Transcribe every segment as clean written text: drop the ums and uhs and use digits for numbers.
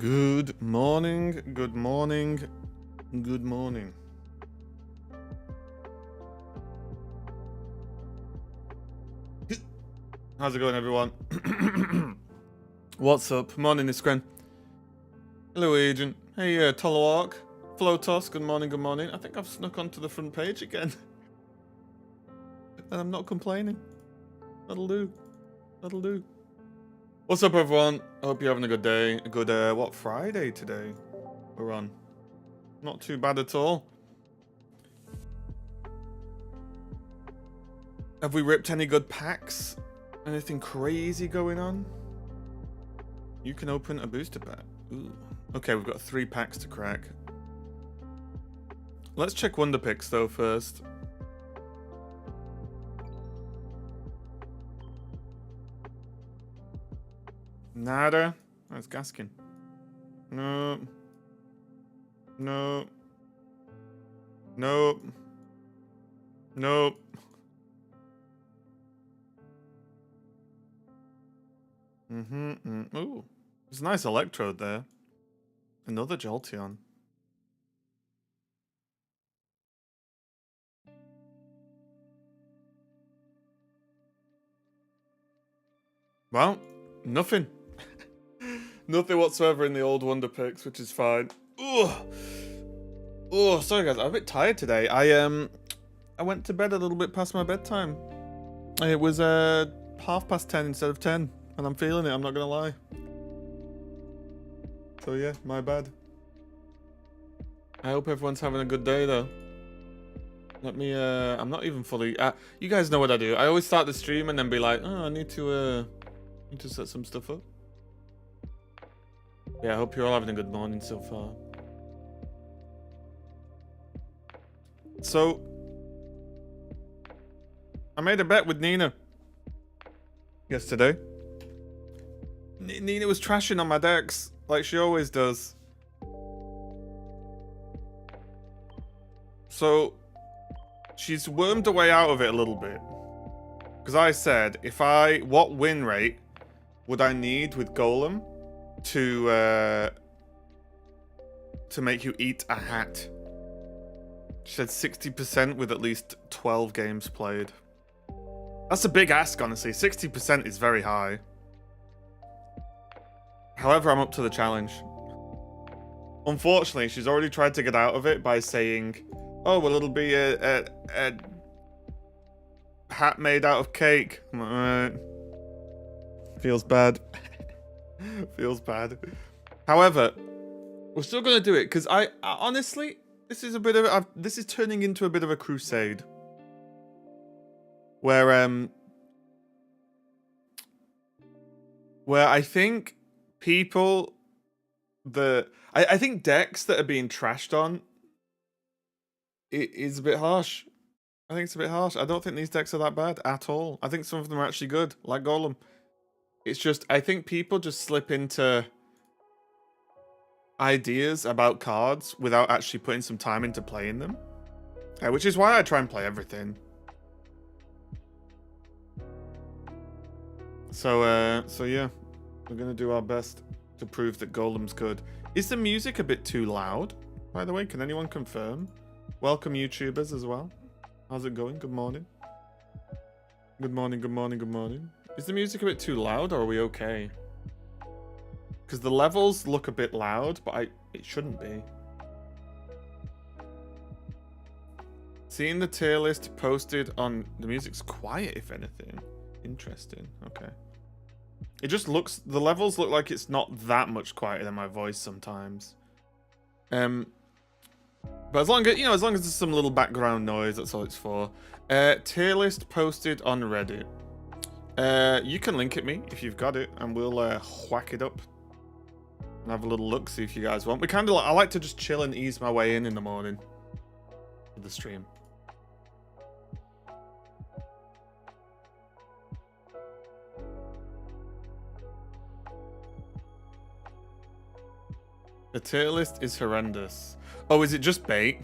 Good morning, good morning, good morning. How's it going, everyone? What's up? Morning, Iskren. Hello, Agent. Hey, Tolowalk. Flotos, good morning, good morning. I think I've snuck onto the front page again. And I'm not complaining. That'll do. That'll do. What's up, everyone? I hope you're having a good day. A good, what, Friday today we're on. Not too bad at all. Have we ripped any good packs? Anything crazy going on? You can open a booster pack. Ooh. Okay, we've got 3 packs to crack. Let's check Wonder Picks though first. Nada. That's Gaskin. No. No. Nope. Nope. Ooh. There's a nice Electrode there. Another Jolteon. Well, nothing. Nothing whatsoever in the old Wonder Picks, which is fine. Ugh. Oh, sorry guys, I'm a bit tired today. I went to bed a little bit past my bedtime. It was 10:30 instead of 10, and I'm feeling it, I'm not gonna lie. So yeah, my bad. I hope everyone's having a good day though. Let me I'm not even fully you guys know what I do. I always start the stream and then be like, oh, I need to set some stuff up. Yeah, I hope you're all having a good morning so far. So, I made a bet with Nina yesterday. Nina was trashing on my decks, like she always does. So, she's wormed her way out of it a little bit. Because I said, what win rate would I need with Golem to make you eat a hat? She said 60% with at least 12 games played. That's a big ask, honestly. 60% is very high. However, I'm up to the challenge. Unfortunately, she's already tried to get out of it by saying, oh, well, it'll be a hat made out of cake. I'm like, alright. Feels bad. Feels bad. However, we're still going to do it, because I honestly... This is turning into a bit of a crusade, where I think people I think decks that are being trashed on it is a bit harsh. I think it's a bit harsh. I don't think these decks are that bad at all. I think some of them are actually good, like Golem. It's just I think people just slip into ideas about cards without actually putting some time into playing them, which is why I try and play everything. So yeah, we're gonna do our best to prove that Golem's good. Is the music a bit too loud, by the way? Can anyone confirm? Welcome YouTubers as well. How's it going? Good morning. Good morning, good morning, good morning. Is the music a bit too loud, or are we okay? Because the levels look a bit loud, but it shouldn't be. Seeing the tier list posted on... The music's quiet, if anything. Interesting. Okay. It just looks... The levels look like it's not that much quieter than my voice sometimes. But as long as, as long as there's some little background noise, that's all it's for. Tier list posted on Reddit. You can link it me if you've got it, and we'll whack it up. And have a little look, see if you guys want. I like to just chill and ease my way in the morning with the stream. The tier list is horrendous. Oh, is it just bait?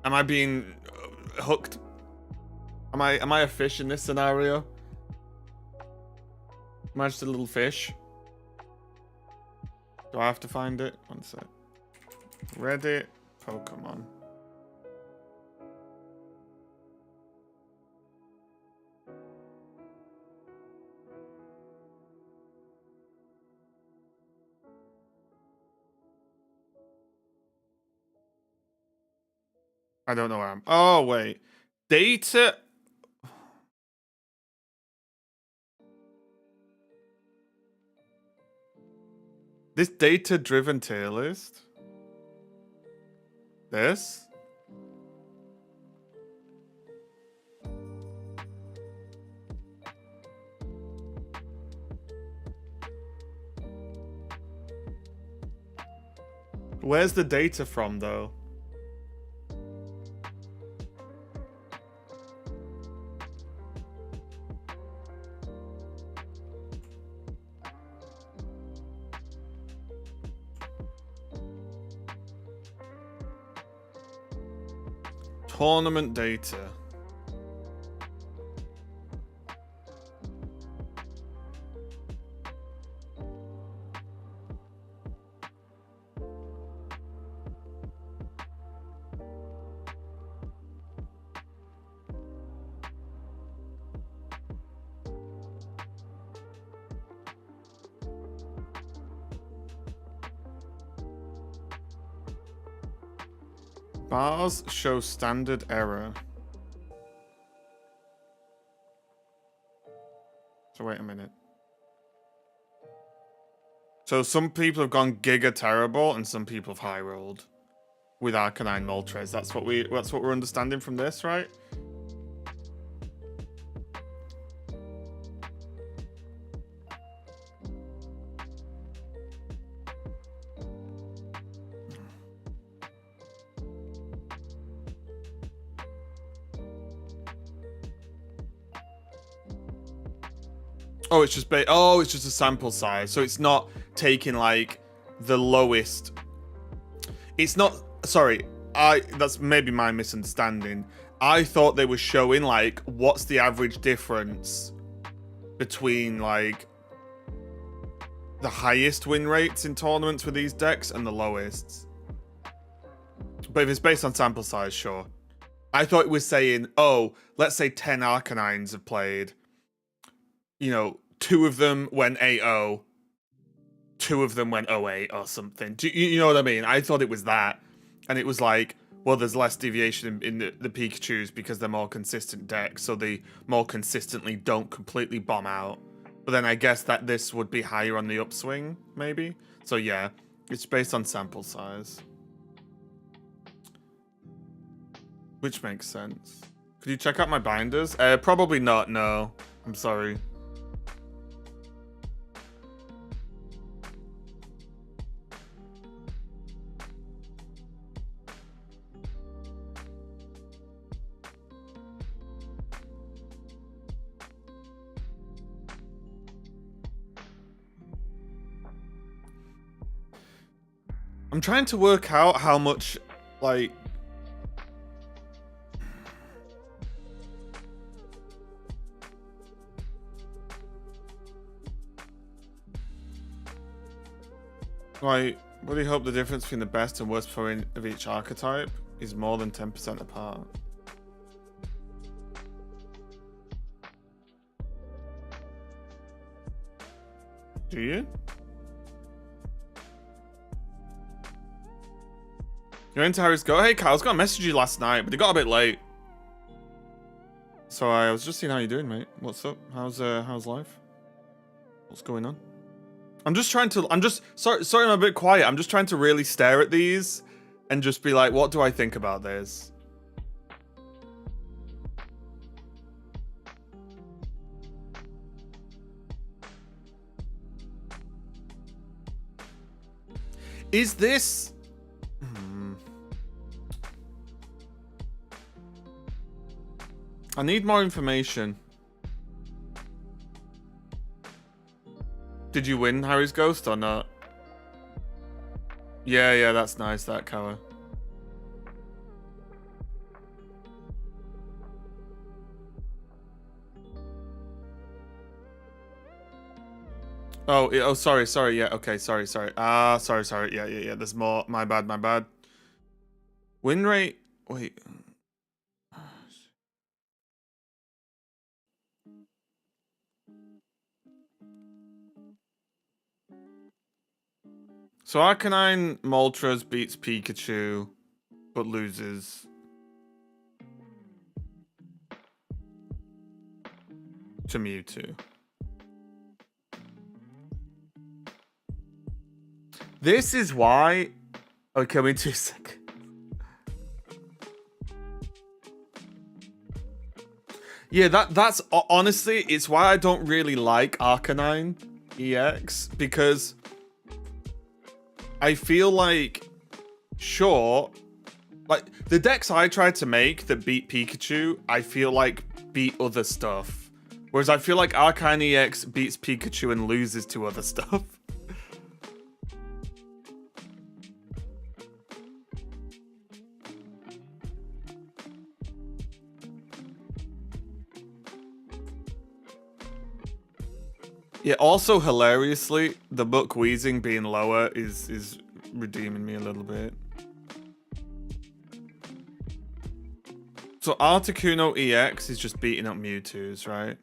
Am I being hooked? Am I a fish in this scenario? Am I just a little fish? Do Do I have to find it? One sec. Reddit Pokemon. I don't know where I'm. Oh, wait. Data. This data-driven tier list? This? Where's the data from, though? Tournament data. Bars show standard error. So wait a minute. So some people have gone giga terrible and some people have high rolled with Arcanine Moltres. That's what we're understanding from this, right? Oh, it's just it's just a sample size. So it's not taking like the lowest. It's not. Sorry, that's maybe my misunderstanding. I thought they were showing like what's the average difference between like the highest win rates in tournaments with these decks and the lowest. But if it's based on sample size, sure. I thought it was saying, oh, let's say 10 Arcanines have played. You know, 2 of them went 8-0, 2 of them went 0-8 or something. Do you know what I mean? I thought it was that. And it was like, well, there's less deviation in the Pikachus because they're more consistent decks, so they more consistently don't completely bomb out. But then I guess that this would be higher on the upswing, maybe? So yeah, it's based on sample size. Which makes sense. Could you check out my binders? Probably not, no. I'm sorry. I'm trying to work out how much, like... Like, really hope the difference between the best and worst performing of each archetype is more than 10% apart. Do you? You're into Harry's Go? Hey, Kyle, I was gonna message you last night, but it got a bit late. So I was just seeing how you're doing, mate. What's up? How's life? What's going on? I'm sorry I'm a bit quiet. I'm just trying to really stare at these and just be like, what do I think about this? Is this... I need more information. Did you win Harry's Ghost or not? Yeah, that's nice, that cover. Oh, sorry, yeah, okay, sorry. Sorry, yeah, there's more, my bad. Win rate, wait. So Arcanine Moltres beats Pikachu, but loses to Mewtwo. This is why... Okay, wait 2 seconds. Yeah, that's honestly, it's why I don't really like Arcanine EX, because I feel like, sure, like the decks I tried to make that beat Pikachu, I feel like beat other stuff. Whereas I feel like Arcanine EX beats Pikachu and loses to other stuff. Yeah, also hilariously, the book wheezing being lower is redeeming me a little bit. So Articuno EX is just beating up Mewtwo's, right?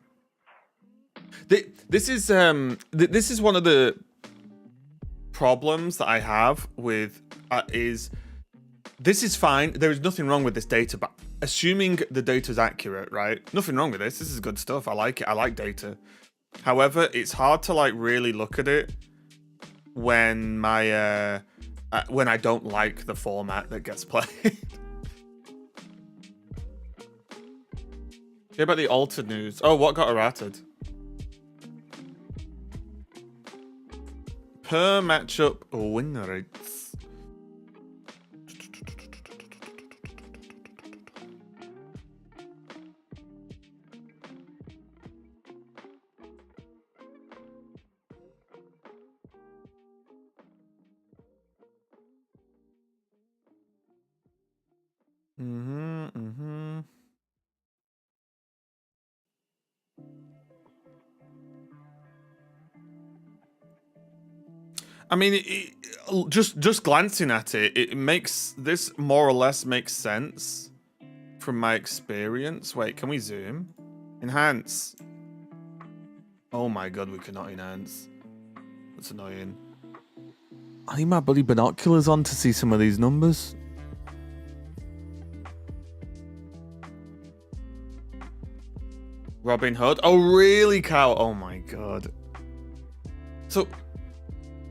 This is one of the problems that I have with this is fine. There is nothing wrong with this data, but assuming the data is accurate, right? Nothing wrong with this. This is good stuff. I like it. I like data. However, it's hard to like really look at it when when I don't like the format that gets played. Hear about the altered news? Oh, what got errated? Per matchup win rates. I mean, just glancing at it, it makes this more or less makes sense from my experience. Wait, can we zoom? Enhance. Oh my god, we cannot enhance. That's annoying. I need my bloody binoculars on to see some of these numbers. Robin Hood. Oh really, Cow? Oh my god.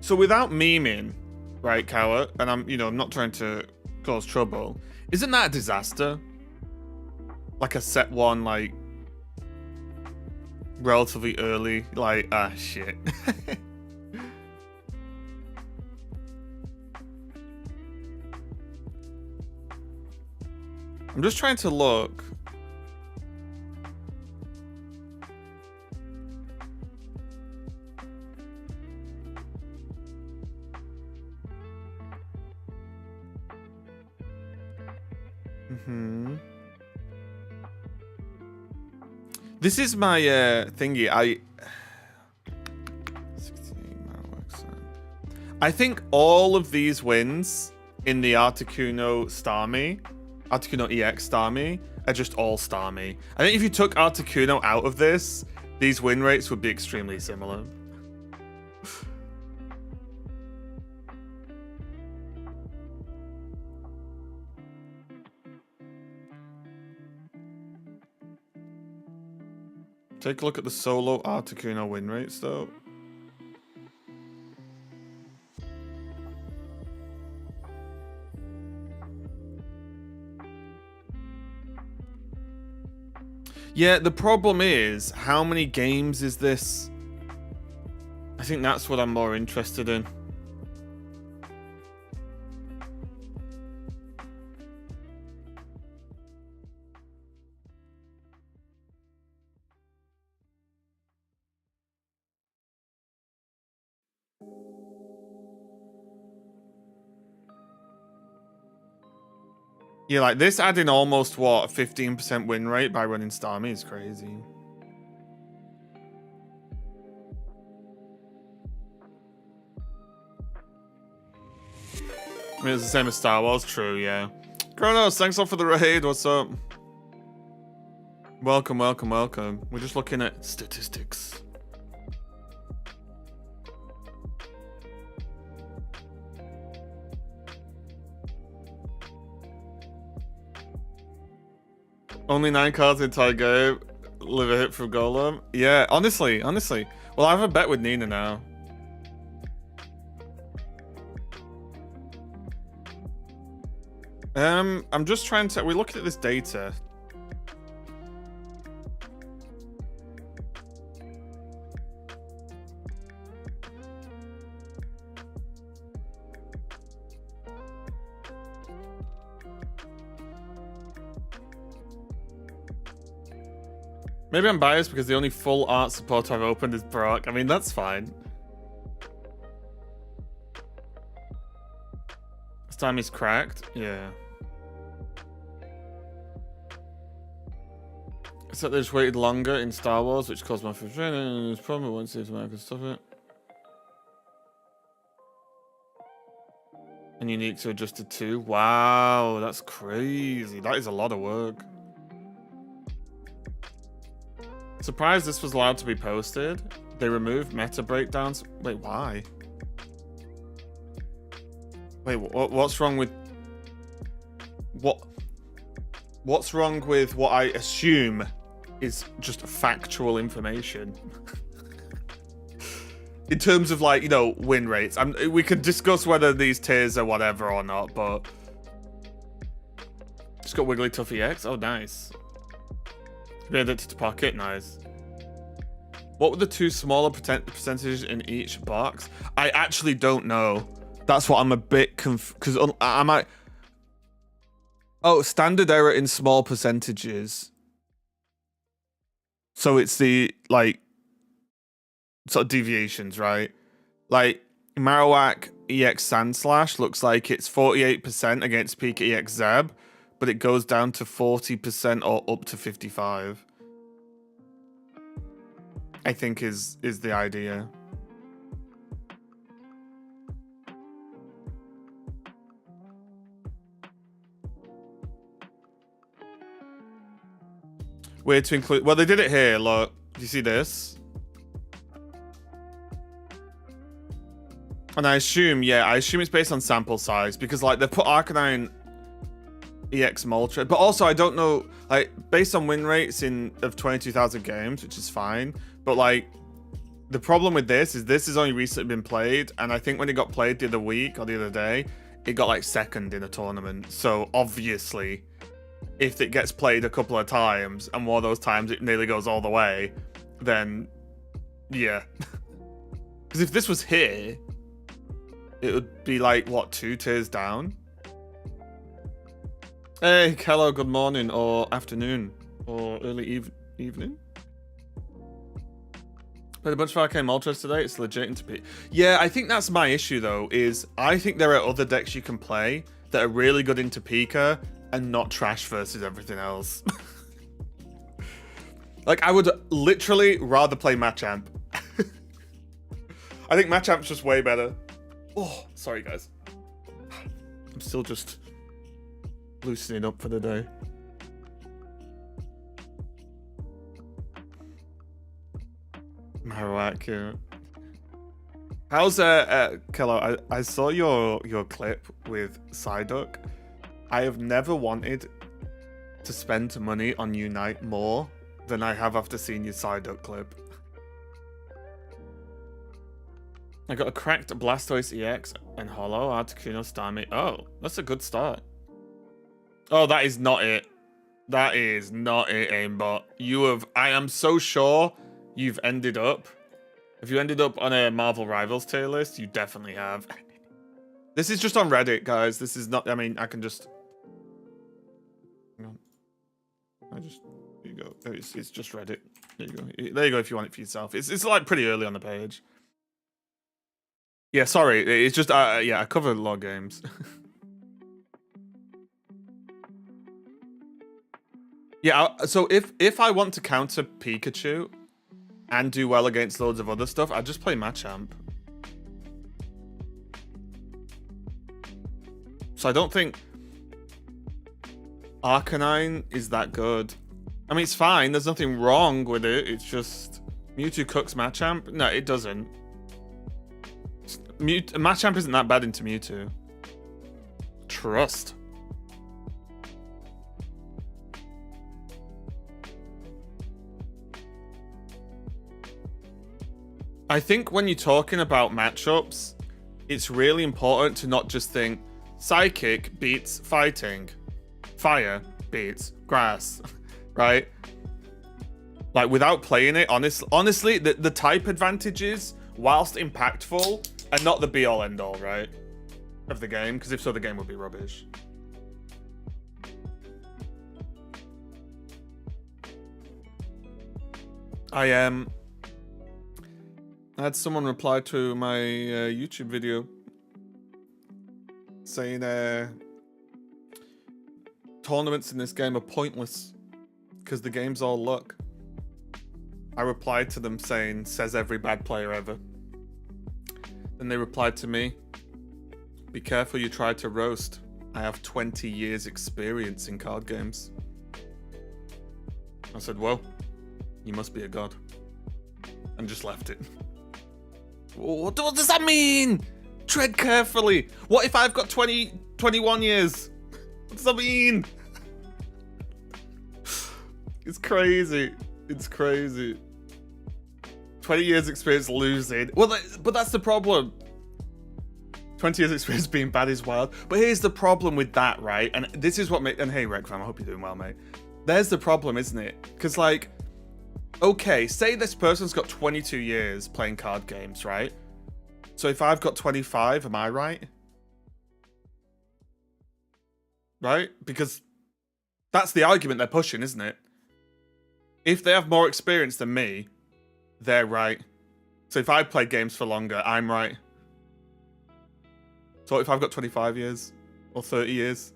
So without memeing, right, Cower, and I'm not trying to cause trouble, isn't that a disaster? Like a set one, like, relatively early, like, shit. I'm just trying to look. This is my thingy. I think all of these wins in the Articuno EX Starmie are just all Starmie. I think if you took Articuno out of this, these win rates would be extremely similar. Take a look at the solo Articuno win rates, though. Yeah, the problem is, how many games is this? I think that's what I'm more interested in. Yeah, like this adding almost, what, 15% win rate by running Starmie is crazy. I mean, it's the same as Star Wars, true, yeah. Kronos, thanks all for the raid, what's up? Welcome, welcome, welcome. We're just looking at statistics. Only 9 cards in entire game. Live a hit from Golem. Yeah, honestly. Well, I have a bet with Nina now. I'm just trying to... We're looking at this data. Maybe I'm biased because the only full art support I've opened is Brock. I mean, that's fine. This time he's cracked. Yeah. Except they just waited longer in Star Wars, which caused my frustration, and it's probably won't see if I can stop it. And unique to adjusted to. Wow, that's crazy. That is a lot of work. Surprised this was allowed to be posted. They removed meta breakdowns. Wait, why? Wait, what's wrong with... What's wrong with what I assume is just factual information? In terms of, like, you know, win rates. We could discuss whether these tiers are whatever or not, but... Just got Wigglytuff EX? Oh, nice. Made it to pocket, nice. What were the two smaller percentages in each box? I actually don't know. That's what I'm a bit confused, because I might... Oh, standard error in small percentages. So it's the, like, sort of deviations, right? Like, Marowak EX Sandslash looks like it's 48% against Pika EX Zeb, but it goes down to 40% or up to 55%. I think is the idea. Weird to include. Well, they did it here. Look, do you see this? And I assume, yeah, I assume it's based on sample size because, like, they put Arcanine EX Moltres, but also I don't know, like, based on win rates of 22,000 games, which is fine, but, like, the problem with this has only recently been played, and I think when it got played the other week or the other day, it got, like, second in a tournament. So obviously, if it gets played a couple of times and one of those times it nearly goes all the way, then yeah. Because if this was here, it would be like, what, 2 tiers down? Hey, hello, good morning, or afternoon, or early evening. Played a bunch of Arcane Moltres today, it's legit into P. Yeah, I think that's my issue, though, is I think there are other decks you can play that are really good into Pika and not trash versus everything else. Like, I would literally rather play Machamp. I think Machamp's just way better. Oh, sorry, guys. I'm still just loosening up for the day. Marowak, yeah. How's Kello? I saw your clip with Psyduck. I have never wanted to spend money on Unite more than I have after seeing your Psyduck clip. I got a cracked Blastoise EX and Hollow, Articuno, Starmie. Oh, that's a good start. Oh, that is not it. That is not it, Aimbot. You have... I am so sure you've ended up... If you ended up on a Marvel Rivals tier list, you definitely have. This is just on Reddit, guys. This is not... I mean, I can just... Hang on. There you go. It's just Reddit. There you go. There you go if you want it for yourself. It's like pretty early on the page. Yeah, sorry. It's just... yeah, I cover a lot of games. Yeah, so if I want to counter Pikachu and do well against loads of other stuff, I just play Machamp. So I don't think Arcanine is that good. I mean, it's fine. There's nothing wrong with it. It's just Mewtwo cooks Machamp. No, it doesn't. Machamp isn't that bad into Mewtwo. Trust. I think when you're talking about matchups, it's really important to not just think Psychic beats Fighting, Fire beats Grass, right? Like, without playing it, honestly, the type advantages, whilst impactful, are not the be-all end-all, right, of the game, because if so, the game would be rubbish. I had someone reply to my YouTube video saying tournaments in this game are pointless because the game's all luck. I replied to them saying, says every bad player ever. Then they replied to me, be careful you try to roast. I have 20 years experience in card games. I said, well, you must be a god. And just left it. What does that mean? Tread carefully. What if I've got 21 years? What does that mean? It's crazy. It's crazy. 20 years experience losing. Well, but that's the problem. 20 years experience being bad is wild. But here's the problem with that, right? And this is what and hey, Rekfam, I hope you're doing well, mate. There's the problem, isn't it? Because, like, okay, say this person's got 22 years playing card games, right? So if I've got 25, am I right? Right? Because that's the argument they're pushing, isn't it? If they have more experience than me, they're right. So if I've played games for longer, I'm right. So if I've got 25 years or 30 years,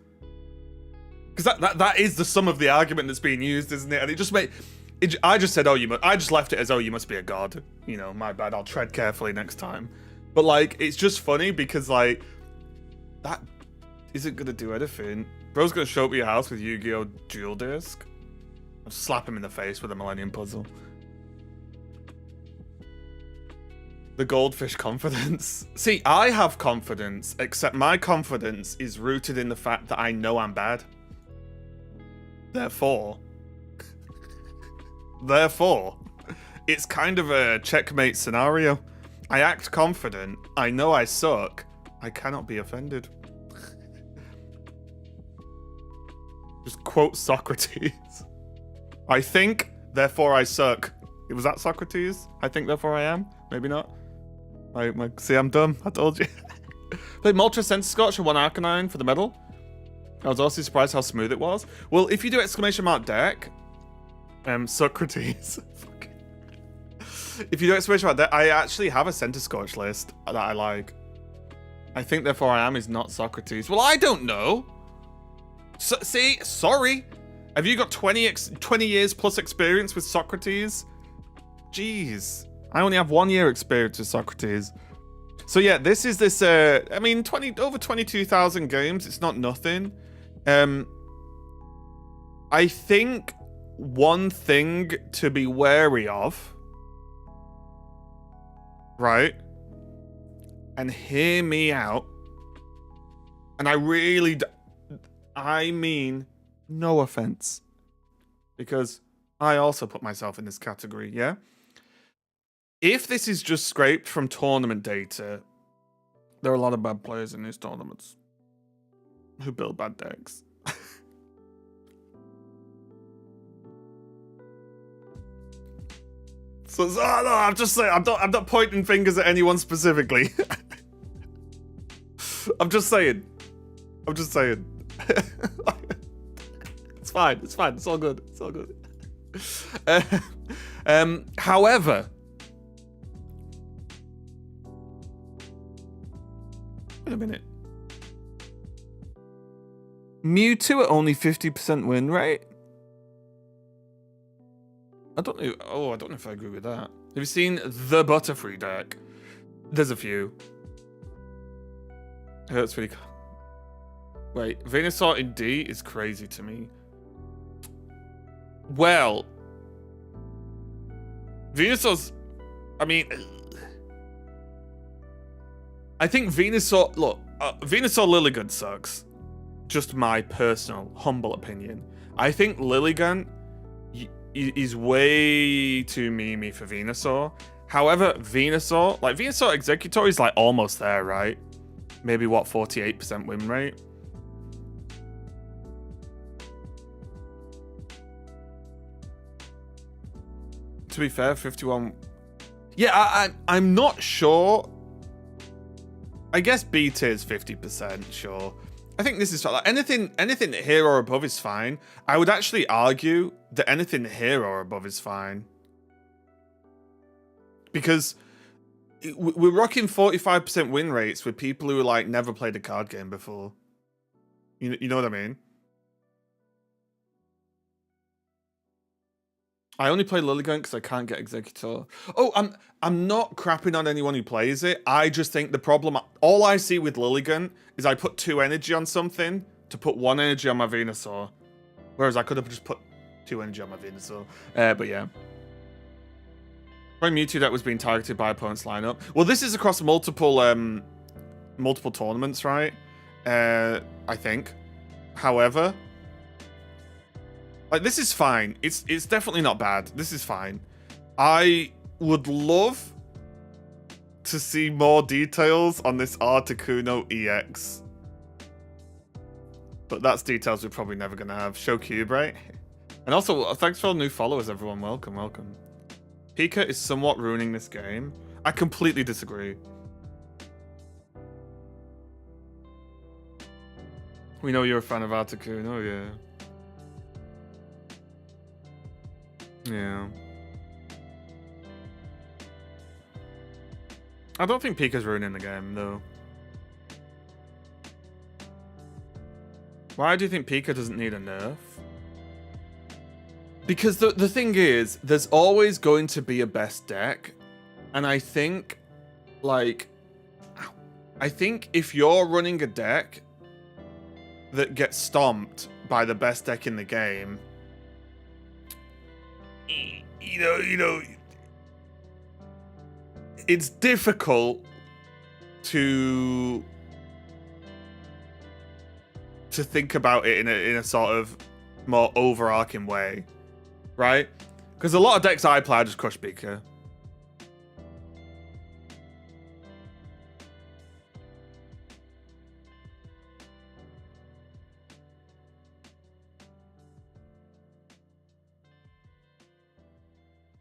because that is the sum of the argument that's being used, isn't it? And it just made I just said, I just left it as, oh, you must be a god. You know, my bad. I'll tread carefully next time. But like, it's just funny because like that isn't gonna do anything. Bro's gonna show up at your house with Yu-Gi-Oh! Dual Disc. I'll slap him in the face with a Millennium Puzzle. The goldfish confidence. See, I have confidence, except my confidence is rooted in the fact that I know I'm bad. Therefore, it's kind of a checkmate scenario. I act confident. I know I suck. I cannot be offended. Just quote Socrates. I think, therefore I suck. Was that Socrates? I think, therefore I am? Maybe not. See, I'm dumb. I told you. Played Moltres Centiskorch and won Arcanine for the medal. I was also surprised how smooth it was. Well, if you do exclamation mark deck, Socrates. If you do exclamation mark deck, I actually have a Centiskorch list that I like. I think, therefore I am is not Socrates. Well, I don't know. So, see, sorry. Have you got 20 years plus experience with Socrates? Jeez. I only have 1 year experience with Socrates. So yeah, this is this, I mean, over 22,000 games. It's not nothing. I think one thing to be wary of, right? And hear me out. And I mean, no offense. Because I also put myself in this category, yeah? If this is just scraped from tournament data, there are a lot of bad players in these tournaments who build bad decks. So no, I'm just saying, I'm not pointing fingers at anyone specifically. I'm just saying. It's fine. It's all good. However, wait a minute. Mewtwo at only 50% win rate? I don't know. Oh, I don't know if I agree with that. Have you seen the Butterfree deck? There's a few. It hurts really. Wait, Venusaur in D is crazy to me. Well, Venusaur's... I mean... I think Venusaur... Look, Venusaur Lilligant sucks. Just my personal, humble opinion. I think Lilligant is way too memey for Venusaur. However, Venusaur... Like, Venusaur Executor is, like, almost there, right? Maybe, what, 48% win rate? To be fair, 51... Yeah, I'm not sure. I guess B tier is 50%, sure. I think this is like anything here or above is fine. I would actually argue that anything here or above is fine. Because we're rocking 45% win rates with people who like never played a card game before. You know what I mean? I only play Lilligant because I can't get Executor. Oh, I'm not crapping on anyone who plays it. I just think the problem... All I see with Lilligant is I put 2 energy on something to put 1 energy on my Venusaur. Whereas I could have just put 2 energy on my Venusaur. But yeah. My Mewtwo deck was being targeted by opponent's lineup. Well, this is across multiple tournaments, right? I think. However... Like, this is fine. It's definitely not bad. This is fine. I would love to see more details on this Articuno EX. But that's details we're probably never going to have. Show Cube, right? And also, thanks for all the new followers, everyone. Welcome, welcome. Pika is somewhat ruining this game. I completely disagree. We know you're a fan of Articuno, yeah. Yeah. I don't think Pika's ruining the game, though. Why do you think Pika doesn't need a nerf? Because the thing is, there's always going to be a best deck. And I think, like... I think if you're running a deck that gets stomped by the best deck in the game... You know, it's difficult to think about it in a sort of more overarching way, right? Because a lot of decks I play, I just crush Pika.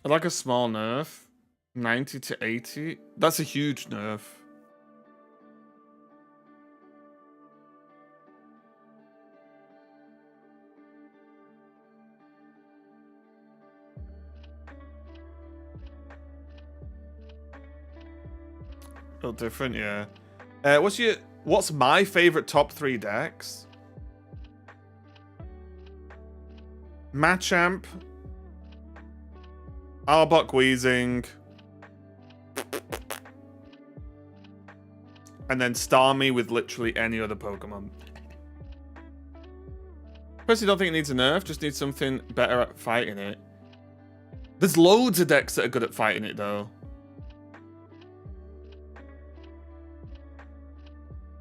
I like a small nerf. 90 to 80. That's a huge nerf. A little different, yeah. What's my favorite top 3 decks? Machamp, Arbok Weezing, and then Starmie with literally any other Pokemon. Personally, don't think it needs a nerf, just needs something better at fighting it. There's loads of decks that are good at fighting it, though.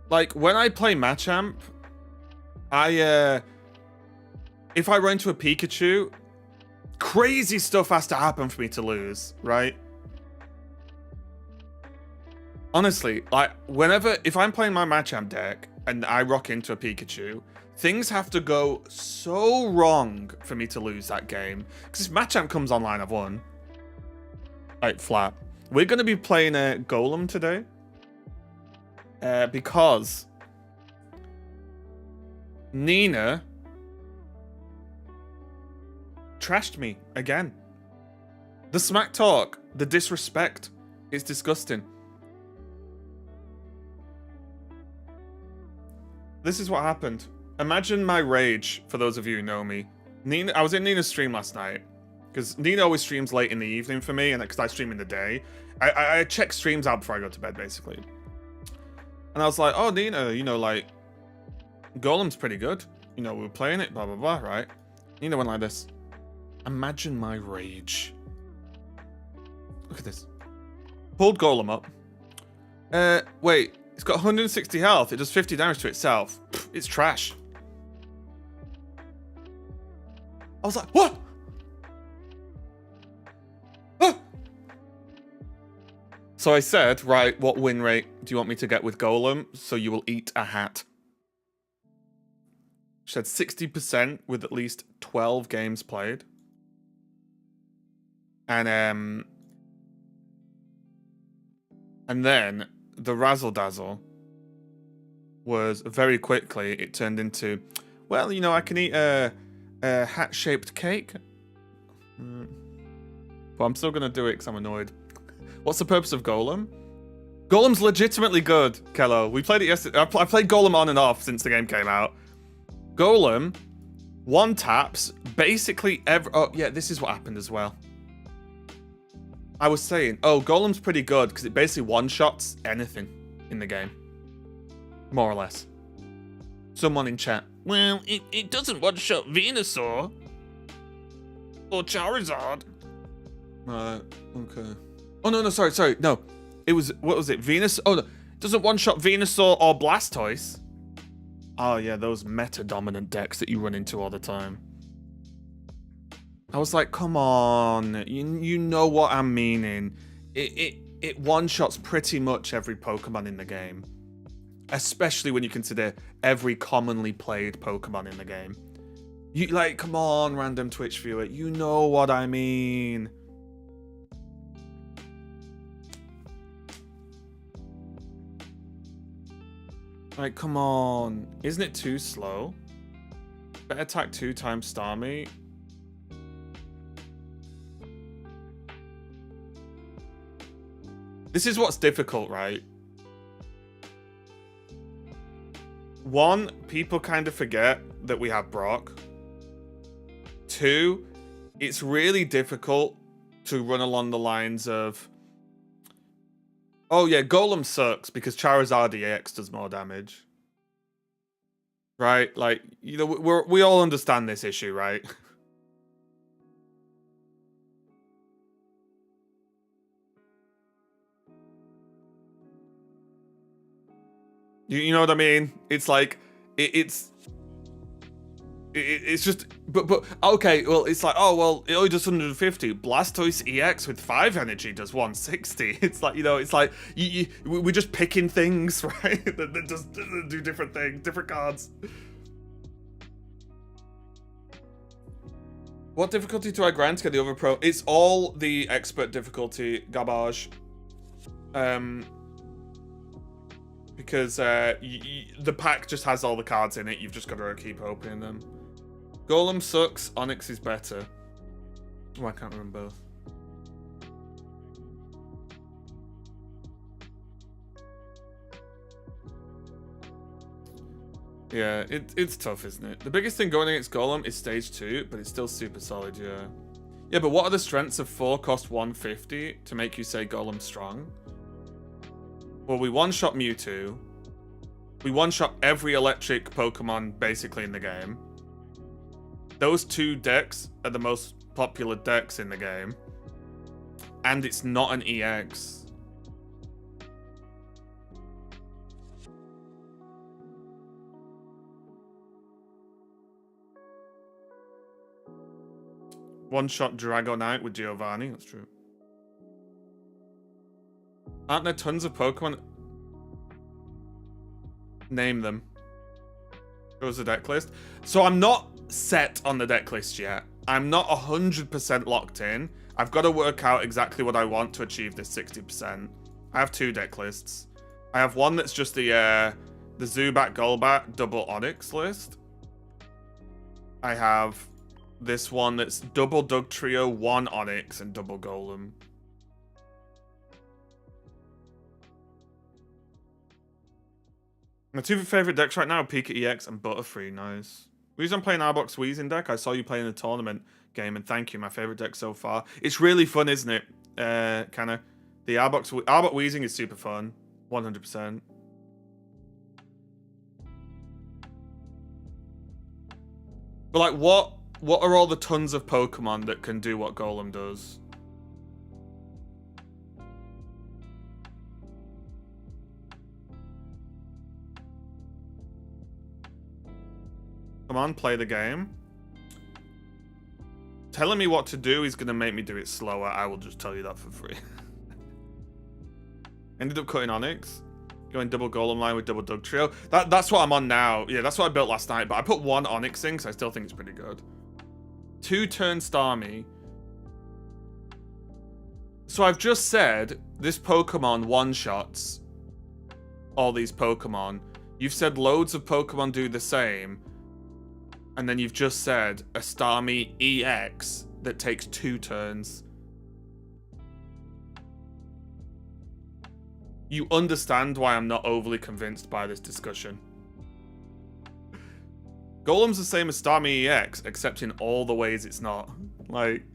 Like, when I play Machamp, if I run into a Pikachu, crazy stuff has to happen for me to lose, right? Honestly, like, if I'm playing my Machamp deck and I rock into a Pikachu, things have to go so wrong for me to lose that game. Because if Machamp comes online, I've won. Like, flat. We're going to be playing a Golem today. Because Nina trashed me again. The smack talk, the disrespect, it's disgusting. This is what happened. Imagine my rage, for those of you who know me. I was in Nina's stream last night, because Nina always streams late in the evening for me, and because I stream in the day. I check streams out before I go to bed, basically. And I was like, oh, Nina, you know, like, Golem's pretty good. You know, we were playing it, blah, blah, blah, right? You know, one like this. Imagine my rage. Look at this. Pulled Golem up. Wait. It's got 160 health. It does 50 damage to itself. Pfft, it's trash. I was like, what? Ah! So I said, right, what win rate do you want me to get with Golem? So you will eat a hat. She said 60% with at least 12 games played. And then the Razzle Dazzle was very quickly, it turned into, well, you know, I can eat a hat-shaped cake. But I'm still going to do it because I'm annoyed. What's the purpose of Golem? Golem's legitimately good, Kello. We played it yesterday. I played Golem on and off since the game came out. Golem, one taps, basically every... Oh, yeah, this is what happened as well. I was saying, oh, Golem's pretty good because it basically one-shots anything in the game. More or less. Someone in chat. Well, it doesn't one-shot Venusaur. Or Charizard. Okay. Oh, no, sorry. No. It was, what was it? Venus? Oh, no. It doesn't one-shot Venusaur or Blastoise. Oh, yeah, those meta-dominant decks that you run into all the time. I was like, come on, you know what I'm meaning. It one-shots pretty much every Pokemon in the game. Especially when you consider every commonly played Pokemon in the game. You, like, come on, random Twitch viewer, you know what I mean. Like, come on. Isn't it too slow? Better attack 2 times Starmie. This is what's difficult, right? One, people kind of forget that we have Brock. 2, it's really difficult to run along the lines of, oh yeah, Golem sucks because Charizard EX does more damage. Right? Like, you know, we all understand this issue, right? You know what I mean? It's like, it's just, but okay, well, it's like, oh, well, it only does 150. Blastoise EX with 5 energy does 160. It's like, you know, it's like, we're just picking things, right? that just do different things, different cards. What difficulty do I grind to get the over pro? It's all the expert difficulty, garbage. Because the pack just has all the cards in it. You've just got to keep opening them. Golem sucks. Onyx is better. Oh, I can't remember both. Yeah, it's tough, isn't it? The biggest thing going against Golem is stage 2, but it's still super solid, yeah. Yeah, but what are the strengths of 4 cost 150 to make you say Golem's strong? Well, we one-shot Mewtwo. We one-shot every electric Pokemon basically in the game. Those 2 decks are the most popular decks in the game. And it's not an EX. One-shot Dragonite with Giovanni, that's true. Aren't there tons of Pokemon? Name them. Shows the deck list. So I'm not set on the deck list yet. I'm not 100% locked in. I've got to work out exactly what I want to achieve this 60%. I have 2 deck lists. I have one that's just the Zubat Golbat double Onyx list. I have this one that's double Dugtrio, 1 Onyx, and double Golem. My 2 favorite decks right now are Pika EX and Butterfree. Nice. The reason I'm playing Arbok Weezing deck, I saw you playing a tournament game, and thank you. My favorite deck so far. It's really fun, isn't it? Kinda. The Arbok Weezing is super fun. 100%. But like, what are all the tons of Pokemon that can do what Golem does? Come on, play the game. Telling me what to do is going to make me do it slower. I will just tell you that for free. Ended up cutting Onyx. Going double Golem line with double Dug Trio. That's what I'm on now. Yeah, that's what I built last night. But I put one Onyx in because I still think it's pretty good. 2-turn Starmie. So I've just said this Pokemon one-shots all these Pokemon. You've said loads of Pokemon do the same. And then you've just said a Starmie EX that takes 2 turns. You understand why I'm not overly convinced by this discussion. Golem's the same as Starmie EX, except in all the ways it's not. Like...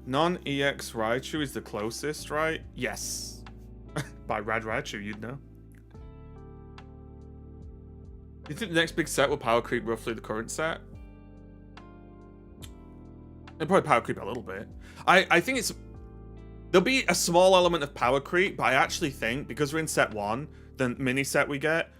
Non-EX Raichu is the closest, right? Yes. By Rad Raichu, you'd know. You think the next big set will power creep roughly the current set? It'll probably power creep a little bit. I think it's... There'll be a small element of power creep, but I actually think, because we're in set 1, the mini set we get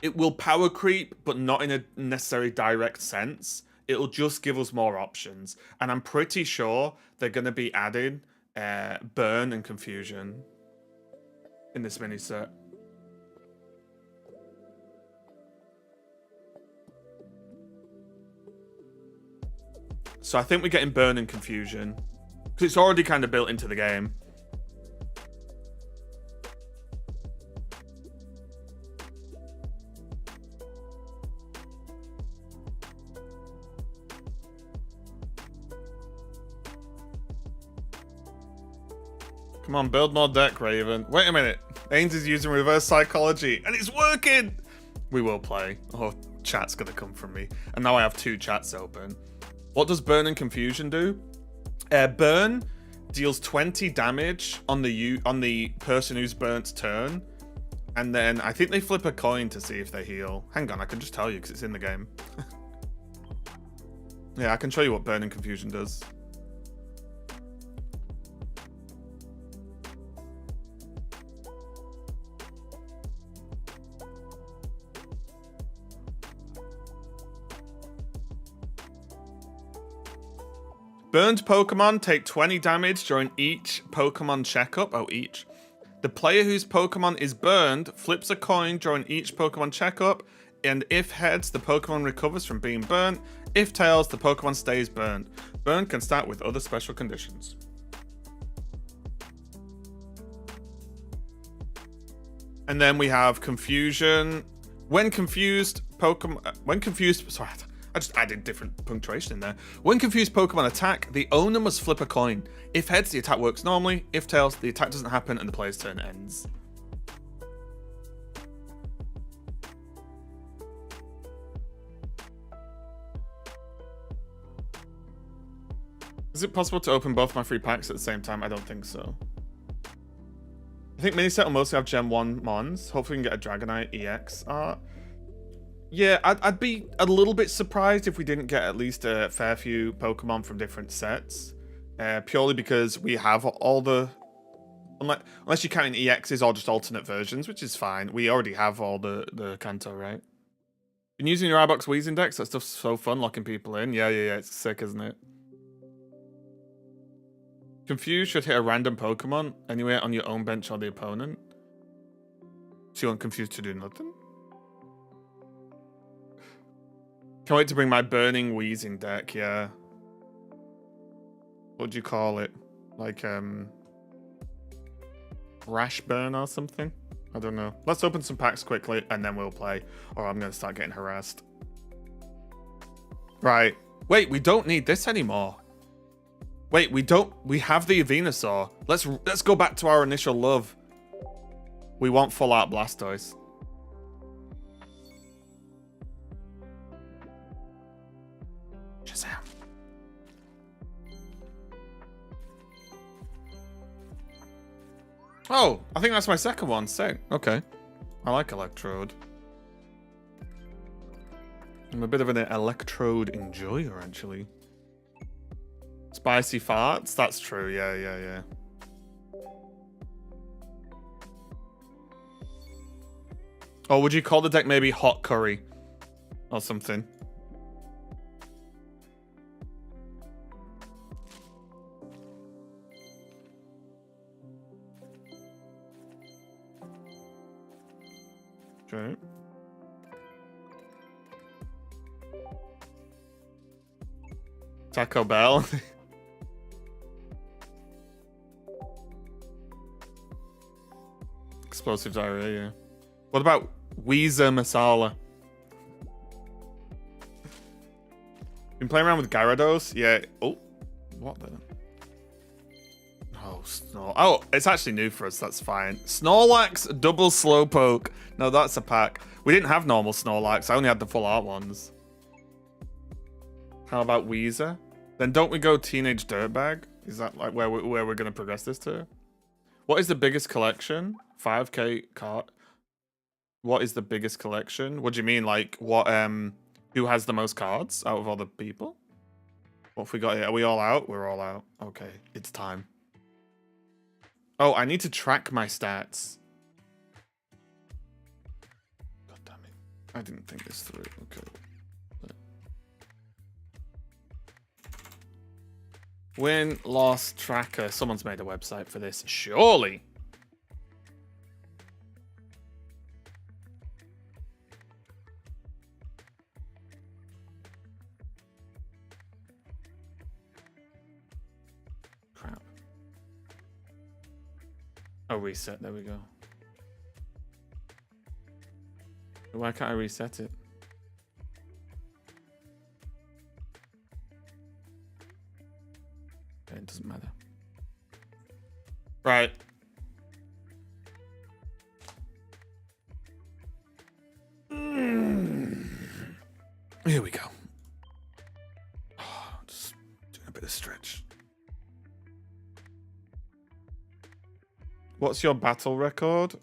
it will power creep, but not in a necessarily direct sense. It'll just give us more options. And I'm pretty sure they're going to be adding Burn and Confusion in this mini set. So I think we're getting Burn and Confusion. Because it's already kind of built into the game. Come on, build more deck, Raven. Wait a minute. Ains is using reverse psychology, and it's working! We will play. Oh, chat's gonna come from me. And now I have 2 chats open. What does Burn and Confusion do? Burn deals 20 damage on the person who's burnt's turn. And then I think they flip a coin to see if they heal. Hang on, I can just tell you because it's in the game. Yeah, I can show you what Burn and Confusion does. Burned Pokemon take 20 damage during each Pokemon checkup. Oh, each. The player whose Pokemon is burned flips a coin during each Pokemon checkup, and if heads, the Pokemon recovers from being burnt. If tails, the Pokemon stays burned. Burn can start with other special conditions. And then we have Confusion. When confused, sorry, I just added different punctuation in there. When confused Pokemon attack, the owner must flip a coin. If heads, the attack works normally. If tails, the attack doesn't happen and the player's turn ends. Is it possible to open both my free packs at the same time? I don't think so. I think Miniset will mostly have Gen 1 Mons. Hopefully we can get a Dragonite EX art. Yeah, I'd be a little bit surprised if we didn't get at least a fair few Pokemon from different sets. Purely because we have all the... Unless you're counting EXs or just alternate versions, which is fine. We already have all the Kanto, right? Been using your iBox Weezing decks? That stuff's so fun locking people in. Yeah, it's sick, isn't it? Confused should hit a random Pokemon anywhere on your own bench or the opponent. So you want Confused to do nothing? Can't wait to bring my Burning Weezing deck, yeah. What do you call it? Like, Rash Burn or something? I don't know. Let's open some packs quickly and then we'll play. Or I'm going to start getting harassed. Right. Wait, we don't need this anymore. Wait, we have the Venusaur. Let's go back to our initial love. We want full art Blastoise. Shazam. Oh, I think that's my second one. Sick. Okay. I like Electrode. I'm a bit of an Electrode enjoyer, actually. Spicy farts? That's true. Yeah. Or would you call the deck maybe hot curry? Or something? Okay. Taco Bell. Explosive diarrhea, yeah. What about Weezer Masala? Been playing around with Gyarados? Yeah. Oh, what the? Oh, oh, it's actually new for us. That's fine. Snorlax double Slowpoke. No, that's a pack. We didn't have normal Snorlax. I only had the full art ones. How about Weezer? Then don't we go Teenage Dirtbag? Is that like where we're gonna progress this to? What is the biggest collection? 5k card. What is the biggest collection? What do you mean? Like what? Who has the most cards out of all the people? What have we got here? Are we all out? We're all out. Okay, it's time. Oh, I need to track my stats. God damn it! I didn't think this through. Okay. Win, loss, tracker. Someone's made a website for this. Surely. Crap. Oh, reset. There we go. Why can't I reset it? It doesn't matter. Right. Here we go. Oh, just doing a bit of stretch. What's your battle record?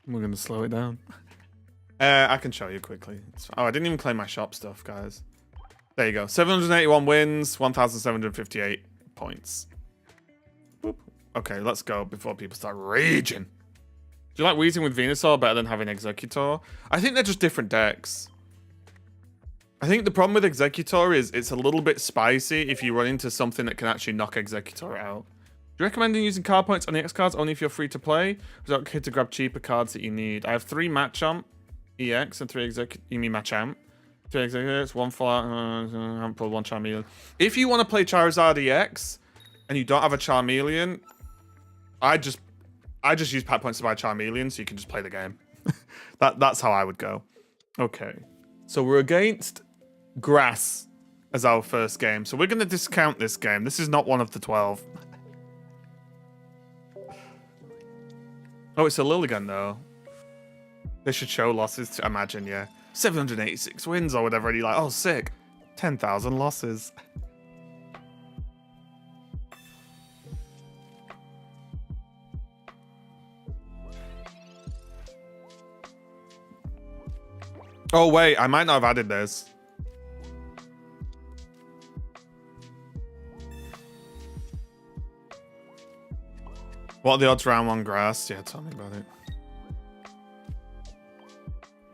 We're going to slow it down. I can show you quickly. Oh, I didn't even claim my shop stuff, guys. There you go. 781 wins, 1,758 points. Boop. Okay, let's go before people start raging. Do you like Weezing with Venusaur better than having Executor? I think they're just different decks. I think the problem with Executor is it's a little bit spicy if you run into something that can actually knock Executor out. Do you recommend using card points on the X cards only if you're free to play? Or is it okay to grab cheaper cards that you need? I have 3 Machamp EX and 3 Execute. You mean Machamp? 3 Executors, 1 Fallout. I haven't pulled 1 Charmeleon. If you want to play Charizard EX and you don't have a Charmeleon, I just use pack points to buy Charmeleon so you can just play the game. That's how I would go. Okay. So we're against Grass as our first game. So we're going to discount this game. This is not one of the 12. Oh, it's a Lilligant, though. They should show losses to imagine, yeah. 786 wins or whatever, and you're like, oh, sick. 10,000 losses. Oh, wait, I might not have added this. What are the odds round 1 grass? Yeah, tell me about it.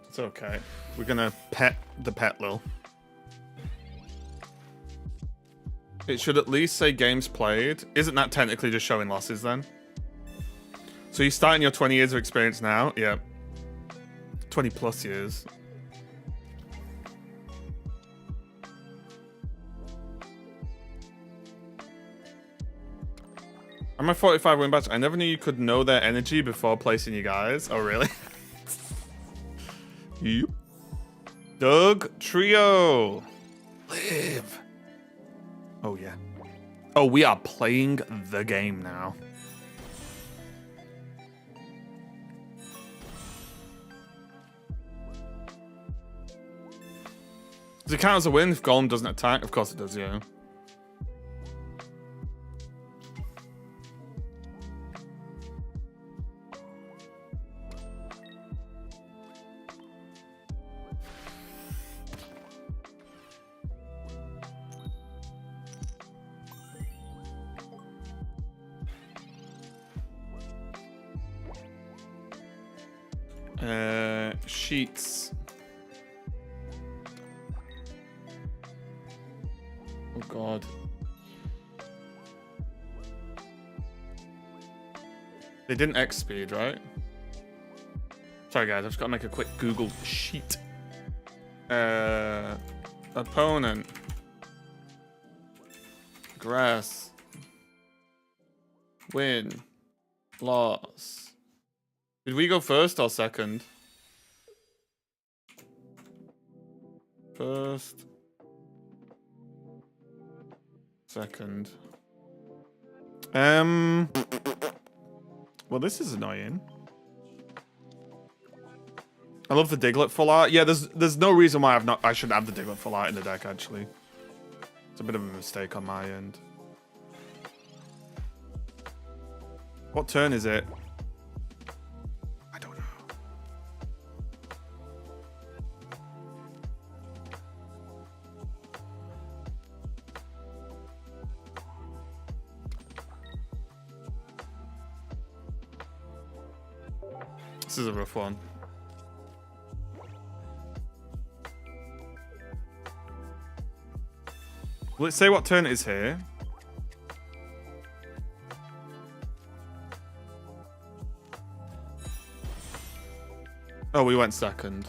It's okay. We're gonna pet the pet lil. It should at least say games played. Isn't that technically just showing losses then? So you're starting your 20 years of experience now? Yeah. 20 plus years. I'm a 45 win batch. I never knew you could know their energy before placing you guys. Oh, really? Yep. Doug Trio. Live. Oh, yeah. Oh, we are playing the game now. Does it count as a win if Golem doesn't attack? Of course it does, yeah. Sheets. Oh god. They didn't X speed, right? Sorry guys, I've just got to make a quick Google sheet. Opponent. Grass. Win. Loss. Did we go first or second? First. Second. Well, this is annoying. I love the Diglett full art. Yeah, there's no reason why I should have the Diglett full art in the deck, actually. It's a bit of a mistake on my end. What turn is it? I don't know. This is a rough one. Let's say what turn it is here. Oh, we went second.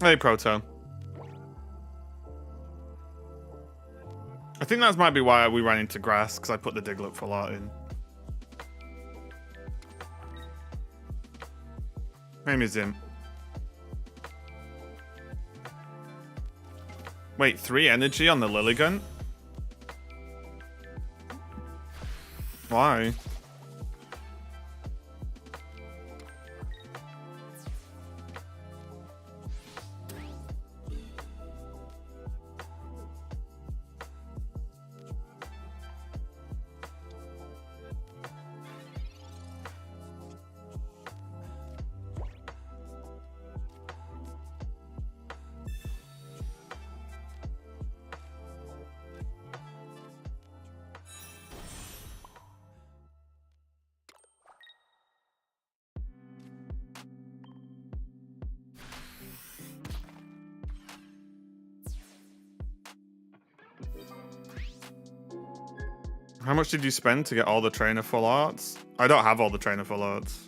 Hey, Proto. I think that might be why we ran into grass, because I put the Diglett full art in. Name is him. Wait, 3 energy on the Lilligant? Why? How much did you spend to get all the trainer full arts? I don't have all the trainer full arts.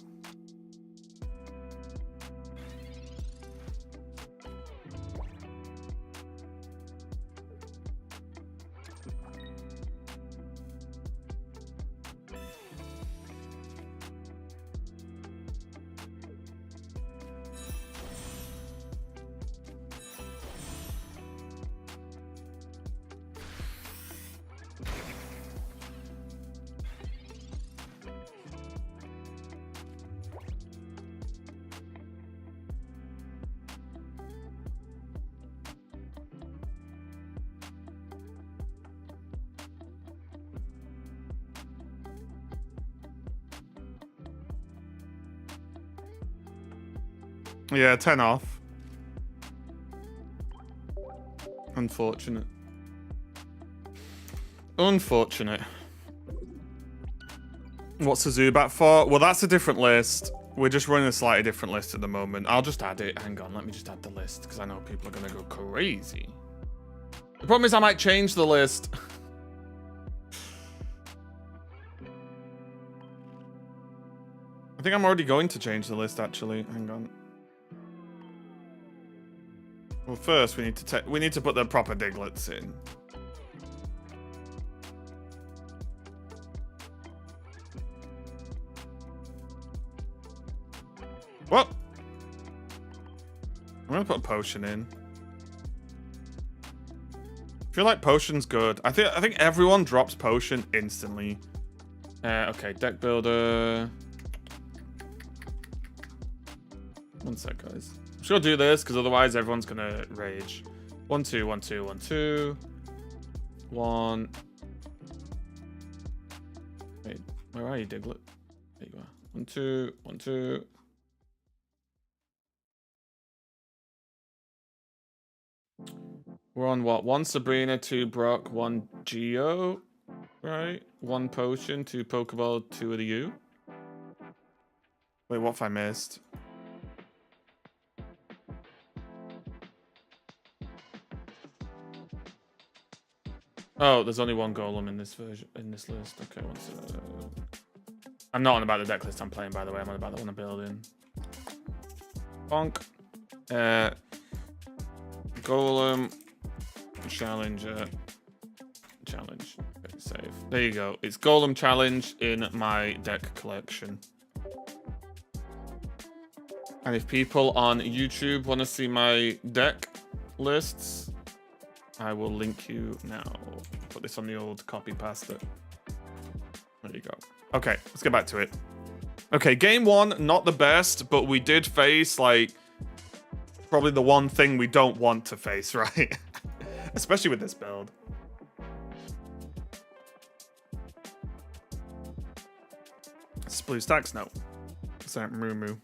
Yeah, 10 off. Unfortunate. Unfortunate. What's the Zubat for? Well, that's a different list. We're just running a slightly different list at the moment. I'll just add it. Hang on, let me just add the list, because I know people are going to go crazy. The problem is I might change the list. I think I'm already going to change the list, actually. Hang on. Well, first we need to put the proper Digletts in. I'm gonna put a potion in. I feel like potion's good. I think everyone drops potion instantly. Okay, deck builder. One sec, guys. I'm just gonna do this because otherwise everyone's gonna rage. 1, 2, 1, 2, 1, 2. 1. Wait, where are you, Diglett? There you are. 1, 2, 1, 2. We're on what? 1 Sabrina, 2 Brock, 1 Geo, right? 1 potion, 2 Pokeball, 2 of the U. Wait, what if I missed? Oh, there's only 1 Golem in this version, in this list. Okay, I'm not on about the deck list I'm playing, by the way. I'm on about the one I'm building. Bonk. Golem. Challenger. Challenge. Okay, save. There you go. It's Golem Challenge in my deck collection. And if people on YouTube want to see my deck lists, I will link you now. Put this on the old copy pasta. There you go. Okay, let's get back to it. Okay, game 1, not the best, but we did face, like, probably the one thing we don't want to face, right? Especially with this build. It's blue stacks? No. It's that Moo Moo.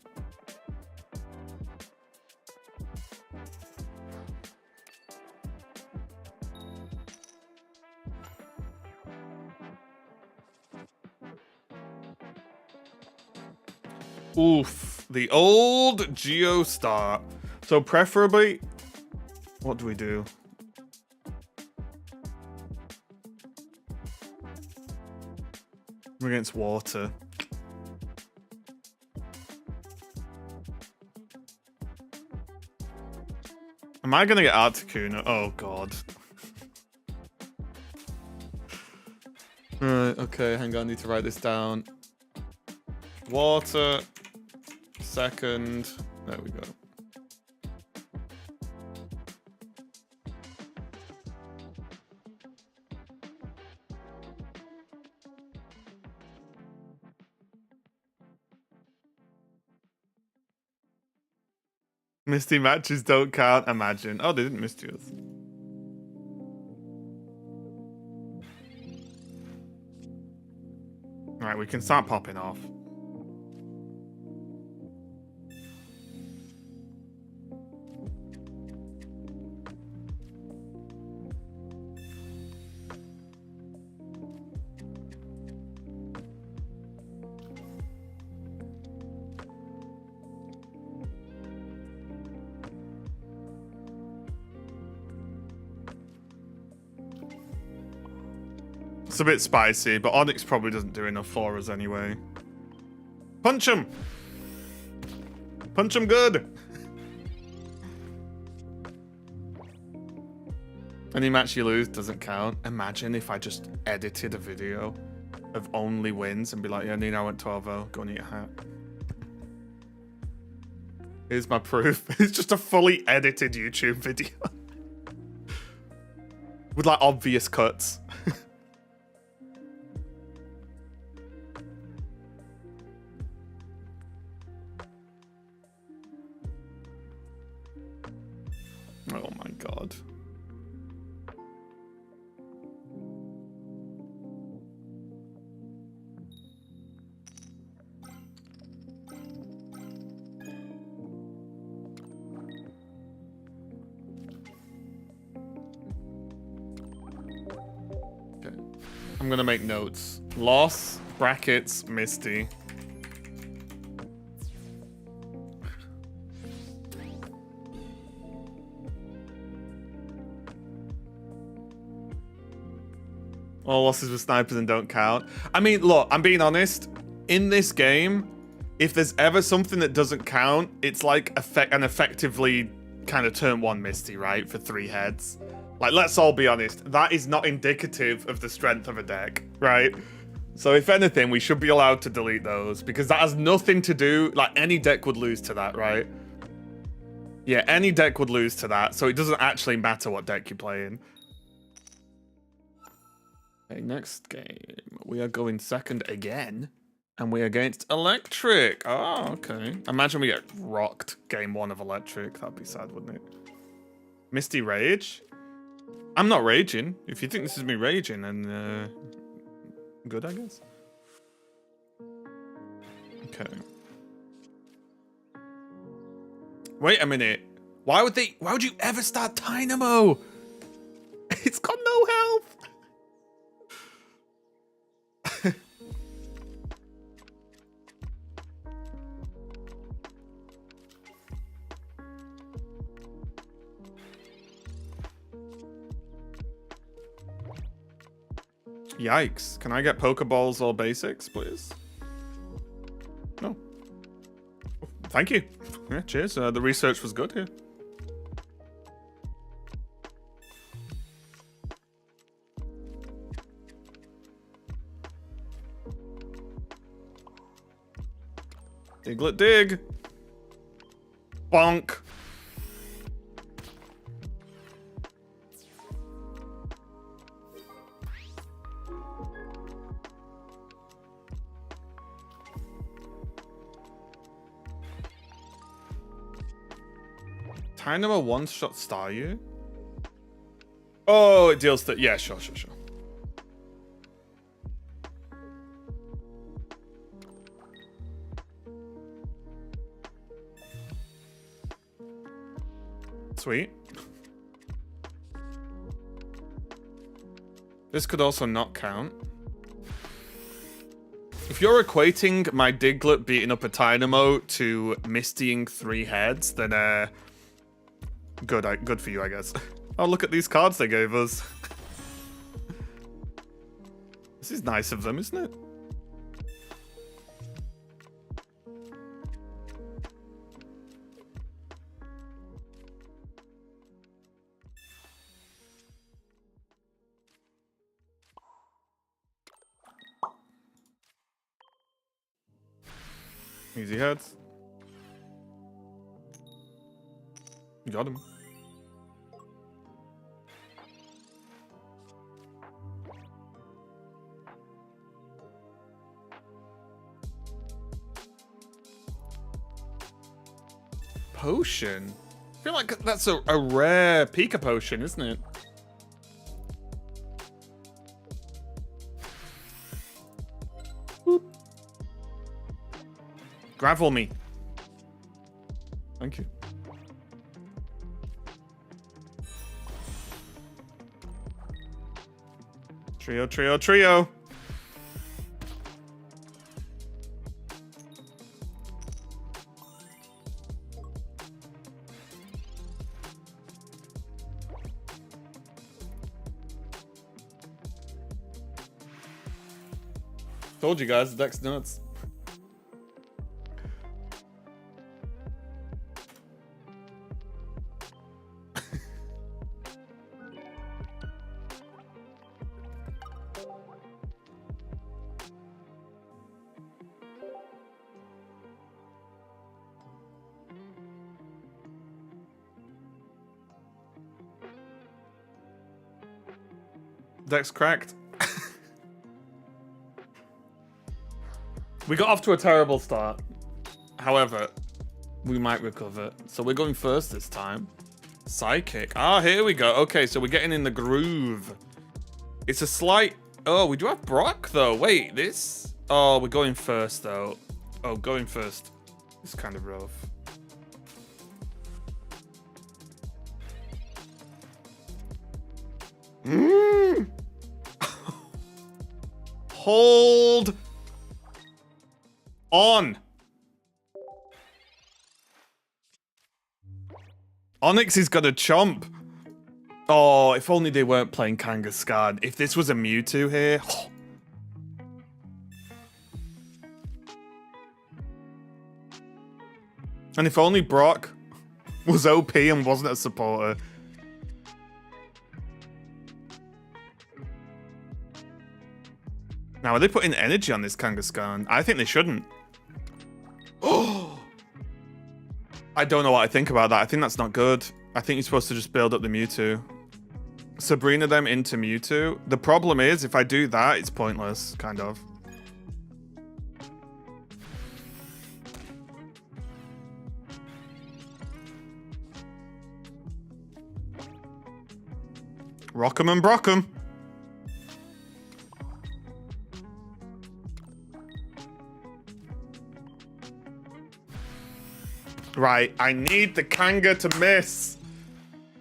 Oof, the old Geo start. So preferably, what do we do? We're against water. Am I gonna get Articuno? Oh god. Alright, okay, hang on, I need to write this down. Water. Second. There we go. Misty matches don't count. Imagine. Oh, they didn't Misty us. Alright, we can start popping off. It's a bit spicy, but Onyx probably doesn't do enough for us anyway. Punch him! Punch him good! Any match you lose doesn't count. Imagine if I just edited a video of only wins and be like, yeah, Nino, I went 12-0, go and eat a hat. Here's my proof. It's just a fully edited YouTube video. With like obvious cuts. Oh my god. Okay. I'm gonna make notes. Loss, brackets, Misty. All losses with snipers and don't count. I mean, look, I'm being honest. In this game, if there's ever something that doesn't count, it's like an effectively kind of turn 1 Misty, right? For 3 heads. Like, let's all be honest. That is not indicative of the strength of a deck, right? So if anything, we should be allowed to delete those because that has nothing to do, like any deck would lose to that, right? Yeah, any deck would lose to that, so it doesn't actually matter what deck you're playing. Okay, next game. We are going second again. And we're against Electric. Oh, okay. Imagine we get rocked game 1 of Electric. That'd be sad, wouldn't it? Misty Rage? I'm not raging. If you think this is me raging, then good, I guess. Okay. Wait a minute. Why would you ever start Dynamo? It's got no health. Yikes. Can I get Pokeballs or basics, please? No. Thank you. Yeah, cheers. The research was good here. Diglett dig. Bonk. Dynamo one-shot star you? Oh, it deals that. Yeah, sure. Sweet. This could also not count. If you're equating my Diglett beating up a Dynamo to mistying 3 heads, then good for you, I guess. Oh, look at these cards they gave us. This is nice of them, isn't it? Easy heads. You got him. Potion? I feel like that's a rare Pika potion, isn't it? Boop. Gravel me. Thank you. Trio. Told you guys, the deck's nuts. Deck's cracked. We got off to a terrible start. However, we might recover. So we're going first this time. Psychic. Ah, here we go. Okay, so we're getting in the groove. It's a slight... Oh, we do have Brock, though. Wait, this... Oh, we're going first, though. Oh, going first. It's kind of rough. Hold on. Onyx is got a chomp. Oh, if only they weren't playing Kangaskhan. If this was a Mewtwo here. Oh. And if only Brock was OP and wasn't a supporter. Now, are they putting energy on this Kangaskhan? I think they shouldn't. Oh! I don't know what I think about that. I think that's not good. I think you're supposed to just build up the Mewtwo. Sabrina them into Mewtwo. The problem is, if I do that, it's pointless, kind of. Rock 'em and brock 'em. Right, I need the Kanga to miss.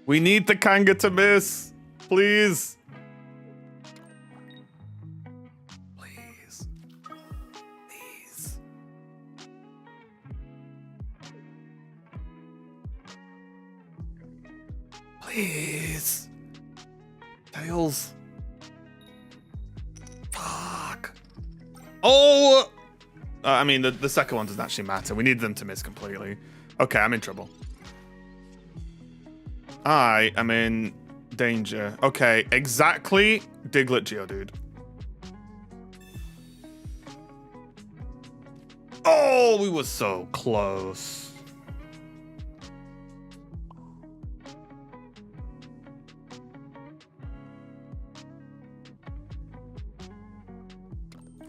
We need the Kanga to miss. Please. Please. Please. Please. Tails. Fuck. Oh! I mean, the second one doesn't actually matter. We need them to miss completely. Okay, I'm in trouble. I am in danger. Okay, exactly. Diglett Geodude. Oh, we were so close.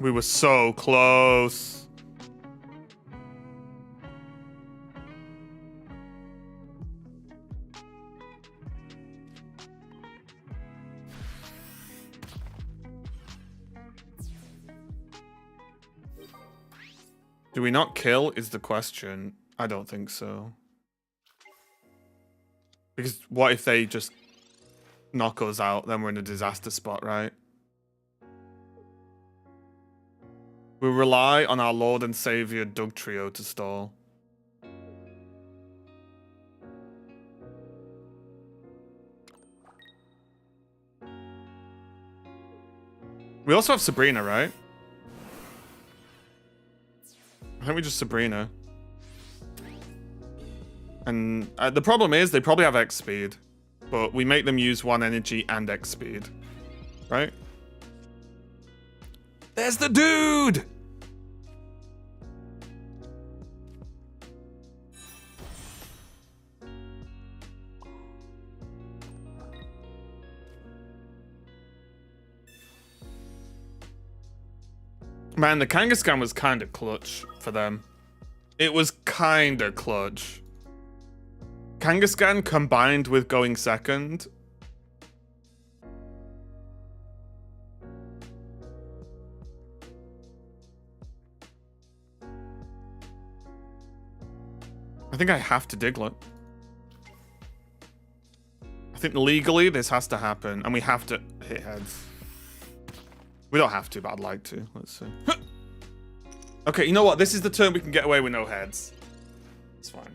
We were so close. Do we not kill is the question. I don't think so. Because what if they just knock us out? Then we're in a disaster spot, right? We rely on our Lord and Savior Doug Trio to stall. We also have Sabrina, right? I think we just Sabrina. And the problem is they probably have X speed, but we make them use 1 energy and X speed, right? There's the dude! Man, the Kangaskhan was kind of clutch for them. It was kind of clutch. Kangaskhan combined with going second. I think I have to Diglett. I think legally this has to happen, and we have to hit heads. We don't have to, but I'd like to. Let's see. Okay, you know what? This is the turn we can get away with no heads. It's fine.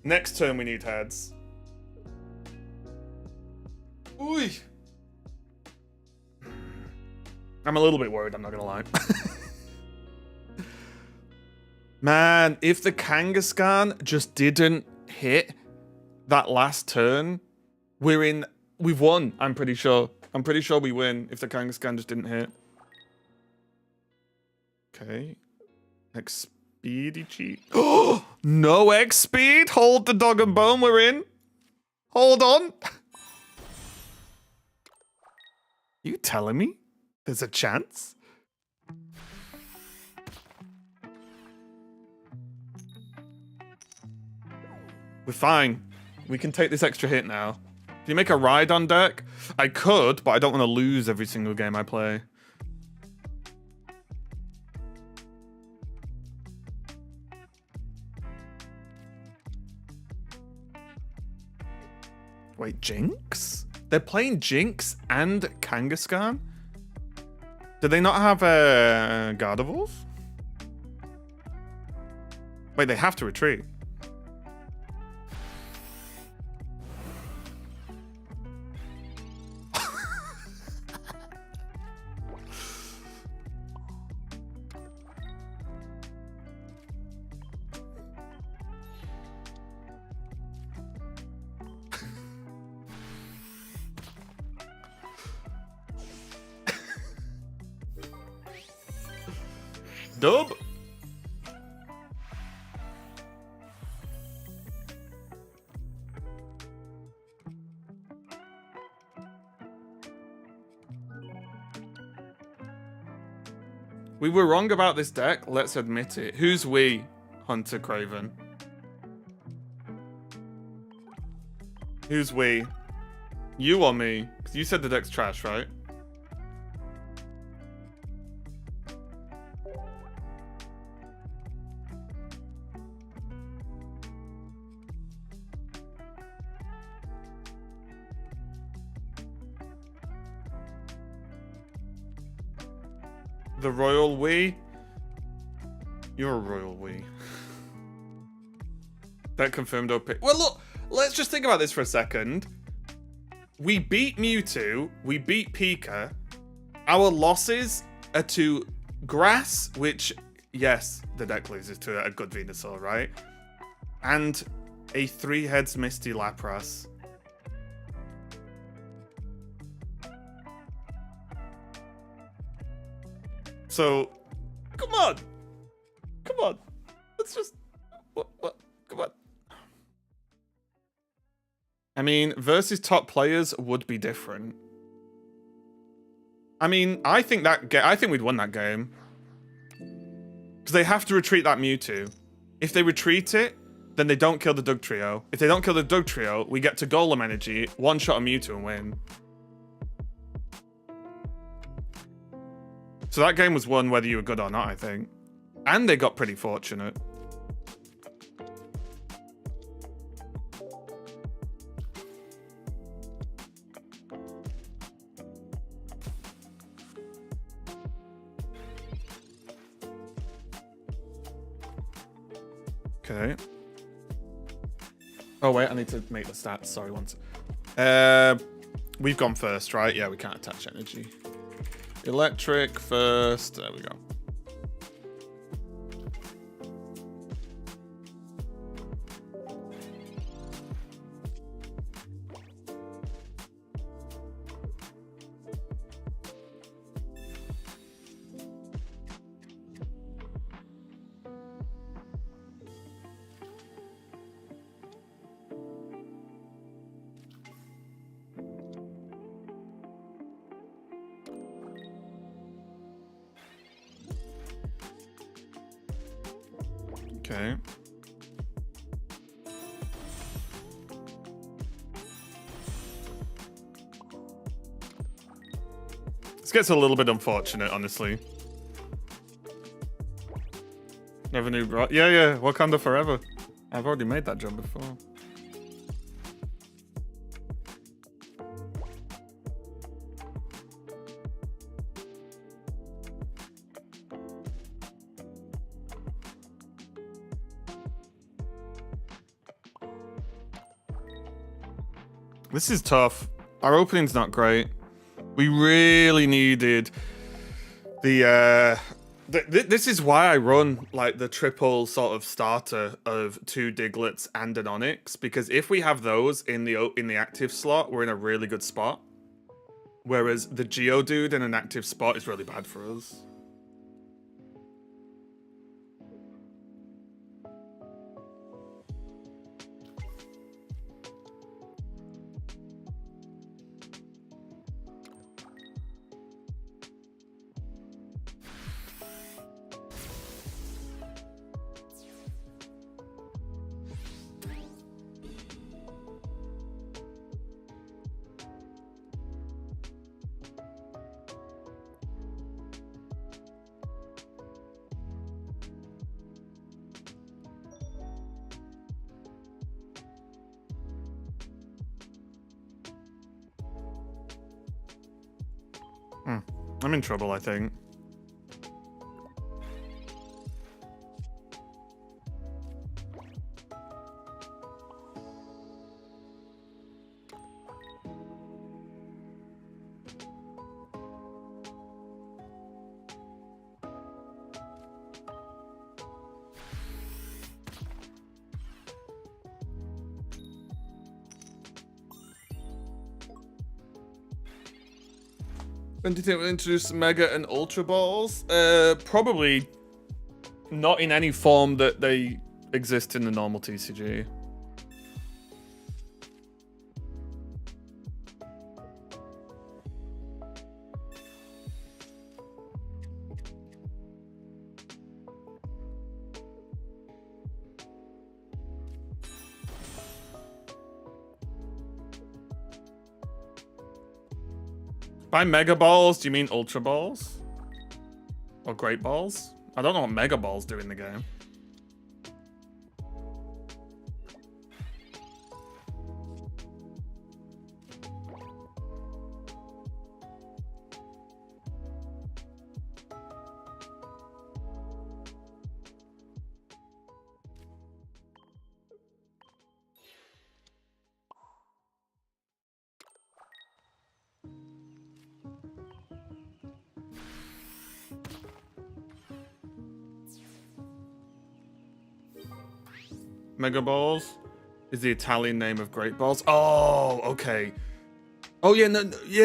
Next turn we need heads. Ooh. I'm a little bit worried, I'm not gonna lie. Man, if the Kangaskhan just didn't hit that last turn, we've won, I'm pretty sure. I'm pretty sure we win if the Kangaskhan just didn't hit. Okay. X speedy cheat. Oh, no X speed. Hold the dog and bone. We're in. Hold on. You telling me there's a chance? We're fine. We can take this extra hit now. Can you make a ride on deck? I could, but I don't want to lose every single game I play. Wait, Jinx? They're playing Jinx and Kangaskhan? Do they not have Gardevoirs? Wait, they have to retreat. Dub. We were wrong about this deck. Let's admit it. Who's we, Hunter Craven? Who's we? You or me? Because you said the deck's trash, right? The royal we? You're a royal we. That confirmed OP. Well, look, let's just think about this for a second. We beat Mewtwo, we beat Pika. Our losses are to Grass, which, yes, the deck loses to a good Venusaur, right? And a 3-heads Misty Lapras. So, come on. Come on. Let's just... What? Come on. I mean, versus top players would be different. I mean, I think we'd won that game. Because they have to retreat that Mewtwo. If they retreat it, then they don't kill the Doug Trio. If they don't kill the Doug Trio, we get to Golem energy, one-shot a Mewtwo and win. So that game was won whether you were good or not, I think. And they got pretty fortunate. Okay. Oh wait, I need to make the stats. Sorry, once. We've gone first, right? Yeah, we can't attach energy. Electric first. There we go. Okay. This gets a little bit unfortunate, honestly. Never knew, bro. Yeah, Wakanda forever. I've already made that jump before. This is tough. Our opening's not great. We really needed the this is why I run like the triple sort of starter of 2 Diglets and an Onix, because if we have those in the active slot, we're in a really good spot. Whereas the Geodude in an active spot is really bad for us. I'm in trouble, I think. When do you think we'll introduce Mega and Ultra Balls? Probably not in any form that they exist in the normal TCG. By Mega Balls, do you mean Ultra Balls? Or Great Balls? I don't know what Mega Balls do in the game. Mega Balls is the Italian name of Great Balls. Oh, okay. Oh yeah,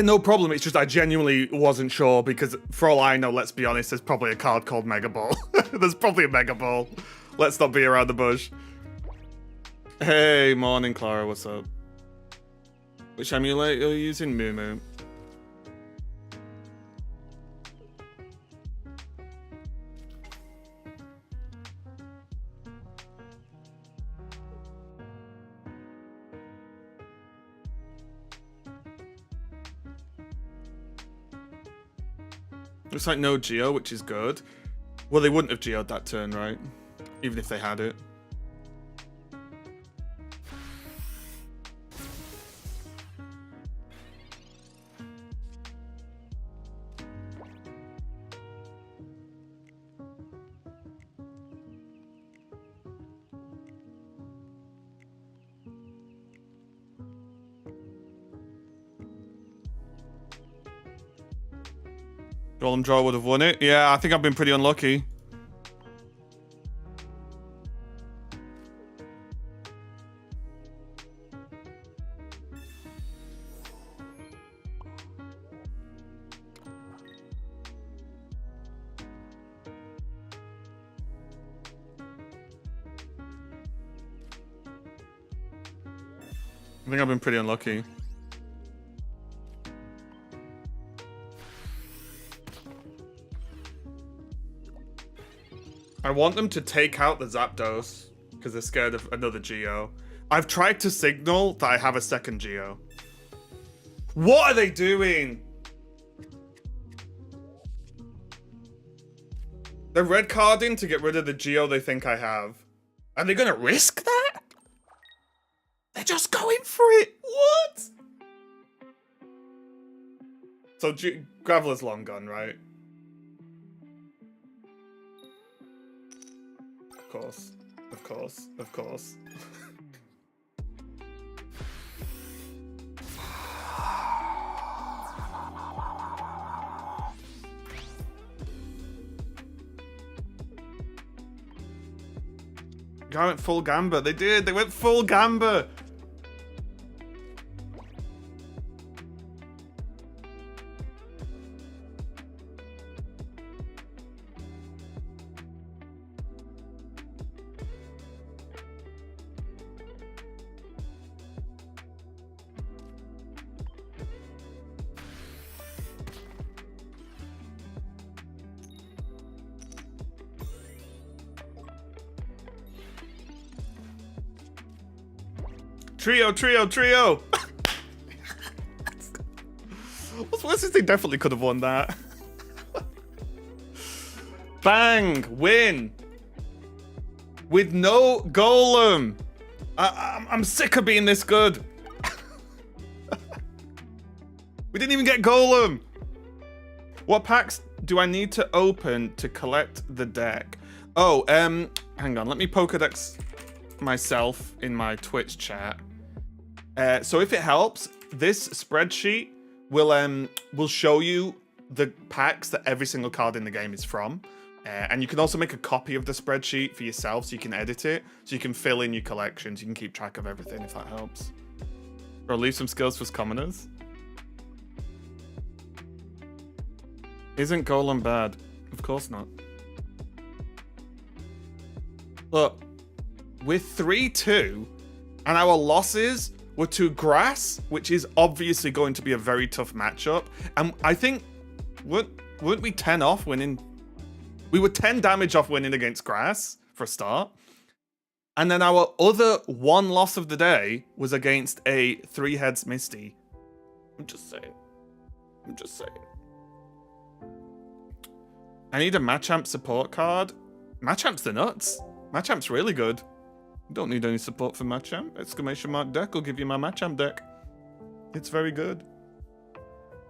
no problem. It's just I genuinely wasn't sure because for all I know, let's be honest, there's probably a card called Mega Ball. There's probably a Mega Ball. Let's not be around the bush. Hey, morning, Clara. What's up? Which amulet are you using? Moo Moo. Looks like no Geo, which is good. Well, they wouldn't have Geo'd that turn, right? Even if they had it. Golem draw would have won it. Yeah, I think I've been pretty unlucky. I think I've been pretty unlucky. I want them to take out the Zapdos because they're scared of another Geo. I've tried to signal that I have a second Geo. What are they doing? They're red carding to get rid of the Geo they think I have. Are they gonna risk that? They're just going for it. What? So Graveler's long gone, right? Of course. Of course. Of course. Guy went full Gamba. They did. They went full Gamba. Trio! What's this thing? Definitely could have won that. Bang! Win! With no Golem! I'm sick of being this good. We didn't even get Golem! What packs do I need to open to collect the deck? Oh, hang on. Let me Pokedex myself in my Twitch chat. So if it helps, this spreadsheet will show you the packs that every single card in the game is from. And you can also make a copy of the spreadsheet for yourself so you can edit it. So you can fill in your collections. You can keep track of everything if that helps. Or leave some skills for commoners. Isn't Golem bad? Of course not. Look, we're 3-2 and our losses were to Grass, which is obviously going to be a very tough matchup. And I think, weren't we 10 off winning? We were 10 damage off winning against Grass for a start. And then our other one loss of the day was against a 3-heads Misty. I'm just saying. I'm just saying. I need a Machamp support card. Machamp's the nuts. Machamp's really good. Don't need any support for Machamp. Exclamation mark deck will give you my Machamp deck. It's very good.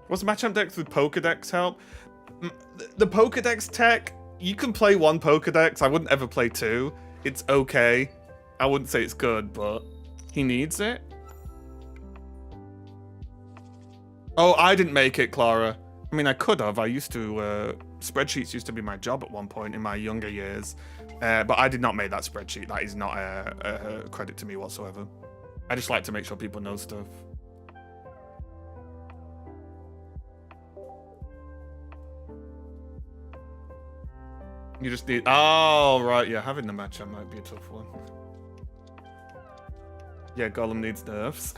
What's Machamp decks with Pokedex help? The Pokedex tech, you can play one Pokedex. I wouldn't ever play two. It's okay. I wouldn't say it's good, but he needs it. Oh, I didn't make it, Clara. I mean, I could have. I used to, spreadsheets used to be my job at one point in my younger years. But I did not make that spreadsheet. That is not a credit to me whatsoever. I just like to make sure people know stuff. You just need... Oh, right. Yeah, having the Machamp might be a tough one. Yeah, Golem needs nerfs.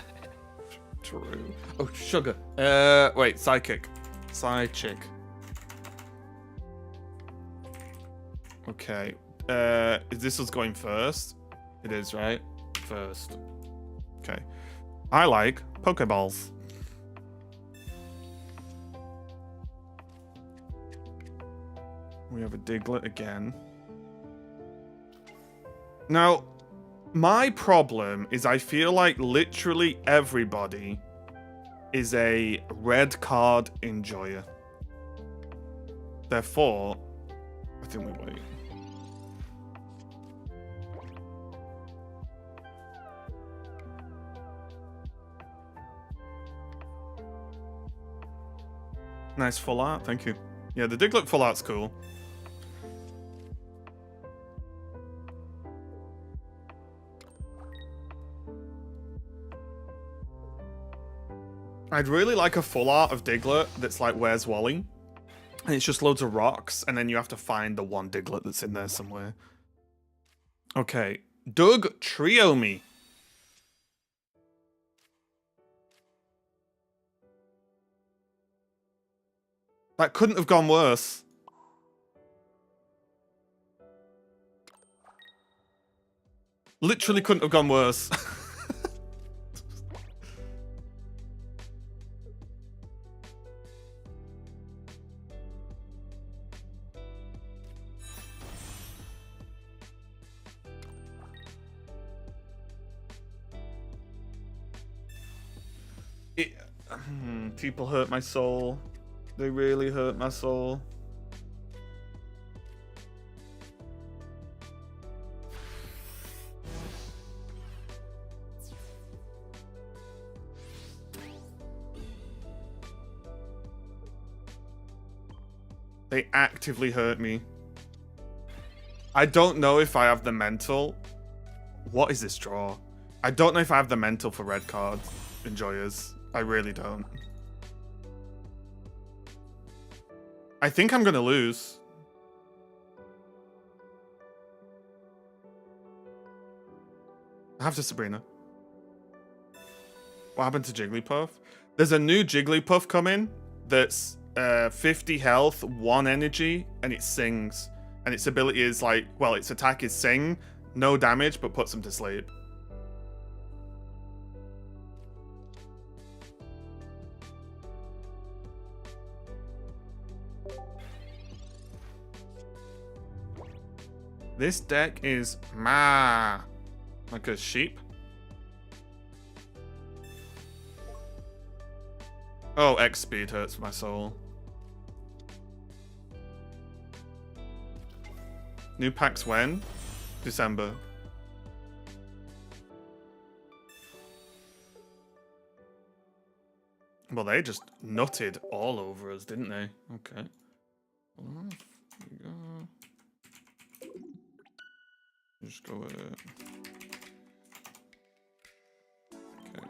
True. Oh, sugar. Wait, Psychic. Psychic. Okay. This was going first? It is, right? First. Okay. I like Pokeballs. We have a Diglett again. Now, my problem is I feel like literally everybody is a red card enjoyer. Therefore, I think we wait. Nice full art, thank you. Yeah, the Diglett full art's cool. I'd really like a full art of Diglett that's like Where's Wally? And it's just loads of rocks, and then you have to find the one Diglett that's in there somewhere. Okay, Doug Trio Me. That couldn't have gone worse. Literally couldn't have gone worse. People hurt my soul. They really hurt my soul. They actively hurt me. I don't know if I have the mental. What is this draw? I don't know if I have the mental for red card enjoyers. I really don't. I think I'm gonna lose. I have to Sabrina. What happened to Jigglypuff? There's a new Jigglypuff coming that's 50 health, 1 energy, and it sings. And its ability is like, well, its attack is sing, no damage, but puts them to sleep. This deck is like a sheep. Oh, X speed hurts my soul. New packs when? December. Well, they just nutted all over us, didn't they? Okay. Just go with it. Okay.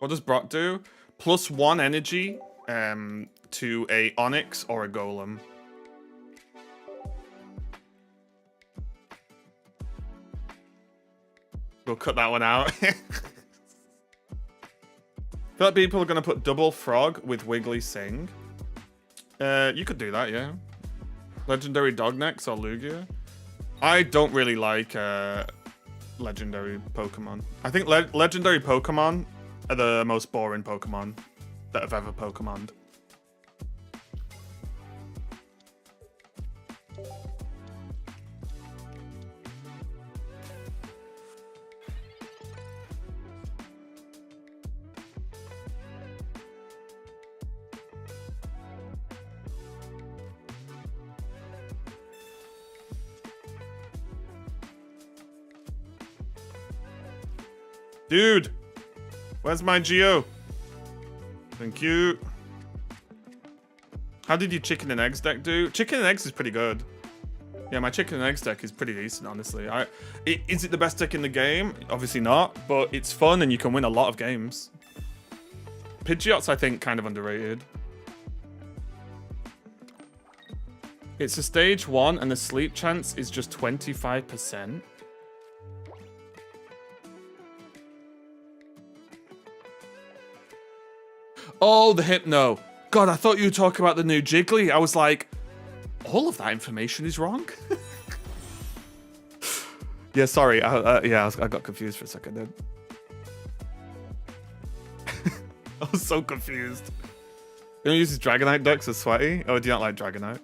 What does Brock do? +1 energy to a Onyx or a Golem. We'll cut that one out. I feel like people are going to put double frog with Wiggly Sing. You could do that, yeah. Legendary Dognex or Lugia. I don't really like legendary Pokemon. I think legendary Pokemon are the most boring Pokemon that have ever Pokemoned. Dude! Where's my Geo? Thank you. How did your chicken and eggs deck do? Chicken and eggs is pretty good. Yeah, my chicken and eggs deck is pretty decent, honestly. Is it the best deck in the game? Obviously not, but it's fun and you can win a lot of games. Pidgeot's, I think, kind of underrated. It's a stage 1 and the sleep chance is just 25%. Oh, the Hypno. God, I thought you were talking about the new Jiggly. I was like, all of that information is wrong. Yeah, sorry. I got confused for a second then. I was so confused. You don't use his Dragonite decks as sweaty? Oh, do you not like Dragonite?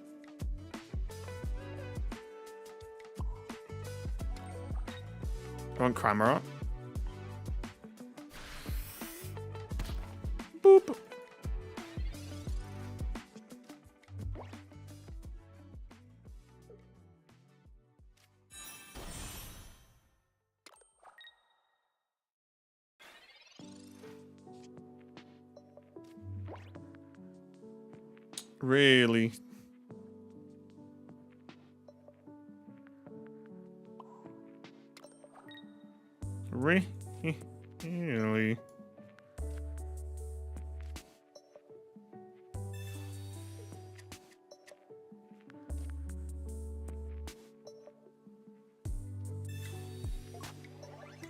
I want Cramorant. Boop. Really? Really?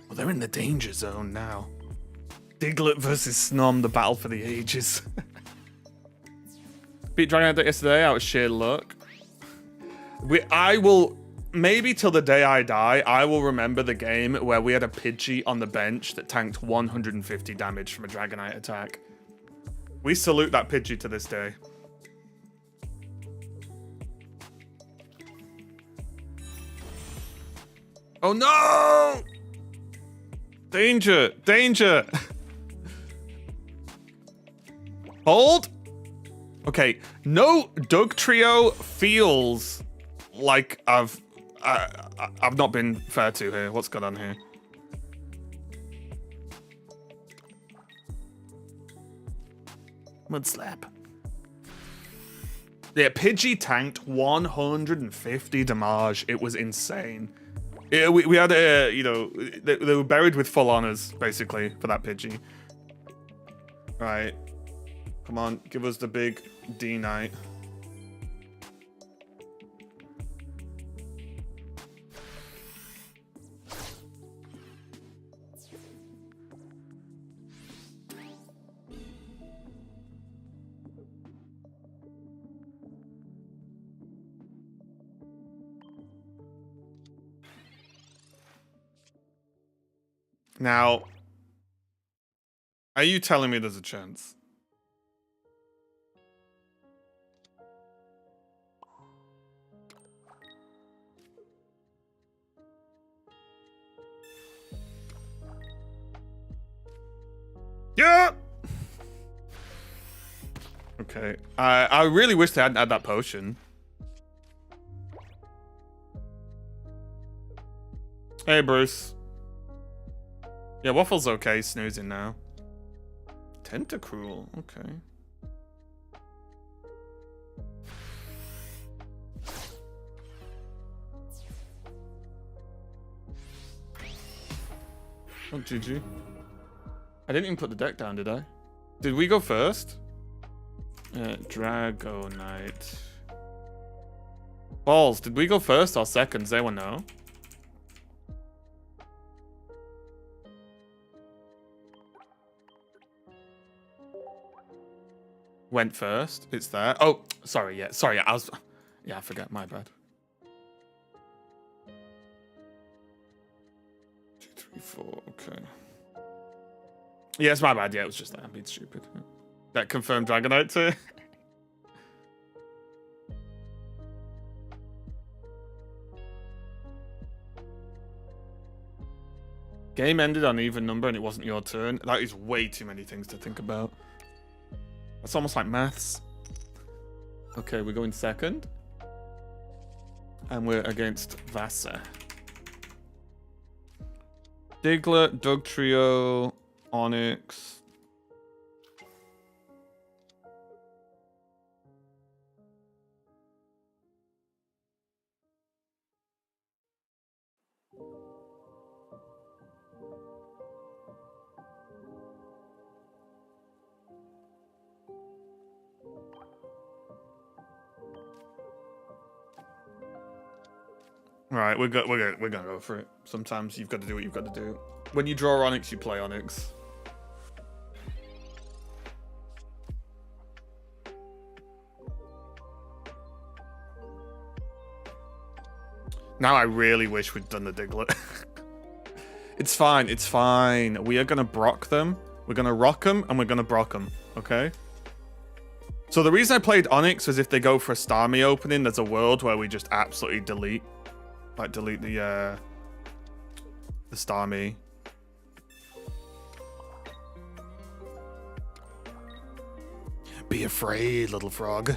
Well, they're in the danger zone now. Diglett versus Snom, the battle for the ages. Beat Dragonite deck yesterday out of sheer luck. I will, maybe till the day I die, I will remember the game where we had a Pidgey on the bench that tanked 150 damage from a Dragonite attack. We salute that Pidgey to this day. Oh no! Danger! Danger! Hold! Okay, no Doug Trio feels like I've not been fair to here. What's going on here? Mud Slap. Yeah, Pidgey tanked 150 damage. It was insane. Yeah, we had a, you know, they were buried with full honors, basically, for that Pidgey. Right. Come on, give us the big D-Knight. Now, are you telling me there's a chance? Yeah. Okay. I really wish they hadn't had that potion. Hey, Bruce. Yeah, Waffle's okay, snoozing now. Tentacruel, okay. Oh, GG. I didn't even put the deck down, did I? Did we go first? Dragonite. Balls, did we go first or second? Does anyone know? Went first. It's there. Oh, sorry. Yeah, sorry. Yeah, I forget. My bad. 2, 3, 4. Okay. Yeah, it's my bad. Yeah, it was just that. I'm being stupid. That confirmed Dragonite too. Game ended on even number and it wasn't your turn. That is way too many things to think about. That's almost like maths. Okay, we're going second. And we're against Vasa. Diglett, Dugtrio, Onyx. Right, we're gonna go for it. Sometimes you've got to do what you've got to do. When you draw Onyx, you play Onyx. Now I really wish we'd done the Diglett. It's fine, it's fine. We are gonna Brock them. We're gonna rock them, and we're gonna Brock them, okay? So the reason I played Onyx was if they go for a Starmie opening, there's a world where we just absolutely delete. Like, delete the Starmie. Be afraid, little frog.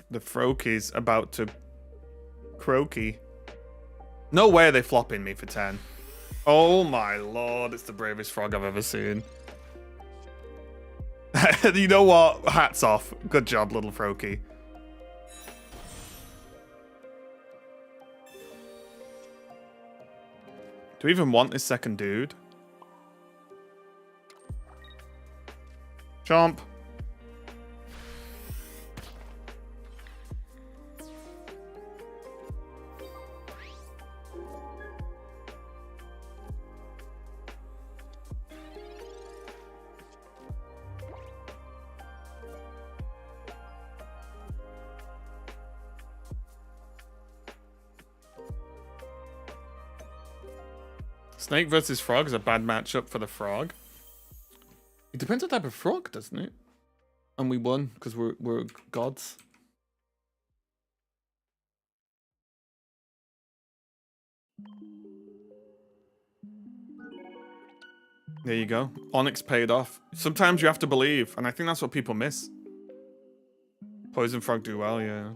The Froaky's about to croaky. No way are they flopping me for 10. Oh my lord, it's the bravest frog I've ever seen. You know what? Hats off. Good job, little Froaky. Do we even want this second dude? Chomp. Snake versus frog is a bad matchup for the frog. It depends on the type of frog, doesn't it? And we won because we're gods. There you go. Onyx paid off. Sometimes you have to believe, and I think that's what people miss. Poison frog do well, yeah.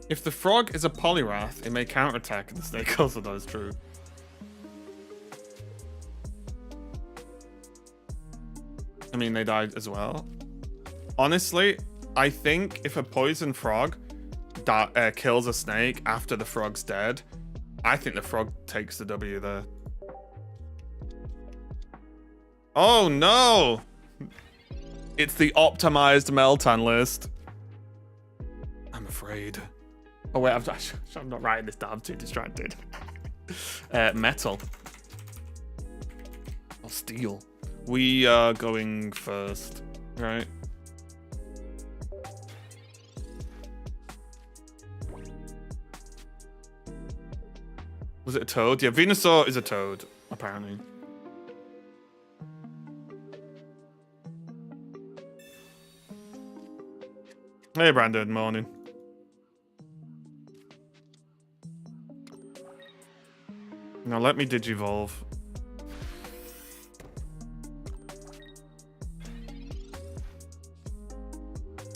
If the frog is a Poliwrath, it may counterattack, and the snake also does, true. I mean, they died as well. Honestly, I think if a poison frog kills a snake after the frog's dead, I think the frog takes the W there. Oh no! It's the optimized Meltan list. I'm afraid. Oh wait, I'm not writing this down. I'm too distracted. Metal. Or steel. We are going first, right? Was it a toad? Yeah, Venusaur is a toad, apparently. Hey, Brandon, morning. Now let me digivolve.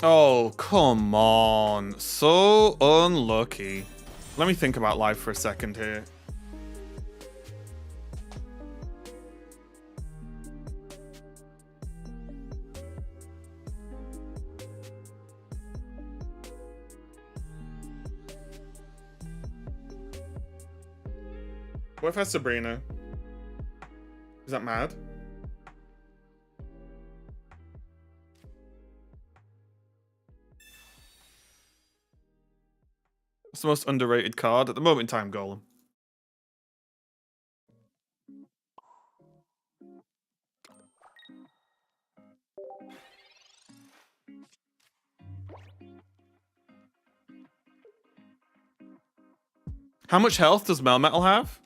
Oh, come on. So unlucky. Let me think about life for a second here. What if that's Sabrina? Is that mad? What's the most underrated card? At the moment in time, Golem. How much health does Melmetal have?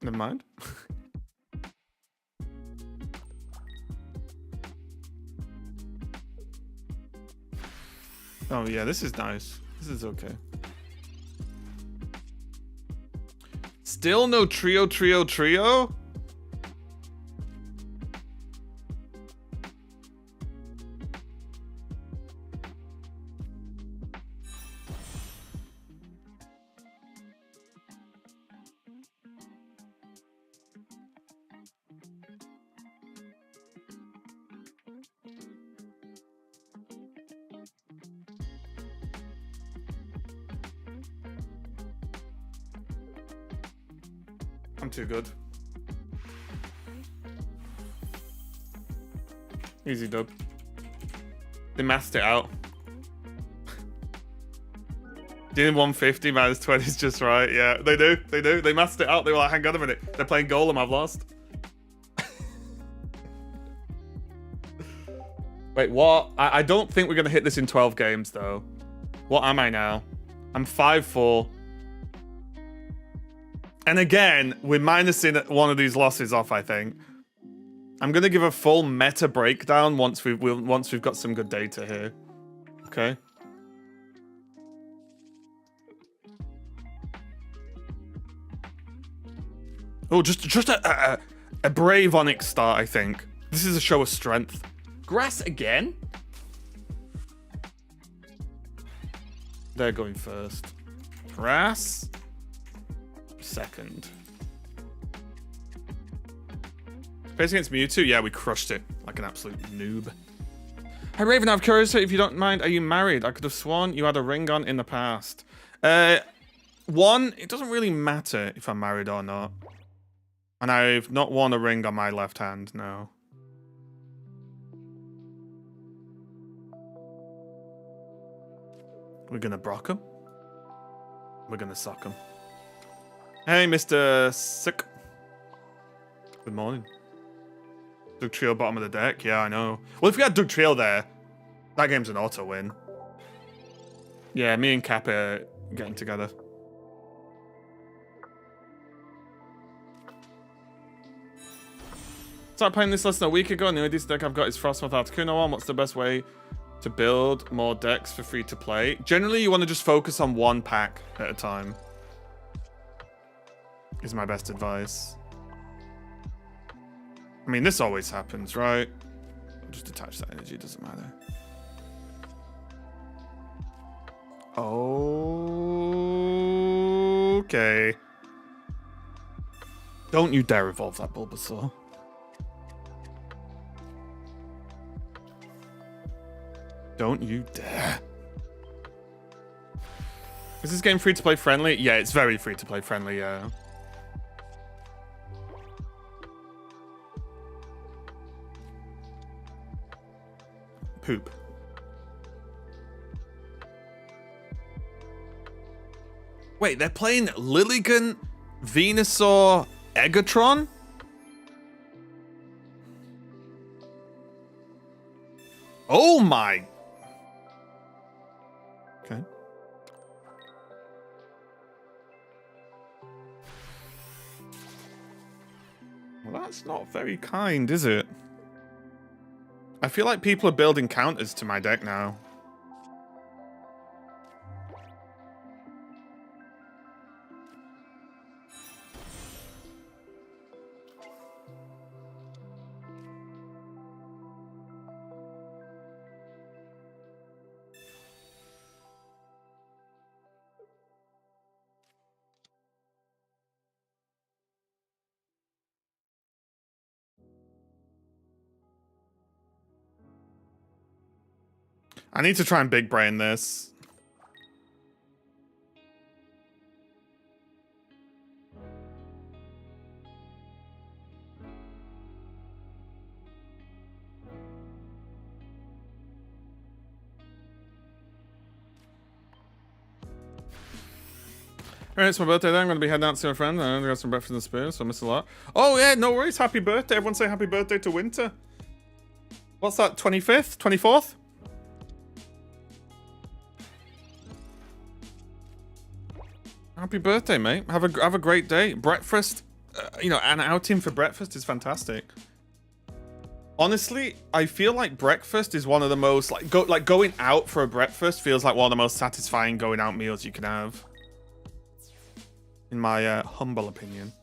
Never mind. Oh yeah, this is nice. This is okay. Still no trio. I'm too good. Easy dub. They masked it out. Doing 150 minus 20 is just right. Yeah, they do. They masked it out. They were like, hang on a minute. They're playing Golem. I've lost. Wait, what? I don't think we're going to hit this in 12 games, though. What am I now? I'm 5-4. And again, we're minusing one of these losses off, I think. I'm going to give a full meta breakdown once we've got some good data here. Okay. Oh, just a brave Onyx start, I think. This is a show of strength. Grass again? They're going first. Grass second. Facing against Mewtwo? Yeah, we crushed it like an absolute noob. Hey Raven, I'm curious if you don't mind, are you married? I could have sworn you had a ring on in the past. One, it doesn't really matter if I'm married or not. And I've not worn a ring on my left hand, no. We're gonna brock him. We're gonna suck him. Hey, Mr. Sick. Good morning. Doug Trio bottom of the deck? Yeah, I know. Well, if we had Doug Trio there, that game's an auto win. Yeah, me and Cap are getting together. Started playing this less than a week ago, and the only decent deck I've got is Frostmoth Articuno one. What's the best way to build more decks for free to play? Generally, you want to just focus on one pack at a time. Is my best advice. I mean, this always happens, right? I'll just attach that energy, doesn't matter. Okay. Don't you dare evolve that Bulbasaur. Don't you dare. Is this game free to play friendly? Yeah, it's very free to play friendly, yeah. Poop. Wait, they're playing Lilligant, Venusaur, Egatron? Oh my. Okay. Well, that's not very kind, is it? I feel like people are building counters to my deck now. I need to try and big brain this. Alright, it's my birthday then. I'm going to be heading out to see my friend. I'm going to got some breakfast and spoon, so I miss a lot. Oh yeah, no worries. Happy birthday. Everyone say happy birthday to Winter. What's that, 25th? 24th? Happy birthday, mate. Have a great day. Breakfast, you know, an outing for breakfast is fantastic. Honestly, I feel like breakfast is one of the most going out for a breakfast feels like one of the most satisfying going out meals you can have. In my humble opinion.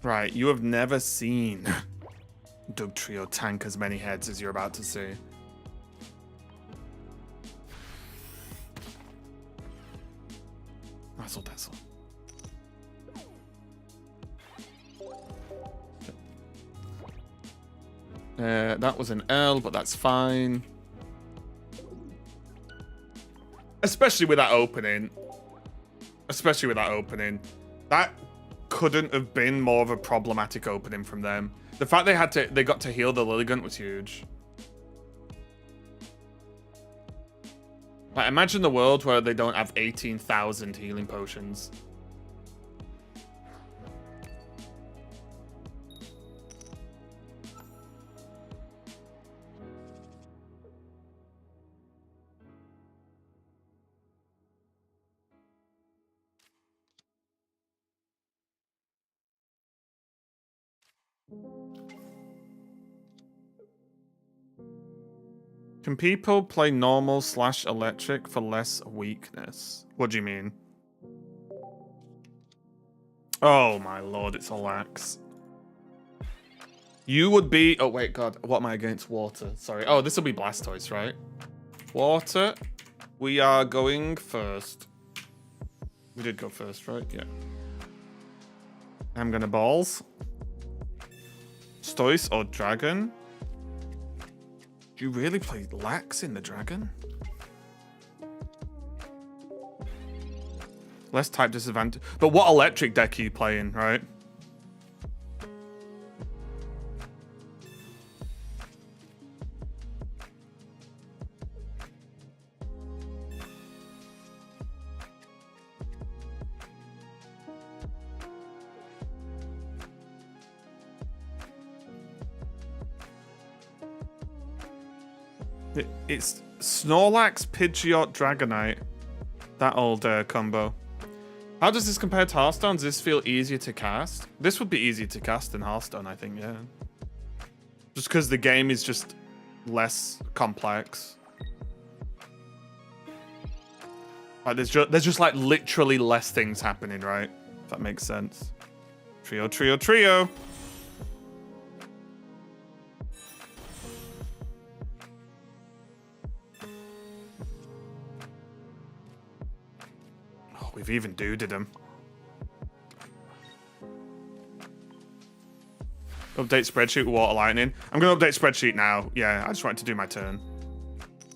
Right, you have never seen Dugtrio tank as many heads as you're about to see. Dazzle, dazzle. That was an L, but that's fine. Especially with that opening. Especially with that opening. That couldn't have been more of a problematic opening from them. The fact they got to heal the Lilligant was huge. Like, imagine the world where they don't have 18,000 healing potions. Can people play normal / electric for less weakness? What do you mean? Oh my lord, it's all axe. You would be... Oh wait, god, what am I against? Water. Sorry. Oh, this will be Blastoise, right? Water. We are going first. We did go first, right? Yeah. I'm gonna balls. Stoice or dragon? Do you really play Lax in the dragon? Less type disadvantage. But what electric deck are you playing, right? It's Snorlax, Pidgeot, Dragonite. That old combo. How does this compare to Hearthstone? Does this feel easier to cast? This would be easier to cast than Hearthstone, I think, yeah. Just because the game is just less complex. Like there's just like literally less things happening, right? If that makes sense. Trio, trio, trio. We've even duded him. Update spreadsheet with water lightning. I'm going to update spreadsheet now. Yeah, I just wanted to do my turn.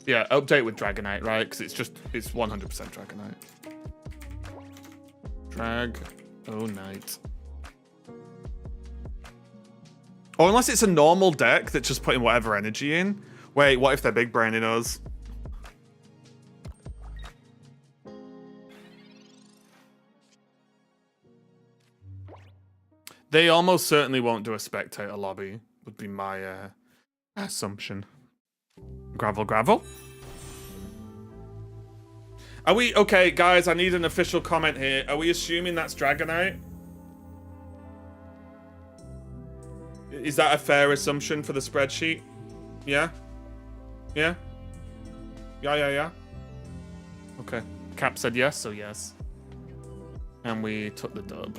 Yeah, update with Dragonite, right? Because it's 100% Dragonite. Dragonite. Oh, unless it's a normal deck that's just putting whatever energy in. Wait, what if they're big braining us? They almost certainly won't do a spectator lobby, would be my assumption. Gravel, gravel. Are we... Okay, guys, I need an official comment here. Are we assuming that's Dragonite? Is that a fair assumption for the spreadsheet? Yeah? Yeah? Yeah. Okay. Cap said yes, so yes. And we took the dub.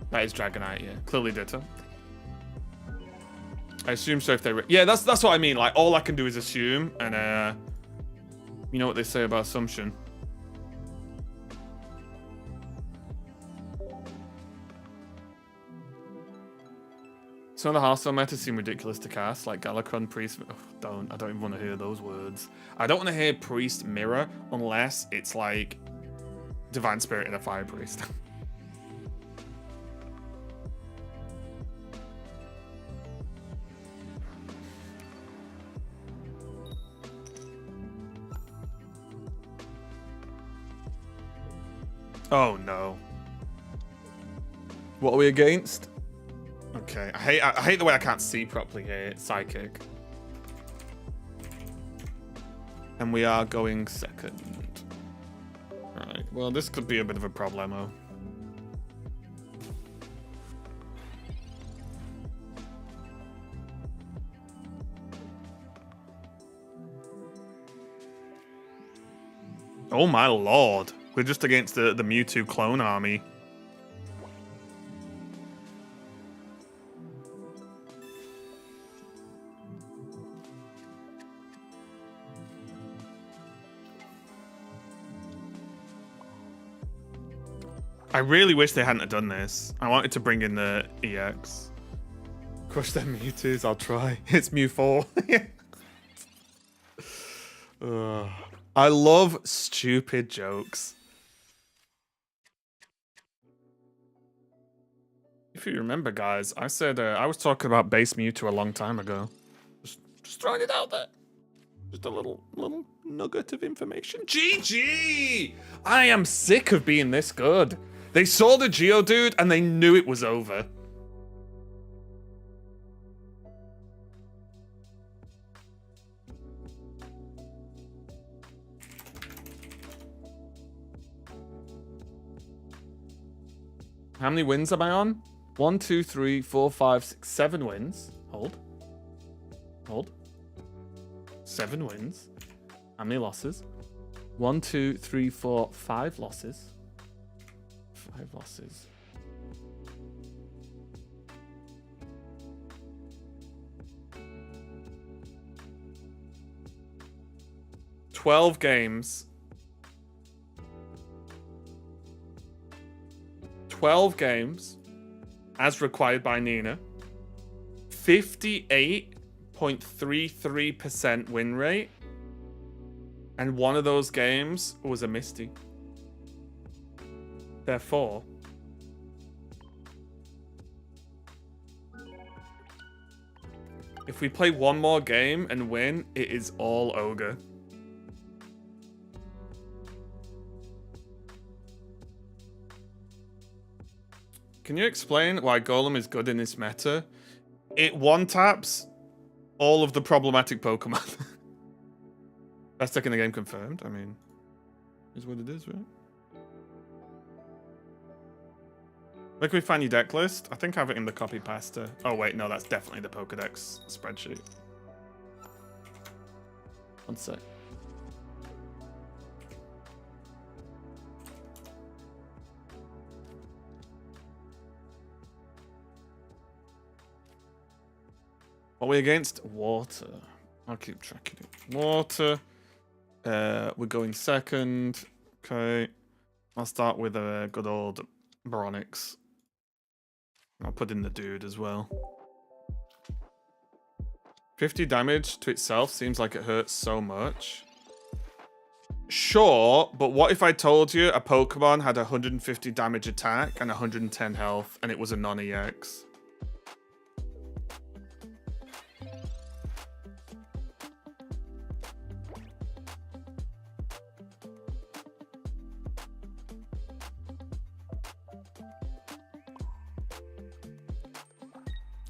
That is Dragonite, yeah. Clearly Ditto. I assume so if they... Yeah, that's what I mean. Like, all I can do is assume, and, you know what they say about assumption. Some of the Hearthstone meta seem ridiculous to cast, like Galakron, Priest... Oh, I don't even want to hear those words. I don't want to hear Priest Mirror unless it's, like, Divine Spirit and a Fire Priest. Oh no. What are we against? Okay, I hate the way I can't see properly here. It's Psychic. And we are going second. Alright, well, this could be a bit of a problemo. Oh my lord. We're just against the Mewtwo clone army. I really wish they hadn't have done this. I wanted to bring in the EX. Crush them Mewtwo's, I'll try. It's Mew 4. I love stupid jokes. If you remember, guys, I said I was talking about base Mewtwo a long time ago. Just throwing it out there. Just a little nugget of information. GG! I am sick of being this good. They saw the Geodude and they knew it was over. How many wins am I on? 1, 2, 3, 4, 5, 6, 7 wins. Hold. 7 wins. How many losses? 1, 2, 3, 4, 5 losses. 5 losses. $12 games. 12 games, as required by Nina. 58.33% win rate. And one of those games was a Misty. Therefore, if we play one more game and win, it is all Ogre. Can you explain why Golem is good in this meta? It one-taps all of the problematic Pokemon. Best deck in the game confirmed. I mean, is what it is, right? Where can we find your deck list? I think I have it in the copy pasta. Oh wait, no, that's definitely the Pokedex spreadsheet. One sec. What are we against? Water. I'll keep tracking it. Water. We're going second. Okay. I'll start with a good old Bronix. I'll put in the dude as well. 50 damage to itself seems like it hurts so much. Sure, but what if I told you a Pokemon had 150 damage attack and 110 health and it was a non-EX?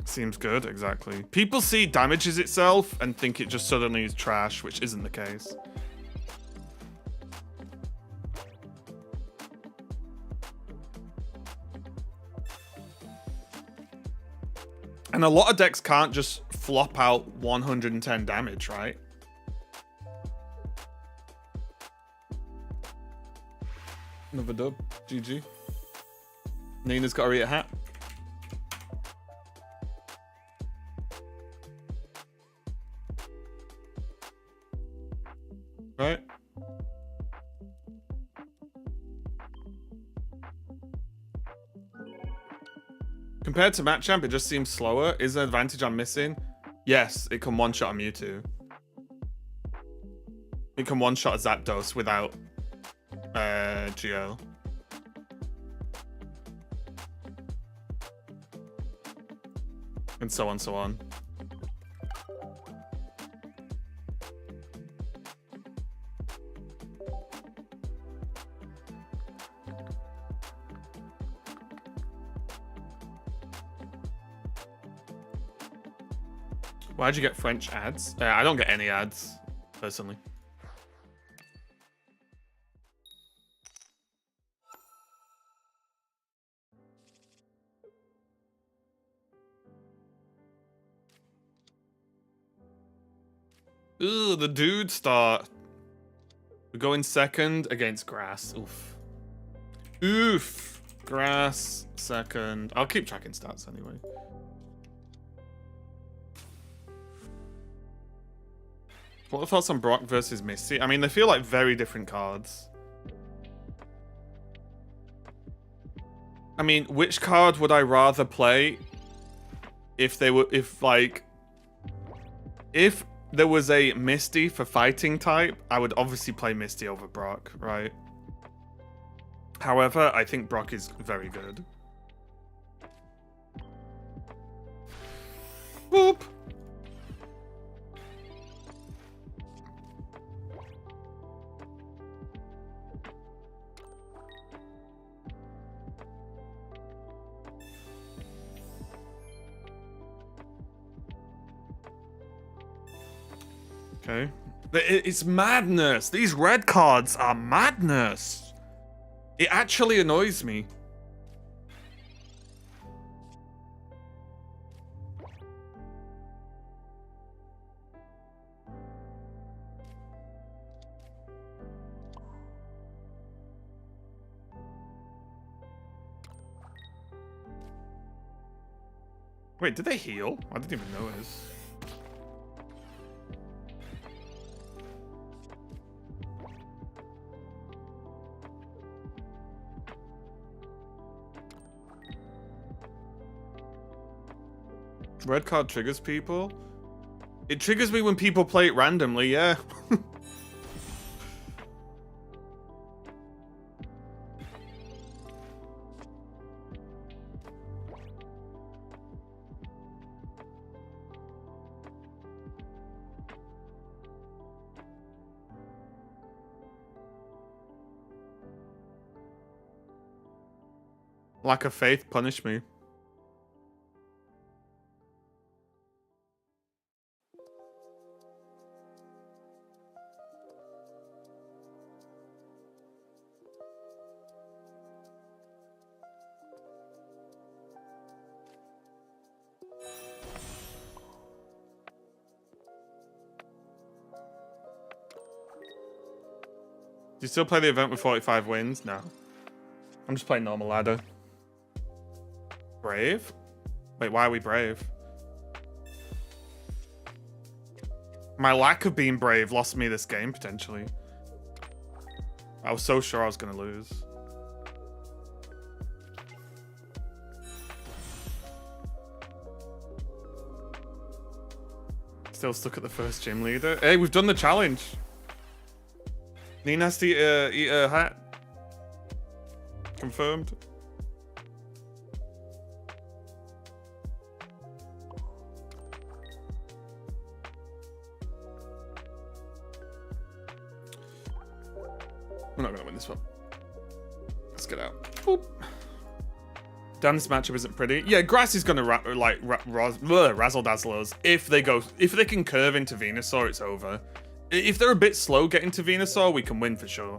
Seems good, exactly. People see damages itself and think it just suddenly is trash, which isn't the case. And a lot of decks can't just flop out 110 damage, right? Another dub. GG. Nina's got to eat a hat. Right. Compared to Machamp, it just seems slower. Is there an advantage I'm missing? Yes, it can one-shot a Mewtwo. It can one-shot a Zapdos without Geo. And so on, so on. Why'd you get French ads? I don't get any ads, personally. Ooh, the dude start. We're going second against grass. Oof. Oof. Grass, second. I'll keep tracking stats anyway. What are the thoughts on Brock versus Misty? I mean, they feel like very different cards. I mean, which card would I rather play if there was a Misty for fighting type, I would obviously play Misty over Brock, right? However, I think Brock is very good. Boop. Okay. It's madness. These red cards are madness. It actually annoys me. Wait, did they heal? I didn't even notice. Red card triggers people? It triggers me when people play it randomly, yeah. Lack of faith, punish me. Do you still play the event with 45 wins? No. I'm just playing normal ladder. Brave? Wait, why are we brave? My lack of being brave lost me this game, potentially. I was so sure I was going to lose. Still stuck at the first gym leader. Hey, we've done the challenge. Nina has to eat a hat. Confirmed. We're not going to win this one. Let's get out. Boop. Dan's matchup isn't pretty. Yeah, Grass is going to razzle dazzle us if they can curve into Venusaur. It's over. If they're a bit slow getting to Venusaur, we can win for sure.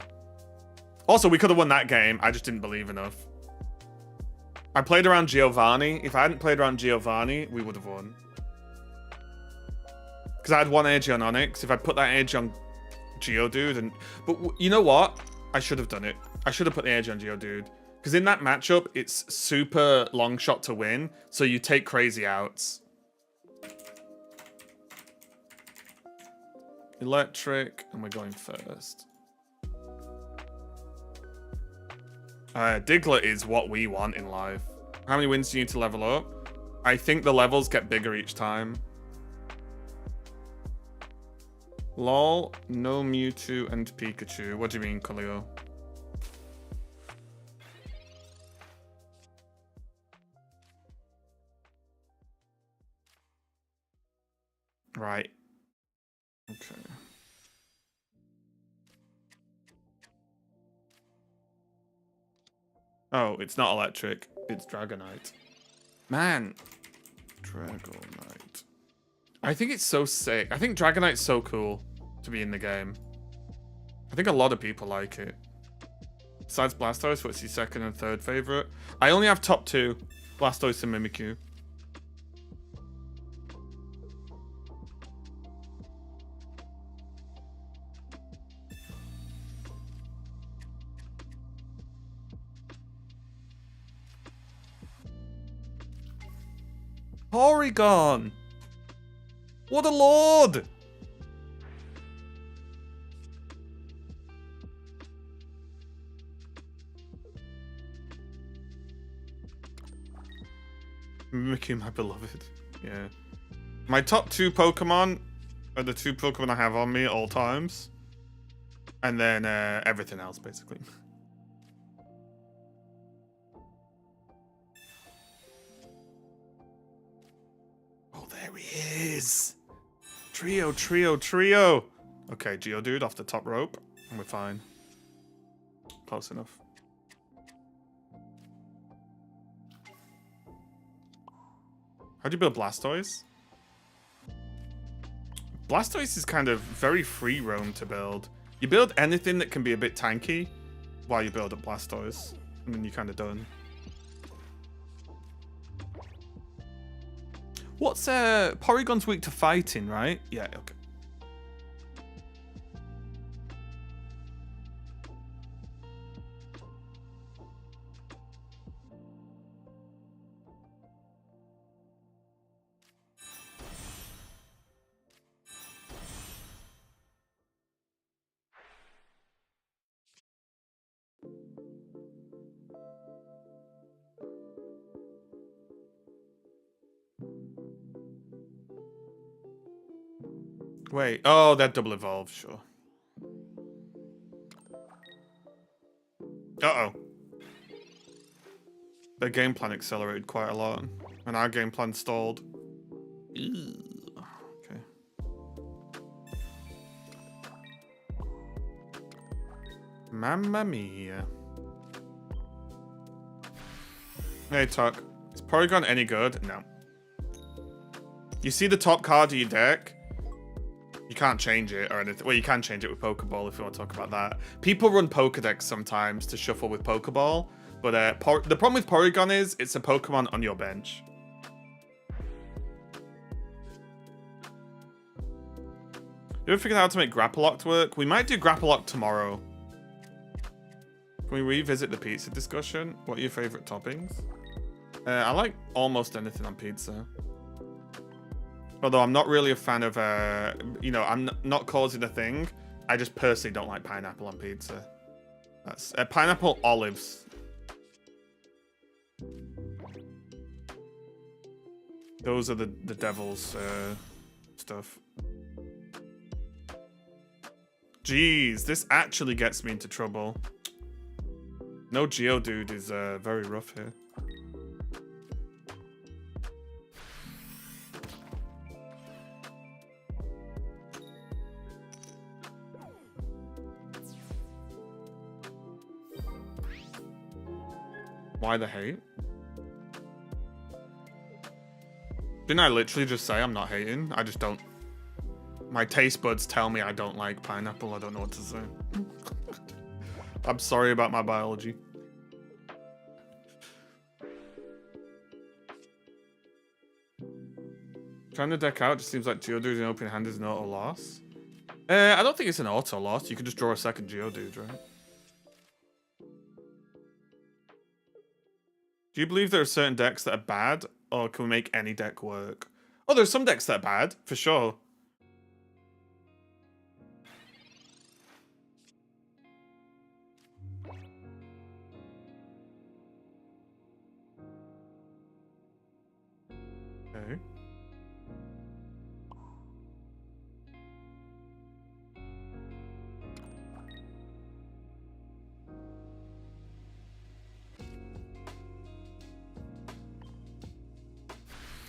Also, we could have won that game. I just didn't believe enough. I played around Giovanni. If I hadn't played around Giovanni, we would have won. Because I had one edge on Onyx. If I put that edge on Geodude, but you know what? I should have done it. I should have put the edge on Geodude. Because in that matchup, it's super long shot to win. So you take crazy outs. Electric, and we're going first. Diglett is what we want in life. How many wins do you need to level up? I think the levels get bigger each time. Lol, no Mewtwo and Pikachu. What do you mean, Khalil? Right. Okay. Oh, it's not electric. It's Dragonite. Man. Dragonite. I think it's so sick. I think Dragonite's so cool to be in the game. I think a lot of people like it. Besides Blastoise, what's your second and third favorite? I only have top two. Blastoise and Mimikyu. Porygon! What a lord! Mimikyu, my beloved. Yeah. My top 2 Pokemon are the 2 Pokemon I have on me at all times. And then everything else, basically. Oh, there he is. Trio. Okay, Geodude off the top rope. And we're fine. Close enough. How do you build Blastoise? Blastoise is kind of very free roam to build. You build anything that can be a bit tanky while you build up Blastoise, and then you're kind of done. What's Porygon's weak to fighting, right? Yeah, okay. Wait, oh, that double evolve, sure. Uh-oh. Their game plan accelerated quite a lot, and our game plan stalled. Ew. Okay. Mamma mia. Hey, Tuck. Is Porygon any good? No. You see the top card of your deck? You can't change it or anything. Well, you can change it with Pokeball if you want to talk about that. People run Pokedex sometimes to shuffle with Pokeball, but the problem with Porygon is it's a Pokemon on your bench. You ever figured out how to make Grapple Lock work? We might do Grapple Lock tomorrow. Can we revisit the pizza discussion? What are your favorite toppings? I like almost anything on pizza. Although I'm not really a fan of, you know, I'm not causing a thing. I just personally don't like pineapple on pizza. That's pineapple olives. Those are the devil's stuff. Jeez, this actually gets me into trouble. No Geodude is very rough here. Why the hate? Didn't I literally just say I'm not hating? I just don't... My taste buds tell me I don't like pineapple. I don't know what to say. I'm sorry about my biology. Trying to deck out just seems like Geodude in open hand is an auto loss. I don't think it's an auto loss. You could just draw a second Geodude, right? Do you believe there are certain decks that are bad, or can we make any deck work? Oh, there's some decks that are bad, for sure. Okay.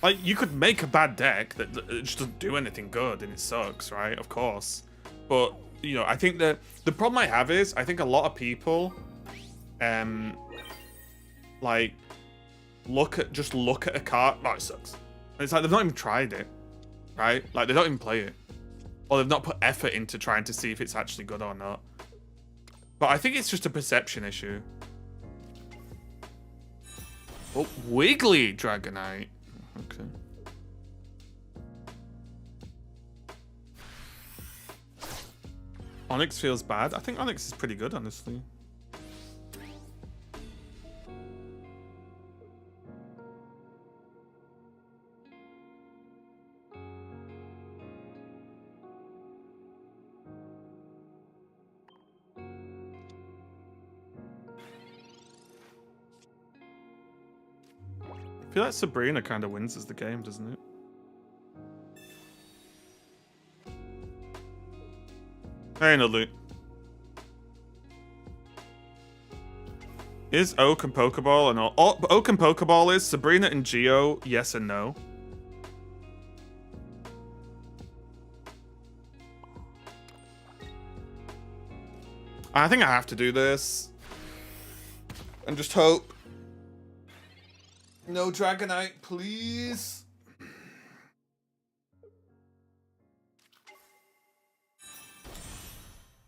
Like, you could make a bad deck that just doesn't do anything good and it sucks, right? Of course. But, you know, I think that the problem I have is I think a lot of people, like, look at a card. Oh, it sucks. And it's like they've not even tried it, right? Like, they don't even play it. Or they've not put effort into trying to see if it's actually good or not. But I think it's just a perception issue. Oh, Wiggly Dragonite. Okay. Onyx feels bad. I think Onyx is pretty good, honestly. I feel like Sabrina kind of wins as the game, doesn't it? Hey, no loot. Is Oak and Pokeball and all? Oak and Pokeball is Sabrina and Geo, yes and no. I think I have to do this. And just hope. No Dragonite, please.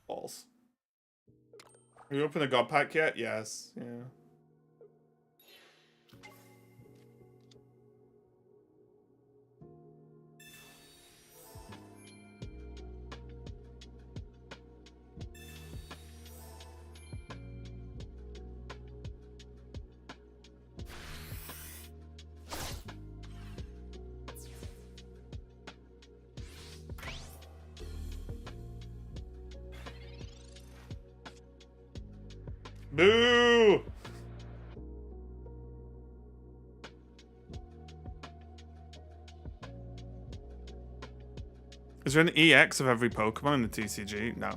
Balls. Have you opened a God Pack yet? Yes. Yeah. Boo! Is there an EX of every Pokemon in the TCG? No.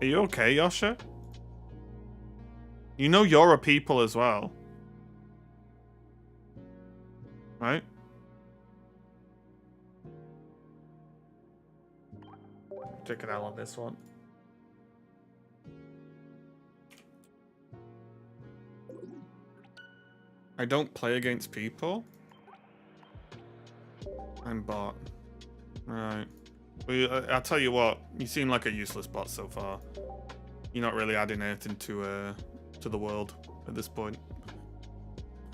Are you okay, Yosha? You know you're a people as well. Right? Check it out on this one. I don't play against people. I'm bot. Alright. Well, I'll tell you what, you seem like a useless bot so far. You're not really adding anything to the world at this point.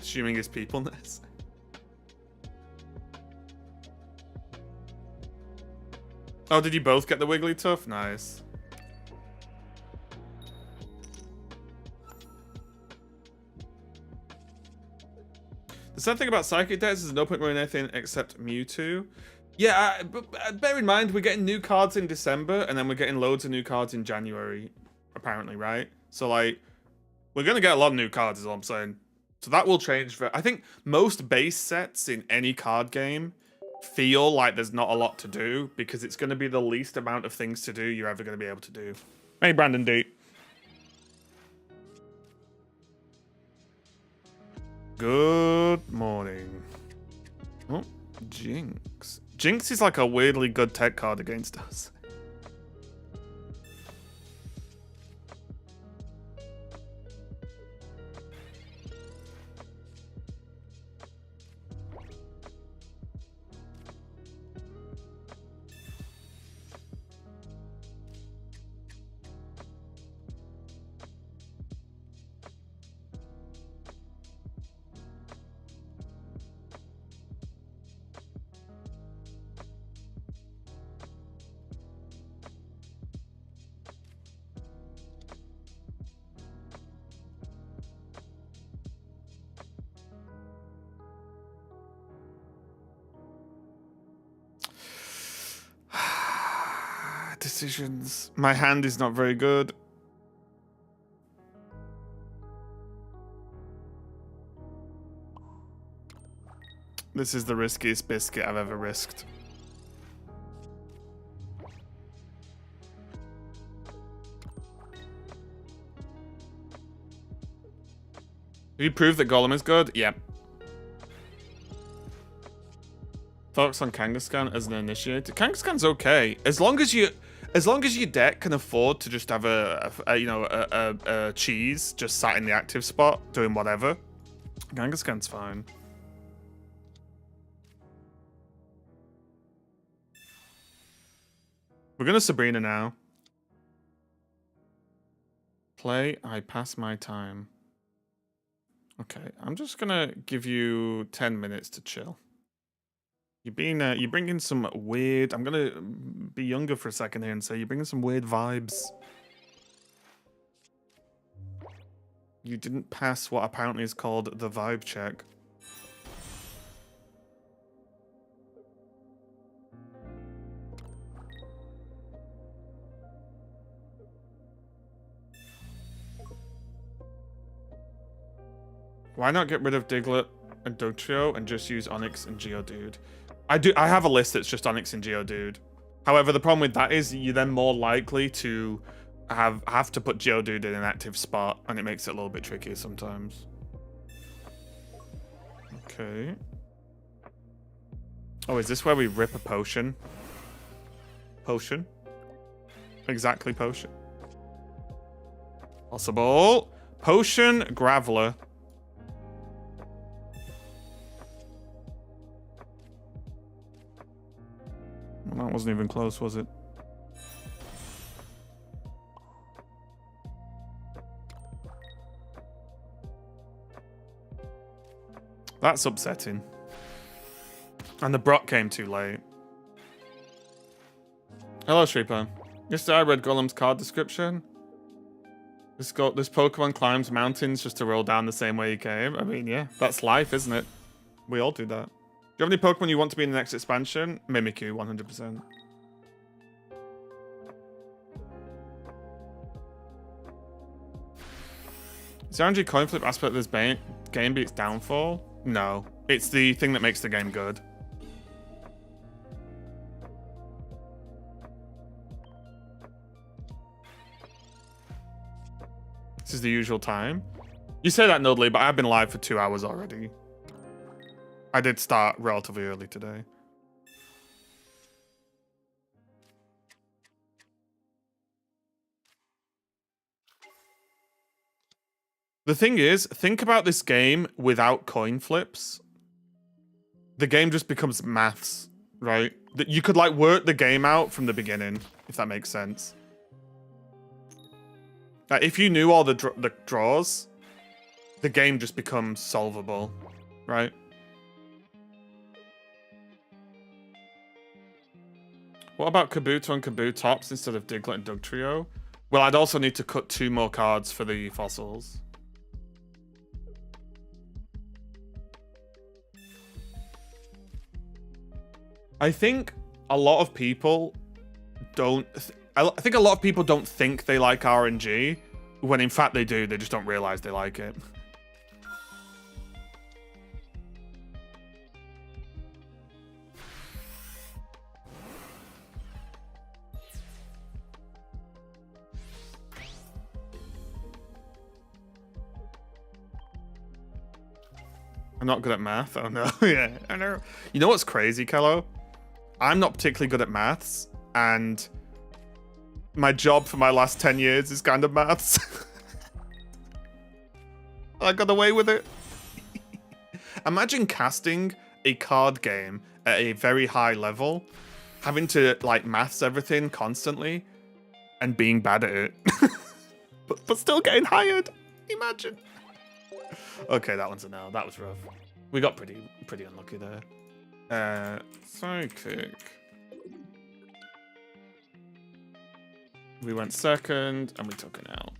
Assuming it's peopleness. Oh, did you both get the Wigglytuff? Nice. The sad thing about Psychic decks is no point running anything except Mewtwo. Yeah, but bear in mind, we're getting new cards in December, and then we're getting loads of new cards in January, apparently, right? So, like, we're going to get a lot of new cards, is all I'm saying. So that will change. I think most base sets in any card game feel like there's not a lot to do, because it's going to be the least amount of things to do you're ever going to be able to do. Hey, Brandon D. Good morning. Oh, Jinx. Jinx is like a weirdly good tech card against us. Decisions. My hand is not very good. This is the riskiest biscuit I've ever risked. Have you proved that Golem is good? Yep. Thoughts on Kangaskhan as an initiator? Kangaskhan's okay as long as your deck can afford to just have a cheese just sat in the active spot doing whatever. Kangaskhan's fine. We're gonna Sabrina now. Play. I pass my time. Okay, I'm just gonna give you 10 minutes to chill. You bring in some weird. I'm gonna be younger for a second here and say you bring in some weird vibes. You didn't pass what apparently is called the vibe check. Why not get rid of Diglett and Dugtrio and just use Onix and Geodude? I have a list that's just Onix and Geodude. However, the problem with that is you're then more likely to have to put Geodude in an active spot, and it makes it a little bit trickier sometimes. Okay. Oh, is this where we rip a potion? Potion? Exactly, potion. Possible. Potion, Graveler. Well, that wasn't even close, was it? That's upsetting. And the Brock came too late. Hello, Shreeper. Yesterday I read Golem's card description. This Pokemon climbs mountains just to roll down the same way he came. I mean, yeah, that's life, isn't it? We all do that. Do you have any Pokemon you want to be in the next expansion? Mimikyu, 100%. Is the RNG coin flip aspect of this game be its downfall? No. It's the thing that makes the game good. This is the usual time. You say that, Nodley, but I've been live for 2 hours already. I did start relatively early today. The thing is, think about this game without coin flips. The game just becomes maths, right? You could like work the game out from the beginning, if that makes sense. Like, if you knew all the draws, the game just becomes solvable, right? What about Kabuto and Kabutops instead of Diglett and Dugtrio? Well, I'd also need to cut 2 more cards for the fossils. I think a lot of people don't... I think a lot of people don't think they like RNG, when in fact they do, they just don't realize they like it. I'm not good at math. Oh no, yeah, I know. You know what's crazy, Kello? I'm not particularly good at maths, and my job for my last 10 years is kind of maths. I got away with it. Imagine casting a card game at a very high level, having to like maths everything constantly, and being bad at it. but still getting hired. Imagine. Okay, that one's a no. That was rough. We got pretty unlucky there. Psychic. We went second, and we took an L.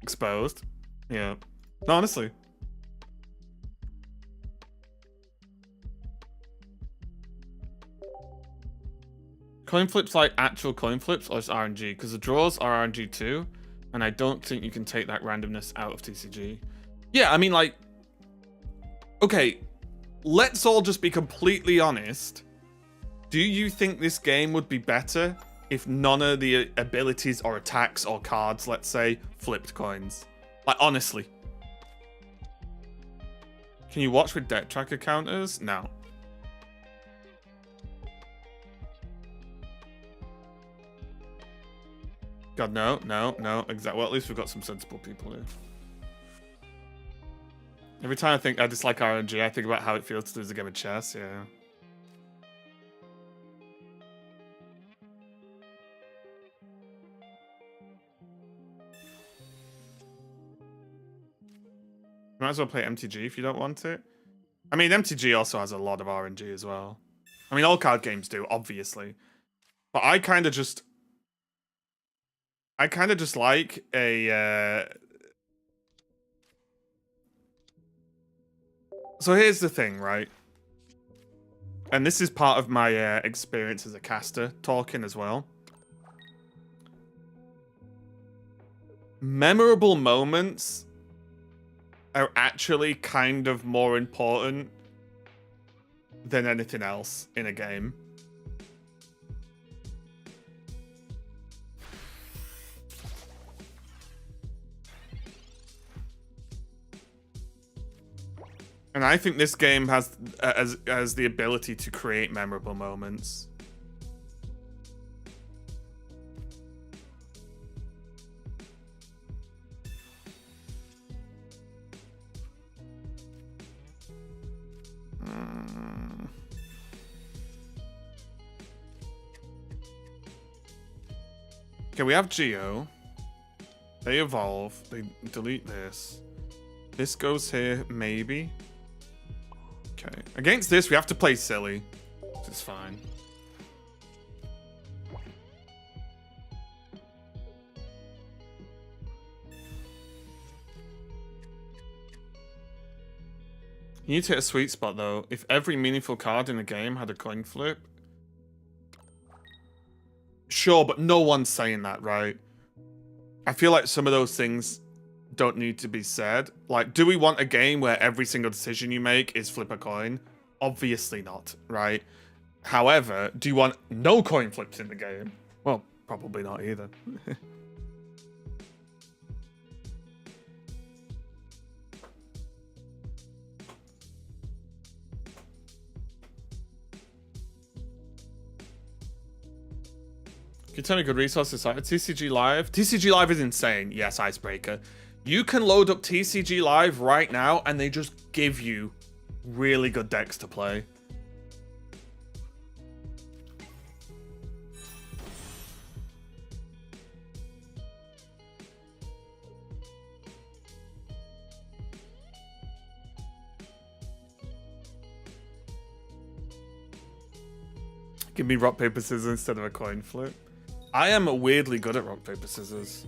Exposed. Yeah. No, honestly. Coin flips like actual coin flips, or just RNG? Because the draws are RNG too, and I don't think you can take that randomness out of TCG. Yeah, I mean, like... Okay, let's all just be completely honest. Do you think this game would be better if none of the abilities or attacks or cards, let's say, flipped coins? Like, honestly. Can you watch with deck tracker counters? No. God, no. Exactly. Well, at least we've got some sensible people here. Every time I think I dislike RNG, I think about how it feels to lose a game of chess, yeah. Might as well play MTG if you don't want it. I mean, MTG also has a lot of RNG as well. I mean, all card games do, obviously. But I kind of just like a... So here's the thing, right? And this is part of my experience as a caster talking as well. Memorable moments are actually kind of more important than anything else in a game. And I think this game has the ability to create memorable moments. Okay, we have Geo. They evolve. They delete this. This goes here, maybe. Okay. Against this, we have to play silly. It's fine. You need to hit a sweet spot, though. If every meaningful card in a game had a coin flip. Sure, but no one's saying that, right? I feel like some of those things don't need to be said. Like, do we want a game where every single decision you make is flip a coin? Obviously not, right? However, do you want no coin flips in the game? Well, probably not either. Can you tell me good resources like TCG Live? TCG Live is insane. Yes, Icebreaker. You can load up TCG Live right now and they just give you really good decks to play. Give me rock, paper, scissors instead of a coin flip. I am weirdly good at rock, paper, scissors.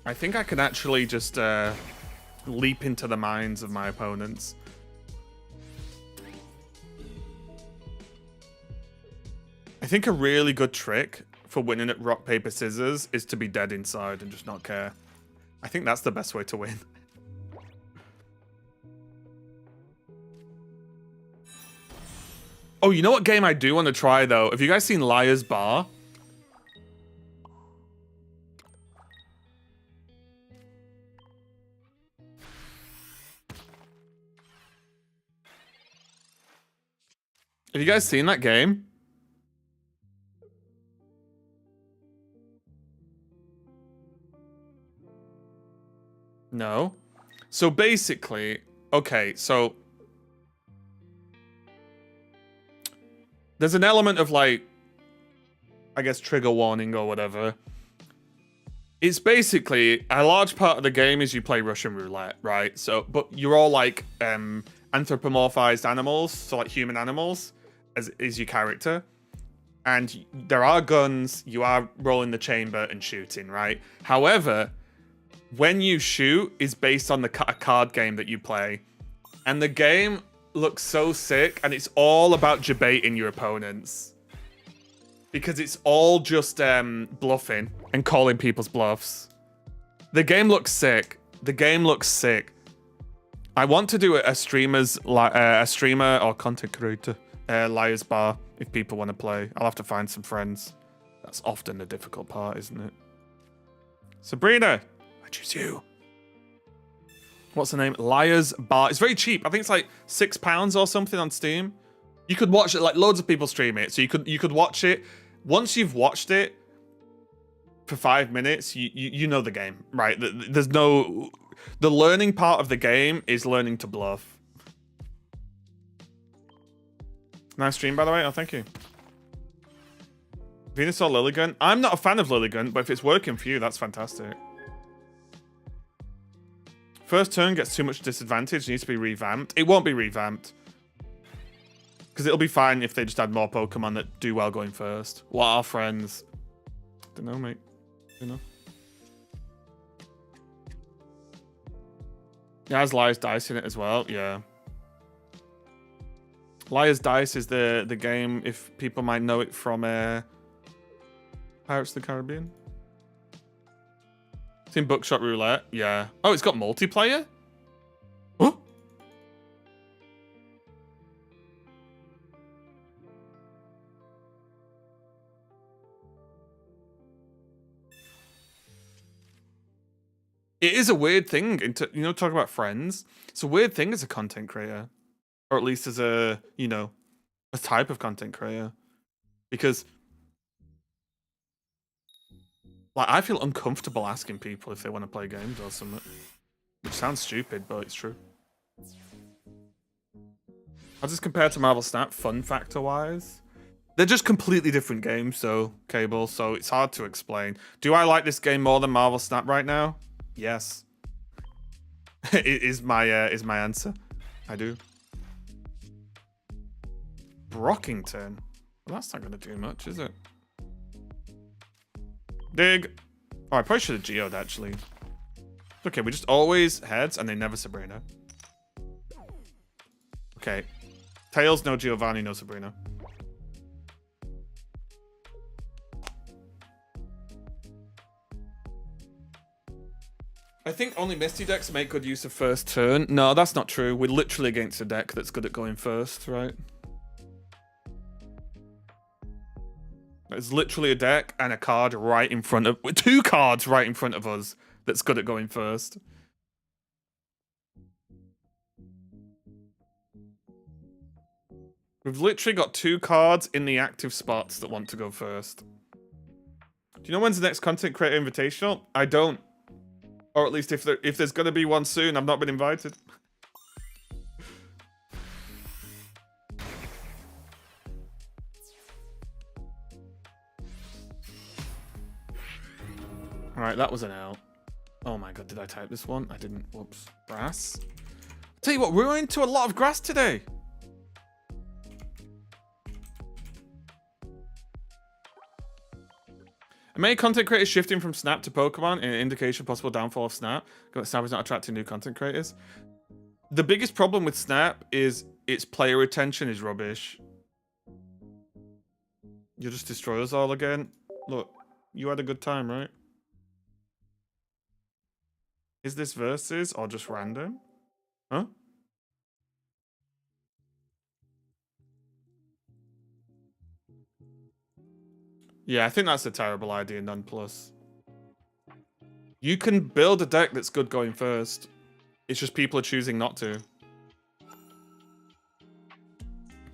I think I can actually just leap into the minds of my opponents. I think a really good trick for winning at rock, paper, scissors is to be dead inside and just not care. I think that's the best way to win. Oh, you know what game I do want to try, though? Have you guys seen Liar's Bar? Have you guys seen that game? No. So basically, okay, so there's an element of like, I guess, trigger warning or whatever. It's basically a large part of the game is you play Russian roulette, right? So, but you're all like anthropomorphized animals, so like human animals, as is your character. And there are guns, you are rolling the chamber and shooting, right? However, when you shoot is based on a card game that you play. And the game looks so sick, and it's all about debating your opponents. Because it's all just bluffing and calling people's bluffs. The game looks sick. The game looks sick. I want to do a streamer or content creator Liar's Bar if people want to play. I'll have to find some friends. That's often the difficult part, isn't it? Sabrina, I choose you. What's the name? Liar's Bar. It's very cheap. I think it's like £6 or something on Steam. You could watch it, like loads of people stream it. So you could watch it. Once you've watched it for 5 minutes, you know the game, right? There's no... The learning part of the game is learning to bluff. Nice stream, by the way. Oh, thank you. Venusaur Lilligant. I'm not a fan of Lilligant, but if it's working for you, that's fantastic. First turn gets too much disadvantage. Needs to be revamped. It won't be revamped. Because it'll be fine if they just add more Pokemon that do well going first. What are friends? Don't know, mate. Don't know. It has Liar's Dice in it as well. Yeah. Liar's Dice is the game, if people might know it from Pirates of the Caribbean. It's in Bookshot Roulette. Yeah. Oh, it's got multiplayer? It is a weird thing, you know, talk about friends. It's a weird thing as a content creator, or at least as a, you know, a type of content creator, because like I feel uncomfortable asking people if they want to play games or something, which sounds stupid, but it's true. How does this compare to Marvel Snap, fun factor wise? They're just completely different games, so Cable, so it's hard to explain. Do I like this game more than Marvel Snap right now? Yes. It is my answer. I do. Brockington. Well, that's not gonna do much, is it? Dig. Oh, I probably should have geoed actually. Okay, we just always heads and they never Sabrina. Okay. Tails, no Giovanni, no Sabrina. I think only Misty decks make good use of first turn. No, that's not true. We're literally against a deck that's good at going first, right? There's literally a deck and a card right in front of... 2 cards right in front of us that's good at going first. We've literally got 2 cards in the active spots that want to go first. Do you know when's the next Content Creator Invitational? I don't. Or at least if there's going to be one soon, I've not been invited. Alright, that was an L. Oh my god, did I type this one? I didn't. Whoops. Grass. Tell you what, we're into a lot of grass today. Are many content creators shifting from Snap to Pokemon in an indication of possible downfall of Snap? Snap is not attracting new content creators. The biggest problem with Snap is its player retention is rubbish. You'll just destroy us all again. Look, you had a good time, right? Is this versus or just random? Huh? Yeah, I think that's a terrible idea, none plus. You can build a deck that's good going first. It's just people are choosing not to.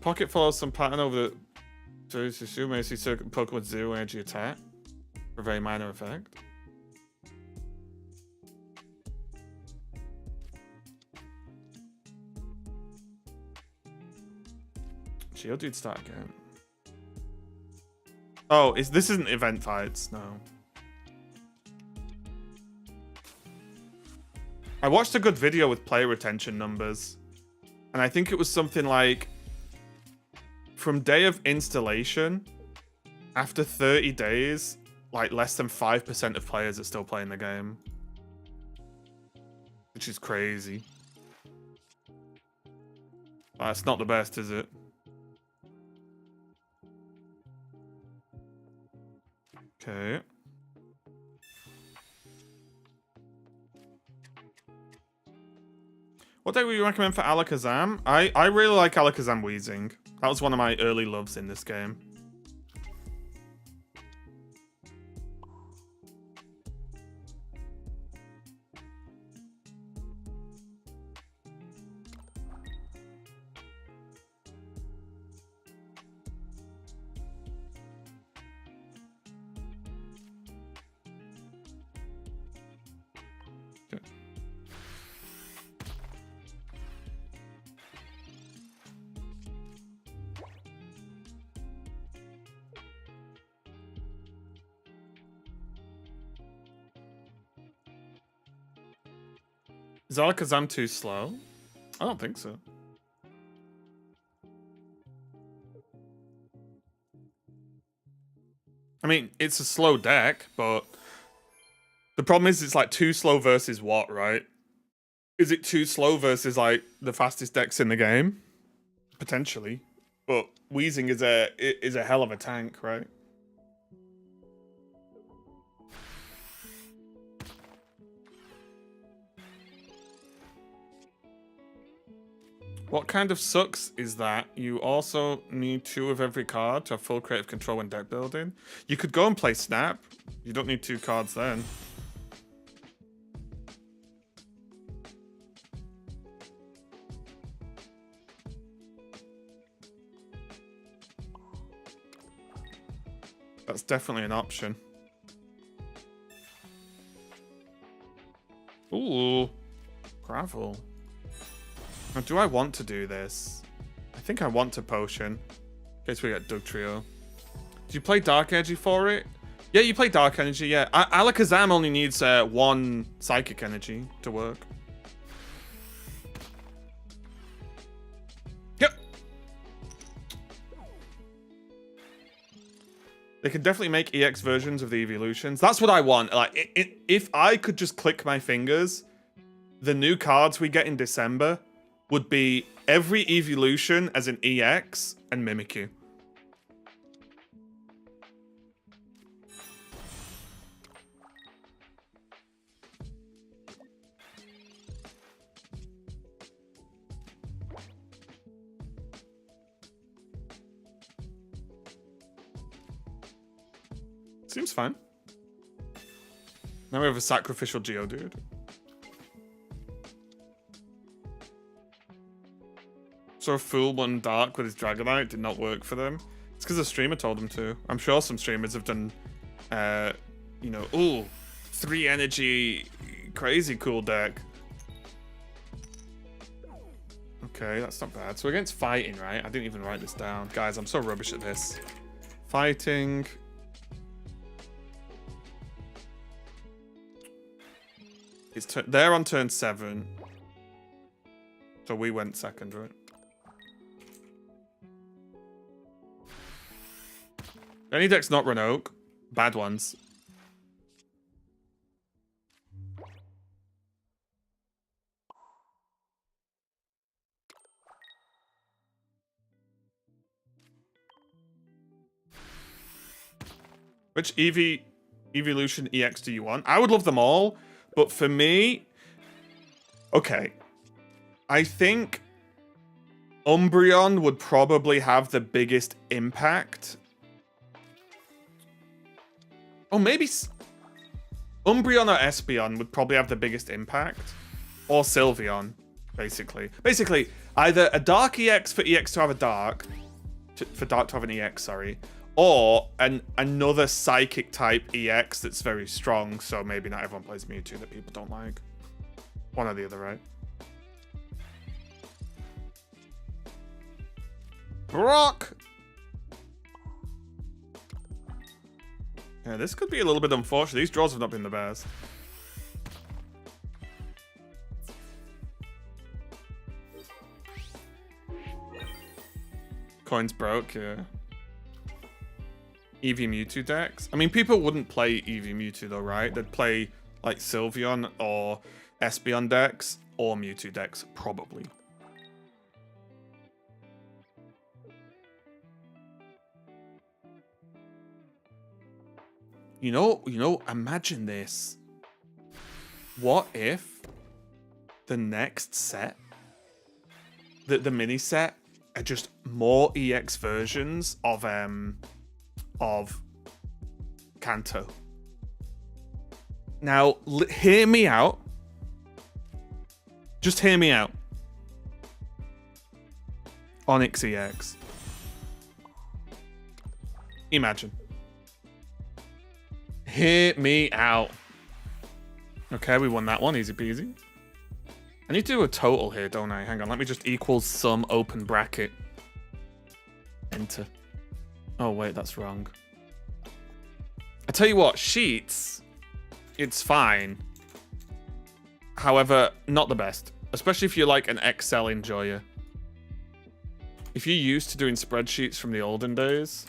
Pocket follows some pattern over the... So assume AC circuit Pokemon 0 energy attack. For a very minor effect. Geodude start again. Oh, this isn't event fights, no. I watched a good video with player retention numbers. And I think it was something like... From day of installation, after 30 days, like less than 5% of players are still playing the game. Which is crazy. That's not the best, is it? Okay. What deck would you recommend for Alakazam? I really like Alakazam Weezing. That was one of my early loves in this game. Is Alakazam too slow? I don't think so. I mean, it's a slow deck, but the problem is it's like too slow versus what, right? Is it too slow versus like the fastest decks in the game? Potentially. But Weezing is a hell of a tank, right? What kind of sucks is that you also need 2 of every card to have full creative control when deck building. You could go and play Snap. You don't need 2 cards then. That's definitely an option. Ooh, gravel. Now, do I want to do this? I think I want to potion. In case we get Doug Trio. Do you play Dark Energy for it? Yeah, you play Dark Energy, yeah. Alakazam only needs 1 Psychic Energy to work. Yep. They could definitely make EX versions of the evolutions. That's what I want. Like, if I could just click my fingers, the new cards we get in December would be every evolution as an EX and Mimikyu. Seems fine. Now we have a sacrificial Geodude. So a Fool won Dark with his Dragonite did not work for them. It's because the streamer told them to. I'm sure some streamers have done, you know, ooh, 3 energy, crazy cool deck. Okay, that's not bad. So we're against fighting, right? I didn't even write this down. Guys, I'm so rubbish at this. Fighting. They're on turn 7. So we went second, right? Any deck's not run Oak. Bad ones. Which evolution EX do you want? I would love them all. But for me, okay, I think Umbreon would probably have the biggest impact. Oh, maybe Umbreon or Espeon would probably have the biggest impact. Or Sylveon, basically. Basically, either a Dark EX for EX to have a Dark, for Dark to have an EX, sorry. Or another Psychic type EX that's very strong, so maybe not everyone plays Mewtwo that people don't like. One or the other, right? Brock! Yeah, this could be a little bit unfortunate. These draws have not been the best. Coins broke, yeah. Eevee Mewtwo decks. I mean, people wouldn't play Eevee Mewtwo though, right? They'd play like Sylveon or Espeon decks or Mewtwo decks, probably. You know, imagine this. What if the next set, the mini set, are just more EX versions of Kanto? Now, hear me out. Just hear me out. Onyx EX. Imagine. Hear me out. Okay, we won that one. Easy peasy. I need to do a total here, don't I? Hang on. Let me just equal sum open bracket. Enter. Oh, wait. That's wrong. I tell you what. Sheets. It's fine. However, not the best. Especially if you're like an Excel enjoyer. If you're used to doing spreadsheets from the olden days...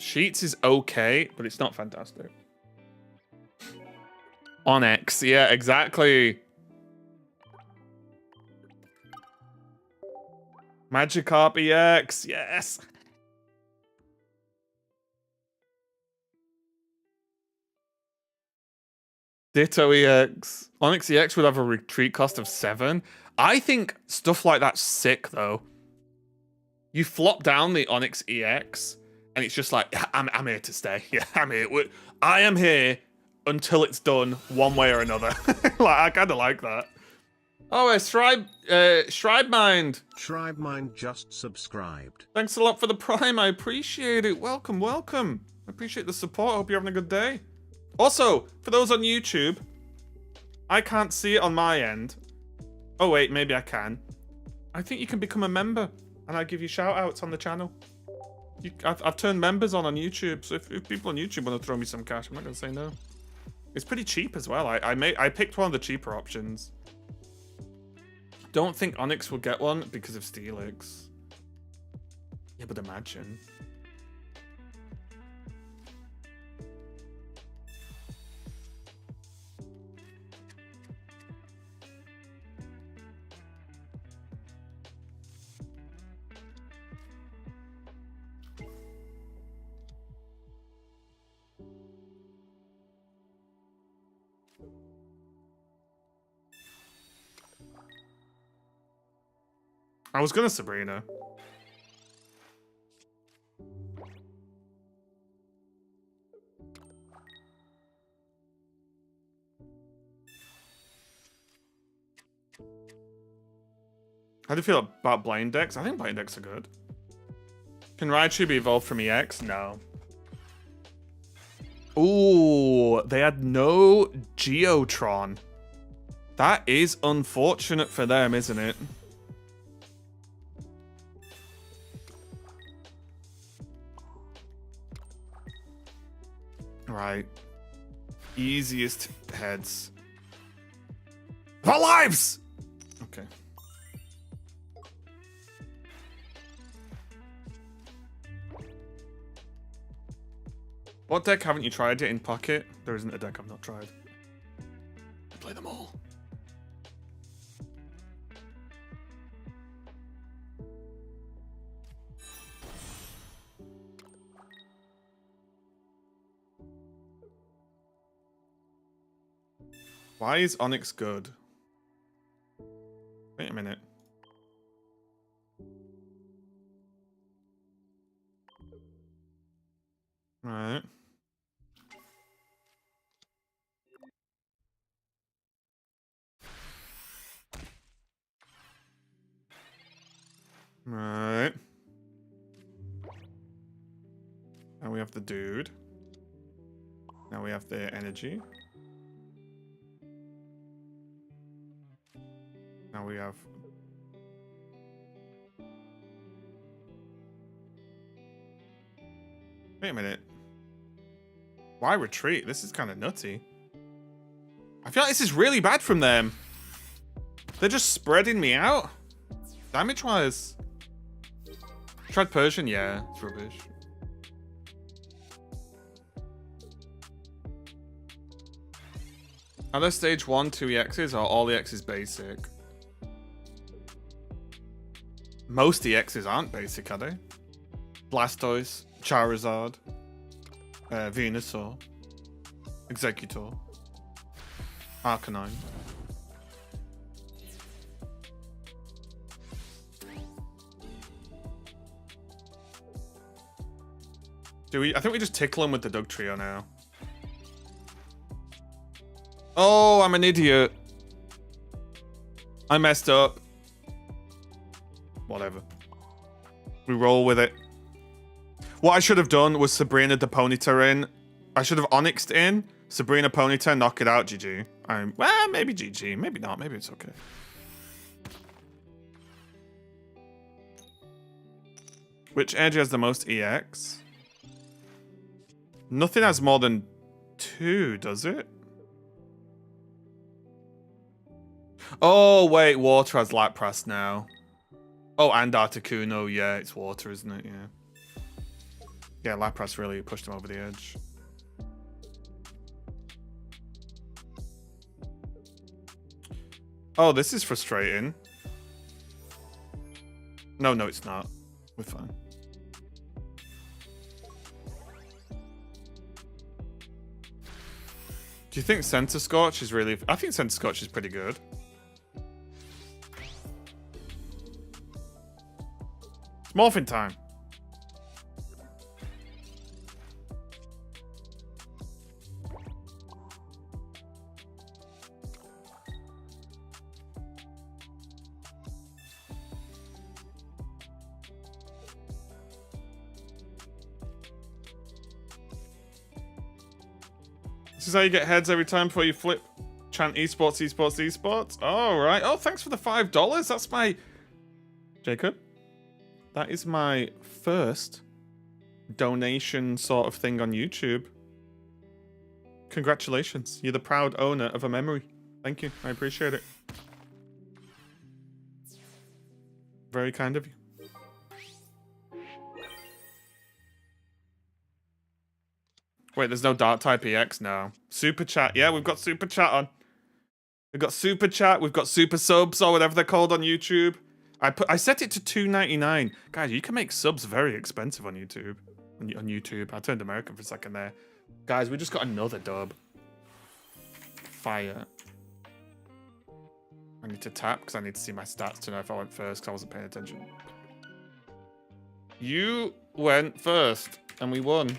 Sheets is okay, but it's not fantastic. Onyx, yeah, exactly. Magikarp EX, yes. Ditto EX. Onyx EX would have a retreat cost of 7. I think stuff like that's sick, though. You flop down the Onyx EX... And it's just like, I'm here to stay. Yeah, I'm here. I am here until it's done one way or another. Like, I kind of like that. Oh, Shrine Mind. Tribe Mind just subscribed. Thanks a lot for the Prime. I appreciate it. Welcome, welcome. I appreciate the support. I hope you're having a good day. Also, for those on YouTube, I can't see it on my end. Oh, wait, maybe I can. I think you can become a member, and I give you shout-outs on the channel. I've turned members on YouTube, so if people on YouTube want to throw me some cash, I'm not going to say no. It's pretty cheap as well. I picked one of the cheaper options. Don't think Onyx will get one because of Steelix. Yeah, but imagine. I was gonna Sabrina. How do you feel about blind decks? I think blind decks are good. Can Raichu be evolved from EX? No. Ooh, they had no Geotron. That is unfortunate for them, isn't it? Right. Easiest heads. Our lives! Okay. What deck haven't you tried it in Pocket? There isn't a deck I've not tried. I play them all. Why is Onyx good? Wait a minute. Right. Right. Now we have the dude. Now we have the energy. Now we have... Wait a minute. Why retreat? This is kind of nutty. I feel like this is really bad from them. They're just spreading me out. Damage-wise. Tried Persian? Yeah, it's rubbish. Are there stage 1, 2 EXs or all EXs basic? Most EXs aren't basic, are they? Blastoise, Charizard, Venusaur, Executor, Arcanine. Do we? I think we just tickle him with the Doug Trio now. Oh, I'm an idiot. I messed up. Whatever. We roll with it. What I should have done was Sabrina the Ponyta in. I should have Onyxed in. Sabrina Ponyta, knock it out, GG. Well, maybe GG. Maybe not. Maybe it's okay. Which energy has the most EX? Nothing has more than 2, does it? Oh, wait. Water has Lapras now. Oh, and Articuno. Yeah, it's water, isn't it? Yeah. Yeah, Lapras really pushed him over the edge. Oh, this is frustrating. No, it's not. We're fine. Do you think Center Scorch is really... I think Center Scorch is pretty good. It's morphin' time. This is how you get heads every time before you flip. Chant esports, esports, esports. All right. Oh, thanks for the $5. That's my... Jacob? That is my first donation sort of thing on YouTube. Congratulations. You're the proud owner of a memory. Thank you. I appreciate it. Very kind of you. Wait, there's no Dark Type EX now. Super Chat. Yeah, we've got Super Chat on. We've got Super Chat. We've got Super Subs or whatever they're called on YouTube. I set it to $2.99. Guys, you can make subs very expensive on YouTube. On YouTube. I turned American for a second there. Guys, we just got another dub. Fire. I need to tap because I need to see my stats to know if I went first because I wasn't paying attention. You went first and we won.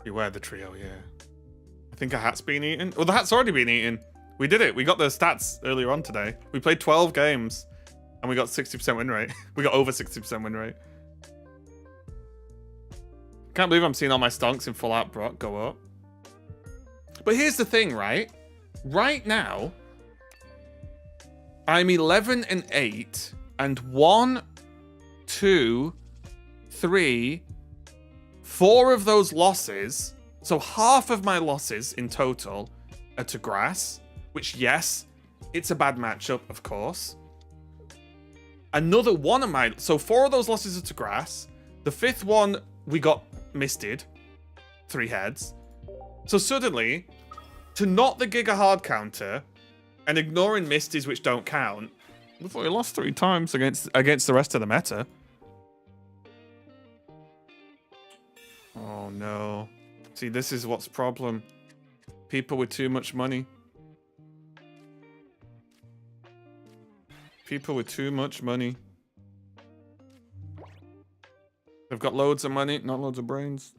Beware the trio, yeah. I think a hat's been eaten. Well, the hat's already been eaten. We did it. We got the stats earlier on today. We played 12 games and we got 60% win rate. We got over 60% win rate. Can't believe I'm seeing all my stonks in full out Brock go up. But here's the thing, right? Right now, I'm 11-8 and 1, 2, 3, 4 of those losses, so half of my losses in total are to grass, which, yes, it's a bad matchup, of course. Another one of my... So 4 of those losses are to grass. The 5th one, we got misted. 3 heads. So suddenly, to not the Giga hard counter and ignoring misties which don't count, we thought we lost 3 times against the rest of the meta. Oh no. See, this is what's the problem. People with too much money. People with too much money. They've got loads of money, not loads of brains.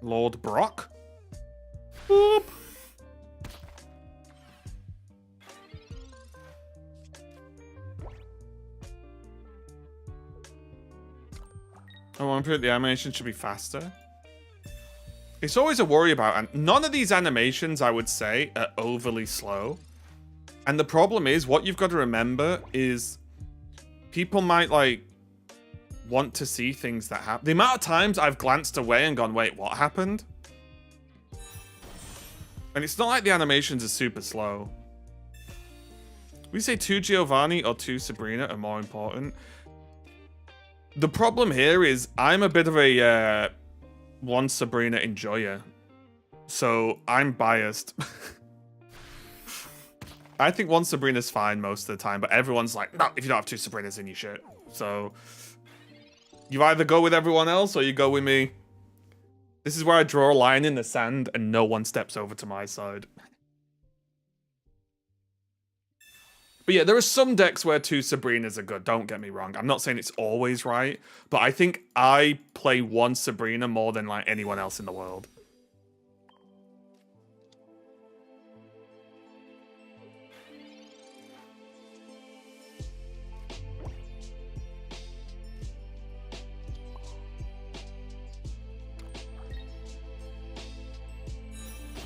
Lord Brock? Boop. I want to put the animation should be faster. It's always a worry about, and none of these animations, I would say, are overly slow. And the problem is, what you've got to remember is people might, like, want to see things that happen. The amount of times I've glanced away and gone, wait, what happened? And it's not like the animations are super slow. We say 2 Giovanni or 2 Sabrina are more important. The problem here is I'm a bit of a 1 Sabrina enjoyer. So I'm biased. I think 1 Sabrina's fine most of the time, but everyone's like, no, if you don't have 2 Sabrinas, then you should. So you either go with everyone else or you go with me. This is where I draw a line in the sand and no one steps over to my side. But yeah, there are some decks where 2 Sabrinas are good, don't get me wrong. I'm not saying it's always right, but I think I play 1 Sabrina more than like anyone else in the world.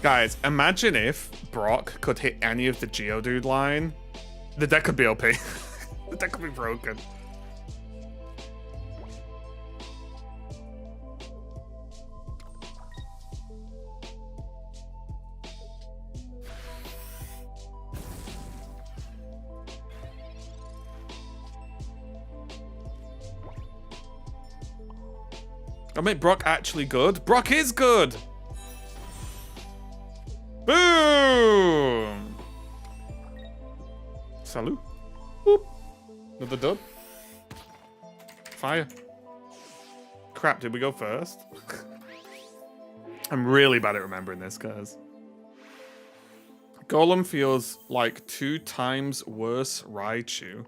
Guys, imagine if Brock could hit any of the Geodude line. The deck could be OP. The deck could be broken. I mean, Brock actually good. Brock is good. Boom. Salut. Boop. Another dub. Fire. Crap, did we go first? I'm really bad at remembering this, guys. Golem feels like 2 times worse Raichu.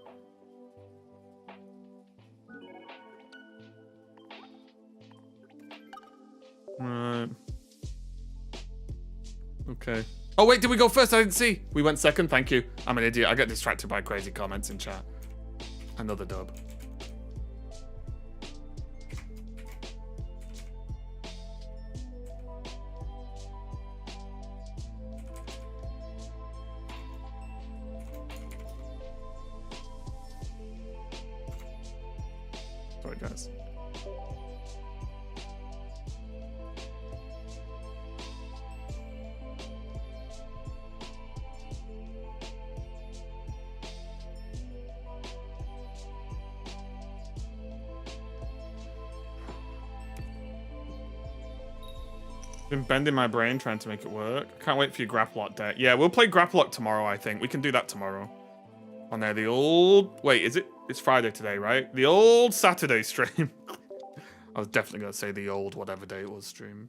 Right. Okay. Oh, wait, did we go first? I didn't see. We went second. Thank you. I'm an idiot. I get distracted by crazy comments in chat. Another dub. Sorry, guys. Been bending my brain trying to make it work. Can't wait for your grapple lock deck. Yeah, we'll play grapple lock tomorrow, I think. We can do that tomorrow. On there, the old... Wait, is it? It's Friday today, right? The old Saturday stream. I was definitely going to say the old whatever day it was stream.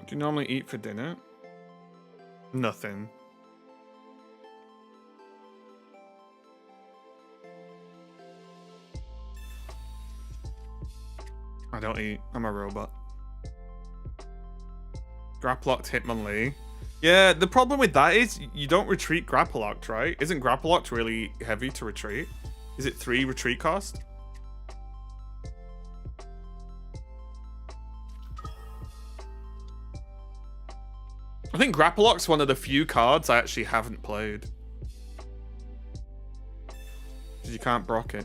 Do you normally eat for dinner? Nothing. I don't eat. I'm a robot. Grapple locked Hitmonlee. Yeah, the problem with that is you don't retreat grapple locked, right? Isn't grapple locked really heavy to retreat? Is it 3 retreat cost? I think grapple lock's one of the few cards I actually haven't played. Because you can't brock it.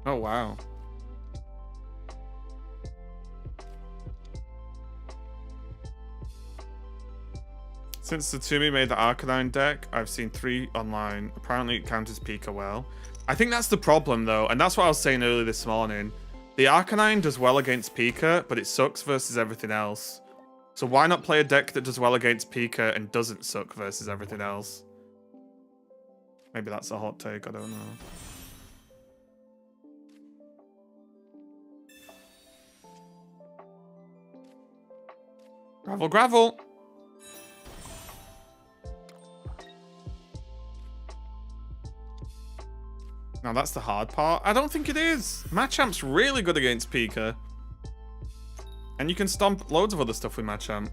Oh, wow. Since Tsumi made the Arcanine deck, I've seen 3 online. Apparently it counters Pika well. I think that's the problem though, and that's what I was saying earlier this morning. The Arcanine does well against Pika, but it sucks versus everything else. So why not play a deck that does well against Pika and doesn't suck versus everything else? Maybe that's a hot take, I don't know. Gravel, gravel! Now that's the hard part. I don't think it is. Machamp's really good against Pika. And you can stomp loads of other stuff with Machamp.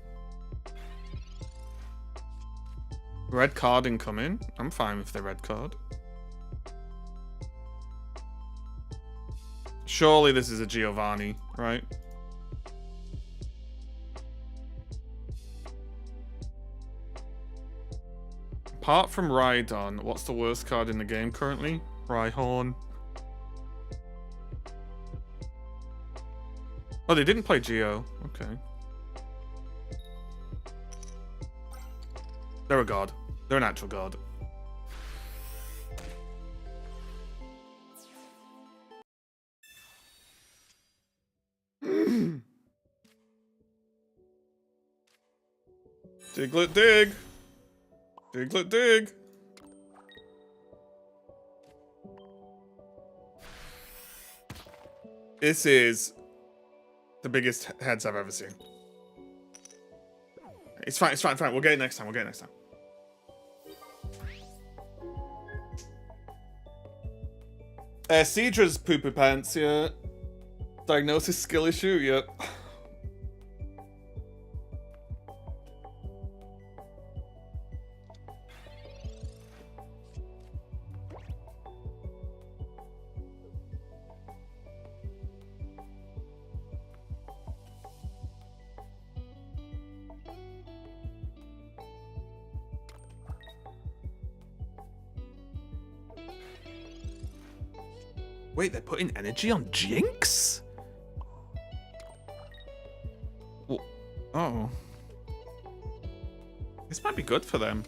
Red card incoming. I'm fine with the red card. Surely this is a Giovanni, right? Apart from Rhydon, what's the worst card in the game currently? Rhyhorn. Oh, they didn't play Geo. Okay. They're a god. They're an actual god. Diglett dig. Diglett dig. This is the biggest heads I've ever seen. It's fine, it's fine, fine. We'll get it next time. We'll get it next time. Cedra's poo-poo pants, yeah. Diagnosis skill issue, yep. Wait, they're putting energy on Jinx? Oh. This might be good for them.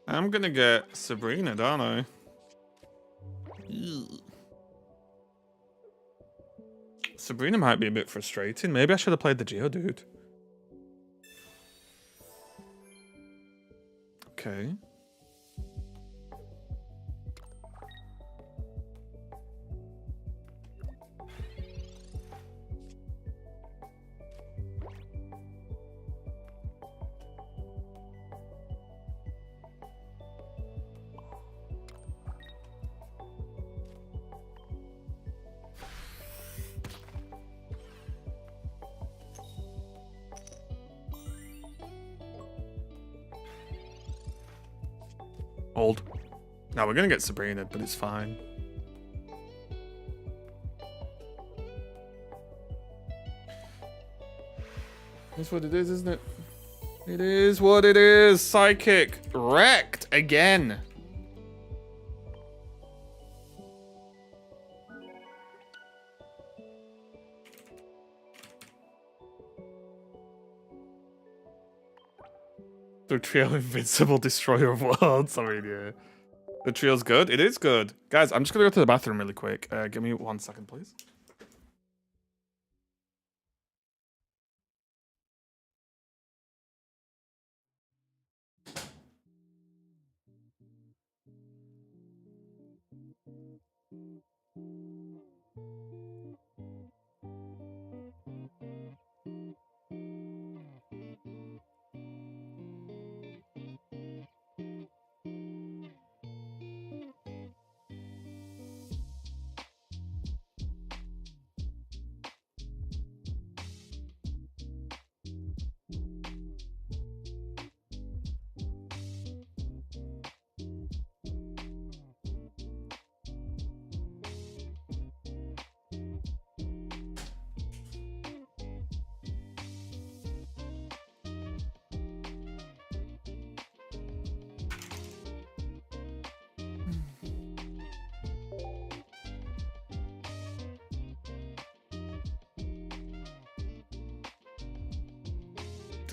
I'm gonna get Sabrina, don't I? Sabrina might be a bit frustrating. Maybe I should have played the Geodude. Okay. Old. Now we're gonna get Sabrina, but it's fine. That's what it is, isn't it? It is what it is. Psychic wrecked again. The trio invincible destroyer of worlds. I mean, yeah. The trio's good. It is good. Guys, I'm just gonna go to the bathroom really quick. Give me 1 second, please.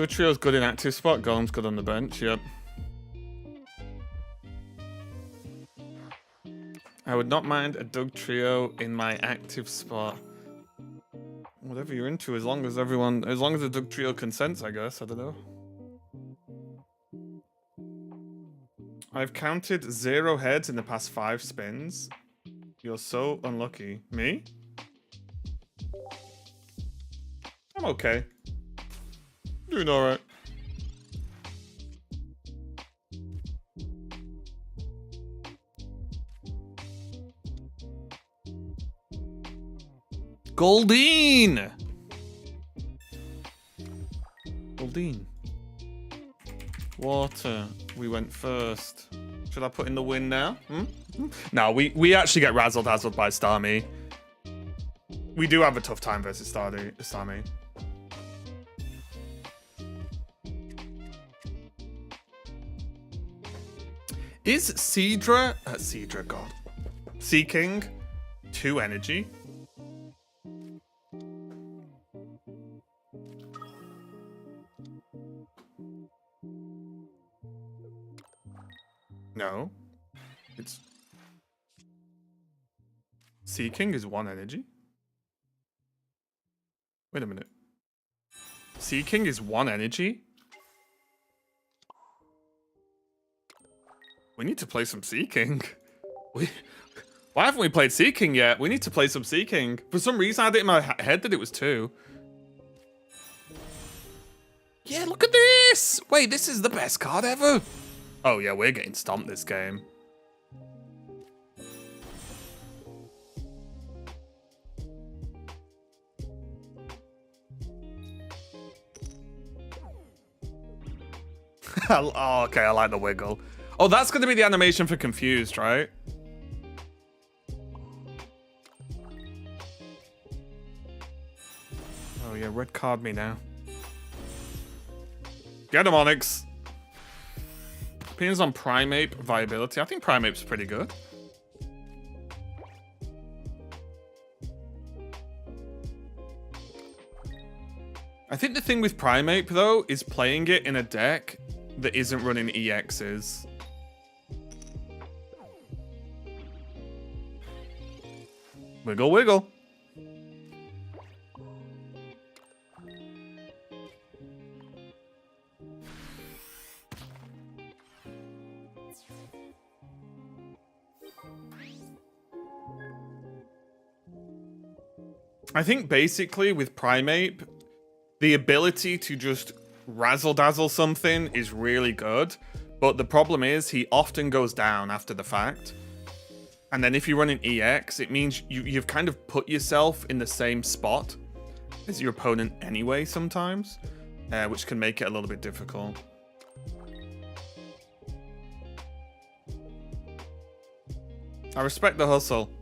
Trio's good in active spot. Golem's good on the bench. Yep. I would not mind a Doug trio in my active spot. Whatever you're into, as long as the Doug trio consents, I guess. I don't know. I've counted 0 heads in the past 5 spins. You're so unlucky. Me? I'm okay. Doing alright. Goldeen! Goldeen. Water. We went first. Should I put in the win now? No, we actually get razzle-dazzled by Starmie. We do have a tough time versus Starmie. Is Seadra, God. Sea King 2 energy? No. It's... Sea King is 1 energy? Wait a minute. Sea King is 1 energy? We need to play some Sea King. Why haven't we played Sea King yet? We need to play some Sea King. For some reason, I had it in my head that it was 2. Yeah, look at this! Wait, this is the best card ever. Oh yeah, we're getting stomped this game. Oh, okay, I like the wiggle. Oh, that's going to be the animation for Confused, right? Oh yeah, red card me now. Get him, Onyx. Opinions on Primeape viability. I think Primeape's pretty good. I think the thing with Primeape, though, is playing it in a deck that isn't running EXs. Wiggle, wiggle. I think basically with Primeape, the ability to just razzle-dazzle something is really good, but the problem is he often goes down after the fact. And then if you run an EX, it means you've kind of put yourself in the same spot as your opponent anyway sometimes, which can make it a little bit difficult. I respect the hustle.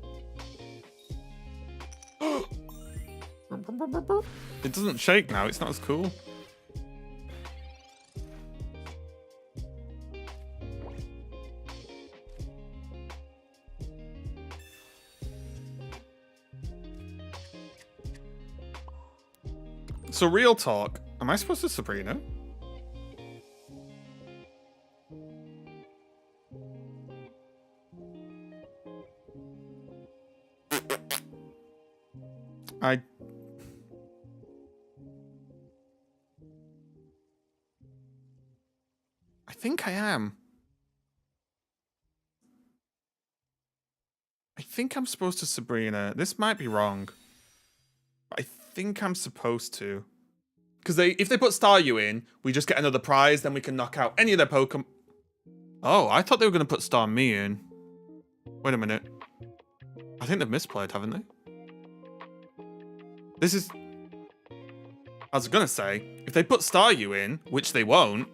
It doesn't shake now, it's not as cool. So real talk, am I supposed to Sabrina? I think I am. I think I'm supposed to Sabrina. This might be wrong. I think I'm supposed to. Because if they put Staryu in, we just get another prize, then we can knock out any of their Pokemon. Oh, I thought they were going to put Starmie in. Wait a minute. I think they've misplayed, haven't they? This is... I was going to say, if they put Staryu in, which they won't,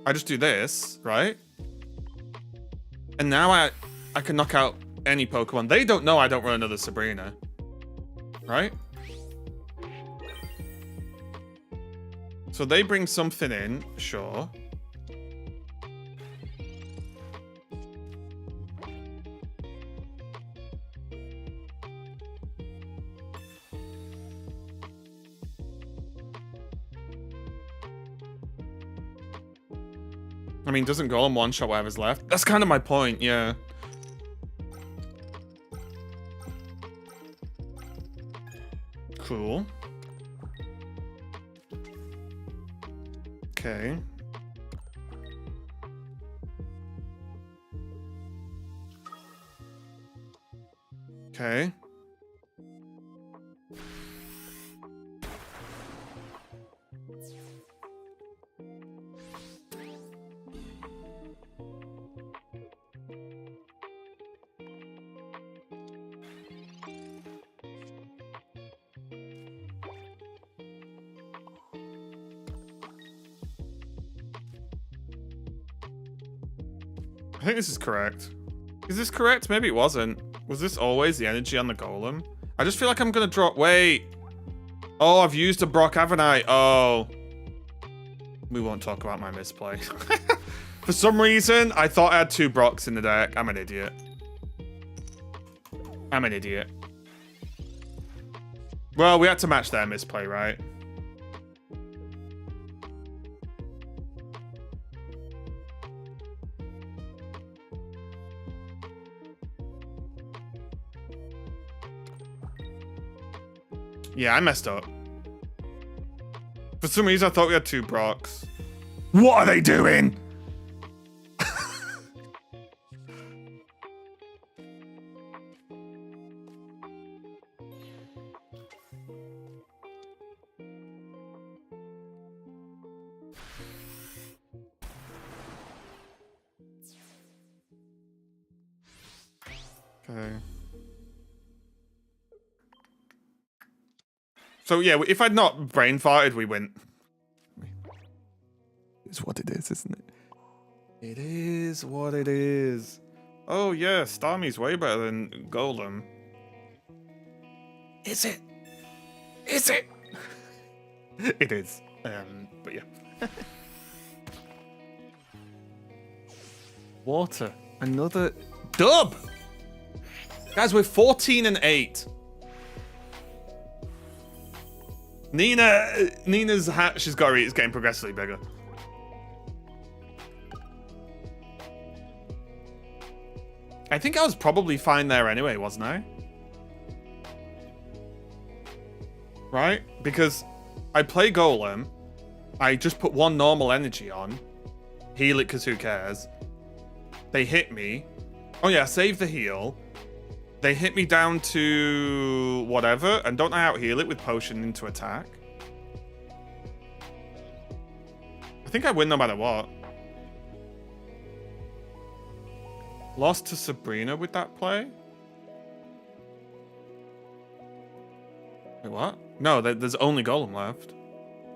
I just do this, right? And now I can knock out any Pokemon. They don't know I don't run another Sabrina. Right? So they bring something in, sure. I mean, doesn't Golem one-shot whatever's left? That's kind of my point, yeah. Cool. Okay. Okay. I think this is correct. Is this correct? Maybe it wasn't. Was this always the energy on the Golem? I just feel like I'm gonna drop... Wait. Oh, I've used a Brock, haven't I? Oh. We won't talk about my misplay. For some reason, I thought I had 2 Brocks in the deck. I'm an idiot. I'm an idiot. Well, we had to match their misplay, right? Yeah, I messed up. For some reason, I thought we had 2 Brocks. What are they doing? Okay. So yeah, if I'd not brain farted, we win. It's what it is, isn't it? It is what it is. Oh yeah, Starmie's way better than Golem. Is it? Is it? It is. But yeah. Water. Another dub. Guys, we're 14 and 8. Nina's hat she's got to eat is getting progressively bigger. I think I was probably fine there anyway, wasn't I? Right? Because I play Golem, I just put 1 normal energy on, heal it because who cares. They hit me. Oh yeah, save the heal. They hit me down to whatever, and don't I out-heal it with potion into attack? I think I win no matter what. Lost to Sabrina with that play? Wait, what? No, there's only Golem left.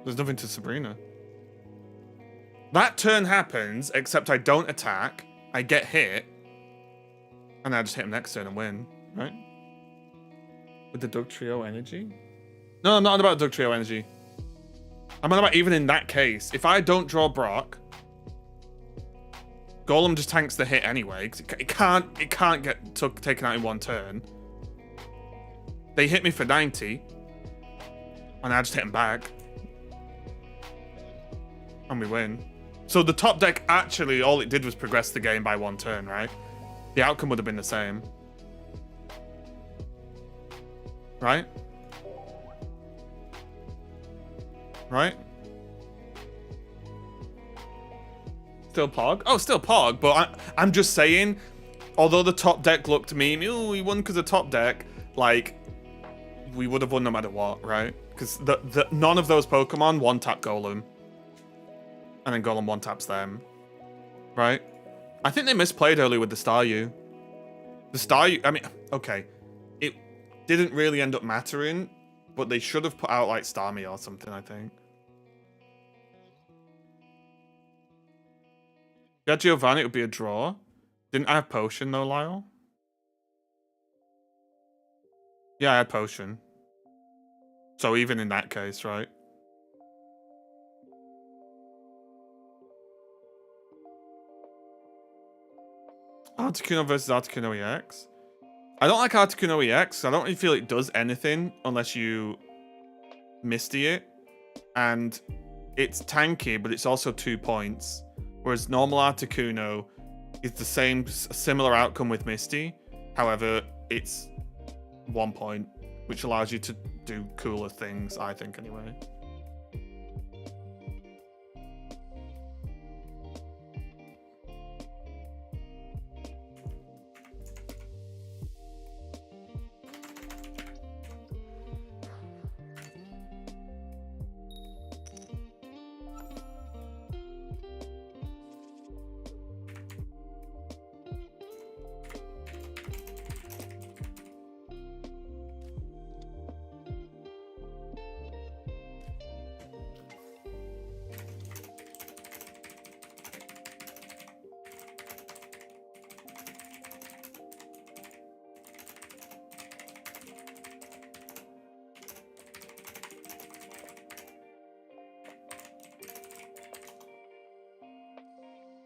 There's nothing to Sabrina. That turn happens, except I don't attack, I get hit, and I just hit him next turn and win, right? With the Doug Trio energy? No, I'm not on about Doug Trio energy. I'm on about even in that case. If I don't draw Brock, Golem just tanks the hit anyway, because it can't get taken out in one turn. They hit me for 90, and I just hit him back. And we win. So the top deck, actually, all it did was progress the game by one turn, right? The outcome would have been the same. Right? Right? Still Pog? Oh, still Pog, but I'm just saying, although the top deck looked mean, ooh, we won because of top deck, like, we would have won no matter what, right? Because none of those Pokemon one-tap Golem. And then Golem one-taps them. Right? I think they misplayed early with the Staryu. The Staryu, I mean, okay. It didn't really end up mattering, but they should have put out, like, Starmie or something, I think. Yeah, Giovanni, it would be a draw. Didn't I have Potion, though, Lyle? Yeah, I had Potion. So even in that case, right? Articuno versus Articuno EX. I don't like Articuno EX. I don't really feel it does anything unless you Misty it. And it's tanky, but it's also 2 points. Whereas normal Articuno is the same, similar outcome with Misty. However, it's 1 point, which allows you to do cooler things, I think, anyway.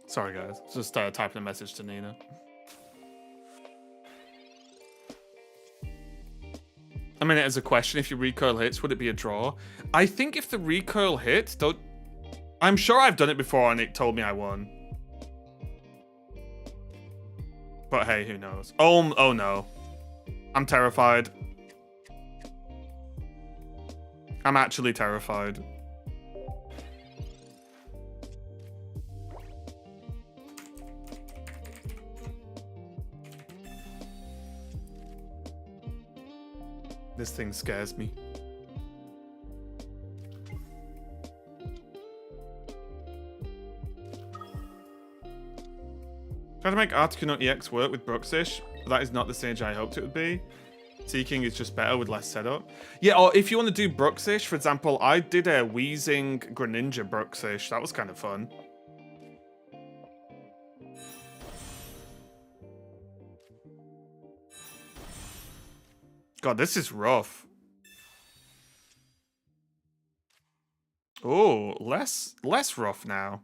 Sorry, guys. Just typing a message to Nina. I mean, as a question, if your recoil hits, would it be a draw? I think if the recoil hits, don't... I'm sure I've done it before and it told me I won. But hey, who knows? Oh no. I'm terrified. I'm actually terrified. This thing scares me. Try to make Articuno EX work with Bruxish, but that is not the stage I hoped it would be. Seeking is just better with less setup. Yeah, or if you want to do Bruxish, for example, I did a Wheezing Greninja Bruxish. That was kind of fun. God, this is rough. Oh, less rough now.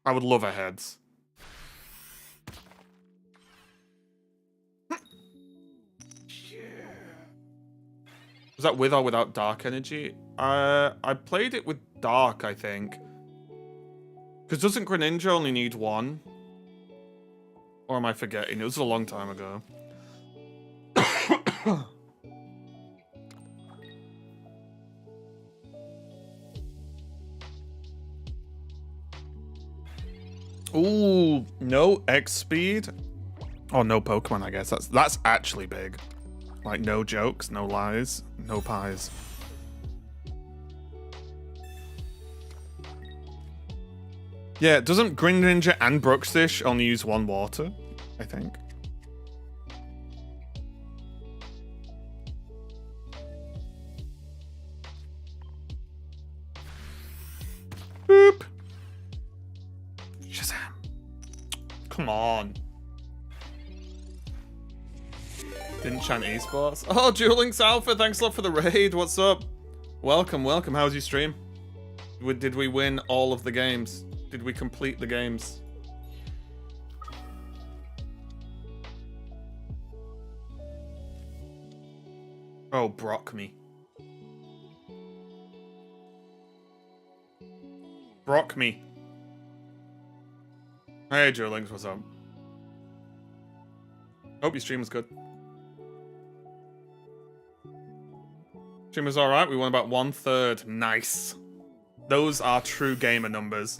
I would love a heads. Yeah. Was that with or without Dark Energy? I played it with Dark, I think. Because doesn't Greninja only need one? Or am I forgetting? It was a long time ago. Ooh, no X speed. Oh, no Pokemon, I guess. That's actually big. Like, no jokes, no lies, no pies. Yeah, doesn't Greninja and Bruxish only use one water? I think. Boop. Shazam. Come on. Didn't chant esports. Oh, Duel Links Alpha, thanks a lot for the raid. What's up? Welcome, welcome. How's your stream? Did we win all of the games? Did we complete the games? Oh, Brock me. Brock me. Hey, Duel Links, what's up? Hope your stream was good. Stream was alright, we won about 1/3. Nice. Those are true gamer numbers.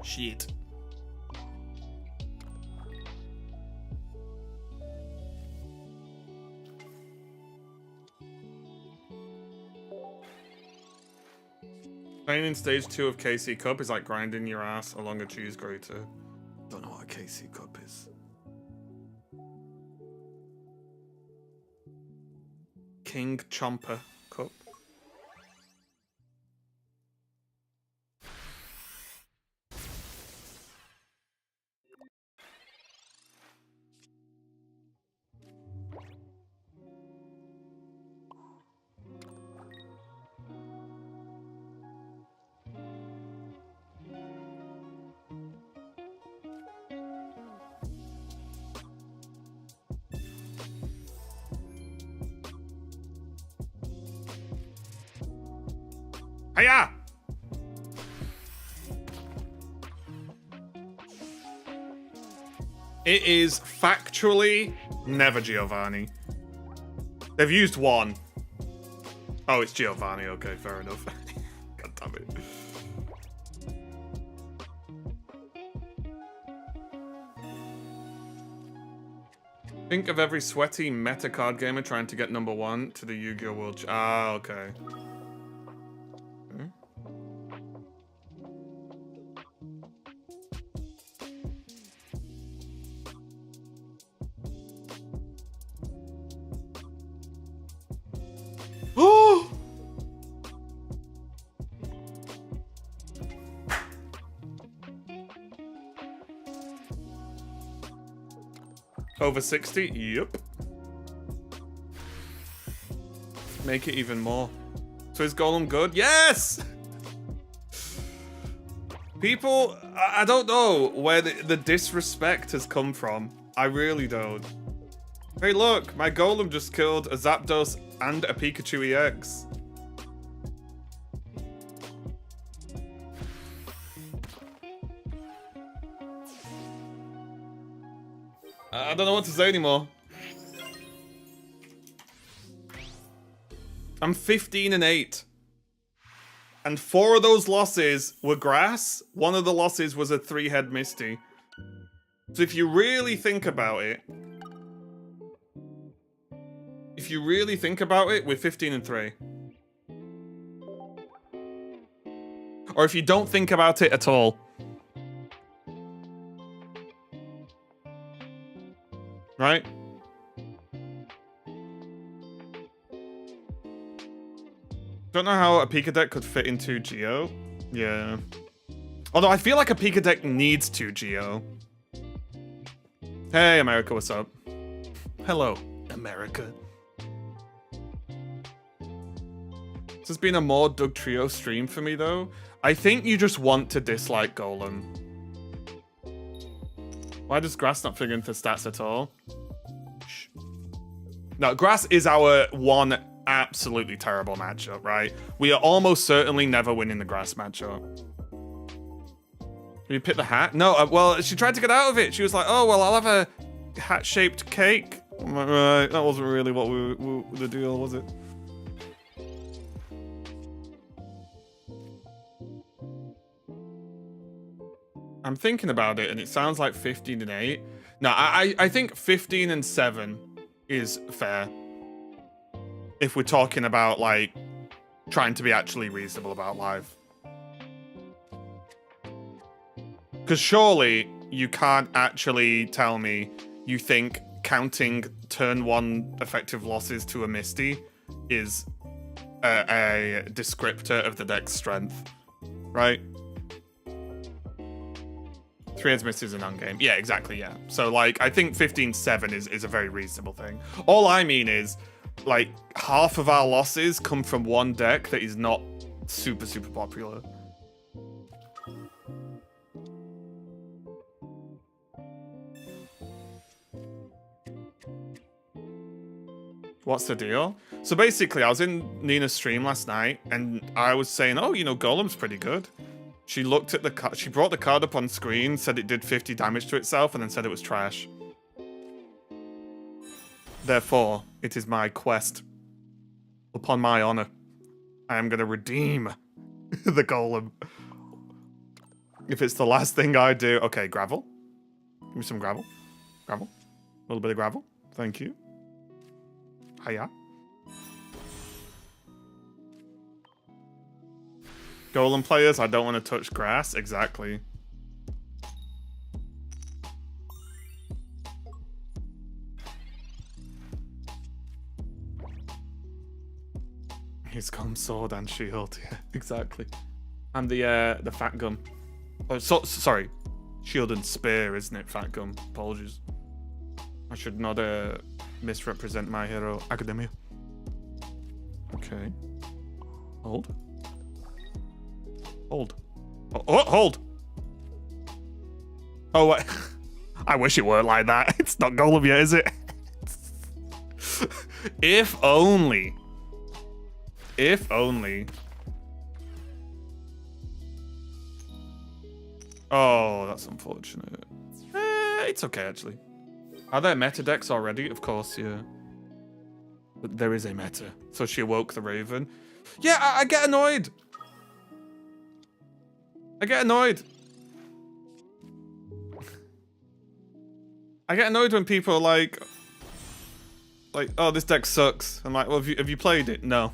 Shit. Playing in stage 2 of KC Cup is like grinding your ass along a cheese grater. Don't know what a KC Cup is. King Chomper Cup. Hiya! It is factually never Giovanni. They've used one. Oh, it's Giovanni. Okay, fair enough. God damn it. Think of every sweaty meta card gamer trying to get #1 to the Yu-Gi-Oh! World. Ah, okay. Over 60? Yep. Make it even more. So is Golem good? Yes! People, I don't know where the disrespect has come from. I really don't. Hey look, my Golem just killed a Zapdos and a Pikachu EX. I don't know what to say anymore. I'm 15-8. And 4 of those losses were grass. One of the losses was a 3-head Misty. So if you really think about it... we're 15-3. Or if you don't think about it at all. Right? Don't know how a Pika deck could fit into Geo. Yeah. Although I feel like a Pika deck needs 2 Geo. Hey, America, what's up? Hello, America. This has been a more Doug Trio stream for me, though. I think you just want to dislike Golem. Why does grass not figure into stats at all? Shh. No, grass is our one absolutely terrible matchup, right? We are almost certainly never winning the grass matchup. You pick the hat? No, well, she tried to get out of it. She was like, oh, well, I'll have a hat-shaped cake. I'm like, right, that wasn't really what the deal, was it? I'm thinking about it, and it sounds like 15 and 8. No, I think 15 and 7 is fair. If we're talking about, like, trying to be actually reasonable about life. Because surely you can't actually tell me you think counting turn 1 effective losses to a Misty is a descriptor of the deck's strength, right? 3 heads misses a non-game. Yeah, exactly, yeah. So, like, I think 15-7 is a very reasonable thing. All I mean is, like, half of our losses come from one deck that is not super, super popular. What's the deal? So basically, I was in Nina's stream last night, and I was saying, oh, you know, Golem's pretty good. She looked at the card, she brought the card up on screen, said it did 50 damage to itself, and then said it was trash. Therefore, it is my quest. Upon my honor, I am going to redeem the Golem. If it's the last thing I do. Okay, gravel. Give me some gravel. Gravel. A little bit of gravel. Thank you. Hiya. Golem players, I don't want to touch grass. Exactly. He's Golem sword and shield. Yeah, exactly. And the fat gum. Oh, sorry. Shield and spear, isn't it? Fat gum. Apologies. I should not misrepresent my hero academia. Okay. Hold. Hold. Oh, hold! Oh, wait. I wish it weren't like that. It's not Golem yet, is it? If only. If only. Oh, that's unfortunate. It's okay, actually. Are there meta decks already? Of course, yeah. But there is a meta. So she awoke the Raven. Yeah, I get annoyed. I get annoyed. I get annoyed when people are like, oh, this deck sucks. I'm like, well, have you played it? No.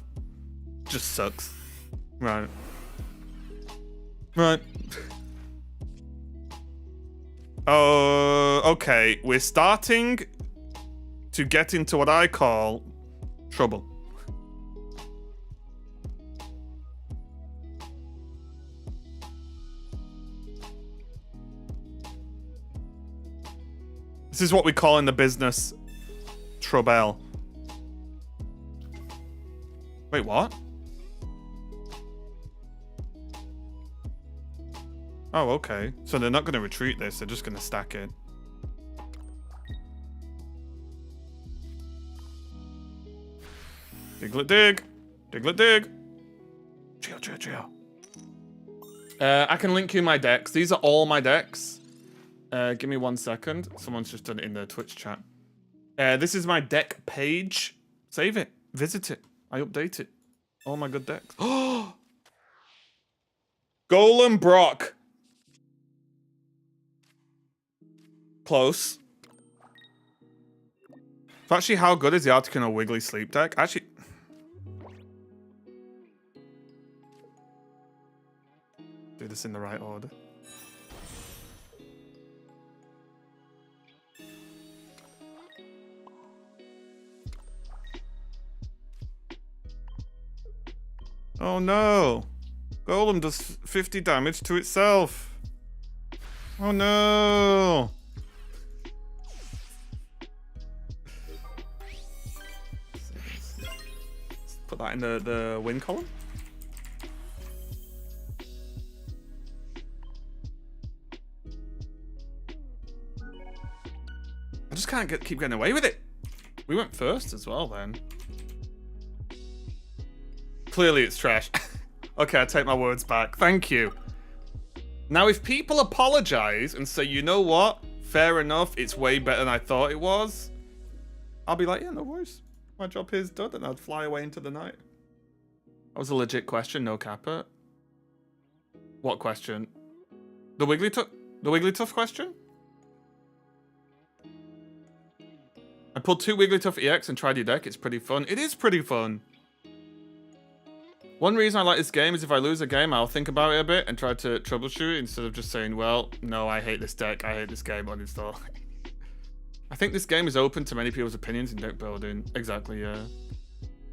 Just sucks. Right. Right. Oh, okay. We're starting to get into what I call trouble. This is what we call in the business trouble. Wait, what? Oh, okay. So they're not going to retreat this, they're just going to stack it. Diglett dig! Diglett dig! Chill, chill, chill. I can link you my decks. These are all my decks. Give me 1 second. Someone's just done it in the Twitch chat. This is my deck page. Save it. Visit it. I update it. All my good decks. Oh! Golem Brock. Close. So actually, how good is the Articuno Wiggly Sleep deck? Actually... do this in the right order. Oh no! Golem does 50 damage to itself. Oh no! Put that in the win column. I just can't keep getting away with it. We went first as well then. Clearly it's trash. Okay, I take my words back. Thank you. Now, if people apologize and say, you know what? Fair enough, it's way better than I thought it was. I'll be like, yeah, no worries. My job here's done, and I'd fly away into the night. That was a legit question, no capper. What question? The Wigglytuff question? I pulled 2 Wigglytuff EX and tried your deck. It's pretty fun. It is pretty fun. One reason I like this game is if I lose a game, I'll think about it a bit and try to troubleshoot instead of just saying, well, no, I hate this deck, I hate this game, uninstall. I think this game is open to many people's opinions in deck building. Exactly, yeah.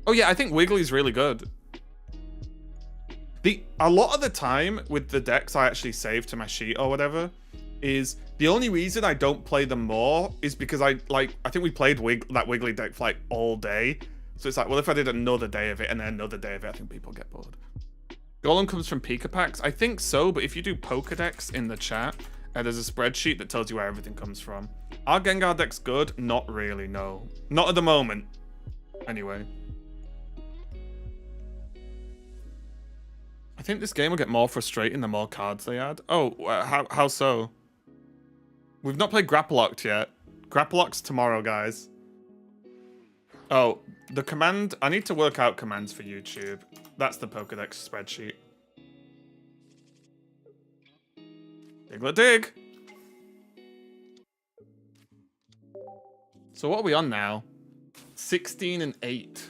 Oh yeah, I think Wiggly's really good. A lot of the time with the decks I actually save to my sheet or whatever is the only reason I don't play them more is because I think we played that Wiggly deck for like all day. So it's like, well, if I did another day of it and then another day of it, I think people get bored. Golem comes from Pika packs? I think so, but if you do Pokedex in the chat, there's a spreadsheet that tells you where everything comes from. Our Gengar deck's good? Not really, no. Not at the moment. Anyway. I think this game will get more frustrating the more cards they add. Oh, how so? We've not played Grapplocked yet. Grapplock's tomorrow, guys. Oh, the command... I need to work out commands for YouTube. That's the Pokedex spreadsheet. Diglett dig! So what are we on now? 16 and 8.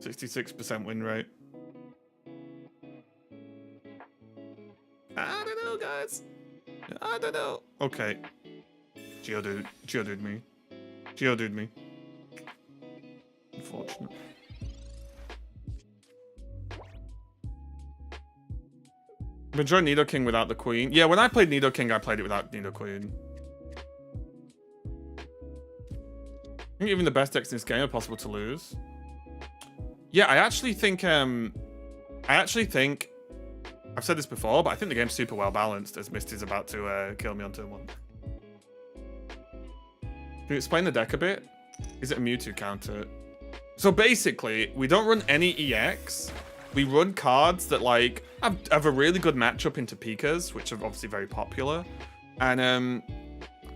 66% win rate. I don't know, guys. I don't know. Okay. Geodude me. Geodude me. Unfortunate. I've enjoyed Nidoking without the Queen. Yeah, when I played Nidoking, I played it without Nidoqueen. I think even the best decks in this game are possible to lose. Yeah, I actually think I've said this before, but I think the game's super well balanced as Misty's about to kill me on turn 1. Can you explain the deck a bit? Is it a Mewtwo counter? So basically, we don't run any EX. We run cards that like have a really good matchup into Pikas, which are obviously very popular. And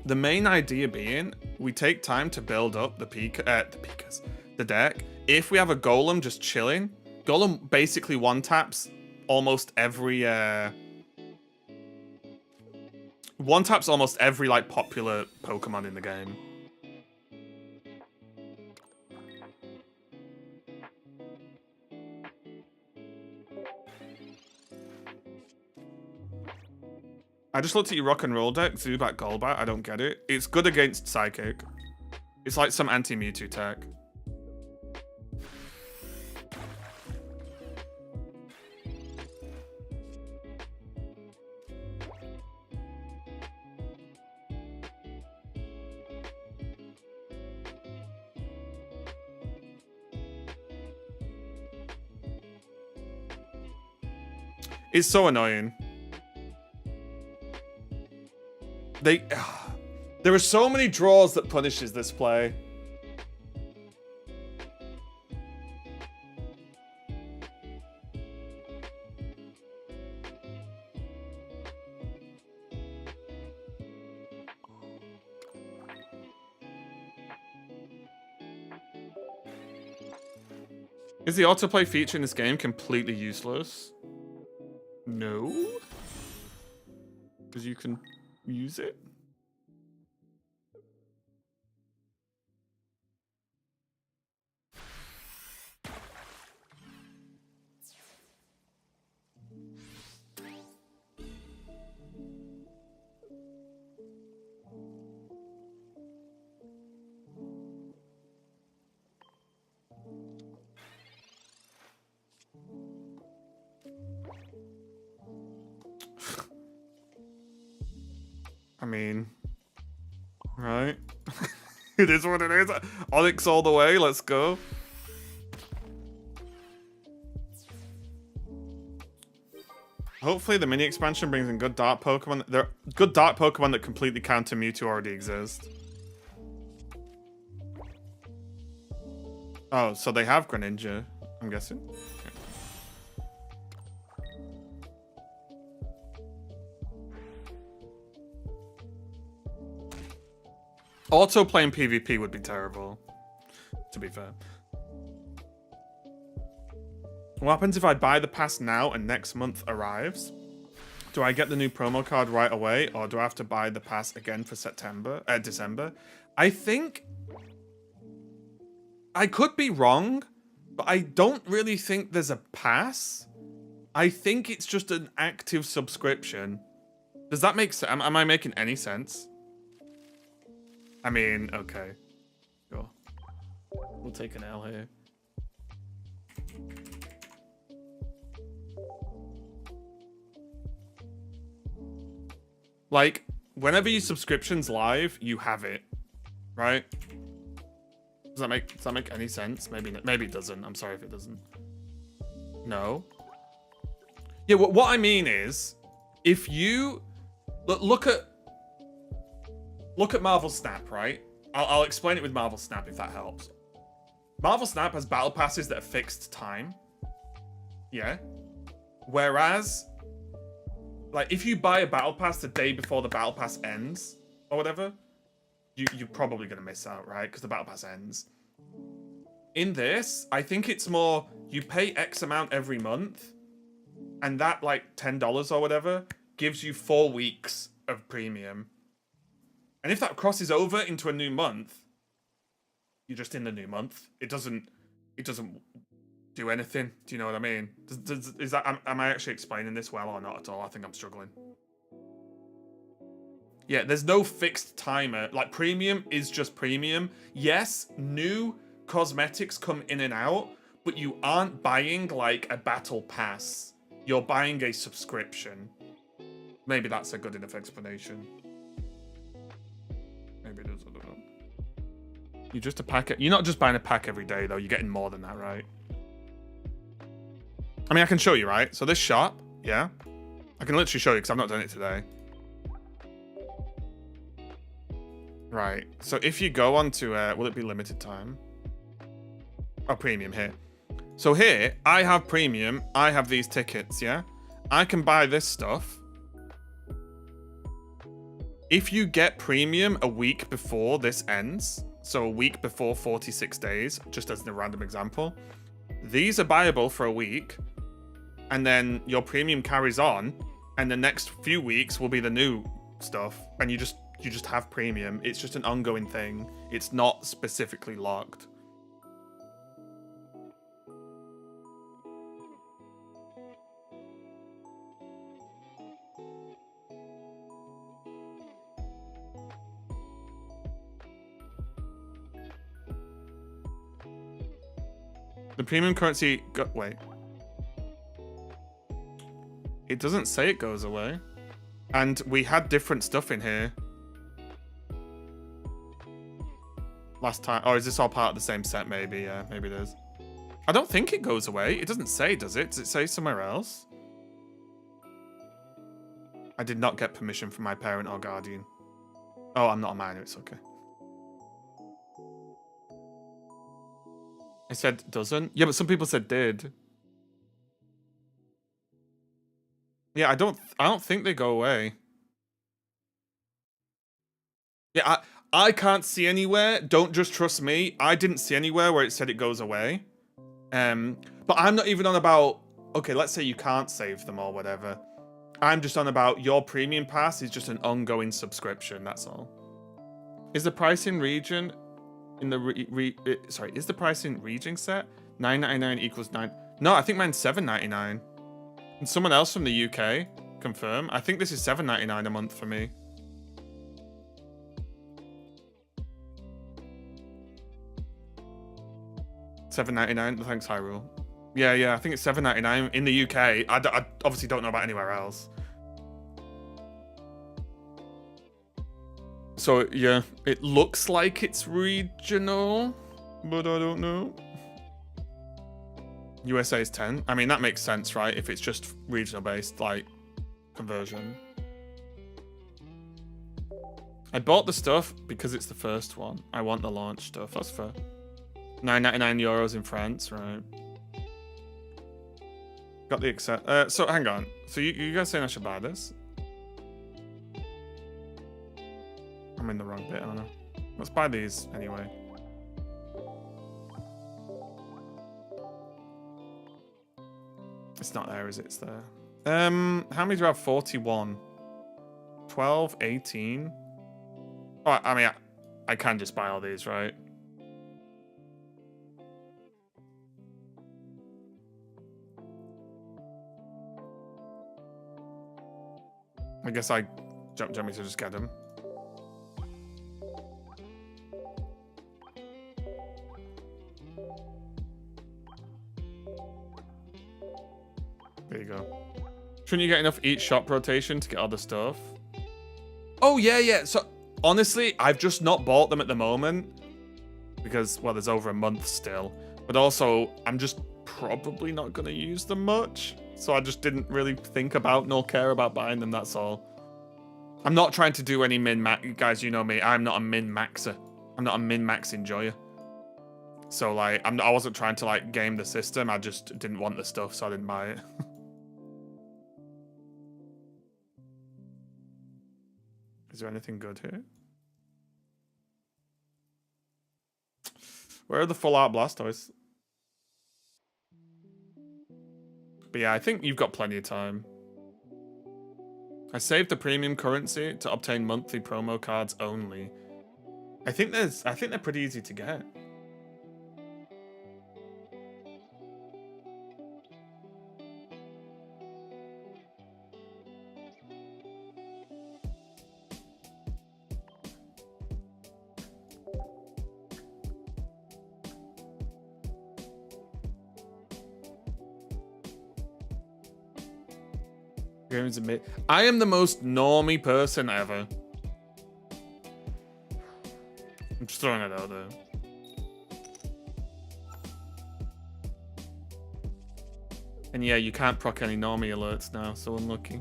the main idea being, we take time to build up the deck. If we have a Golem just chilling, Golem basically one-taps almost every like popular Pokemon in the game. I just looked at your rock and roll deck, Zubat, Golbat. I don't get it. It's good against Psychic. It's like some anti-Mewtwo tech. It's so annoying. There are so many draws that punishes this play. Is the autoplay feature in this game completely useless? No. Because you can use it. I mean, right? It is what it is. Onyx all the way, let's go. Hopefully the mini expansion brings in good dark Pokemon. There are good dark Pokemon that completely counter Mewtwo already exist. Oh, so they have Greninja, I'm guessing. Auto playing PvP would be terrible, to be fair. What happens if I buy the pass now and next month arrives? Do I get the new promo card right away, or do I have to buy the pass again for December? I think... I could be wrong, but I don't really think there's a pass. I think it's just an active subscription. Does that make sense? Am I making any sense? I mean, okay. Sure. We'll take an L here. Like, whenever your subscription's live, you have it, right? Does that make any sense? Maybe it doesn't. I'm sorry if it doesn't. No. Yeah, what I mean is, if you look at Marvel Snap, right? I'll explain it with Marvel Snap if that helps. Marvel Snap has battle passes that are fixed time. Yeah. Whereas, like, if you buy a battle pass the day before the battle pass ends, or whatever, you're probably going to miss out, right? Because the battle pass ends. In this, I think it's more, you pay X amount every month, and that, like, $10 or whatever, gives you 4 weeks of premium. And if that crosses over into a new month, you're just in the new month. It doesn't do anything. Do you know what I mean? Am I actually explaining this well or not at all? I think I'm struggling. Yeah, there's no fixed timer. Like, premium is just premium. Yes, new cosmetics come in and out, but you aren't buying, like, a battle pass. You're buying a subscription. Maybe that's a good enough explanation. Maybe it is, I don't know. You're just a pack. You're not just buying a pack every day, though. You're getting more than that, right? I mean, I can show you, right? So this shop, yeah? I can literally show you because I've not done it today. Right. So if you go on to, will it be limited time? Oh, premium here. So here, I have premium. I have these tickets, yeah? I can buy this stuff. If you get premium a week before this ends, so a week before 46 days, just as a random example, these are buyable for a week, and then your premium carries on, and the next few weeks will be the new stuff, and you just have premium. It's just an ongoing thing. It's not specifically locked. The premium currency wait. It doesn't say it goes away. And we had different stuff in here last time. Or is this all part of the same set, maybe? Yeah, maybe it is. I don't think it goes away. It doesn't say, does it? Does it say somewhere else? I did not get permission from my parent or guardian. Oh, I'm not a minor, it's okay. I said doesn't? Yeah, but some people said did. Yeah, I don't think they go away. Yeah, I can't see anywhere. Don't just trust me. I didn't see anywhere where it said it goes away. But I'm not even on about, okay, let's say you can't save them or whatever. I'm just on about your premium pass is just an ongoing subscription, that's all. Is the price in region in the is the price in region set $9.99 equals 9? No, I think mine's $7.99. And someone else from the UK confirm. I think this is $7.99 a month for me. $7.99. Thanks, Hyrule. Yeah, I think it's $7.99 in the UK. I obviously don't know about anywhere else. So, yeah, it looks like it's regional, but I don't know. USA is 10. I mean, that makes sense, right? If it's just regional-based, like, conversion. I bought the stuff because it's the first one. I want the launch stuff. That's fair. €9.99 in France, right? Got the accept. So hang on. So you guys saying I should buy this? I'm in the wrong bit, aren't I? Let's buy these anyway. It's not there, is it? It's there. How many do I have? 41. 12, 18. Oh, I mean, I can just buy all these, right? I guess I jump me to just get them. There you go. Shouldn't you get enough each shop rotation to get all the stuff? Oh, yeah. So, honestly, I've just not bought them at the moment. Because, well, there's over a month still. But also, I'm just probably not going to use them much. So I just didn't really think about nor care about buying them, that's all. I'm not trying to do any min-max. Guys, you know me. I'm not a min-maxer. I'm not a min-max enjoyer. So, like, I wasn't trying to, like, game the system. I just didn't want the stuff, so I didn't buy it. Is there anything good here? Where are the full art Blastoise? But yeah, I think you've got plenty of time. I saved the premium currency to obtain monthly promo cards only. I think they're pretty easy to get. I am the most normie person ever. I'm just throwing it out there. And yeah, you can't proc any normie alerts now, so unlucky.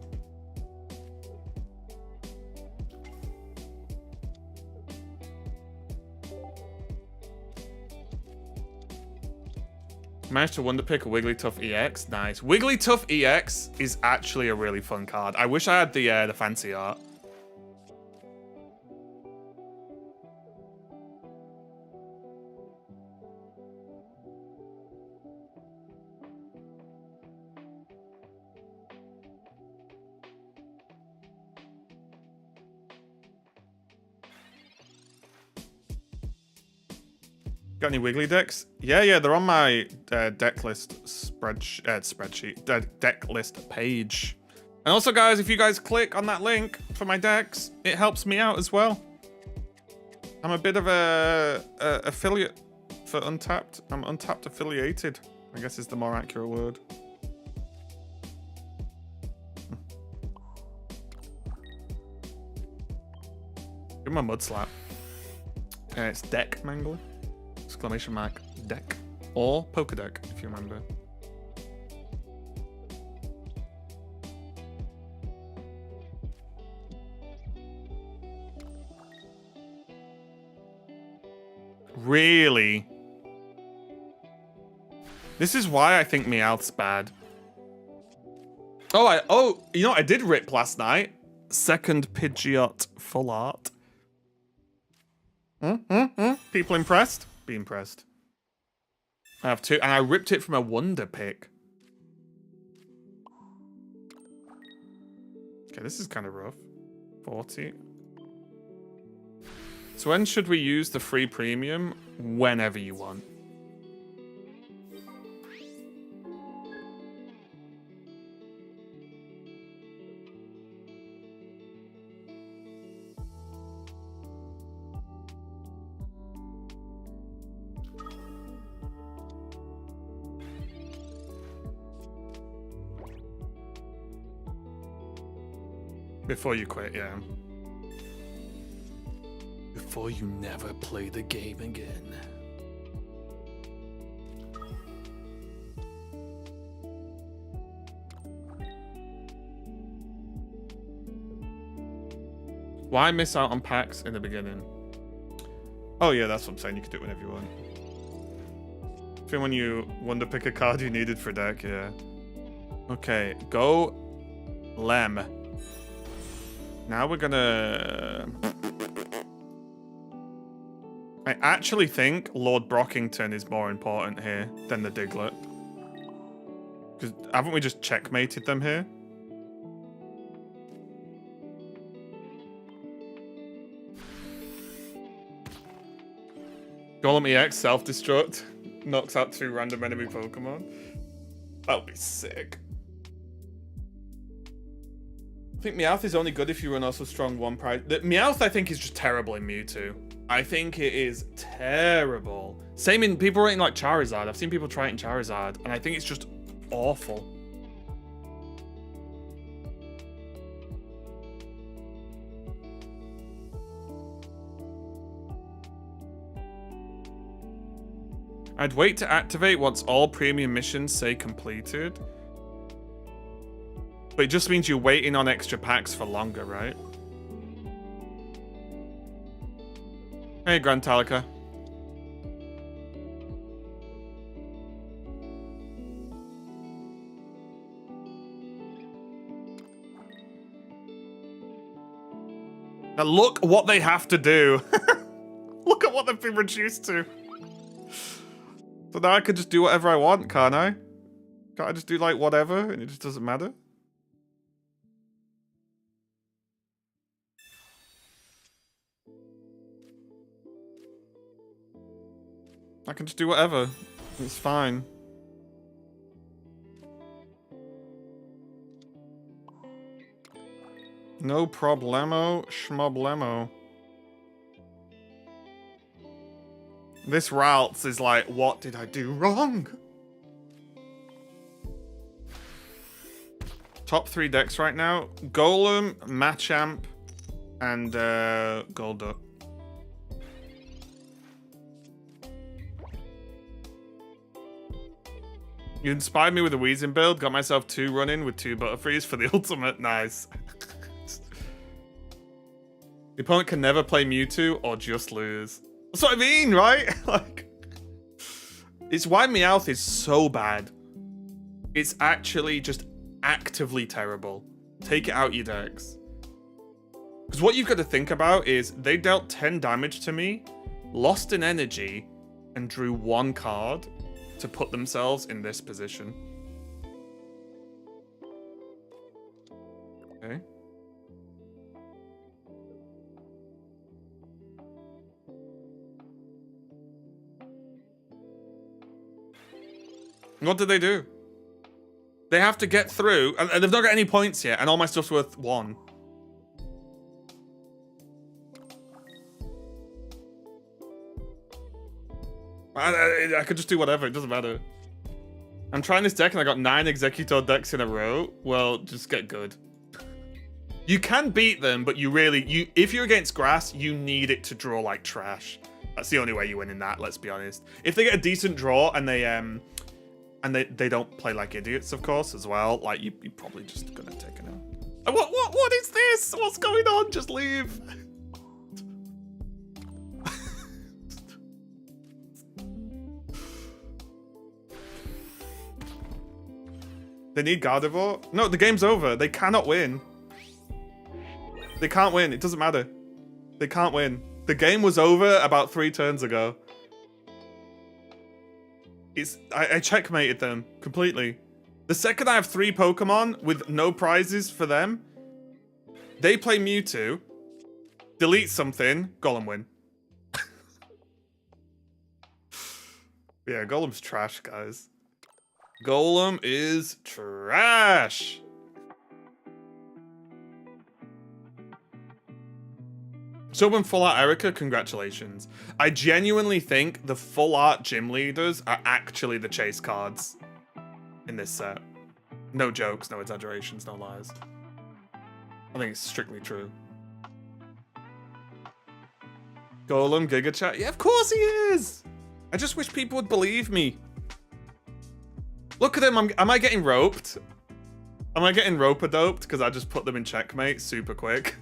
Managed to wonder pick a Wigglytuff EX. Nice. Wigglytuff EX is actually a really fun card. I wish I had the fancy art. Got any Wiggly decks? Yeah, they're on my deck list deck list page. And also, guys, if you guys click on that link for my decks, it helps me out as well. I'm a bit of a affiliate for Untapped. I'm Untapped affiliated, I guess is the more accurate word. Give him a mud slap. It's Deck Mangler. Exclamation mark deck. Or Pokedeck, if you remember. Really? This is why I think Meowth's bad. Oh, you know what I did rip last night? Second Pidgeot full art. People impressed? Be impressed. I have two, and I ripped it from a Wonder Pick. Okay, this is kind of rough. 40. So when should we use the free premium? Whenever you want. Before you quit, yeah. Before you never play the game again. Why miss out on packs in the beginning? Oh yeah, that's what I'm saying. You can do it whenever you want. Happy when you wonder pick a card you needed for deck, yeah. Okay, go Lem. Now we're gonna... I actually think Lord Brockington is more important here than the Diglett. Because haven't we just checkmated them here? Golem EX self-destruct. Knocks out 2 random enemy Pokemon. That would be sick. I think Meowth is only good if you run also strong one prize. Meowth, I think, is just terrible in Mewtwo. I think it is terrible. Same in people rating like Charizard. I've seen people try it in Charizard, and I think it's just awful. I'd wait to activate once all premium missions say completed. But it just means you're waiting on extra packs for longer, right? Hey, Grand Talica. Now look what they have to do. Look at what they've been reduced to. So now I could just do whatever I want, can't I? Can't I just do like whatever and it just doesn't matter? I can just do whatever. It's fine. No problemo, schmoblemo. This Ralts is like, what did I do wrong? Top 3 decks right now. Golem, Machamp, and Golduck. You inspired me with a Weezing build. Got myself 2 running with 2 Butterfrees for the ultimate. Nice. The opponent can never play Mewtwo or just lose. That's what I mean, right? Like, it's why Meowth is so bad. It's actually just actively terrible. Take it out your decks. Because what you've got to think about is they dealt 10 damage to me, lost an energy, and drew 1 card to put themselves in this position. Okay. What did they do? They have to get through, and they've not got any points yet, and all my stuff's worth 1. I could just do whatever, it doesn't matter. I'm trying this deck and I got 9 Executor decks in a row. Well, just get good. You can beat them, but if you're against grass, you need it to draw like trash. That's the only way you win in that, let's be honest. If they get a decent draw and they don't play like idiots, of course, as well, like you're probably just gonna take it out. What is this? What's going on? Just leave. They need Gardevoir? No, the game's over. They cannot win. They can't win. It doesn't matter. They can't win. The game was over about 3 turns ago. I checkmated them completely. The second I have 3 Pokemon with no prizes for them, they play Mewtwo, delete something, Golem win. Yeah, Golem's trash, guys. Golem is trash. Someone Full Art Erica, congratulations. I genuinely think the Full Art gym leaders are actually the chase cards in this set. No jokes, no exaggerations, no lies. I think it's strictly true. Golem, Giga Chat. Yeah, of course he is. I just wish people would believe me. Look at him. Am I getting roped? Am I getting rope-a-doped because I just put them in checkmate super quick?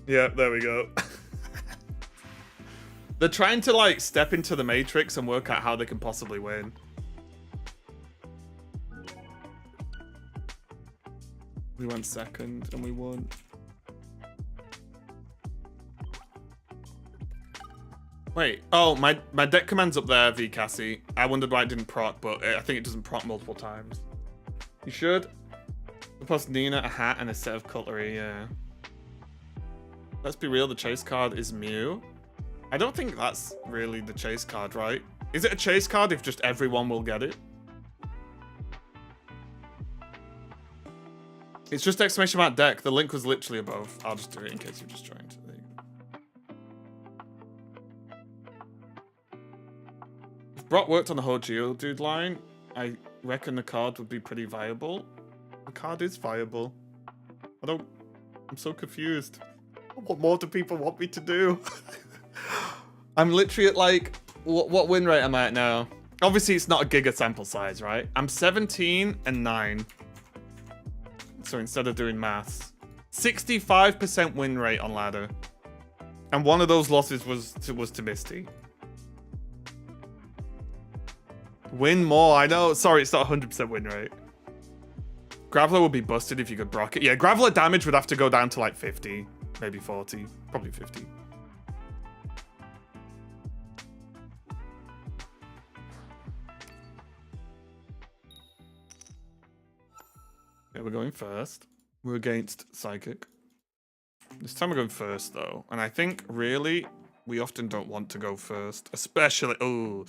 Yeah, there we go. They're trying to like step into the matrix and work out how they can possibly win. We went second and we won. Wait, oh, my deck command's up there, V Cassie. I wondered why it didn't proc, but I think it doesn't proc multiple times. You should. Plus Nina, a hat, and a set of cutlery, yeah. Let's be real, the chase card is Mew. I don't think that's really the chase card, right? Is it a chase card if just everyone will get it? It's just exclamation mark deck. The link was literally above. I'll just do it in case you're just trying to. There you go. If Brock worked on the whole Geodude line, I reckon the card would be pretty viable. The card is viable. I'm so confused. What more do people want me to do? I'm literally at like, what win rate am I at now? Obviously, it's not a giga sample size, right? I'm 17 and 9. So instead of doing maths, 65% win rate on ladder. And one of those losses was to Misty. Win more, I know. Sorry, it's not 100% win rate. Graveler would be busted if you could Brock it. Yeah, Graveler damage would have to go down to like 50, maybe 40, probably 50. Yeah, we're going first. We're against Psychic. This time we're going first, though. And I think, really, we often don't want to go first. Especially... Oh.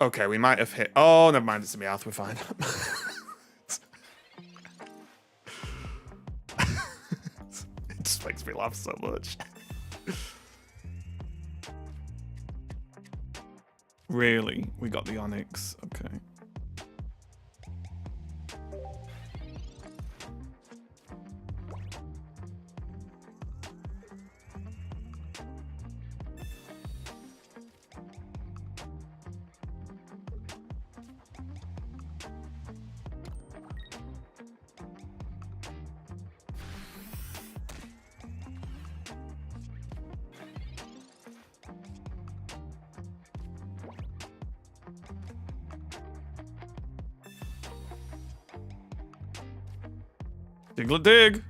Okay, we might have hit... Oh, never mind. It's a Meowth. We're fine. It just makes me laugh so much. Really? We got the Onyx. Okay. Diglett dig.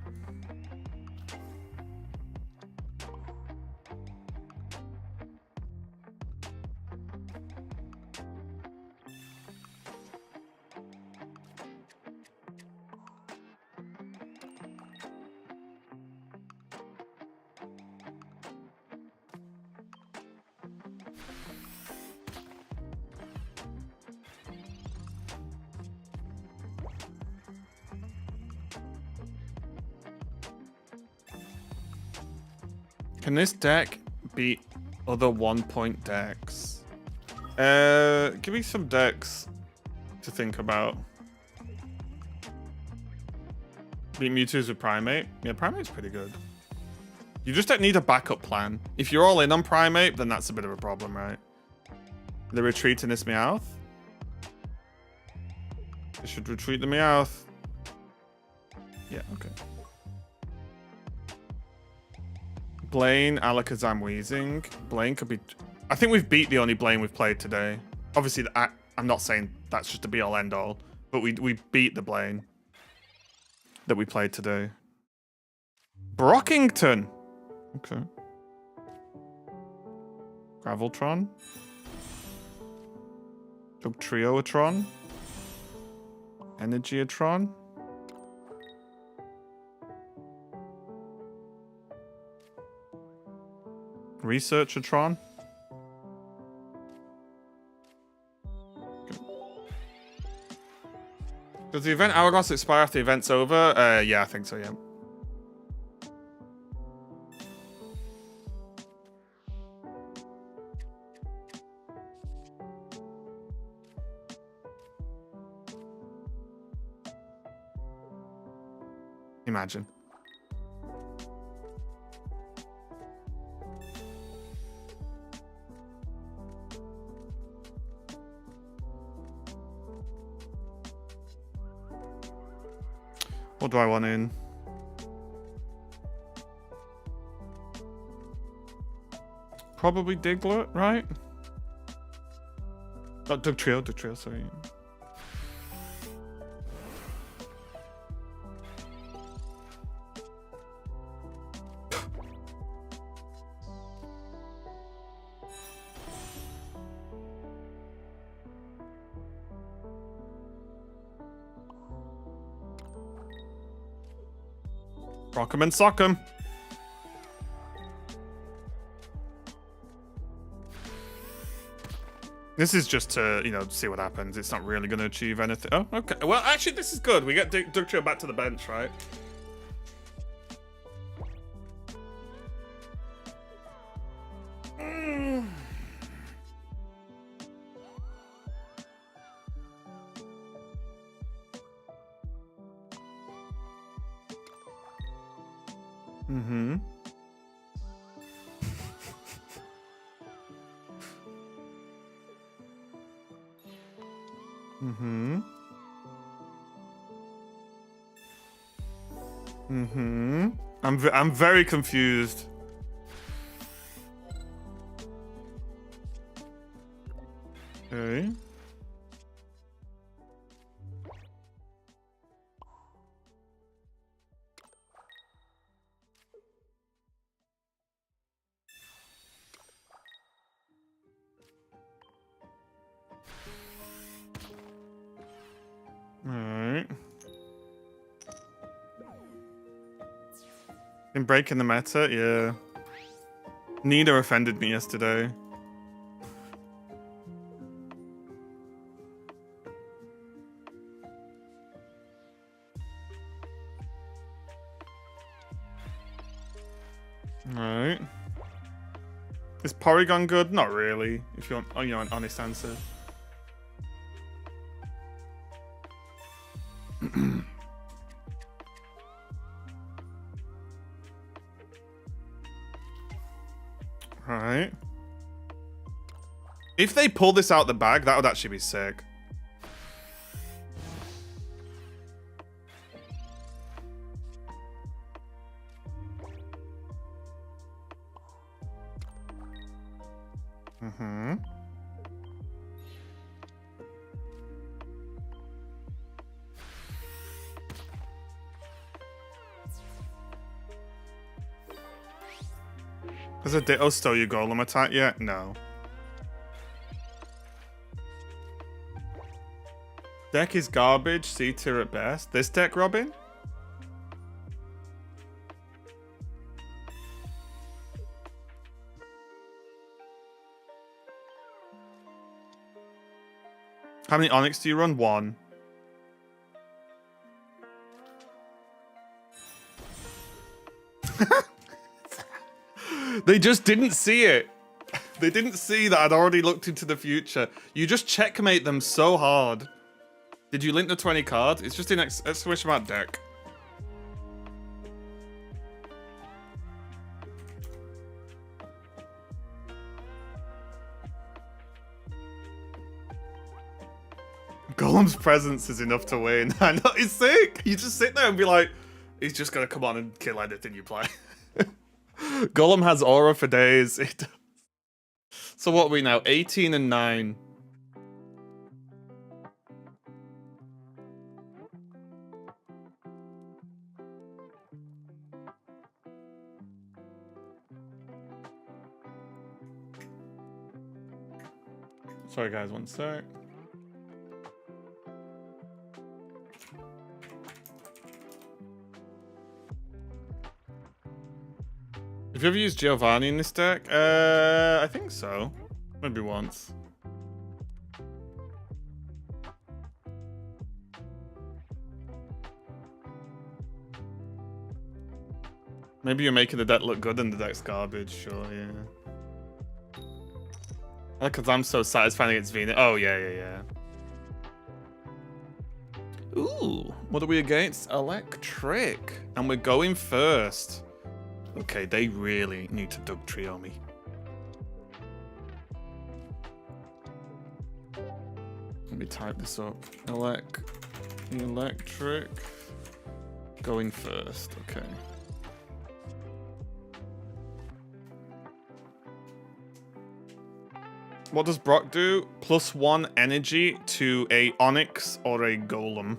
Can this deck beat other 1-point decks? Give me some decks to think about. Beat Mewtwo's with Primate? Yeah, Primate's pretty good. You just don't need a backup plan. If you're all in on Primate, then that's a bit of a problem, right? The retreat in this Meowth? I should retreat the Meowth. Yeah, okay. Blaine, Alakazam, Weezing. Blaine could be... I think we've beat the only Blaine we've played today. Obviously, I'm not saying that's just a be-all, end-all. But we beat the Blaine that we played today. Brockington. Okay. Graveltron. Dugtrioatron. Energiatron. Researchatron. Does the event Hourglass expire after the event's over? Yeah, I think so, yeah. Imagine. What do I want in? probably Diglett, right? Oh, Dugtrio, sorry. Rock 'em and sock 'em. This is just to, you know, see what happens. It's not really going to achieve anything. Oh, okay. Well, actually, this is good. We get Dugtrio back to the bench, right? Mm-hmm. Mm-hmm. Mm-hmm. I'm very confused. Okay. Alright. Been breaking the meta? Yeah. Nina offended me yesterday. Alright. Is Porygon good? Not really, if you want, oh, you know, an honest answer. Alright. If they pull this out the bag, that would actually be sick. Mm-hmm. Has a Ditto stole your Golem attack yet? No. Deck is garbage, C tier at best. This deck, Robin? How many Onyx do you run? 1. They just didn't see it. They didn't see that I'd already looked into the future. You just checkmate them so hard. Did you link the 20 card? It's just in exclamation mark deck. Golem's presence is enough to win. I know, it's sick. You just sit there and be like, he's just gonna come on and kill anything you play. Golem has aura for days. So what are we now? 18 and 9. Sorry guys, one sec. Have you ever used Giovanni in this deck? I think so. Maybe once. Maybe you're making the deck look good and the deck's garbage, sure, yeah. Because I'm so satisfied against Venus. Oh, yeah. Ooh, what are we against? Electric. And we're going first. Okay, they really need to Dugtrio me. Let me type this up. Electric. Going first, okay. What does Brock do? +1 energy to a Onyx or a Golem.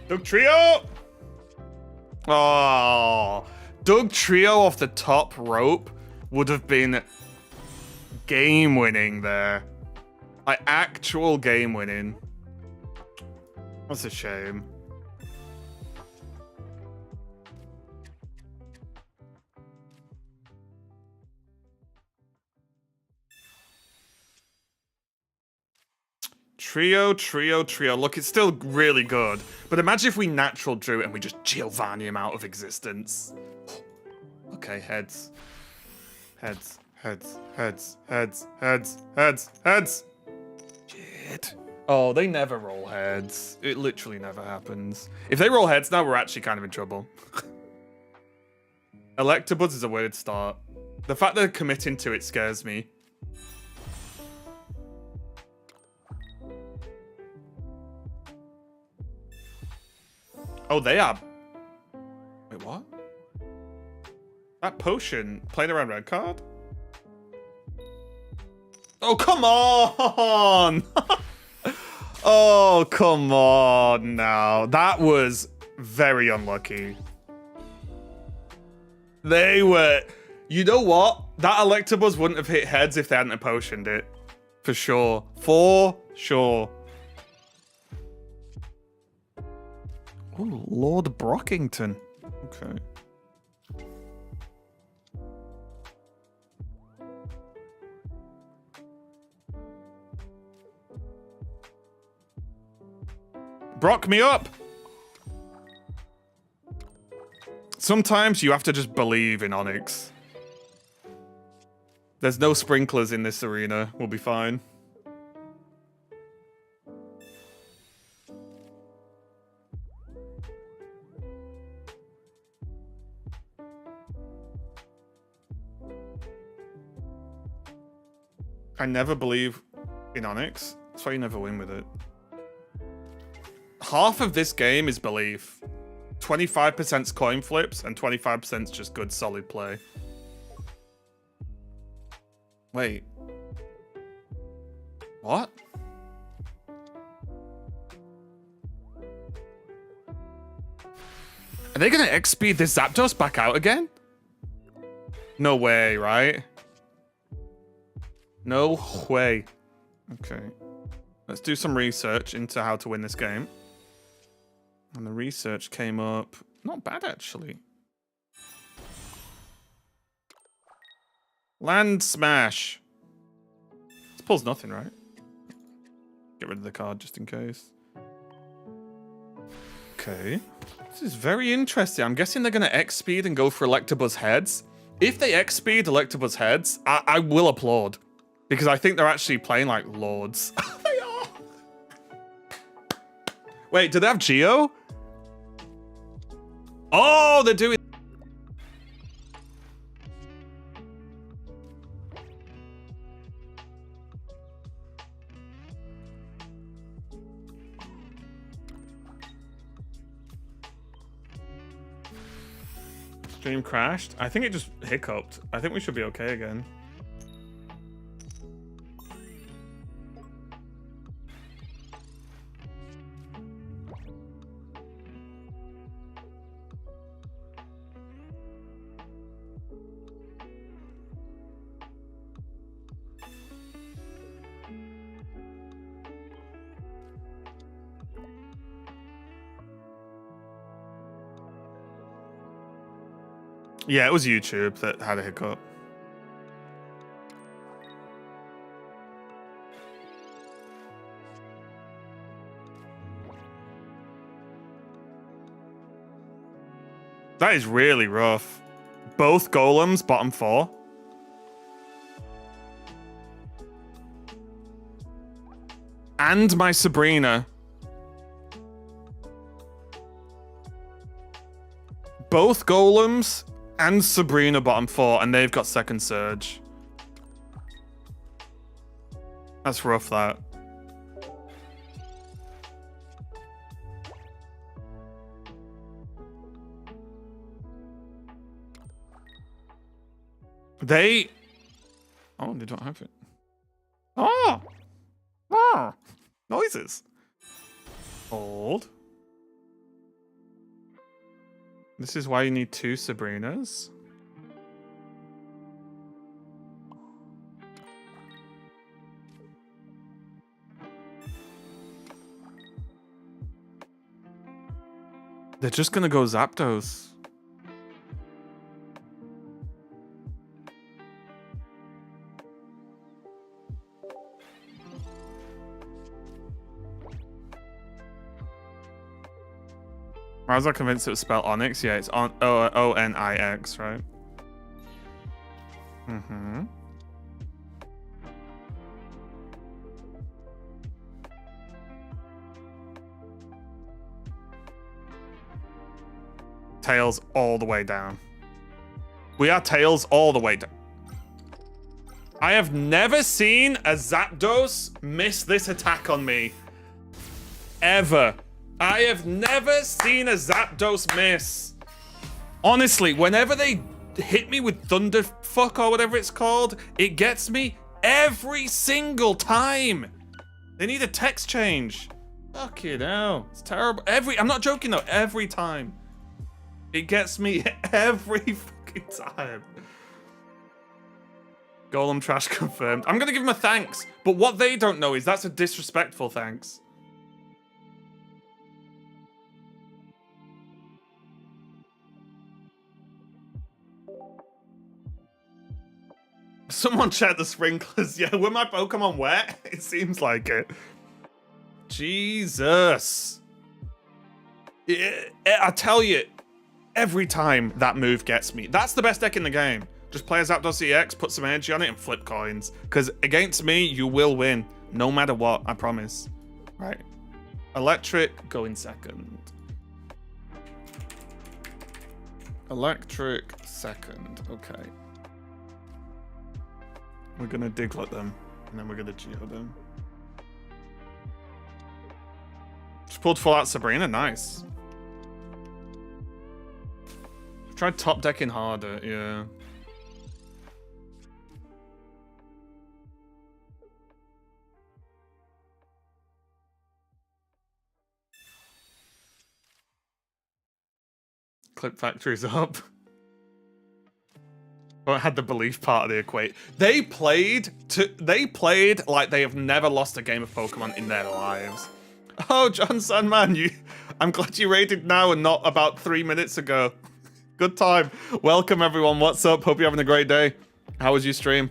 Doug Trio! Oh, Doug Trio off the top rope would have been game winning there. Like actual game winning. That's a shame. Trio. Look, it's still really good. But imagine if we natural drew it and we just Giovanni him out of existence. Okay, heads. Heads. Shit. Oh, they never roll heads. It literally never happens. If they roll heads now, we're actually kind of in trouble. Electabuzz is a weird start. The fact they're committing to it scares me. Oh, they are. Wait, what? That potion playing around red card? Oh, come on! Oh, come on now. That was very unlucky. They were... You know what? That Electabuzz wouldn't have hit heads if they hadn't potioned it. For sure. For sure. Oh, Lord Brockington. Okay. Brock me up! Sometimes you have to just believe in Onyx. There's no sprinklers in this arena. We'll be fine. I never believe in Onyx. That's why you never win with it. Half of this game is belief. 25%'s coin flips and 25%'s just good solid play. Wait. What? Are they gonna X-speed this Zapdos back out again? No way, right? No way. Okay. Let's do some research into how to win this game. And the research came up... Not bad, actually. Land Smash. This pulls nothing, right? Get rid of the card just in case. Okay. This is very interesting. I'm guessing they're going to X-speed and go for Electabuzz heads. If they X-speed Electabuzz heads, I will applaud. Because I think they're actually playing like lords. They are. Wait, do they have Geo? Oh, they're doing... Stream crashed. I think it just hiccuped. I think we should be okay again. Yeah, it was YouTube that had a hiccup. That is really rough. Both golems, bottom 4. and my Sabrina. Both Golems and Sabrina bottom 4, and they've got second surge. That's rough, that. They... Oh, they don't have it. Oh! Oh! Noises. Hold. This is why you need 2 Sabrinas. They're just gonna go Zapdos. I was not convinced it was spelled Onyx. Yeah, it's O-N-I-X, right? Mm-hmm. Tails all the way down. We are tails all the way down. I have never seen a Zapdos miss this attack on me. Ever. I have never seen a Zapdos miss. Honestly, whenever they hit me with Thunderfuck or whatever it's called, it gets me every single time. They need a text change. Fuck you know. It's terrible. I'm not joking though, every time. It gets me every fucking time. Golem trash confirmed. I'm gonna give him a thanks, but what they don't know is that's a disrespectful thanks. Someone check the sprinklers. Yeah, were my Pokemon wet? It seems like it. Jesus. I tell you, every time that move gets me. That's the best deck in the game. Just play a Zapdos EX, put some energy on it, and flip coins. Because against me, you will win. No matter what, I promise. Right. Electric, go in second. Electric, second. Okay. We're gonna Diglett them, and then we're gonna Geo them. Just pulled full out Sabrina, nice. Tried top decking harder, yeah. Clip Factory's up. I had the belief part of the equate. They played like they have never lost a game of Pokemon in their lives. Oh, John Sandman, I'm glad you raided now and not about 3 minutes ago. Good time. Welcome everyone. What's up? Hope you're having a great day. How was your stream?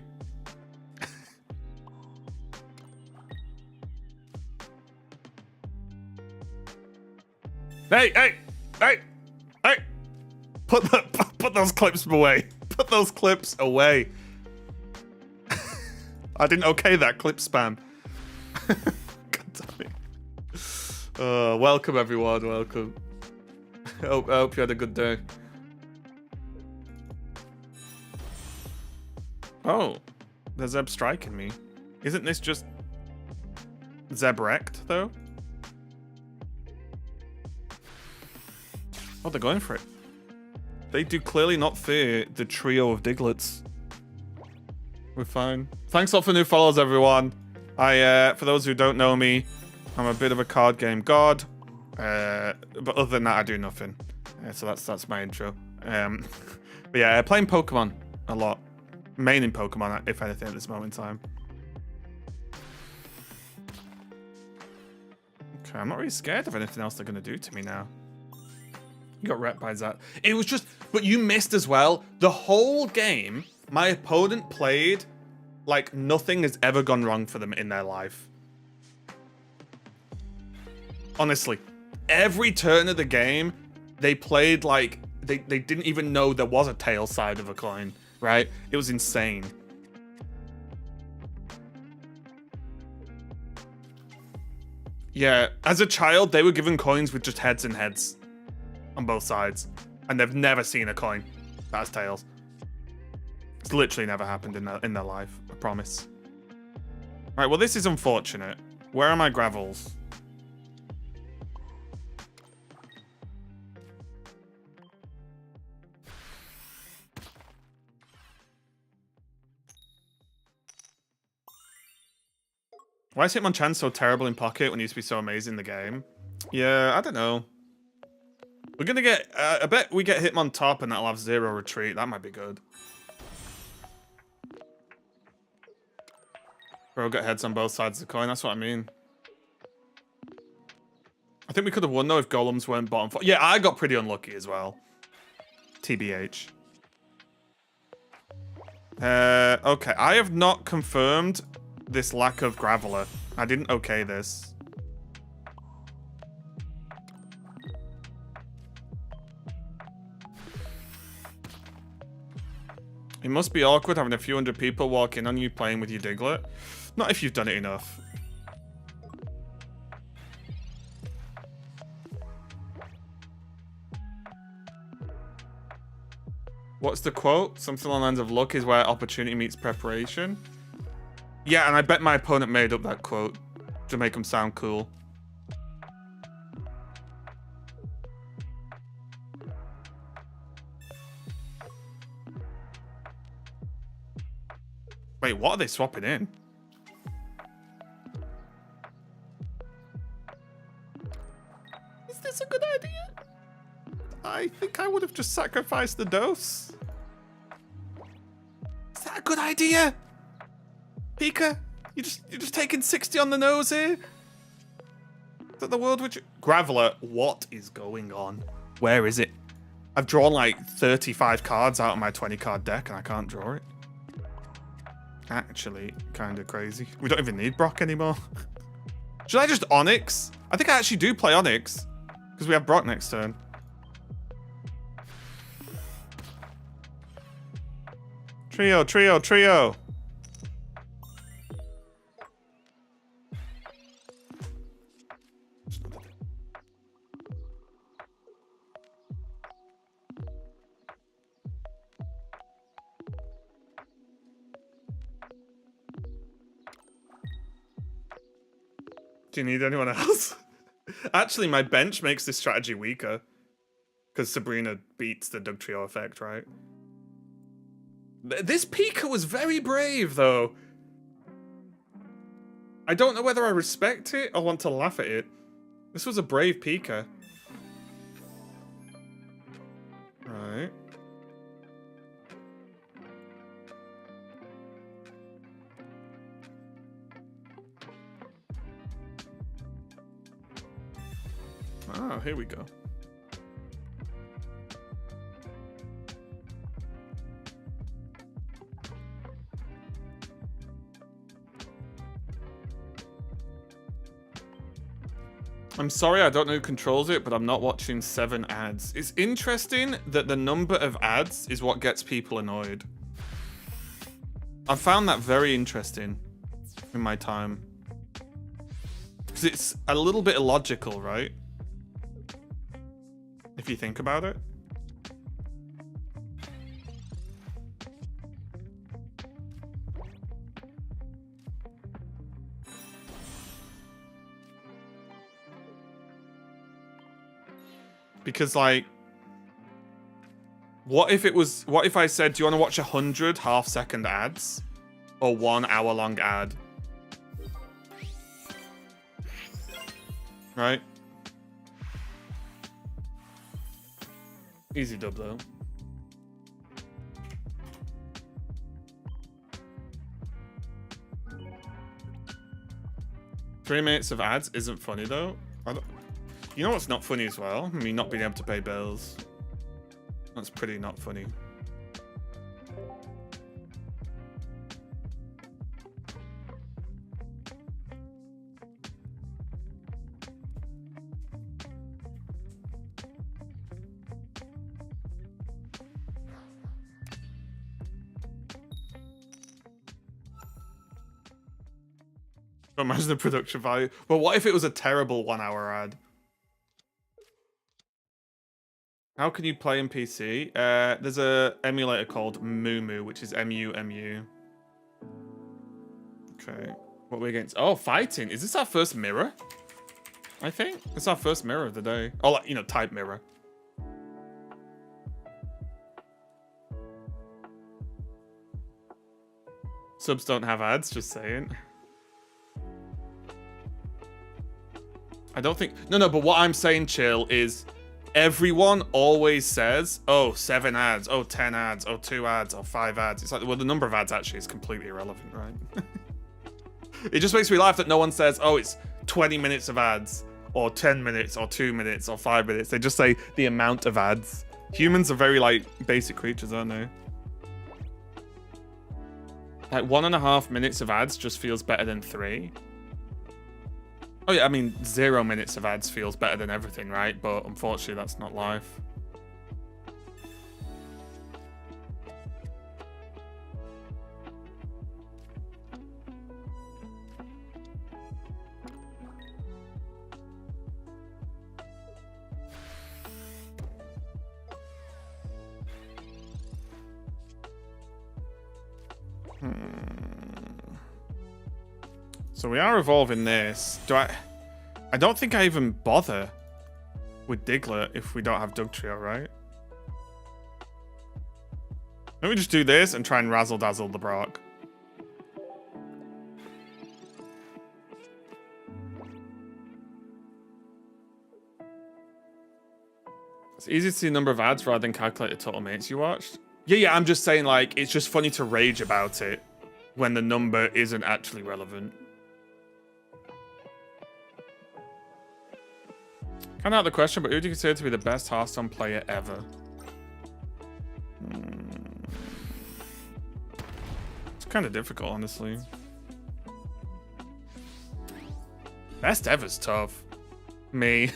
Hey! Put those clips away. Put those clips away. I didn't okay that clip spam. God damn it. Welcome everyone, welcome. I hope you had a good day. Oh, there's Zeb striking me. Isn't this just Zeb wrecked though? Oh, they're going for it. They do clearly not fear the trio of Digletts. We're fine. Thanks a lot for new follows, everyone. For those who don't know me, I'm a bit of a card game god. But other than that, I do nothing. So that's my intro. But yeah, playing Pokemon a lot. Main in Pokemon, if anything, at this moment in time. Okay, I'm not really scared of anything else they're going to do to me now. You got wrecked by that. It was just... But you missed as well. The whole game, my opponent played like nothing has ever gone wrong for them in their life. Honestly. Every turn of the game, they played like... They didn't even know there was a tail side of a coin, right? It was insane. Yeah, as a child, they were given coins with just heads and heads on both sides. And they've never seen a coin that has tails. It's literally never happened in their life, I promise. Right, well, this is unfortunate. Where are my gravels? Why is Hitmonchan so terrible in Pocket when he used to be so amazing in the game? Yeah, I don't know. We're gonna get... I bet we get Hitmon top and that'll have 0 retreat. That might be good. Bro got heads on both sides of the coin. That's what I mean. I think we could have won though if golems weren't bottom 4. Yeah, I got pretty unlucky as well. TBH. Okay, I have not confirmed this lack of Graveler. I didn't okay this. It must be awkward having a few hundred people walk in on you playing with your Diglett. Not if you've done it enough. What's the quote? Something along the lines of luck is where opportunity meets preparation. Yeah, and I bet my opponent made up that quote to make him sound cool. Wait, what are they swapping in? Is this a good idea? I think I would have just sacrificed the dose. Is that a good idea? Pika, you're just taking 60 on the nose here? Is that the world which... Graveler, what is going on? Where is it? I've drawn like 35 cards out of my 20 card deck and I can't draw it. Actually, kind of crazy. We don't even need Brock anymore. Should I just Onyx? I think I actually do play Onyx because we have Brock next turn. Trio, trio, trio. Do you need anyone else? Actually, my bench makes this strategy weaker. Because Sabrina beats the Dugtrio effect, right? This Pika was very brave, though. I don't know whether I respect it or want to laugh at it. This was a brave Pika. Right. Oh, here we go. I'm sorry, I don't know who controls it, but I'm not watching 7 ads. It's interesting that the number of ads is what gets people annoyed. I found that very interesting in my time. Because it's a little bit illogical, right? If you think about it. Because, like, what if I said, do you want to watch 100 half-second ads? Or 1 hour-long ad? Right? Easy dub, though. Three minutes of ads isn't funny, though. You know what's not funny as well? Me not being able to pay bills. That's pretty not funny. Imagine the production value. But what if it was a terrible 1 hour ad? How can you play in PC? There's a emulator called Mumu, which is MUMU. Okay. What are we against? Oh, fighting. Is this our first mirror? I think. It's our first mirror of the day. Oh, like, you know, type mirror. Subs don't have ads, just saying. I don't think... No, but what I'm saying, Chill, is everyone always says, oh, 7 ads, oh, 10 ads, oh, 2 ads, oh, 5 ads. It's like, well, the number of ads actually is completely irrelevant, right? It just makes me laugh that no one says, oh, it's 20 minutes of ads, or 10 minutes, or 2 minutes, or 5 minutes. They just say the amount of ads. Humans are very, like, basic creatures, aren't they? Like, 1.5 minutes of ads just feels better than 3. Oh yeah, I mean, 0 minutes of ads feels better than everything, right? But unfortunately, that's not life. So we are evolving this. I don't think I even bother with Diglett if we don't have Dugtrio, right? Let me just do this and try and razzle dazzle the Brock. It's easy to see the number of ads rather than calculate the total minutes you watched. Yeah, I'm just saying, like, it's just funny to rage about it when the number isn't actually relevant. Kind of out the question, but who do you consider to be the best Hearthstone player ever? It's kind of difficult, honestly. Best ever's tough. Me.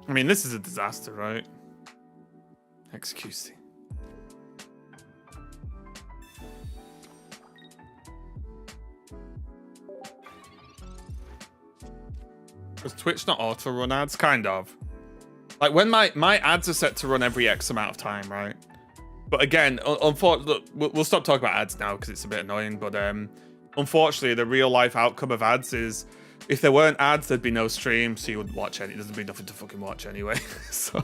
I mean, this is a disaster, right? XQC. Does Twitch not auto-run ads? Kind of. Like, when my ads are set to run every X amount of time, right? But again, unfortunately, we'll stop talking about ads now because it's a bit annoying, but unfortunately, the real-life outcome of ads is if there weren't ads, there'd be no stream, so you wouldn't watch any. There'd be nothing to fucking watch anyway. So,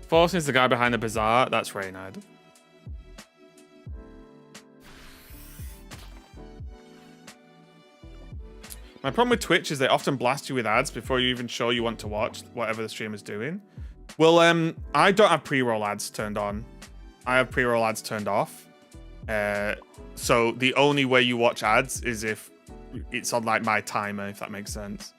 Fortune is the guy behind the bazaar. That's Reynard. My problem with Twitch is they often blast you with ads before you even show you want to watch whatever the streamer's doing. Well, I don't have pre-roll ads turned on. I have pre-roll ads turned off. So the only way you watch ads is if it's on like my timer, if that makes sense.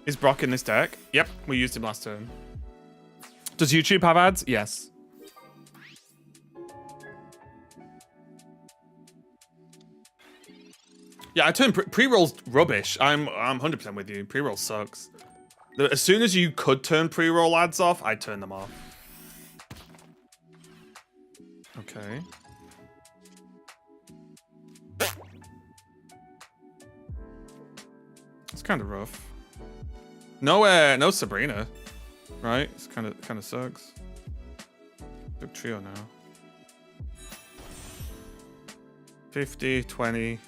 Is Brock in this deck? Yep, we used him last turn. Does YouTube have ads? Yes. Yeah, I turn pre-roll's rubbish. I'm 100% with you. Pre-roll sucks. As soon as you could turn pre-roll ads off, I turn them off. Okay. It's kind of rough. No Sabrina, right? It's kind of sucks. Big trio now. 50, 20,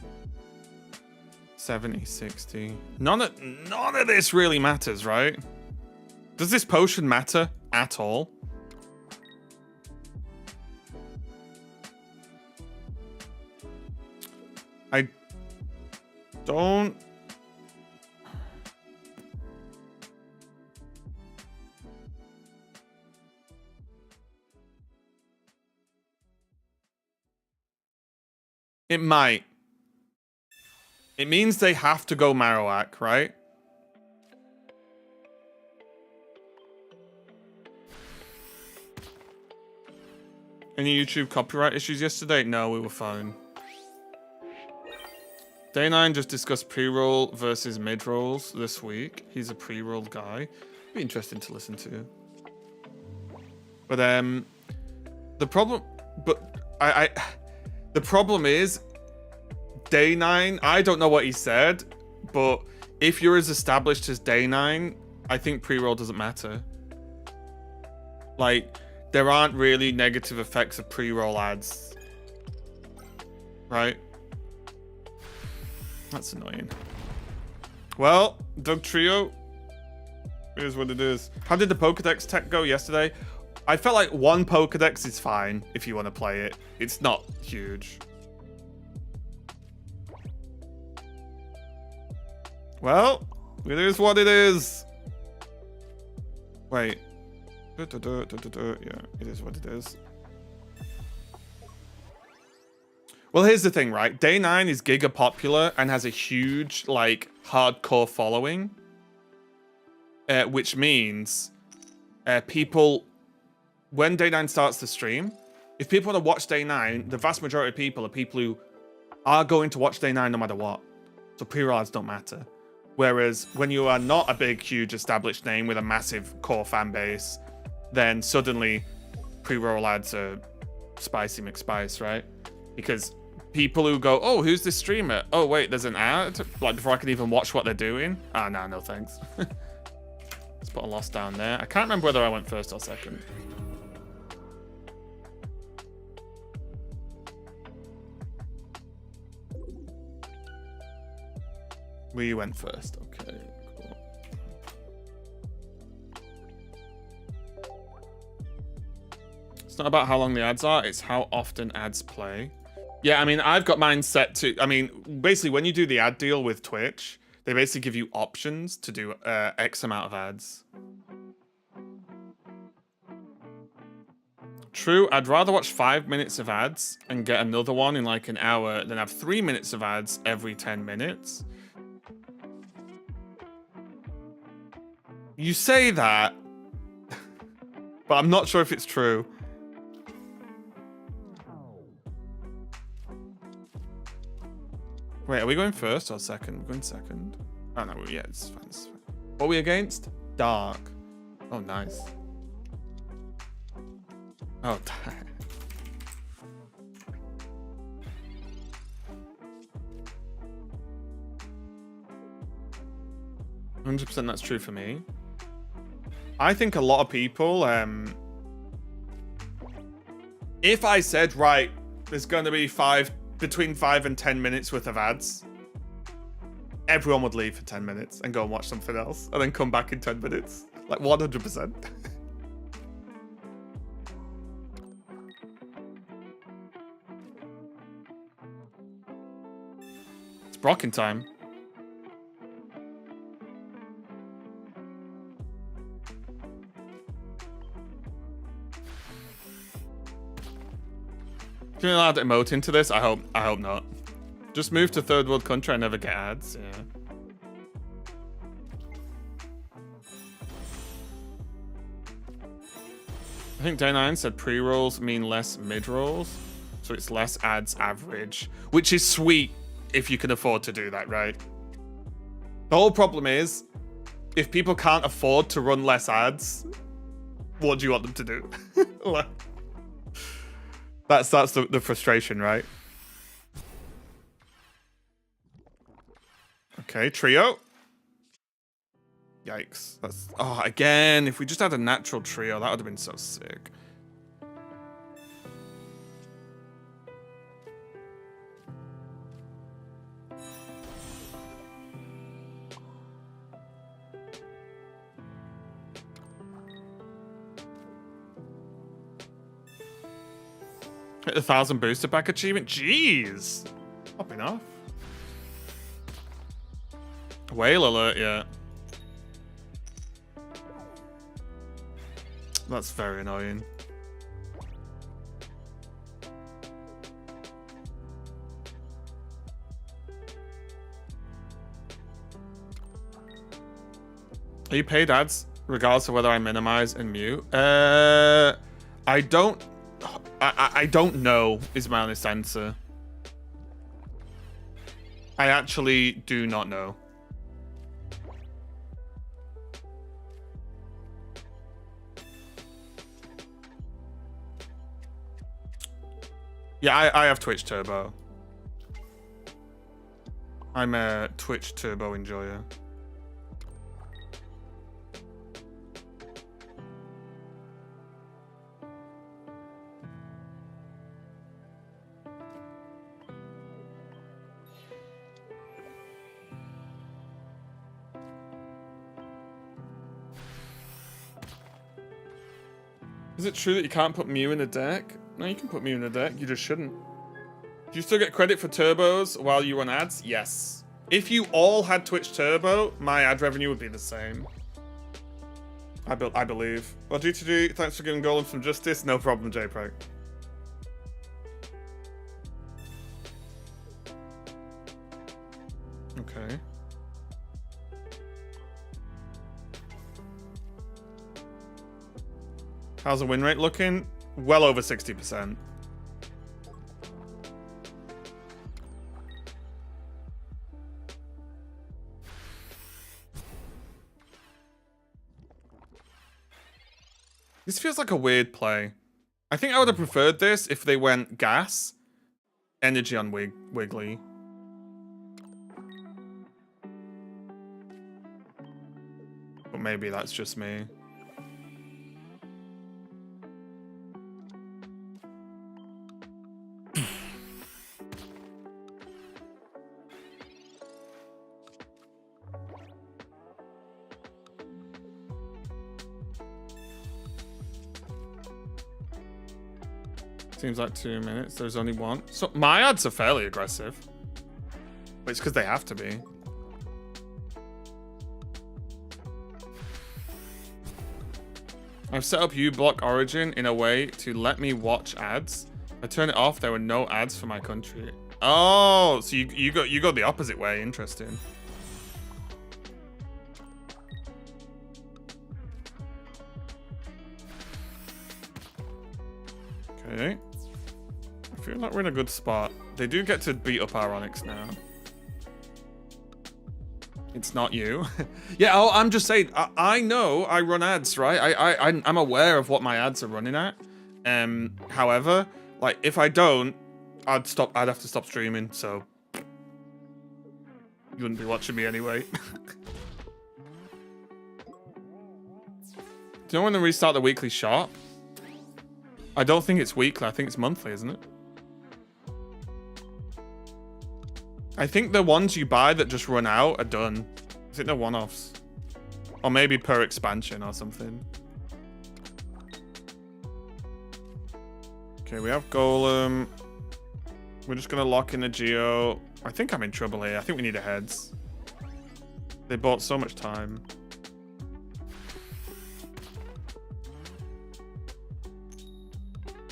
70, 60. None of this really matters, right? Does this potion matter at all? I don't. It might. It means they have to go Marowak, right? Any YouTube copyright issues yesterday? No, we were fine. Day 9 just discussed pre-roll versus mid-rolls this week. He's a pre-roll guy. Be interesting to listen to. But the problem the problem is Day 9, I don't know what he said, but if you're as established as Day 9, I think pre-roll doesn't matter. Like, there aren't really negative effects of pre-roll ads. Right? That's annoying. Well, Doug Trio, here's what it is. How did the Pokedex tech go yesterday? I felt like one Pokedex is fine if you want to play it. It's not huge. Well, it is what it is. Wait. Yeah, it is what it is. Well, here's the thing, right? Day 9 is giga popular and has a huge, like, hardcore following. Which means people, when Day 9 starts to stream, if people want to watch Day 9, the vast majority of people are people who are going to watch Day 9 no matter what. So pre-roll ads don't matter. Whereas when you are not a big, huge established name with a massive core fan base, then suddenly pre-roll ads are spicy McSpice, right? Because people who go, oh, who's this streamer? Oh, wait, there's an ad? Like, before I can even watch what they're doing? Ah, no, no thanks. Let's put a loss down there. I can't remember whether I went first or second. We went first, okay, cool. It's not about how long the ads are, it's how often ads play. Yeah, I mean, I've got mine set to, I mean, basically when you do the ad deal with Twitch, they basically give you options to do X amount of ads. True, I'd rather watch 5 minutes of ads and get another one in like an hour than have 3 minutes of ads every 10 minutes. You say that, but I'm not sure if it's true. Wait, are we going first or second? We're going second. Oh no, yeah, it's fine, it's fine. What are we against? Dark. Oh, nice. Oh, 100% that's true for me. I think a lot of people, if I said, right, there's going to be between 5 and 10 minutes worth of ads, everyone would leave for 10 minutes and go and watch something else and then come back in 10 minutes. Like 100%. It's Brocking time. Can you add emote into this? I hope not. Just move to third world country, I never get ads, yeah. I think Day 9 said pre-rolls mean less mid-rolls, so it's less ads average, which is sweet if you can afford to do that, right? The whole problem is, if people can't afford to run less ads, what do you want them to do? That's the frustration, right? Okay, trio. Yikes. That's, oh, again, if we just had a natural trio, that would have been so sick. Hit the 1,000 booster pack achievement. Jeez. Popping off. Whale alert, yeah. That's very annoying. Are you paid ads regardless of whether I minimize and mute? I don't. I don't know is my honest answer. I actually do not know. Yeah, I have Twitch Turbo. I'm a Twitch Turbo enjoyer. Is it true that you can't put Mew in a deck? No, you can put Mew in a deck. You just shouldn't. Do you still get credit for turbos while you run ads? Yes. If you all had Twitch Turbo, my ad revenue would be the same. I believe. Well, GTG, thanks for giving Golem some justice. No problem, JPro. Okay. How's the win rate looking? Well over 60%. This feels like a weird play. I think I would have preferred this if they went gas, energy on Wiggly. But maybe that's just me. Seems like 2 minutes. There's only one. So my ads are fairly aggressive. But it's because they have to be. I've set up uBlock Origin in a way to let me watch ads. I turn it off. There were no ads for my country. Oh, so you go the opposite way. Interesting. Okay. I feel like we're in a good spot. They do get to beat up our Onyx now. It's not you. Yeah, oh, I'm just saying, I know I run ads, right? I'm aware of what my ads are running at. However, like, if I don't, I'd have to stop streaming, so you wouldn't be watching me anyway. Do you know when they restart the weekly shop? I don't think it's weekly. I think it's monthly, isn't it? I think the ones you buy that just run out are done. I think they're one-offs. Or maybe per expansion or something. Okay, we have Golem. We're just going to lock in a Geo. I think I'm in trouble here. I think we need a heads. They bought so much time.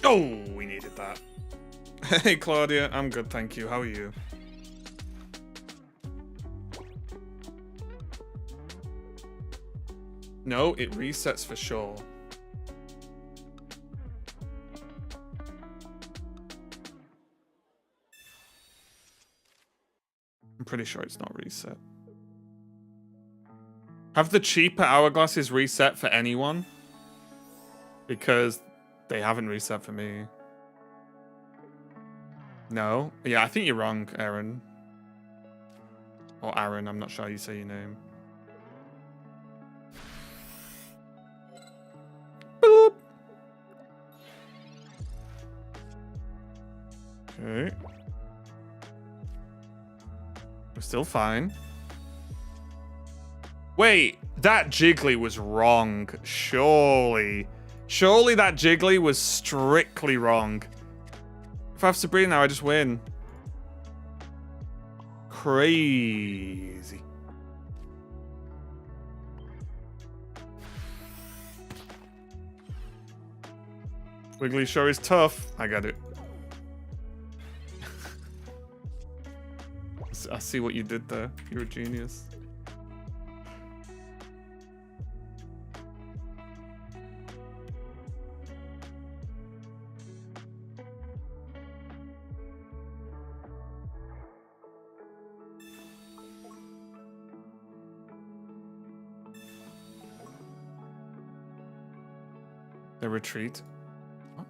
Oh, we needed that. Hey, Claudia. I'm good, thank you. How are you? No, it resets for sure. I'm pretty sure it's not reset. Have the cheaper hourglasses reset for anyone? Because they haven't reset for me. No? Yeah, I think you're wrong, Aaron. Or Aaron, I'm not sure how you say your name. Boop. Okay. We're still fine. Wait, that Jiggly was wrong. Surely. Surely that Jiggly was strictly wrong. If I have Sabrina now, I just win. Crazy. Wiggly sure is tough. I got it. I see what you did there. You're a genius. They retreat. What?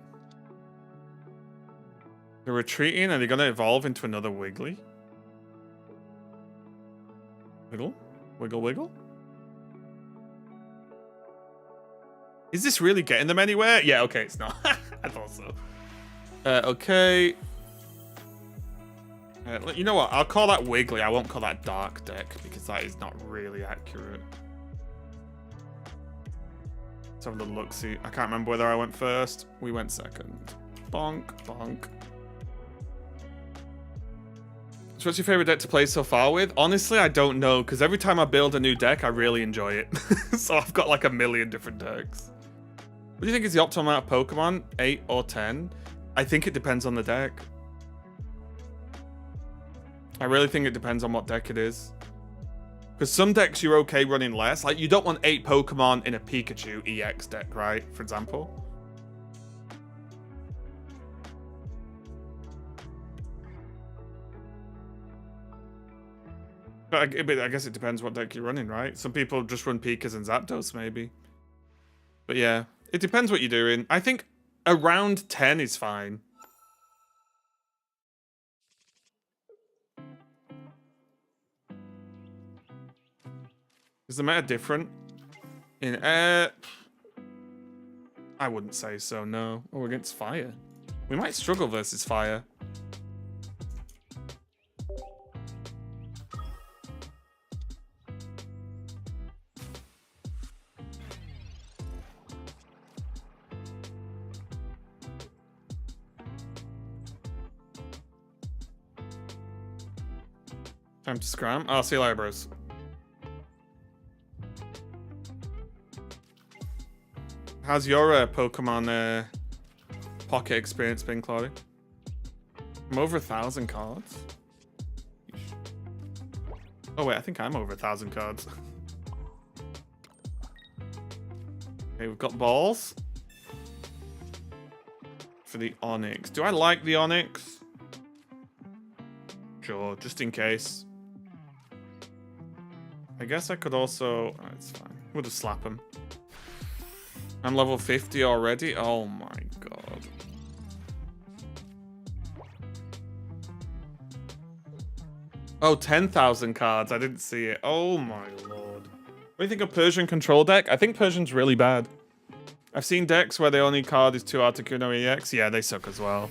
They're retreating and they're gonna evolve into another Wiggly. Wiggle? Wiggle, wiggle? Is this really getting them anywhere? Yeah, okay, it's not. I thought so. Okay. You know what? I'll call that Wiggly. I won't call that Dark Deck because that is not really accurate. Let's have a little look-see. I can't remember whether I went first. We went second. Bonk, bonk. So what's your favorite deck to play so far with? Honestly, I don't know, because every time I build a new deck, I really enjoy it. So I've got like a million different decks. What do you think is the optimal amount of Pokemon? 8 or 10? I think it depends on the deck. I really think it depends on what deck it is. Because some decks you're okay running less. Like, you don't want 8 Pokemon in a Pikachu EX deck, right? For example. But I guess it depends what deck you're running, right? Some people just run Pikas and Zapdos, maybe. But yeah, it depends what you're doing. I think around 10 is fine. Is the meta different? In air? I wouldn't say so, no. Oh, against fire. We might struggle versus fire. Time to scram. I'll see you later, bros. How's your Pokemon pocket experience been, Claudia? I'm over 1,000 cards. Oh wait, I think I'm over 1,000 cards. Okay, we've got balls. For the Onyx. Do I like the Onyx? Sure, just in case. I guess I could also... Oh, it's fine. We'll just slap him. I'm level 50 already? Oh my god. Oh, 10,000 cards. I didn't see it. Oh my lord. What do you think of Persian control deck? I think Persian's really bad. I've seen decks where the only card is 2 Articuno EX. Yeah, they suck as well.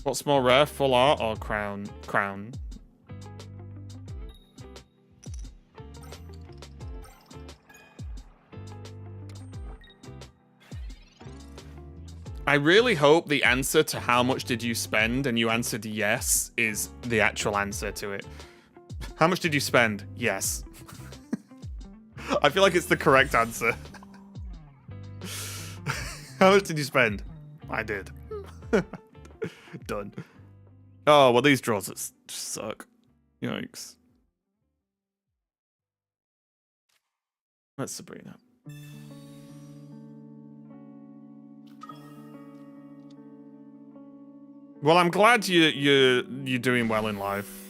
What's more rare, full art or crown? Crown. I really hope the answer to how much did you spend and you answered yes is the actual answer to it. How much did you spend? Yes. I feel like it's the correct answer. How much did you spend? I did. Done. Oh, well, these draws just suck. Yikes. That's Sabrina. Well, I'm glad you're doing well in life.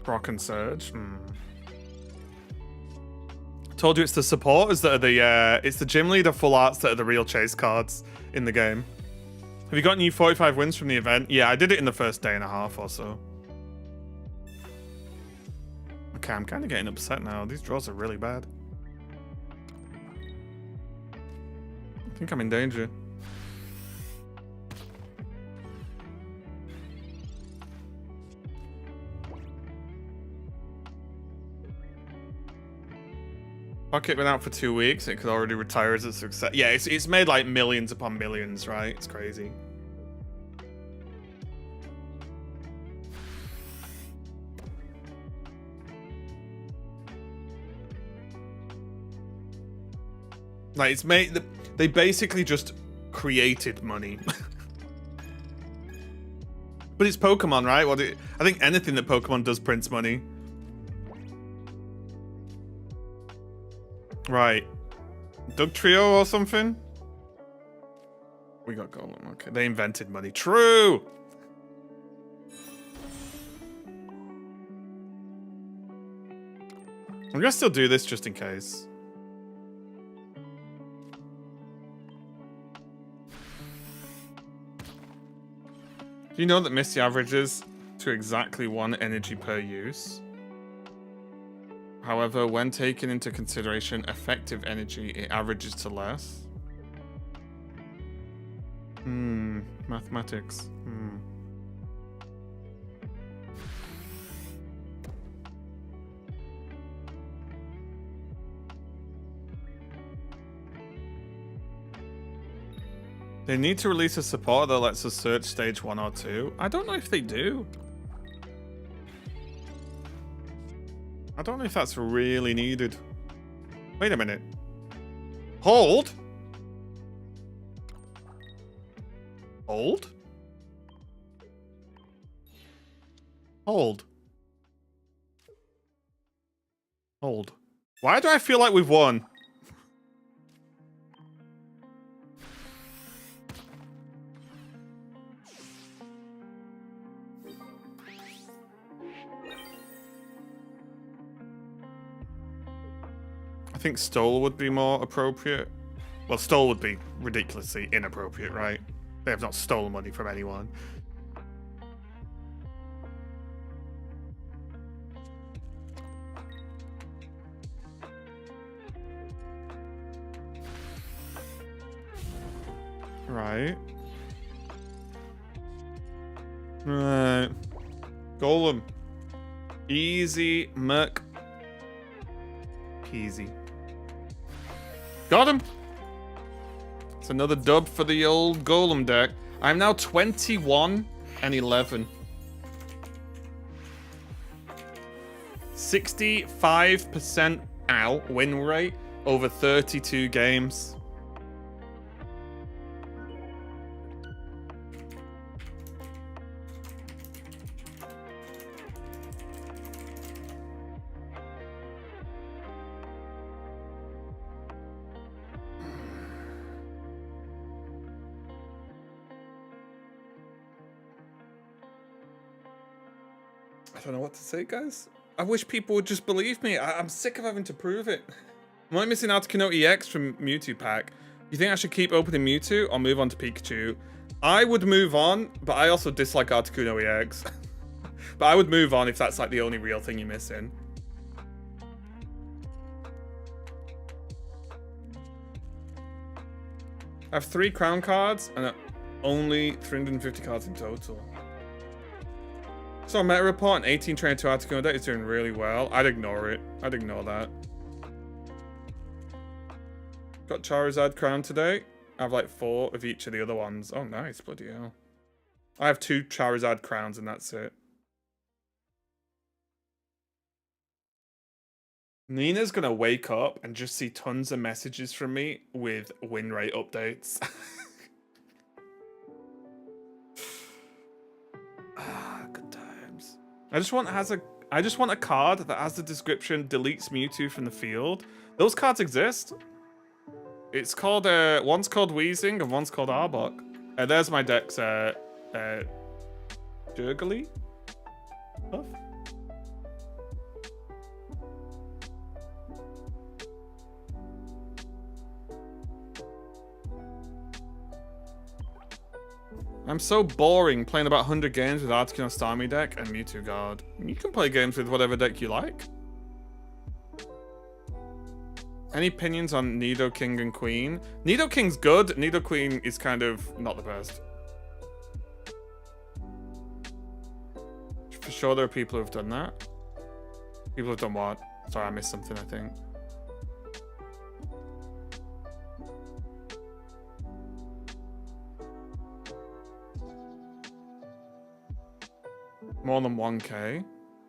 Rock and Surge. Told you it's the supporters that are the it's the gym leader full arts that are the real chase cards in the game. Have you got new 45 wins from the event? Yeah, I did it in the first day and a half or so. Okay, I'm kind of getting upset now. These draws are really bad. I think I'm in danger. Pocket been out for 2 weeks. It could already retire as a success. Yeah, it's made like millions upon millions, right? It's crazy. Like it's made They basically just created money. But it's Pokemon, right? I think anything that Pokemon does prints money. Right. Doug Trio or something? We got Golem. Okay, they invented money. True! I'm gonna still do this just in case. Do you know that Misty averages to exactly 1 energy per use? However, when taken into consideration effective energy, it averages to less. Mathematics. They need to release a support that lets us search stage 1 or 2. I don't know if they do. I don't know if that's really needed. Wait a minute. Hold? Hold? Hold. Hold. Why do I feel like we've won? I think Stole would be more appropriate. Well, Stole would be ridiculously inappropriate, right? They have not stolen money from anyone. Right. Right. Golem. Easy, Merc. Peasy. Got him! It's another dub for the old Golem deck. I'm now 21 and 11. 65% out win rate over 32 games. I don't know what to say, guys. I wish people would just believe me. I'm sick of having to prove it. I'm only missing Articuno EX from Mewtwo pack. You think I should keep opening Mewtwo or move on to Pikachu? I would move on, but I also dislike Articuno EX. But I would move on if that's like the only real thing you're missing. I have 3 crown cards and only 350 cards in total. So meta report, an 18 trainer to Articuno deck is doing really well. I'd ignore it. I'd ignore that. Got Charizard crown today. I have like 4 of each of the other ones. Oh, nice. Bloody hell. I have 2 Charizard crowns and that's it. Nina's gonna wake up and just see tons of messages from me with win rate updates. Good times. I just want a card that has the description deletes Mewtwo from the field. Those cards exist. It's called one's called Weezing and one's called Arbok. There's my deck's Jurgly stuff. I'm so boring playing about 100 games with Articuno Starmie deck and Mewtwo Guard. You can play games with whatever deck you like. Any opinions on Nidoking and Queen? Nidoking's good. Nidoqueen is kind of not the best. For sure there are people who have done that. People have done what? Sorry, I missed something, I think. More than 1k.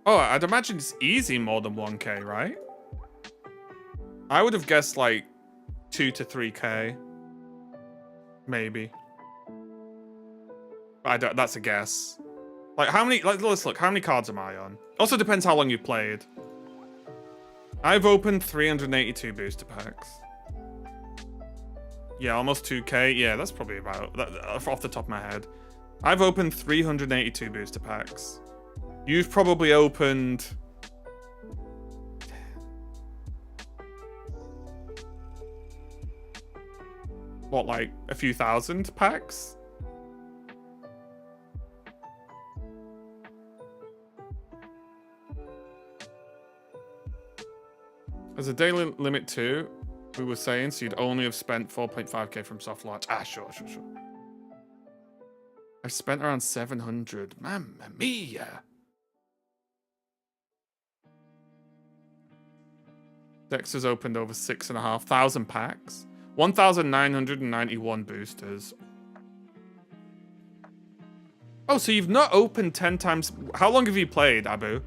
Oh, I'd imagine it's easy more than 1k, right? I would have guessed like 2 to 3k. Maybe. I don't, that's a guess. Like, how many... let's look. How many cards am I on? Also depends how long you've played. I've opened 382 booster packs. Yeah, almost 2k. Yeah, that's probably about... that, off the top of my head. I've opened 382 booster packs. You've probably opened... what, like a few thousand packs? There's a daily limit too, we were saying, so you'd only have spent 4.5k from soft launch. Ah, sure. I've spent around 700. Mamma mia! Dexter's opened over 6,500 packs. 1,991 boosters. Oh, so you've not opened 10 times... How long have you played, Abu?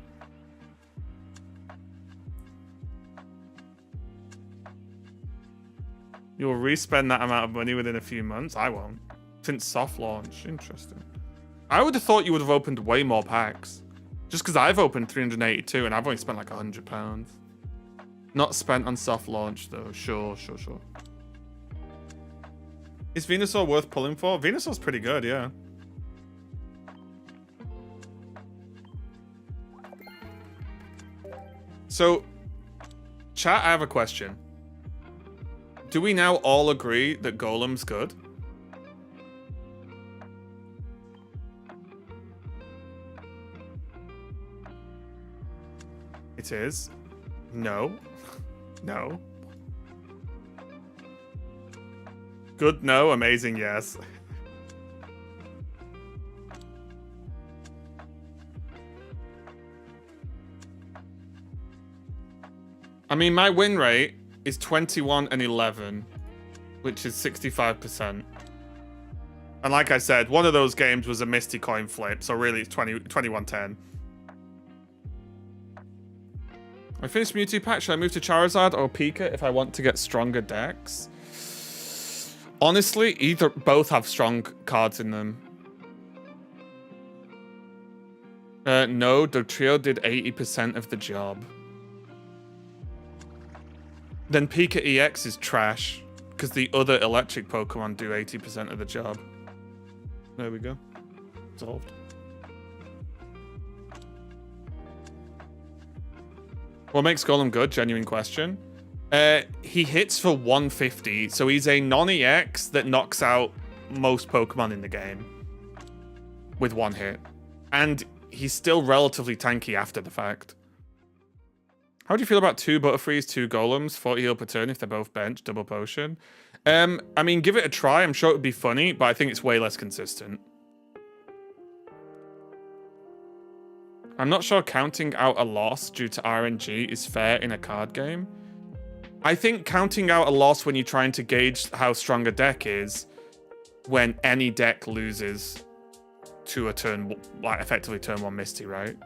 You'll respend that amount of money within a few months? I won't. Since soft launch. Interesting. I would have thought you would have opened way more packs. Just because I've opened 382 and I've only spent like £100. Not spent on soft launch though. Sure. Is Venusaur worth pulling for? Venusaur's pretty good, yeah. So, chat, I have a question. Do we now all agree that Golem's good? It is. No. No. Good, no. Amazing, yes. I mean, my win rate is 21 and 11, which is 65%. And like I said, one of those games was a Misty coin flip, so really it's 21-10. I finished Mewtwo pack. Should I move to Charizard or Pika if I want to get stronger decks? Honestly, both have strong cards in them. No, Dugtrio did 80% of the job. Then Pika EX is trash, because the other electric Pokemon do 80% of the job. There we go. Solved. What makes Golem good? Genuine question. He hits for 150, so he's a non-EX that knocks out most Pokemon in the game with one hit. And he's still relatively tanky after the fact. How do you feel about 2 Butterfrees, 2 Golems, 40 heal per turn if they're both bench, double potion? I mean, give it a try. I'm sure it would be funny, but I think it's way less consistent. I'm not sure counting out a loss due to RNG is fair in a card game. I think counting out a loss when you're trying to gauge how strong a deck is when any deck loses to a turn, like effectively turn 1 Misty, right?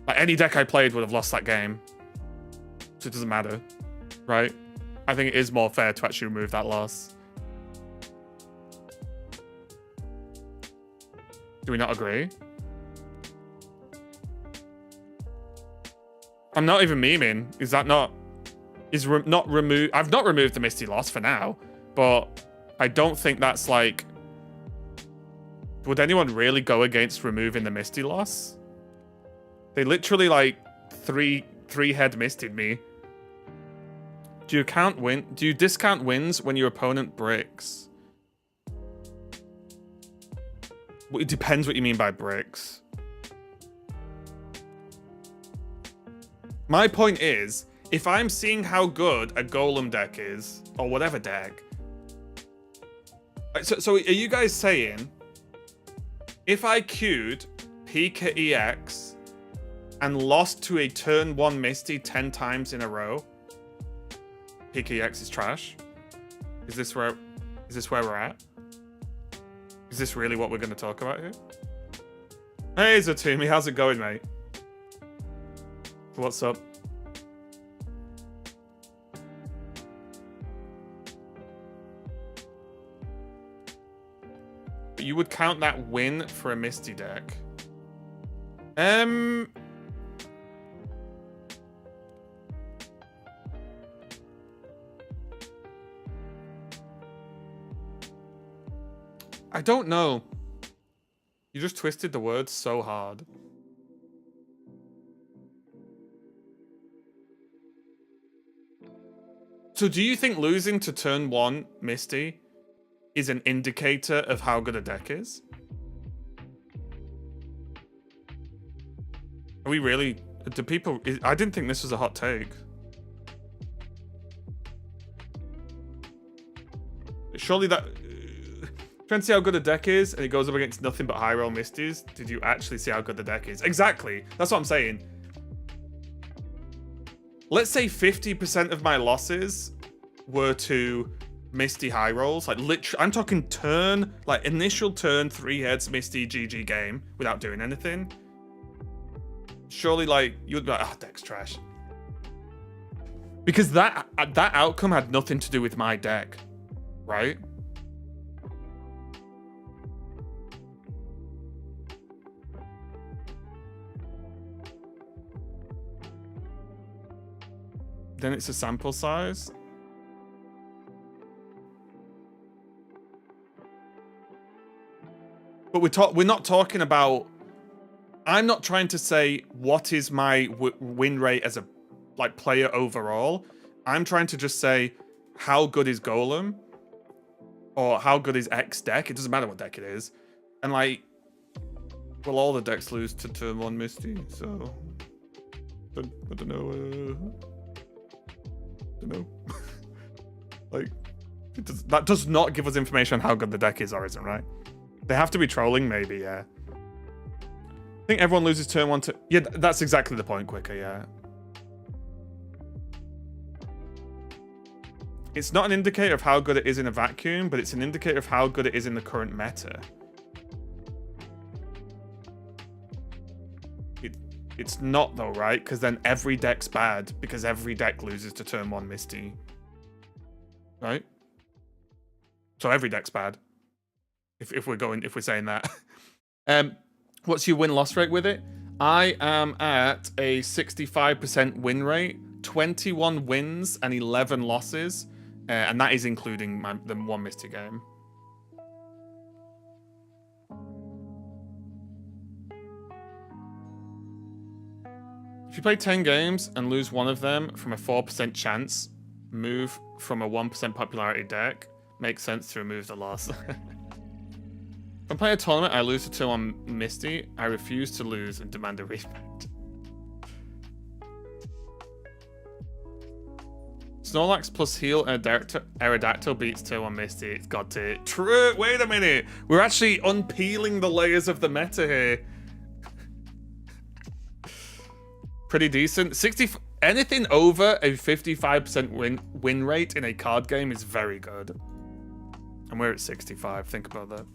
Like any deck I played would have lost that game. So it doesn't matter, right? I think it is more fair to actually remove that loss. Do we not agree? I'm not even memeing. Is that not... not remove? I've not removed the Misty loss for now, but I don't think that's like... Would anyone really go against removing the Misty loss? They literally like three head Mistied me. Do you discount wins when your opponent bricks? Well, it depends what you mean by bricks. My point is, if I'm seeing how good a Golem deck is, or whatever deck... So are you guys saying, if I queued Pika EX and lost to a turn 1 Misty 10 times in a row, Pika EX is trash? Is this where we're at? Is this really what we're going to talk about here? Hey Zatumi, how's it going, mate? What's up? you would count that win for a Misty deck. I don't know. You just twisted the words so hard. So do you think losing to turn 1 Misty is an indicator of how good a deck is? Are we really... Do people... I didn't think this was a hot take. Surely that... Trying to see how good a deck is, and it goes up against nothing but high roll Misties. Did you actually see how good the deck is? Exactly. That's what I'm saying. Let's say 50% of my losses were to Misty high rolls. Like, literally, I'm talking turn, like, initial turn, 3 heads, Misty, GG game, without doing anything. Surely, like, you would be like, ah, deck's trash. Because that outcome had nothing to do with my deck, right? Then it's a sample size. But we're not talking about... I'm not trying to say what is my win rate as a player overall. I'm trying to just say how good is Golem or how good is X deck. It doesn't matter what deck it is. And like, well, all the decks lose to turn 1 Misty, so I don't know. Like, that does not give us information on how good the deck is or isn't, right? They have to be trolling, maybe, yeah. I think everyone loses turn 1 to... Yeah, that's exactly the point, Quicker, yeah. It's not an indicator of how good it is in a vacuum, but it's an indicator of how good it is in the current meta. It's not though, right? Because then every deck's bad because every deck loses to turn 1 Misty. Right? So every deck's bad. If we're saying that. What's your win-loss rate with it? I am at a 65% win rate, 21 wins and 11 losses. And that is including the 1 Misty game. If you play 10 games and lose one of them from a 4% chance, move from a 1% popularity deck, makes sense to remove the loss. If I play a tournament, I lose to turn 1 Misty. I refuse to lose and demand a rematch. Snorlax plus heal Aerodactyl beats turn 1 Misty. It's got to. True. Wait a minute. We're actually unpeeling the layers of the meta here. Pretty decent. Anything over a 55% win rate in a card game is very good. And we're at 65. Think about that.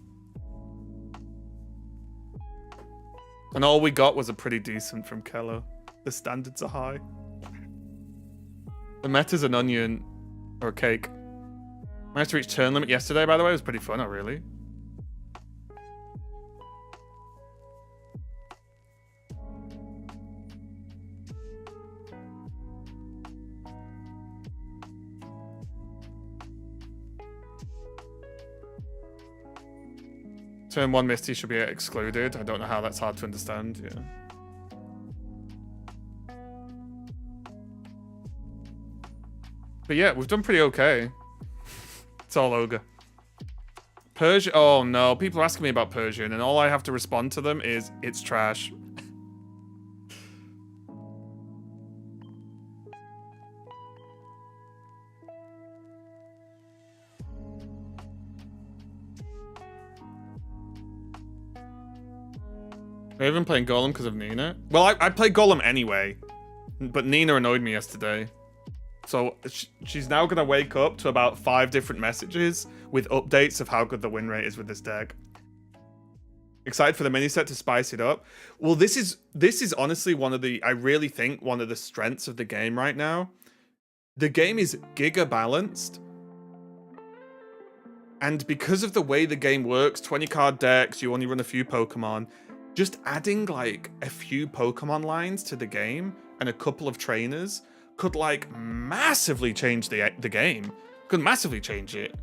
And all we got was a pretty decent from Keller. The standards are high. The meta's an onion or a cake. Managed to reach turn limit yesterday, by the way. It was pretty fun, not really. Turn 1 Misty should be excluded. I don't know how that's hard to understand. Yeah. But yeah, we've done pretty okay. It's all Ogre. Persian. Oh no, people are asking me about Persian, and all I have to respond to them is it's trash. Are you even playing Golem because of Nina? Well, I played Golem anyway, but Nina annoyed me yesterday. So she's now going to wake up to about 5 different messages with updates of how good the win rate is with this deck. Excited for the mini set to spice it up. Well, this is honestly I really think one of the strengths of the game right now. The game is giga balanced. And because of the way the game works, 20 card decks, you only run a few Pokemon, just adding like a few Pokemon lines to the game and a couple of trainers could like massively change the game. Could massively change it.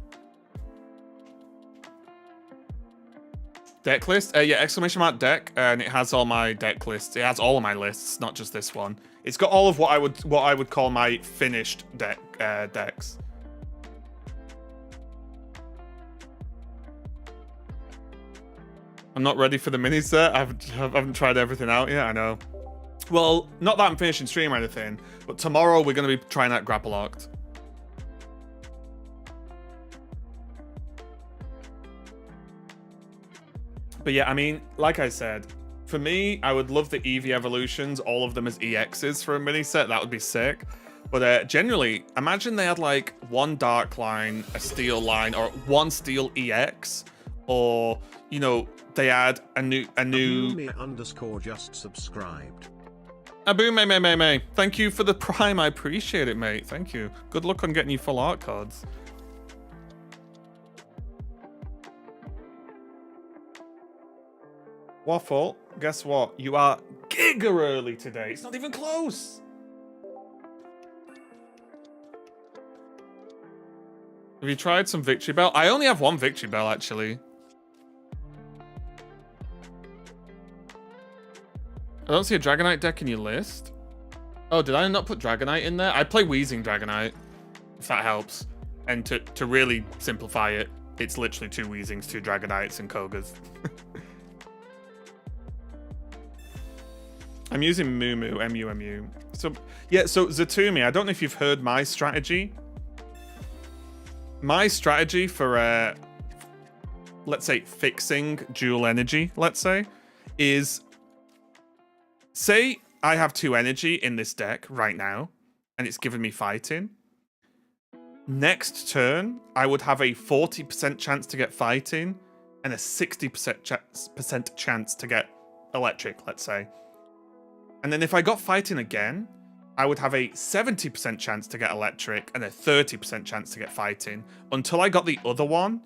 Deck list? Yeah, exclamation mark deck, and it has all my deck lists. It has all of my lists, not just this one. It's got all of what I would call my finished decks. I'm not ready for the mini set. I haven't tried everything out yet. I know. Well, not that I'm finishing stream or anything, but tomorrow we're going to be trying out Grapple Locked. But yeah, I mean, like I said, for me, I would love the Eevee evolutions, all of them as EXs for a mini set. That would be sick. But generally, imagine they had like one Dark line, a Steel line, or one Steel EX, or you know, they add a new. _, just subscribed. Abu May. Thank you for the Prime. I appreciate it, mate. Thank you. Good luck on getting you full art cards. Waffle, guess what? You are giga early today. It's not even close. Have you tried some Victory Bell? I only have one Victory Bell, actually. I don't see a Dragonite deck in your list. Oh, did I not put Dragonite in there? I play Wheezing Dragonite, if that helps. And to really simplify it, it's literally 2 Wheezings, 2 Dragonites, and Kogas. I'm using Moo, M-U-M-U. So, yeah, so Zatumi, I don't know if you've heard my strategy. My strategy for, let's say, fixing dual energy, let's say, is... Say I have 2 energy in this deck right now, and it's giving me fighting. Next turn, I would have a 40% chance to get fighting, and a 60% chance to get electric, let's say. And then if I got fighting again, I would have a 70% chance to get electric and a 30% chance to get fighting until I got the other one.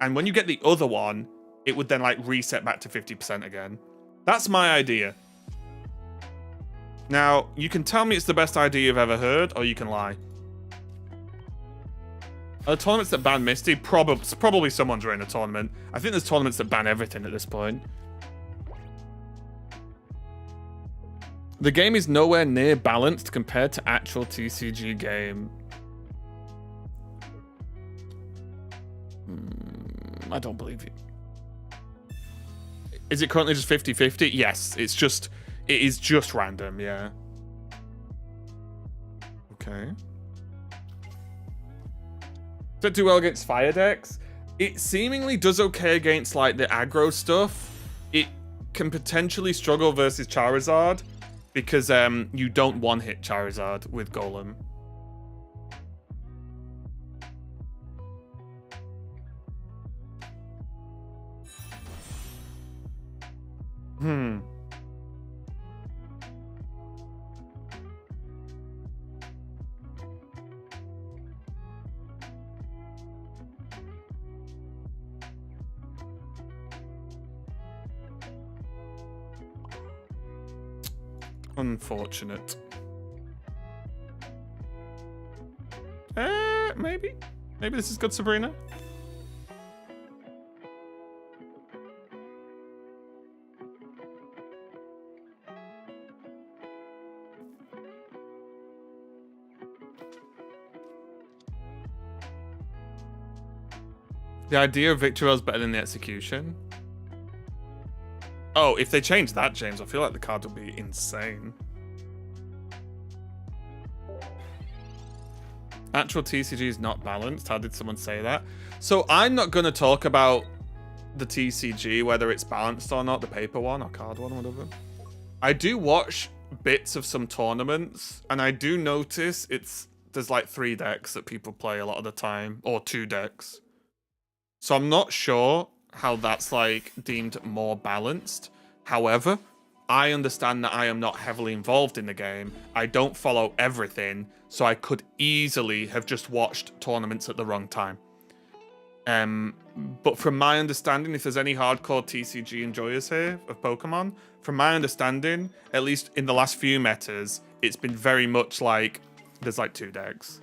And when you get the other one, it would then like reset back to 50% again. That's my idea. Now, you can tell me it's the best idea you've ever heard, or you can lie. Are the tournaments that ban Misty? Probably someone's running a tournament. I think there's tournaments that ban everything at this point. The game is nowhere near balanced compared to actual TCG game. I don't believe you. Is it currently just 50-50? Yes, it is just random, yeah. Okay. Does it do well against fire decks? It seemingly does okay against like the aggro stuff. It can potentially struggle versus Charizard. Because you don't one-hit Charizard with Golem. Unfortunate. Maybe. Maybe this is good, Sabrina. The idea of Victorelle is better than the execution. Oh, if they change that, James, I feel like the card would be insane. Actual TCG is not balanced. How did someone say that? So I'm not going to talk about the TCG, whether it's balanced or not, the paper one or card one or whatever. I do watch bits of some tournaments, and I do notice there's like 3 decks that people play a lot of the time, or 2 decks. So I'm not sure how that's like deemed more balanced. However, I understand that I am not heavily involved in the game. I don't follow everything, so I could easily have just watched tournaments at the wrong time. But from my understanding, if there's any hardcore TCG enjoyers here of Pokemon, from my understanding, at least in the last few metas, it's been very much like there's like 2 decks.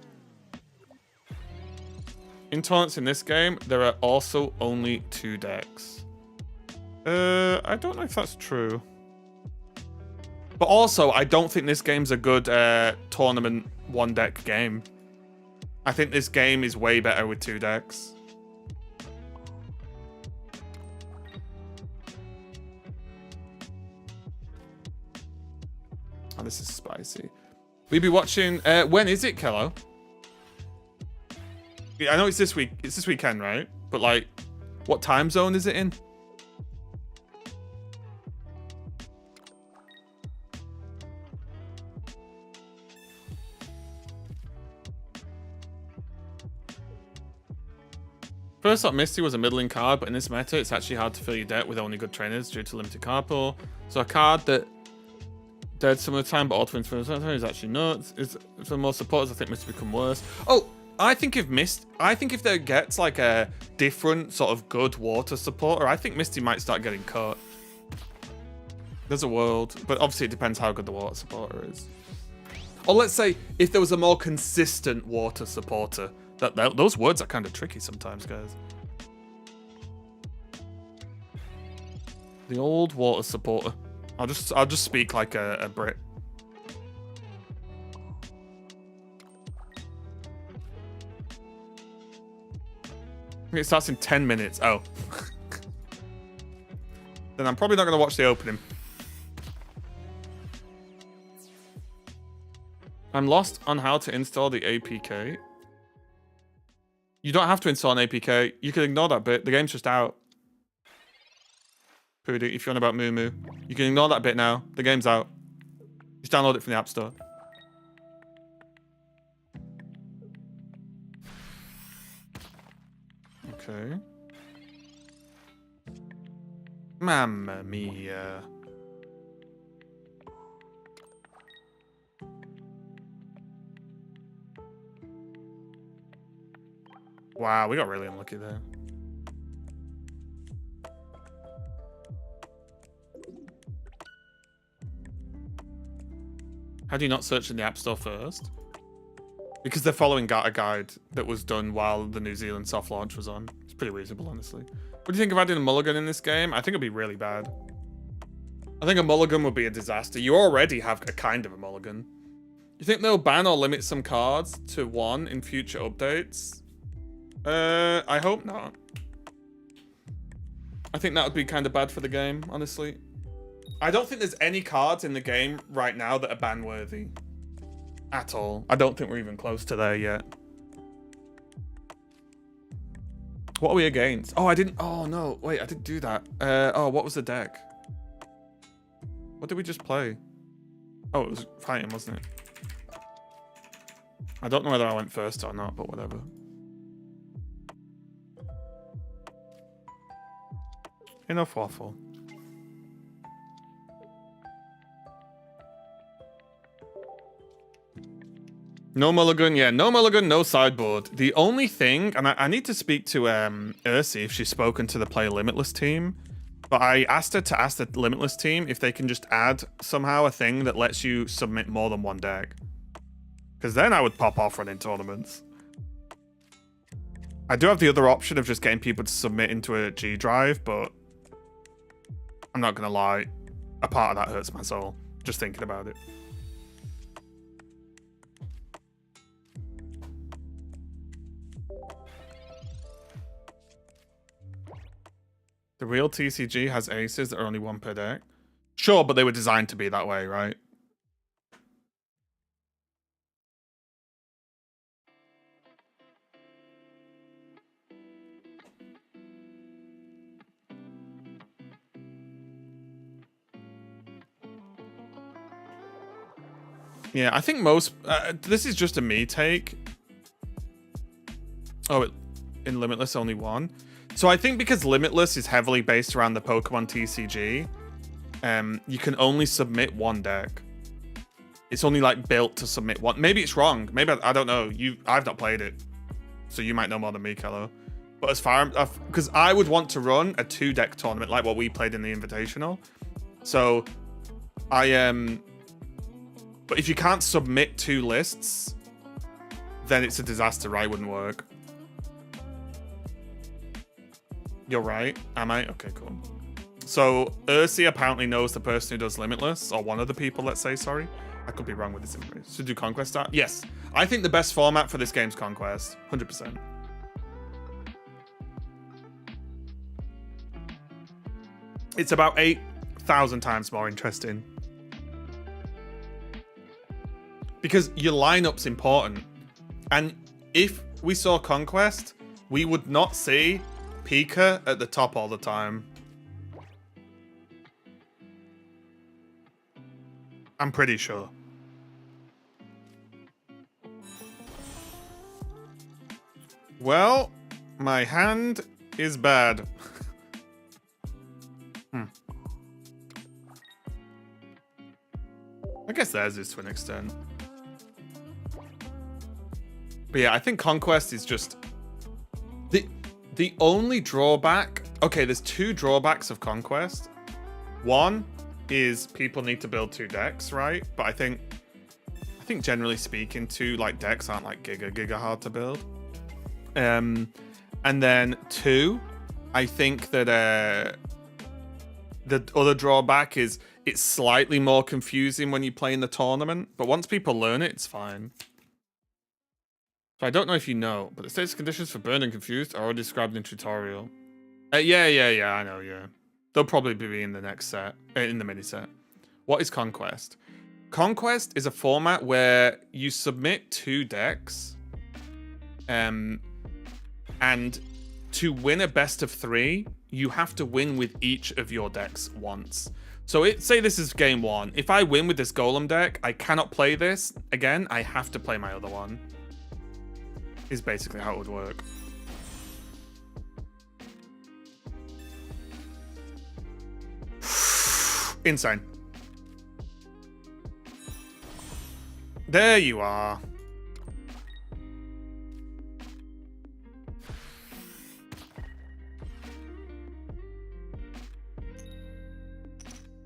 In tournaments in this game, there are also only 2 decks. I don't know if that's true. But also, I don't think this game's a good tournament 1-deck game. I think this game is way better with 2 decks. Oh, this is spicy. We'll be watching... when is it, Kello? Yeah, I know it's this week. It's this weekend, right? But, like, what time zone is it in? First up, Misty was a middling card, but in this meta, it's actually hard to fill your deck with only good trainers due to limited card pool. So a card that dead some of the time, but auto wins is actually nuts. For more supporters, I think Misty become worse. Oh, I think if there gets like a different sort of good water supporter, I think Misty might start getting cut. There's a world, but obviously it depends how good the water supporter is. Or let's say if there was a more consistent water supporter. Those words are kind of tricky sometimes, guys. The old water supporter. I'll just speak like a Brit. It starts in 10 minutes. Oh. Then I'm probably not going to watch the opening. I'm lost on how to install the APK. You don't have to install an APK. You can ignore that bit. The game's just out. Poody, if you're on about Moo Moo. You can ignore that bit now. The game's out. Just download it from the App Store. Okay. Mamma mia. Wow, we got really unlucky there. How do you not search in the App Store first? Because they're following a guide that was done while the New Zealand soft launch was on. It's pretty reasonable, honestly. What do you think of adding a mulligan in this game? I think it'd be really bad. I think a mulligan would be a disaster. You already have a kind of a mulligan. You think they'll ban or limit some cards to 1 in future updates? I hope not. I think that would be kind of bad for the game, honestly. I don't think there's any cards in the game right now that are ban-worthy. At all. I don't think we're even close to there yet. What are we against? Oh, I didn't... Oh, no. Wait, I didn't do that. Oh, what was the deck? What did we just play? Oh, it was fighting, wasn't it? I don't know whether I went first or not, but whatever. Enough waffle. No mulligan, yeah, no mulligan, no sideboard. The only thing, and I need to speak to Ursi if she's spoken to the Play Limitless team, but I asked her to ask the Limitless team if they can just add somehow a thing that lets you submit more than 1 deck. Because then I would pop off running tournaments. I do have the other option of just getting people to submit into a G drive, but I'm not gonna lie, a part of that hurts my soul, just thinking about it. The real TCG has aces that are only 1 per deck. Sure, but they were designed to be that way, right? Yeah, I think most... this is just a me take. Oh, in Limitless, only 1. So I think because Limitless is heavily based around the Pokemon TCG, you can only submit 1 deck. It's only like built to submit 1. Maybe it's wrong. Maybe I don't know. I've not played it, so you might know more than me, Kello. But as far as, because I would want to run a 2-deck tournament like what we played in the Invitational. So but if you can't submit 2 lists, then it's a disaster, right? Wouldn't work. You're right. Am I? Okay, cool. So Ursi apparently knows the person who does Limitless, or one of the people, let's say, sorry. I could be wrong with this information. Should do Conquest start? Yes. I think the best format for this game's Conquest. 100%. It's about 8,000 times more interesting. Because your lineup's important. And if we saw Conquest, we would not see Pika at the top all the time. I'm pretty sure. Well, my hand is bad. I guess theirs is to an extent. But yeah, I think Conquest is just... The only drawback... Okay, there's 2 drawbacks of Conquest. One is people need to build 2 decks, right? But I think generally speaking, 2 like decks aren't like giga hard to build. And then 2, I think that the other drawback is it's slightly more confusing when you play in the tournament. But once people learn it, it's fine. So I don't know if you know, but the status conditions for Burned and Confused are already described in the tutorial. Yeah, I know, yeah. They'll probably be in the next set, in the mini set. What is Conquest? Conquest is a format where you submit 2 decks, and to win a best of 3, you have to win with each of your decks once. So say this is game 1. If I win with this Golem deck, I cannot play this again. I have to play my other one. Is basically how it would work. Insane. There you are.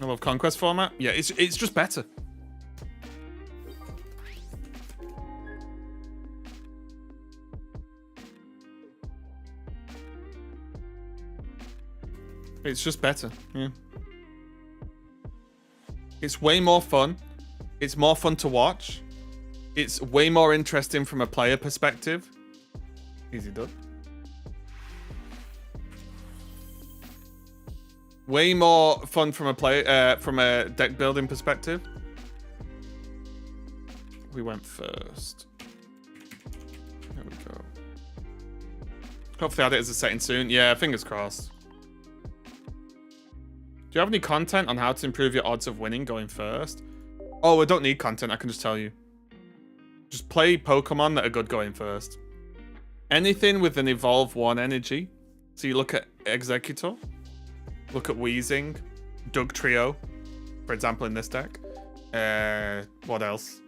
I love Conquest format. Yeah, it's just better. It's just better, yeah. It's way more fun. It's more fun to watch. It's way more interesting from a player perspective. Easy done. Way more fun from a deck building perspective. We went first. There we go. Hopefully I'll add it as a setting soon. Yeah, fingers crossed. Do you have any content on how to improve your odds of winning going first? Oh, I don't need content. I can just tell you. Just play Pokemon that are good going first. Anything with an Evolve 1 energy. So you look at Executor. Look at Weezing. Doug Trio. For example, in this deck. What else?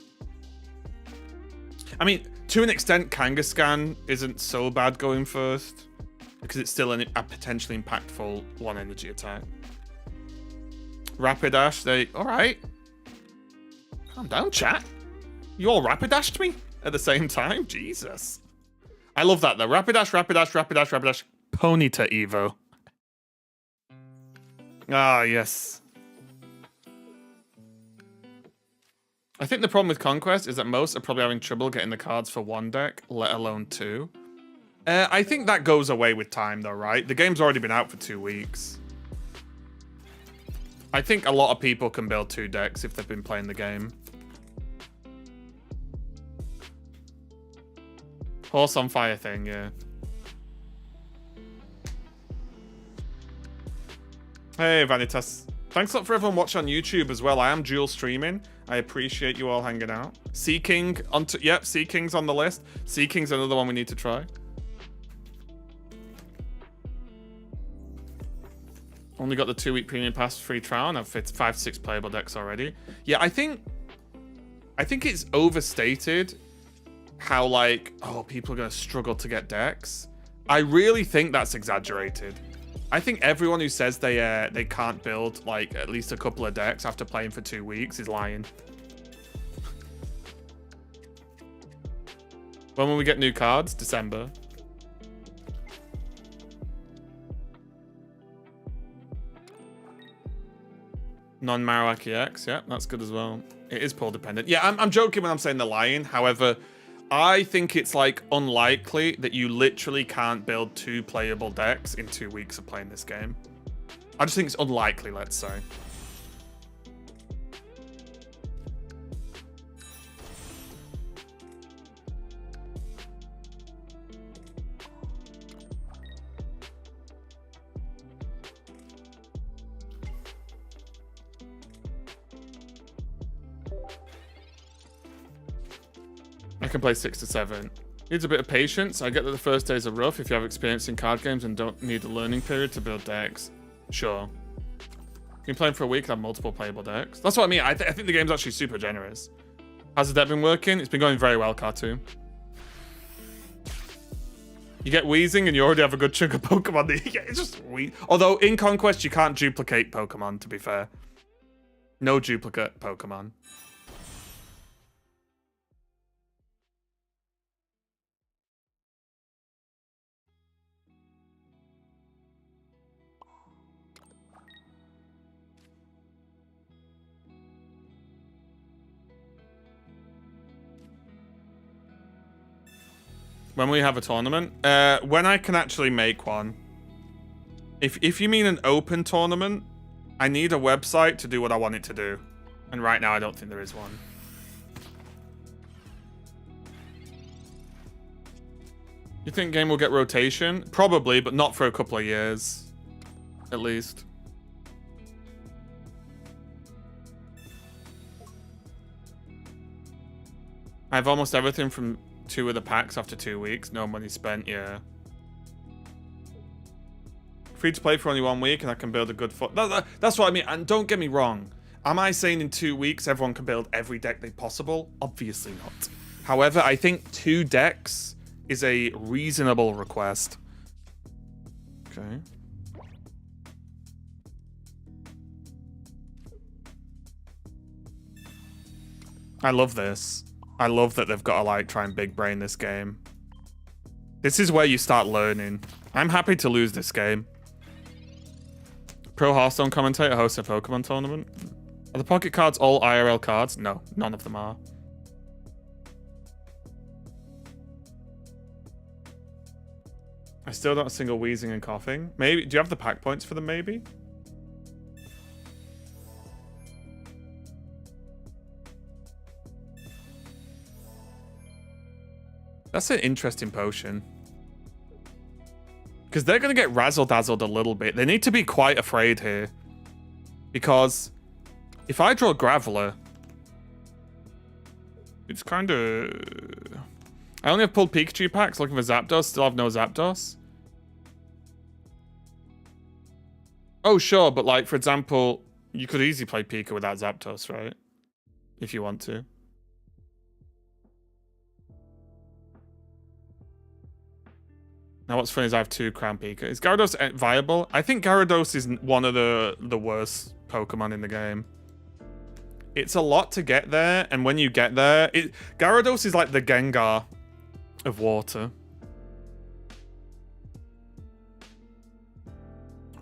I mean, to an extent, Kangaskhan isn't so bad going first. Because it's still a potentially impactful 1 energy attack. Rapidash, alright. Calm down, chat. You all Rapidashed me at the same time? Jesus. I love that though. Rapidash. Ponyta Evo. Ah, yes. I think the problem with Conquest is that most are probably having trouble getting the cards for 1 deck, let alone 2. I think that goes away with time though, right? The game's already been out for 2 weeks. I think a lot of people can build 2 decks if they've been playing the game. Horse on fire thing, yeah. Hey, Vanitas. Thanks a lot for everyone watching on YouTube as well. I am dual streaming. I appreciate you all hanging out. Sea King onto... Yep, Sea King's on the list. Sea King's another one we need to try. Only got the 2-week premium pass free trial and I've fit 5 to 6 playable decks already. Yeah, I think it's overstated how like, oh, people are gonna struggle to get decks. I really think that's exaggerated. I think everyone who says they can't build like at least a couple of decks after playing for 2 weeks is lying. When will we get new cards? December. Non-Marowaki X, yeah, that's good as well. It is pull dependent. Yeah, I'm joking when I'm saying they're lying. However, I think it's like unlikely that you literally can't build 2 playable decks in 2 weeks of playing this game. I just think it's unlikely, let's say. I can play 6 to 7. Needs a bit of patience. I get that the first days are rough if you have experience in card games and don't need a learning period to build decks. Sure. You've been playing for a week and have multiple playable decks. That's what I mean. I think the game's actually super generous. How's the deck been working? It's been going very well, Cartoon. You get wheezing and you already have a good chunk of Pokemon. Yeah, it's just wheeze. Although in Conquest, you can't duplicate Pokemon, to be fair. No duplicate Pokemon. When we have a tournament? When I can actually make one. If you mean an open tournament, I need a website to do what I want it to do. And right now, I don't think there is one. You think game will get rotation? Probably, but not for a couple of years. At least. I have almost everything from 2 of the packs after 2 weeks. No money spent, yeah. Free to play for only 1 week and I can build a good foot. That's what I mean. And don't get me wrong. Am I saying in 2 weeks everyone can build every deck they possible? Obviously not. However, I think 2 decks is a reasonable request. Okay. I love this. I love that they've got to like try and big brain this game. This is where you start learning. I'm happy to lose this game. Pro Hearthstone commentator hosts a Pokemon tournament. Are the pocket cards all IRL cards? No, none of them are. I still don't have a single wheezing and coughing. Maybe, do you have the pack points for them maybe? That's an interesting potion. Because they're going to get razzle-dazzled a little bit. They need to be quite afraid here. Because if I draw Graveler, it's kind of... I only have pulled Pikachu packs looking for Zapdos. Still have no Zapdos. Oh, sure. But like, for example, you could easily play Pika without Zapdos, right? If you want to. Now, what's funny is I have 2 Crown Pika. Is Gyarados viable? I think Gyarados is one of the worst Pokemon in the game. It's a lot to get there, and when you get there, Gyarados is like the Gengar of water.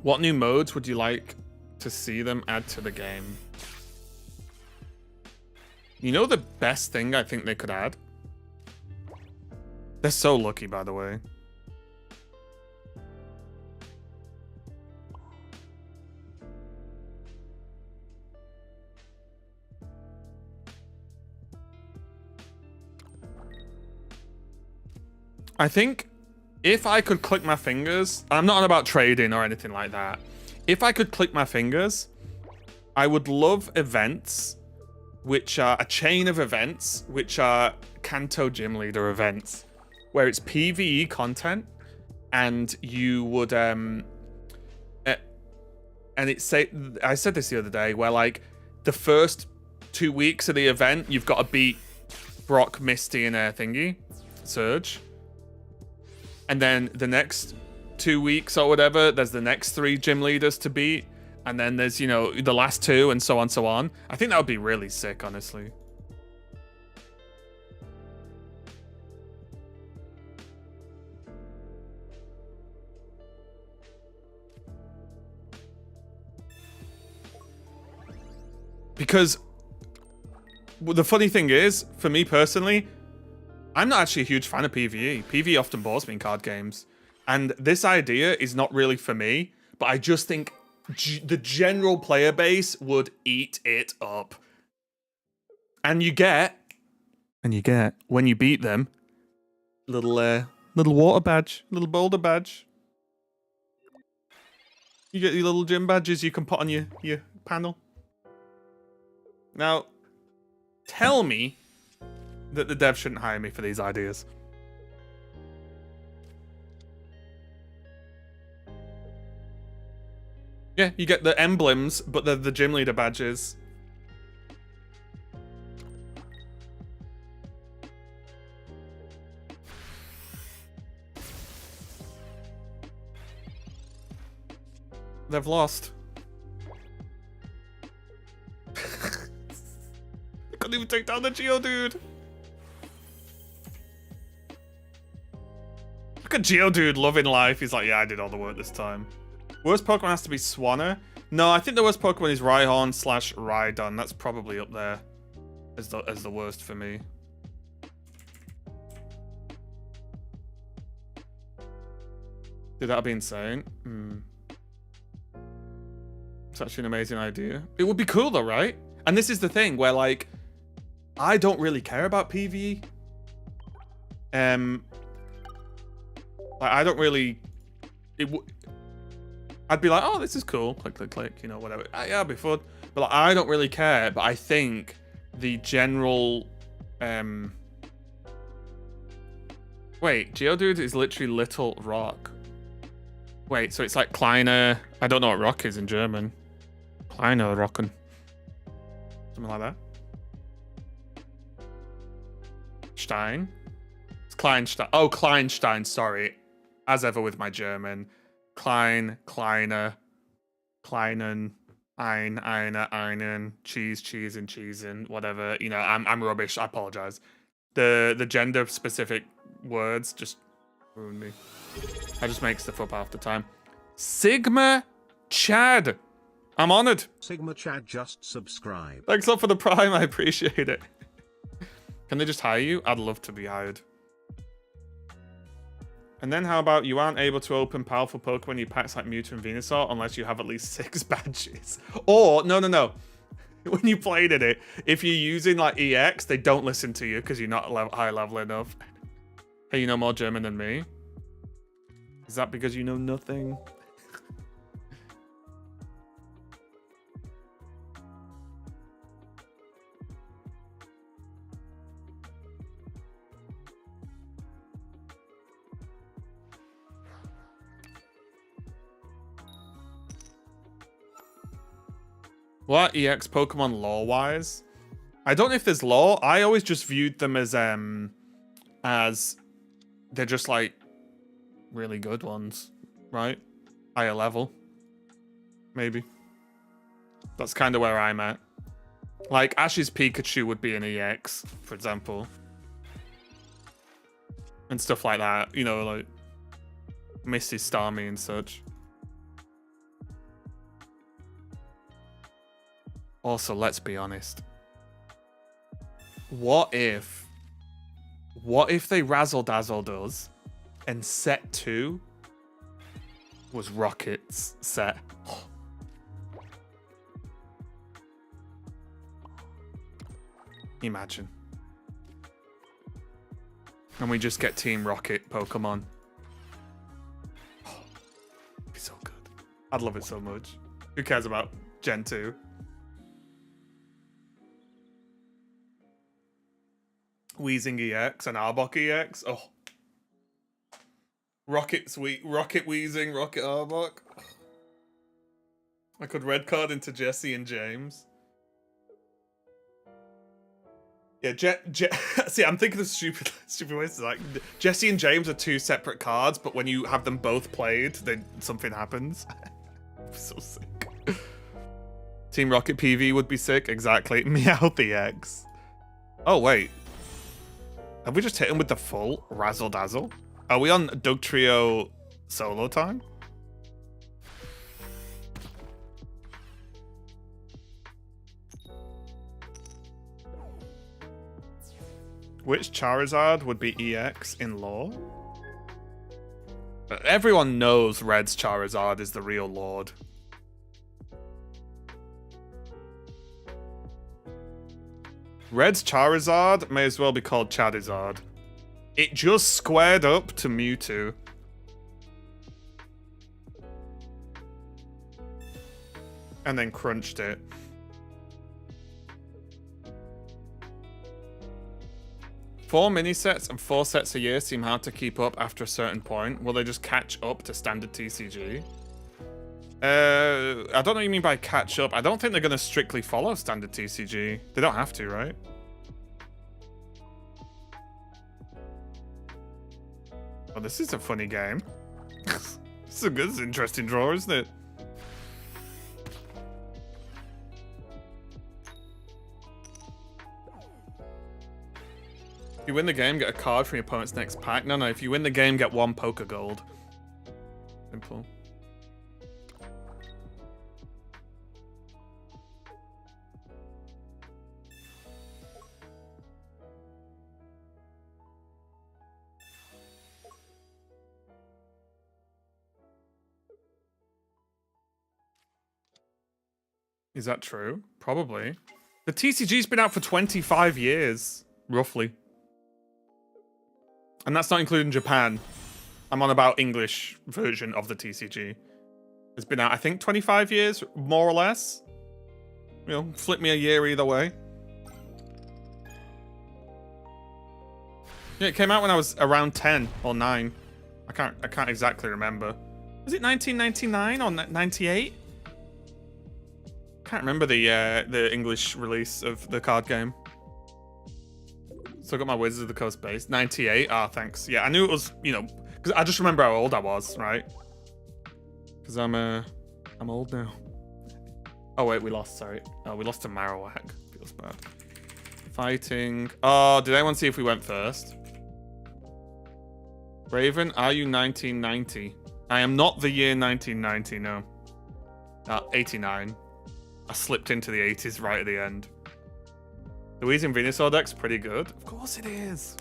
What new modes would you like to see them add to the game? You know the best thing I think they could add? They're so lucky, by the way. I think if I could click my fingers, I'm not on about trading or anything like that. If I could click my fingers, I would love events, which are a chain of events, which are Kanto Gym Leader events, where it's PvE content, and you would, and I said this the other day, where like the first 2 weeks of the event, you've got to beat Brock, Misty, and Surge. and then the next 2 weeks or whatever, there's the next 3 gym leaders to beat, and then there's, you know, the last 2, and so on, so on. I think that would be really sick, honestly. Because the funny thing is, for me personally, I'm not actually a huge fan of PvE. PvE often bores me in card games. And this idea is not really for me, but I just think the general player base would eat it up. And you get, when you beat them, little water badge, little boulder badge. You get your little gym badges you can put on your panel. Now, tell me that the dev shouldn't hire me for these ideas. Yeah, you get the emblems, but they're the gym leader badges. They've lost. Couldn't even take down the Geodude. Look at Geodude loving life. He's like, yeah, I did all the work this time. Worst Pokemon has to be Swanna. No, I think the worst Pokemon is Rhyhorn / Rhydon. That's probably up there as the worst for me. Dude, that'd be insane. It's actually an amazing idea. It would be cool though, right? And this is the thing where, like, I don't really care about PvE. Like, I don't really. I'd be like, oh, this is cool. Click, click, click. You know, whatever. Yeah, it'll be fun. But like, I don't really care. But I think the general. Wait, Geodude is literally Little Rock. Wait, so it's like Kleiner. I don't know what rock is in German. Kleiner Rocken. Something like that. Stein? It's Kleinstein. Oh, Kleinstein, sorry. As ever with my German. Klein, Kleiner, Kleinen, einen, cheese, and cheesen, whatever. You know, I'm rubbish. I apologize. The gender specific words just ruin me. I just make stuff up half the time. Sigma Chad. I'm honored. Sigma Chad just subscribed. Thanks a lot for the prime. I appreciate it. Can they just hire you? I'd love to be hired. And then how about you aren't able to open powerful Pokemon you packs like Mewtwo and Venusaur unless you have at least 6 badges. Or, no. When you played in it, if you're using like EX, they don't listen to you because you're not high level enough. Hey, you know more German than me? Is that because you know nothing? What EX Pokemon lore-wise? I don't know if there's lore. I always just viewed them as they're just like really good ones, right? Higher level, maybe. That's kind of where I'm at. Like Ash's Pikachu would be an EX, for example, and stuff like that. You know, like Missy's Starmie and such. Also, let's be honest. What if they razzle-dazzled us and set 2 was Rocket's set? Imagine. And we just get Team Rocket Pokemon. It'd be so good. I'd love it so much. Who cares about Gen 2? Weezing EX and Arbok EX. Oh. Rocket Weezing, Rocket Arbok. I could red card into Jesse and James. Yeah, see, I'm thinking of stupid ways. Like Jesse and James are two separate cards, but when you have them both played, then something happens. So sick. Team Rocket PV would be sick. Exactly. Meowth EX. Oh wait, have we just hit him with the full Razzle Dazzle? Are we on Doug Trio solo time? Which Charizard would be EX in lore? Everyone knows Red's Charizard is the real Lord. Red's Charizard may as well be called Charizard. It just squared up to Mewtwo. And then crunched it. Four mini sets and 4 sets a year seem hard to keep up after a certain point. Will they just catch up to standard TCG? I don't know what you mean by catch up. I don't think they're going to strictly follow standard TCG. They don't have to, right? Oh, this is a funny game. This is an interesting draw, isn't it? If you win the game, get a card from your opponent's next pack. No, if you win the game, get 1 Poker Gold. Simple. Is that true? Probably. The TCG's been out for 25 years, roughly. And that's not including Japan. I'm on about English version of the TCG. It's been out, I think, 25 years, more or less. You know, flip me a year either way. Yeah, it came out when I was around 10 or 9. I can't exactly remember. Was it 1999 or 98? Can't remember the English release of the card game. Still got my Wizards of the Coast base. 98. Ah, thanks. Yeah, I knew it was, you know, because I just remember how old I was, right? Because I'm old now. Oh wait, we lost. Sorry. Oh, we lost to Marowak. Feels bad. Fighting. Oh, did anyone see if we went first? Raven, are you 1990? I am not the year 1990. No. 89. I slipped into the 80s right at the end. The Weezing Venusaur deck's pretty good. Of course it is.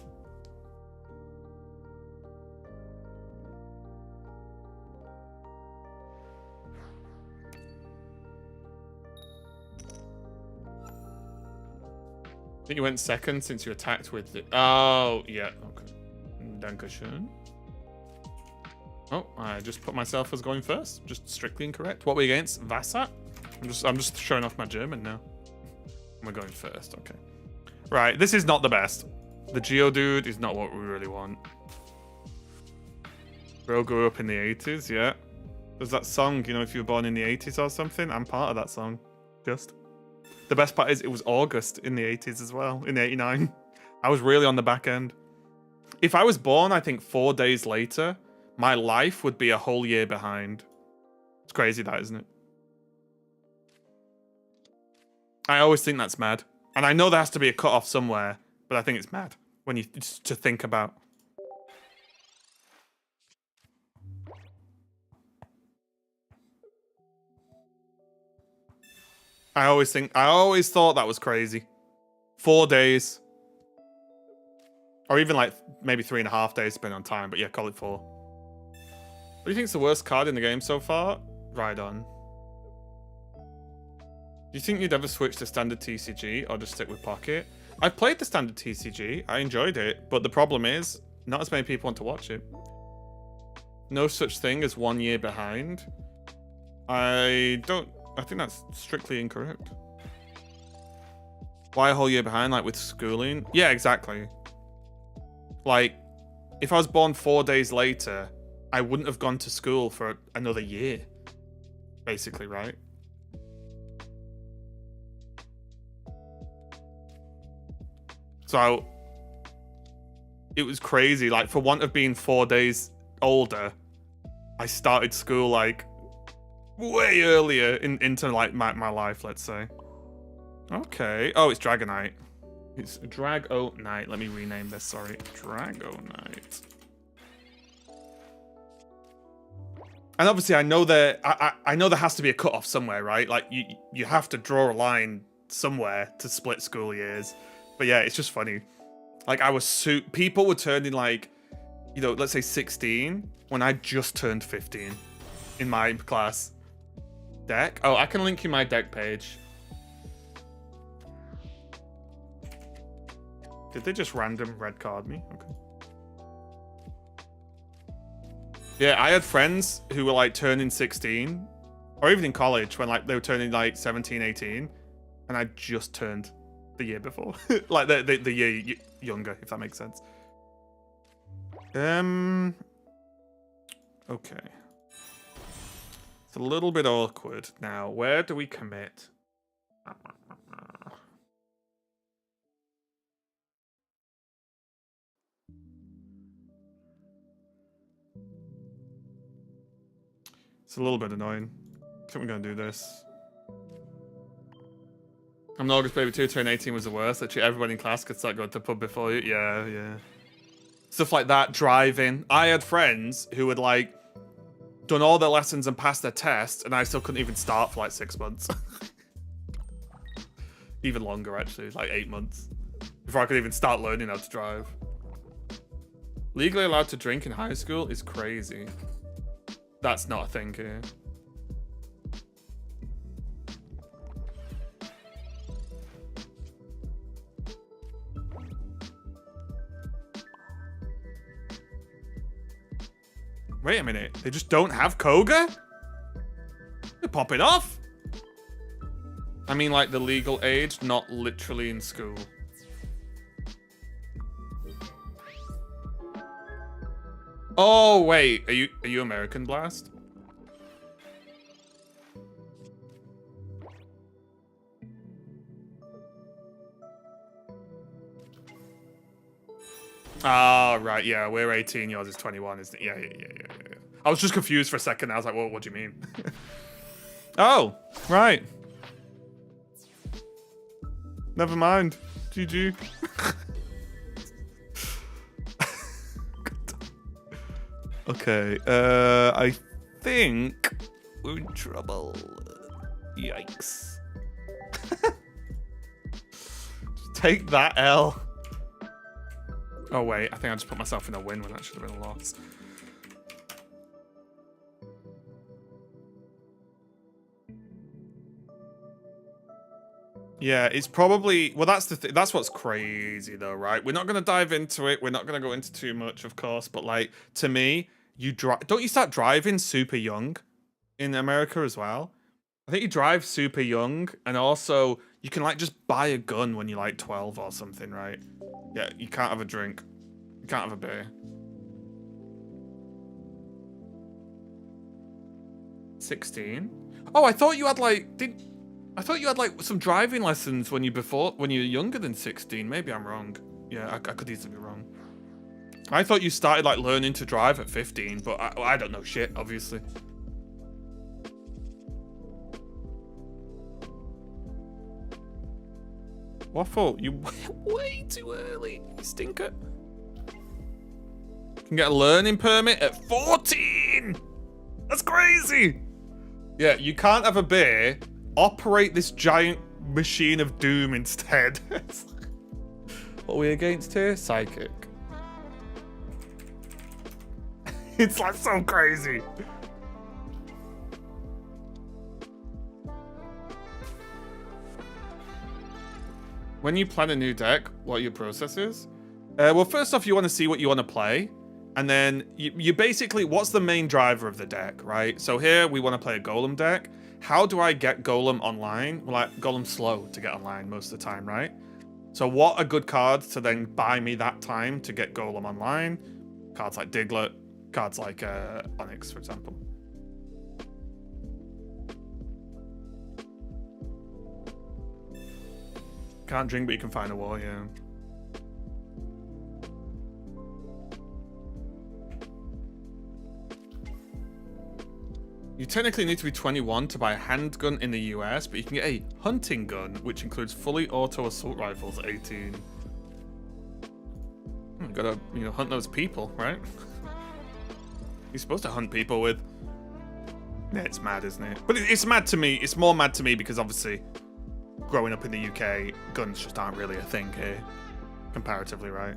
I think you went second since you attacked with the... Oh, yeah. Okay. Dankeschön. Oh, I just put myself as going first. Just strictly incorrect. What were we against? Vasa? I'm just showing off my German now. We're going first, okay. Right, this is not the best. The Geodude is not what we really want. Bro grew up in the 80s, yeah. There's that song, you know, if you were born in the 80s or something. I'm part of that song. Just. The best part is it was August in the 80s as well, in 89. I was really on the back end. If I was born, I think 4 days later, my life would be a whole year behind. It's crazy that, isn't it? I always think that's mad. And I know there has to be a cutoff somewhere, but I think it's mad when you just to think about. I always thought that was crazy. 4 days. Or even like maybe 3.5 days depending on time, but yeah, call it 4. What do you think's the worst card in the game so far? Rhydon. Do you think you'd ever switch to standard TCG or just stick with Pocket? I've played the standard TCG. I enjoyed it, but the problem is not as many people want to watch it. No such thing as 1 year behind. I think that's strictly incorrect. Why a whole year behind, like with schooling? Yeah, exactly. Like, if I was born 4 days later, I wouldn't have gone to school for another year. Basically, right? So it was crazy. Like, for want of being 4 days older, I started school like way earlier into like my life, let's say. Okay. Oh, it's Dragonite. It's Dragonite. Let me rename this. Sorry, Dragonite. And obviously, I know I know there has to be a cutoff somewhere, right? Like you have to draw a line somewhere to split school years. But yeah, it's just funny. Like, I was people were turning like, you know, let's say 16 when I just turned 15 in my class. Deck? Oh, I can link you my deck page. Did they just random red card me? Okay. Yeah, I had friends who were like turning 16, or even in college when like they were turning like 17, 18, and I just turned the year before. Like the year younger, if that makes sense. Okay. It's a little bit awkward. Now, where do we commit? It's a little bit annoying. I think we're gonna do this. I'm an August baby too. Turn 18 was the worst. Actually, everybody in class could start going to the pub before you. Yeah, yeah. Stuff like that. Driving. I had friends who had like done all their lessons and passed their tests, and I still couldn't even start for like 6 months. Even longer, actually, like 8 months before I could even start learning how to drive. Legally allowed to drink in high school is crazy. That's not a thing here. Wait a minute. They just don't have Koga? They're popping off. I mean, like, the legal age, not literally in school. Oh, wait. Are you American Blast? Ah, right. Yeah, we're 18. Yours is 21, isn't it? Yeah. I was just confused for a second. I was like, well, what do you mean? Oh, right. Never mind. GG. Okay, I think we're in trouble. Yikes. Just take that L. Oh wait, I think I just put myself in a win when that should have been a loss. Yeah, it's probably, well, that's the thing. That's what's crazy though, right? We're not going to dive into it. We're not going to go into too much, of course, but like, to me, don't you start driving super young in America as well? I think you drive super young, and also you can like just buy a gun when you're like 12 or something, right? Yeah, you can't have a drink. You can't have a beer. 16? Oh, I thought you had like, I thought you had like some driving lessons when you were younger than 16. Maybe I'm wrong. Yeah, I could easily be wrong. I thought you started like learning to drive at 15, but I don't know shit, obviously. Waffle, you way too early, you stinker. You can get a learning permit at 14. That's crazy. Yeah, you can't have a beer. Operate this giant machine of doom instead. What are we against here? Psychic. It's like so crazy. When you plan a new deck, what your process is? Well, first off, you want to see what you want to play. And then you basically, what's the main driver of the deck, right? So here we want to play a Golem deck. How do I get Golem online? Well, like, Golem's slow to get online most of the time, right? So what are good cards to then buy me that time to get Golem online? Cards like Diglett, cards like Onyx, for example. Can't drink, but you can find a war, yeah. You technically need to be 21 to buy a handgun in the US, but you can get a hunting gun, which includes fully auto assault rifles at 18. Gotta, you know, hunt those people, right? You're supposed to hunt people with... Yeah, it's mad, isn't it? But it's mad to me. It's more mad to me because obviously, growing up in the UK, guns just aren't really a thing here, comparatively, right?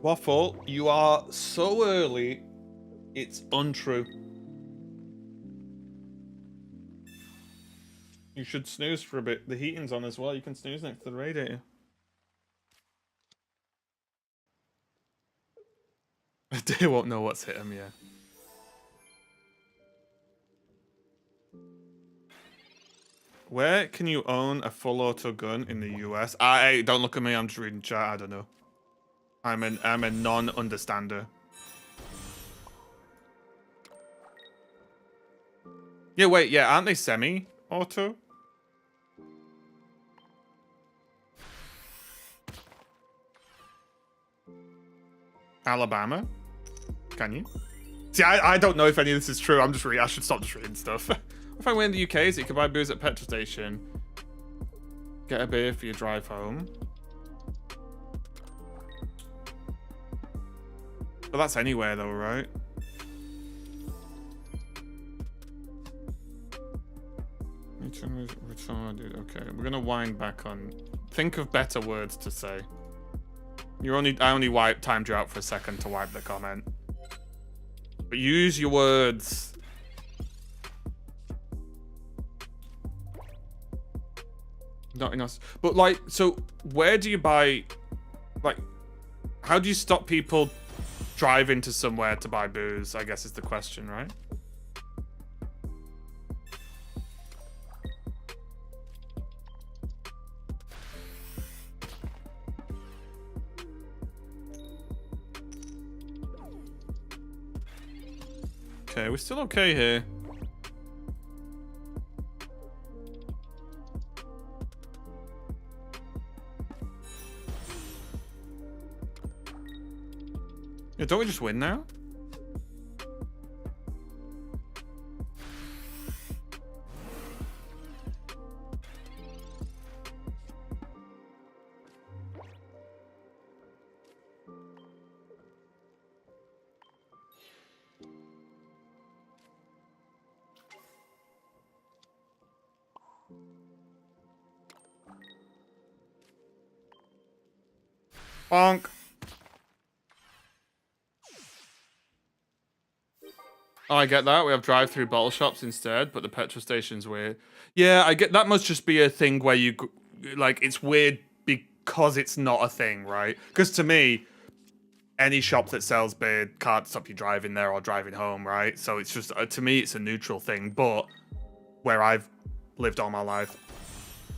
Waffle, you are so early, it's untrue. You should snooze for a bit. The heating's on as well. You can snooze next to the radiator. They won't know what's hit them, yeah. Where can you own a full auto gun in the US? Hey, don't look at me. I'm just reading chat. I don't know. I'm a non-understander. Yeah, wait, yeah, aren't they semi-auto? Alabama? Can you? See, I don't know if any of this is true. I'm just reading. I should stop just reading stuff. If I win in the UK, is you can buy booze at a petrol station. Get a beer for your drive home. But that's anywhere though, right? Retarded. Okay, we're gonna wind back on. Think of better words to say. I only timed you out for a second to wipe the comment. But use your words. Not enough. But like, so where do you buy, like, how do you stop people driving to somewhere to buy booze, I guess is the question, right? Okay, we're still okay here. Yeah, don't we just win now? Bonk. Oh, I get that. We have drive-through bottle shops instead, but the petrol station's weird. Yeah, I get that. Must just be a thing where you, like, it's weird because it's not a thing, right? Because to me, any shop that sells beer can't stop you driving there or driving home, right? So it's just, to me, it's a neutral thing. But where I've lived all my life,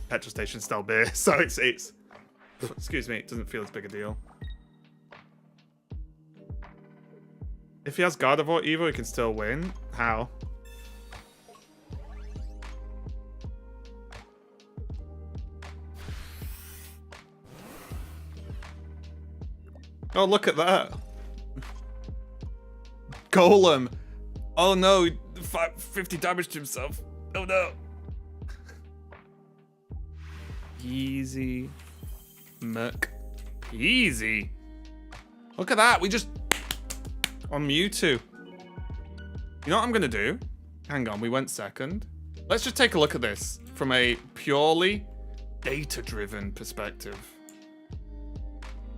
petrol stations sell beer, so it's excuse me, it doesn't feel as big a deal. If he has Gardevoir Evo, he can still win. How? Oh, look at that. Golem. Oh no, 50 damage to himself. Oh no. Easy. Muck. Easy. Look at that. We just... On Mewtwo. You know what I'm gonna do? Hang on, we went second. Let's just take a look at this from a purely data-driven perspective.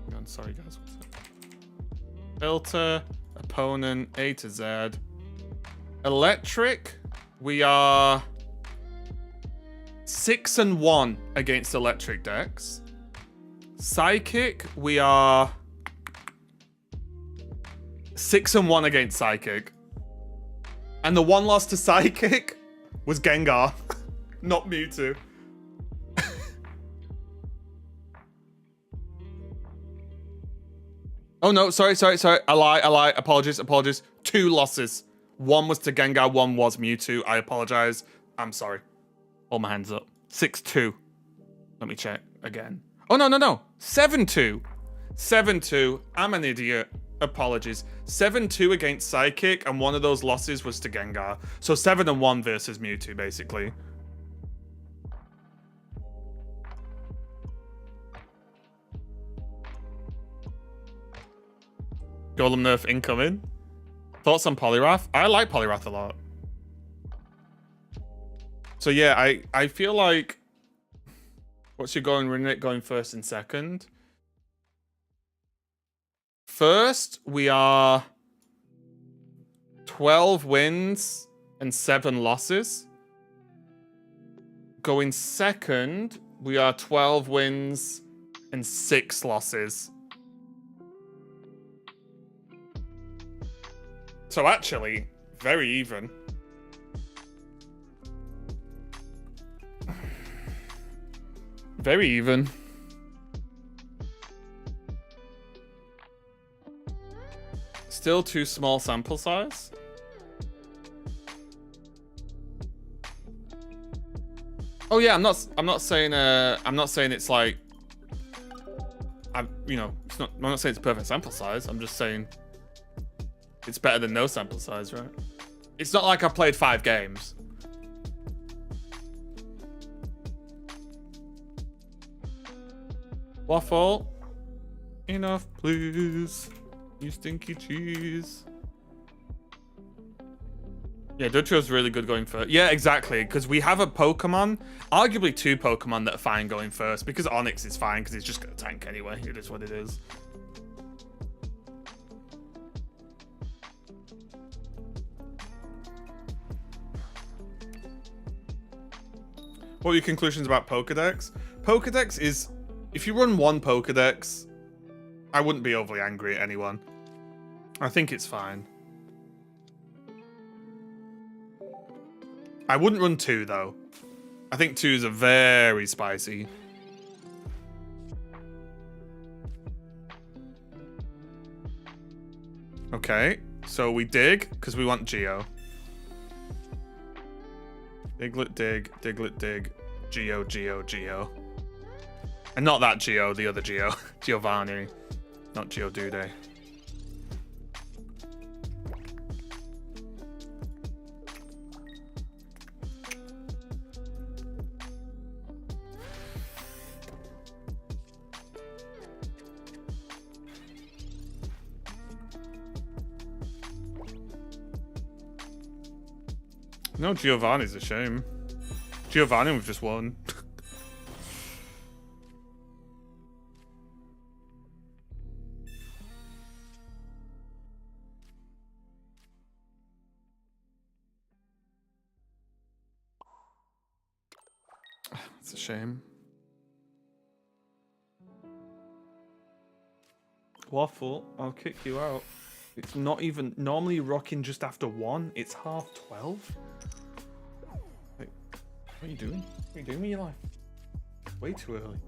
Hang on, sorry guys. Filter, opponent, A to Z. Electric, we are 6-1 against electric decks. Psychic, we are 6-1 against Psychic. And the one loss to Psychic was Gengar, not Mewtwo. Oh no, sorry. I lie. Apologies. 2 losses. One was to Gengar, one was Mewtwo. I apologize. I'm sorry. Hold my hands up. 6-2. Let me check again. Oh no. 7-2. 7-2. I'm an idiot. Apologies. 7-2 against Psychic, and one of those losses was to Gengar. So 7-1 versus Mewtwo, basically. Golem nerf incoming. Thoughts on Poliwrath? I like Poliwrath a lot. So yeah, I feel like... What's your going Renate going first and second? First, we are 12 wins and 7 losses. Going second, we are 12 wins and 6 losses. So actually, very even. Very even. Still too small sample size. Oh yeah, I'm not saying it's like I'm not saying it's perfect sample size. I'm just saying it's better than no sample size, right? It's not like I've played 5 games. Waffle. Enough, please. You stinky cheese. Yeah, Dutcho's really good going first. Yeah, exactly, because we have a Pokemon, arguably 2 Pokemon that are fine going first, because Onyx is fine, because it's just going to tank anyway. It is what it is. What are your conclusions about Pokedex? Pokedex is... If you run one Pokedex, I wouldn't be overly angry at anyone. I think it's fine. I wouldn't run 2, though. I think 2s are very spicy. Okay, so we dig, because we want Geo. Diglett, dig, Diglett, dig, Geo, Geo, Geo. And not that Geo, the other Geo. Giovanni, not Geodude. No, Giovanni's a shame. Giovanni, we've just won. It's a shame. Waffle, I'll kick you out. It's not even normally rocking just after 1. It's 12:30. Wait, what are you doing? What are you doing with your life? Way too early.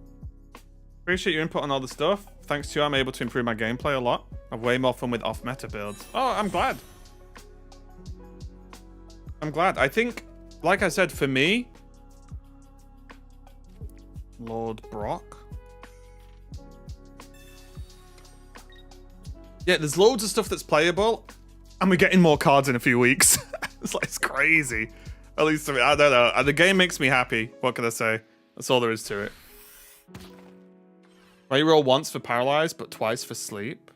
Appreciate your input on all the stuff. Thanks to you, I'm able to improve my gameplay a lot. I've way more fun with off-meta builds. Oh, I'm glad. I'm glad. I think, like I said, for me, Lord Brock. Yeah, there's loads of stuff that's playable, and we're getting more cards in a few weeks. It's crazy. At least, I don't know. The game makes me happy. What can I say? That's all there is to it. Why you roll once for paralyzed, but twice for sleep?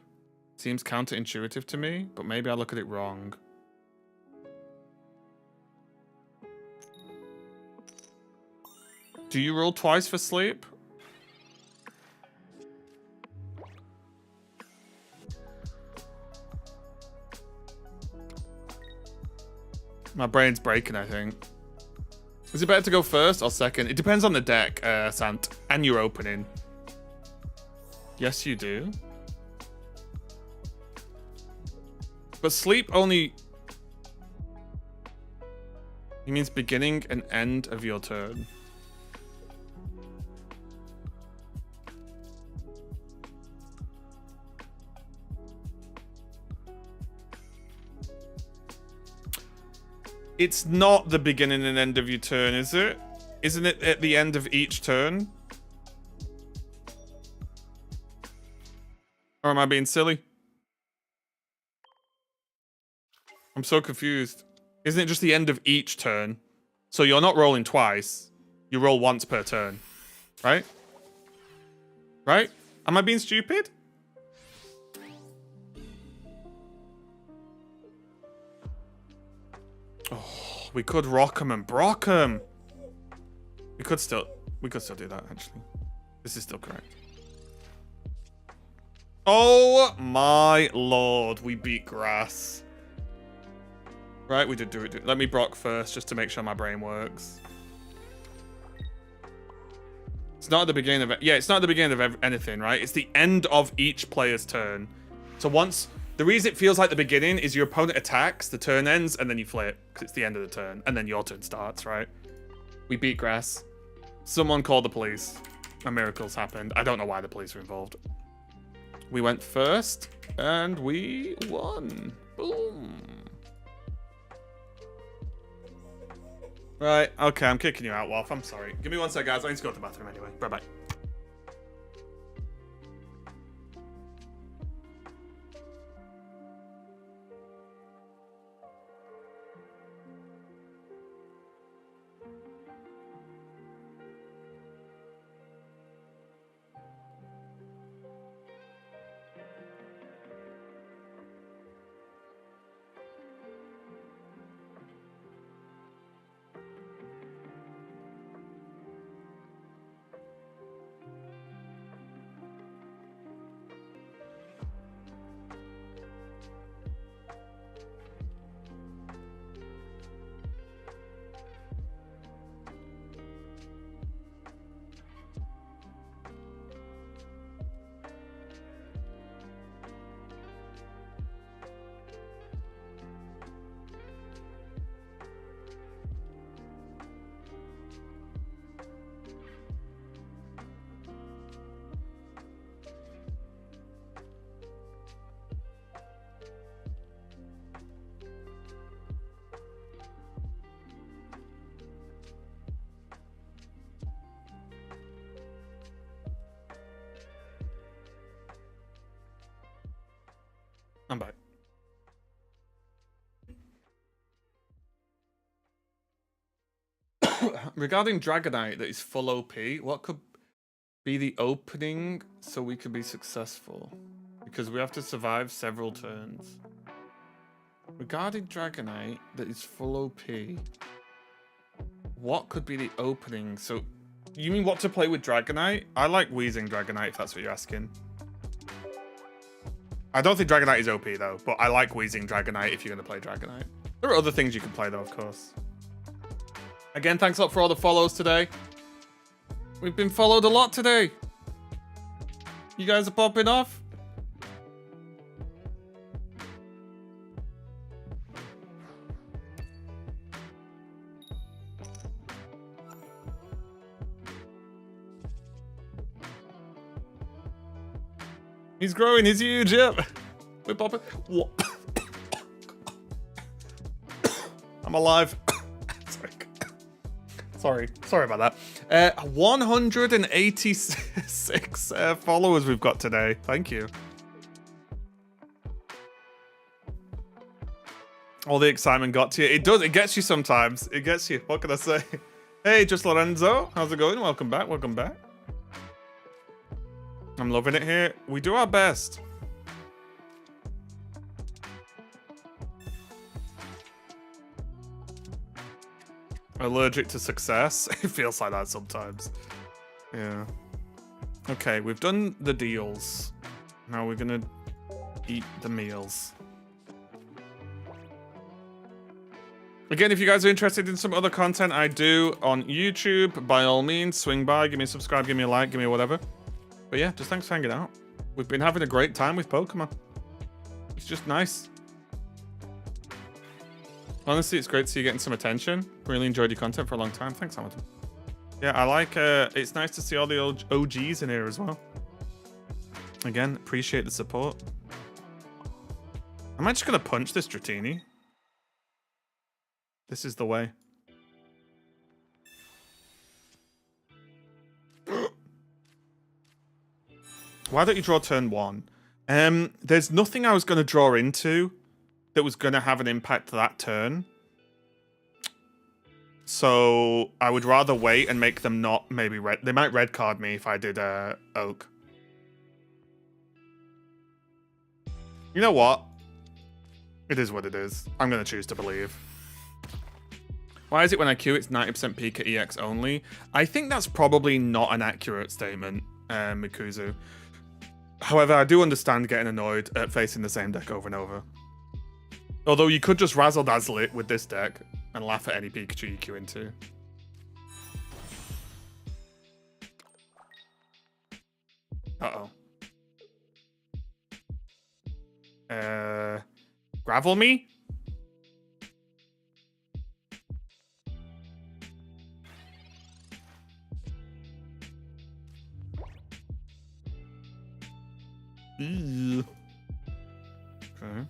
Seems counterintuitive to me, but maybe I look at it wrong. Do you roll twice for sleep? My brain's breaking, I think. Is it better to go first or second? It depends on the deck, Sant, and your opening. Yes, you do. But sleep only... It means beginning and end of your turn. It's not the beginning and end of your turn, is it? Isn't it at the end of each turn? Or am I being silly? I'm so confused. Isn't it just the end of each turn? So you're not rolling twice. You roll once per turn. Right? Right? Am I being stupid? Oh, we could rock 'em and brock 'em. We could still do that, actually. This is still correct. Oh my lord, we beat grass. Right, we did do it. Let me Brock first, just to make sure my brain works. It's not at the beginning of it. Yeah, it's not at the beginning of anything, right? It's the end of each player's turn. So once... The reason it feels like the beginning is your opponent attacks, the turn ends, and then you flip, because it's the end of the turn. And then your turn starts, right? We beat grass. Someone called the police. And miracles happened. I don't know why the police were involved. We went first, and we won. Boom. Right, okay, I'm kicking you out, Wolf. I'm sorry. Give me 1 sec, guys. I need to go to the bathroom anyway. Bye-bye. I'm back. Regarding Dragonite that is full OP, what could be the opening so we could be successful? Because we have to survive several turns. Regarding Dragonite that is full OP, what could be the opening? So, you mean what to play with Dragonite? I like Wheezing Dragonite, if that's what you're asking. I don't think Dragonite is OP though, but I like Wheezing Dragonite if you're going to play Dragonite. There are other things you can play though, of course. Again, thanks a lot for all the follows today. We've been followed a lot today. You guys are popping off. He's growing, he's huge, yep. We're popping. What? I'm alive. Sorry about that. 186 followers we've got today. Thank you. All the excitement got to you. It does. It gets you sometimes. It gets you. What can I say? Hey, just Lorenzo. How's it going? Welcome back. Welcome back. I'm loving it here. We do our best. Allergic to success? It feels like that sometimes. Yeah. Okay, we've done the deals. Now we're gonna eat the meals. Again, if you guys are interested in some other content I do on YouTube, by all means, swing by, give me a subscribe, give me a like, give me a whatever. But yeah, just thanks for hanging out. We've been having a great time with Pokemon. It's just nice. Honestly, it's great to see you getting some attention. Really enjoyed your content for a long time. Thanks, Hamilton. Yeah, I like, it's nice to see all the old OGs in here as well. Again, appreciate the support. Am I just going to punch this Dratini? This is the way. Why don't you draw turn 1? There's nothing I was going to draw into that was going to have an impact that turn. So I would rather wait and make them not maybe red. They might red card me if I did Oak. You know what? It is what it is. I'm going to choose to believe. Why is it when I queue it's 90% Pika EX only? I think that's probably not an accurate statement, Mikuzu. However, I do understand getting annoyed at facing the same deck over and over. Although you could just razzle dazzle it with this deck and laugh at any Pikachu you queue into. Uh-oh. Gravel me? Ew. Okay.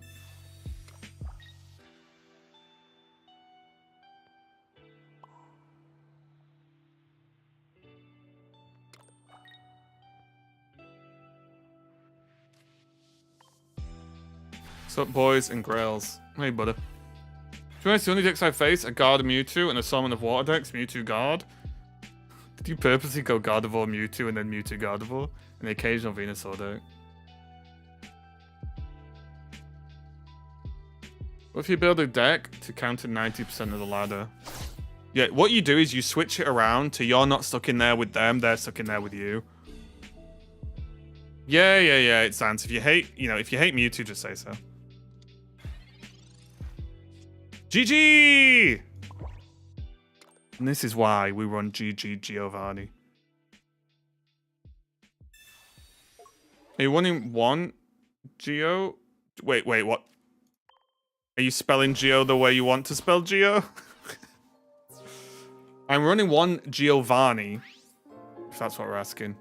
What's up, boys and grails? Hey, buddy. To be honest, the only decks I face are Guard Mewtwo and a Summon of Water decks, Mewtwo Guard. Did you purposely go Gardevoir Mewtwo and then Mewtwo Gardevoir? And the occasional Venusaur deck? What if you build a deck to counter 90% of the ladder? Yeah, what you do is you switch it around to you're not stuck in there with them, they're stuck in there with you. Yeah, it's Sans. If you hate, if you hate Mewtwo, just say so. GG! And this is why we run GG Giovanni. Are you running one Geo? Wait, what? Are you spelling Geo the way you want to spell Geo? I'm running one Giovanni, if that's what we're asking.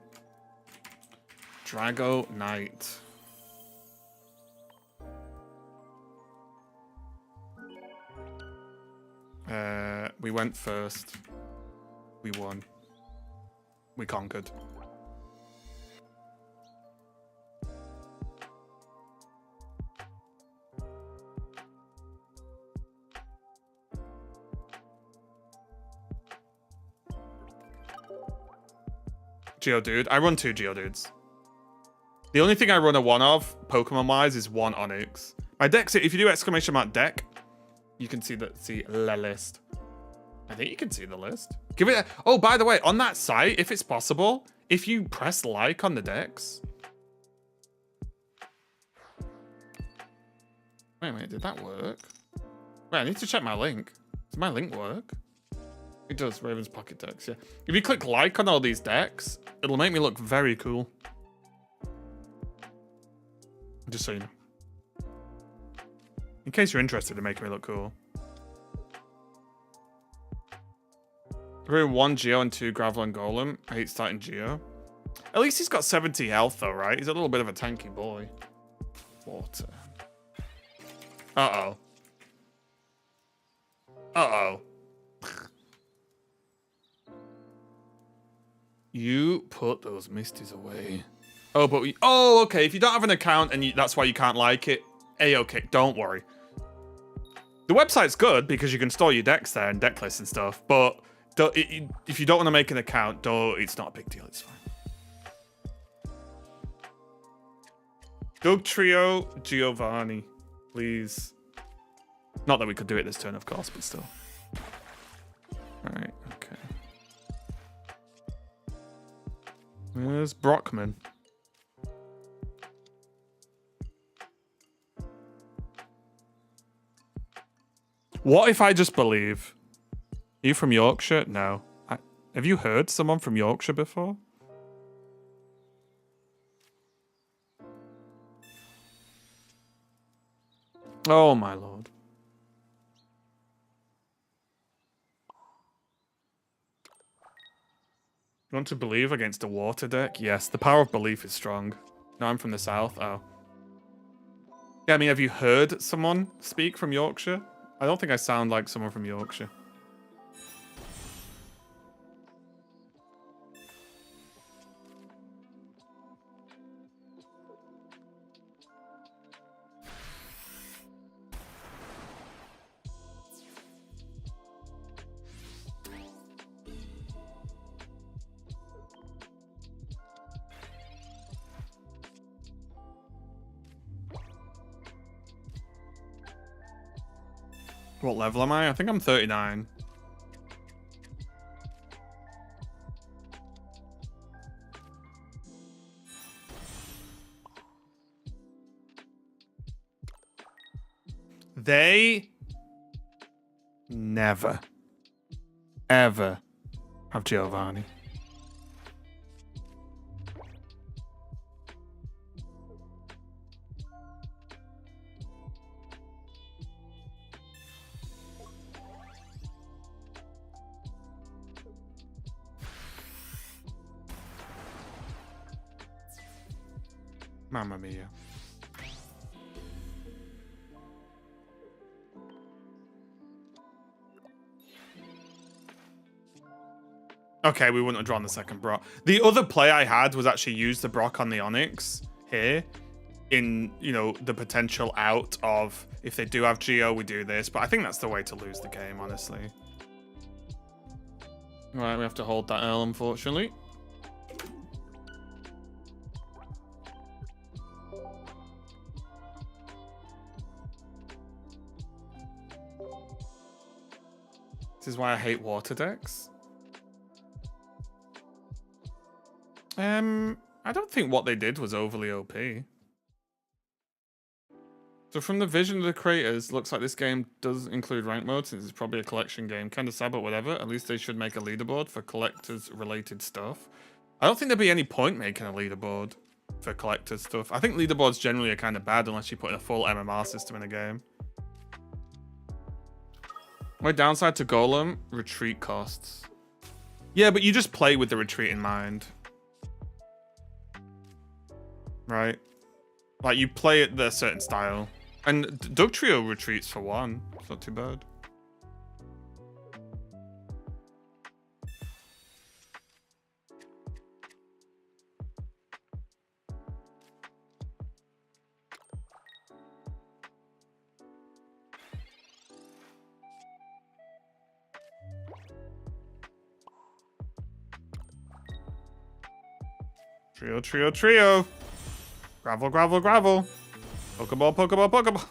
Drago Knight. We went first. We won. We conquered. Geodude. I run 2 Geodudes. The only thing I run a one of, Pokemon-wise, is 1 Onix. My deck's, if you do exclamation mark deck, you can see the list. I think you can see the list. Give it a, oh, by the way, on that site, if it's possible, if you press like on the decks. Wait, did that work? Wait, I need to check my link. Does my link work? It does, Raven's Pocket decks, yeah. If you click like on all these decks, it'll make me look very cool. Just so you know. In case you're interested in making me look cool. We're 1 Geo and 2 Gravel and Golem. I hate starting Geo. At least he's got 70 health though, right? He's a little bit of a tanky boy. Water. Uh-oh. Uh-oh. You put those Misties away. Oh, but we... Oh, okay. If you don't have an account and that's why you can't like it, A-okay. Don't worry. The website's good because you can store your decks there and deck lists and stuff, but if you don't want to make an account, it's not a big deal. It's fine. Go Trio Giovanni, please. Not that we could do it this turn, of course, but still. Alright, okay. Where's Brockman? What if I just believe? Are you from Yorkshire? No. Have you heard someone from Yorkshire before? Oh my lord. You want to believe against a water deck? Yes, the power of belief is strong. No, I'm from the south. Oh. Yeah, I mean, have you heard someone speak from Yorkshire? I don't think I sound like someone from Yorkshire. What level am I? I think I'm 39. They never, ever have Giovanni. Mamma mia. Okay, we wouldn't have drawn the second Brock. The other play I had was actually use the Brock on the Onyx here in, you know, the potential out of if they do have Geo, we do this. But I think that's the way to lose the game, honestly. All right, we have to hold that L, unfortunately. This is why I hate water decks. I don't think what they did was overly OP. So from the vision of the creators, looks like this game does include rank mode since it's probably a collection game. Kind of sad, but whatever. At least they should make a leaderboard for collectors related stuff. I don't think there'd be any point making a leaderboard for collectors stuff. I think leaderboards generally are kind of bad unless you put in a full MMR system in a game. My downside to Golem, retreat costs. Yeah, but you just play with the retreat in mind. Right? Like, you play it the certain style. And Dugtrio retreats for one. It's not too bad. Trio, trio, trio. Gravel, gravel, gravel. Pokeball, Pokeball, Pokeball.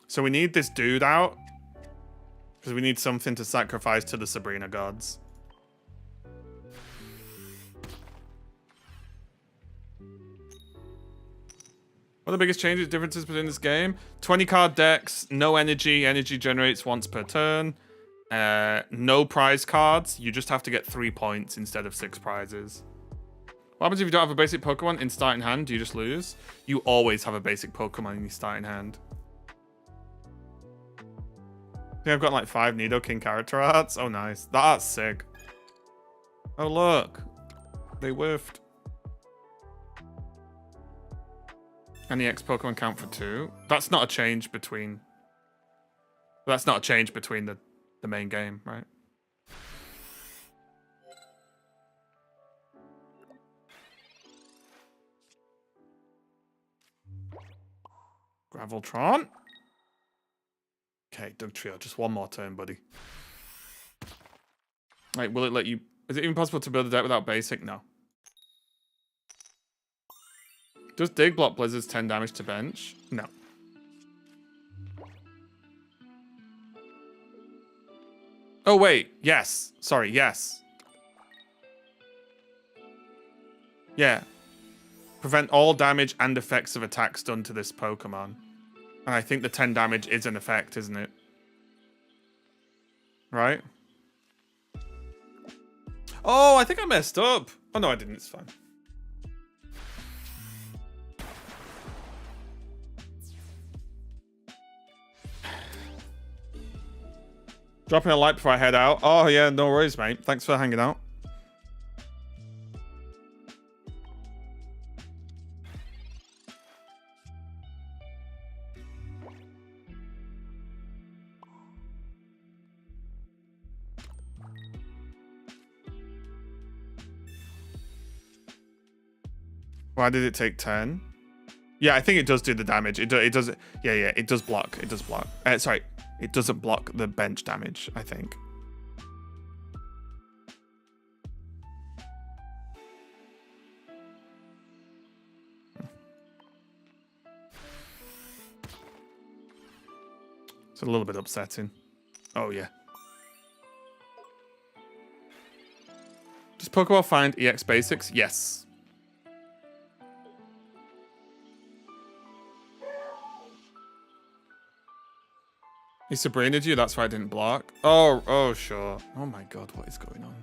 So we need this dude out. Because we need something to sacrifice to the Sabrina gods. What are the biggest changes, differences between this game? 20 card decks, no energy. Energy generates once per turn. No prize cards. You just have to get 3 points instead of 6 prizes. What happens if you don't have a basic Pokemon in starting hand? Do you just lose? You always have a basic Pokemon in your starting hand. I think I've got like 5 Nidoking character arts. Oh, nice. That art's sick. Oh, look. They whiffed. And the X Pokemon count for 2. That's not a change between... That's not a change between the main game, right? Graveltron. Okay, Dugtrio, just one more turn, buddy. Right, will it let you... Is it even possible to build a deck without basic? No. Does Dig block Blizzard's 10 damage to bench? No. Oh, wait. Yes. Sorry, yes. Yeah. Prevent all damage and effects of attacks done to this Pokemon. And I think the 10 damage is an effect, isn't it? Right? Oh, I think I messed up. Oh, no, I didn't. It's fine. Dropping a like before I head out. Oh, yeah, no worries, mate. Thanks for hanging out. Why did it take 10? Yeah, I think it does do the damage. It does. Yeah, it does block. It does block. Sorry, it doesn't block the bench damage, I think. It's a little bit upsetting. Oh, yeah. Does Pokeball find EX basics? Yes. He Sabrina'd you, that's why I didn't block. Oh, sure. Oh my god, what is going on?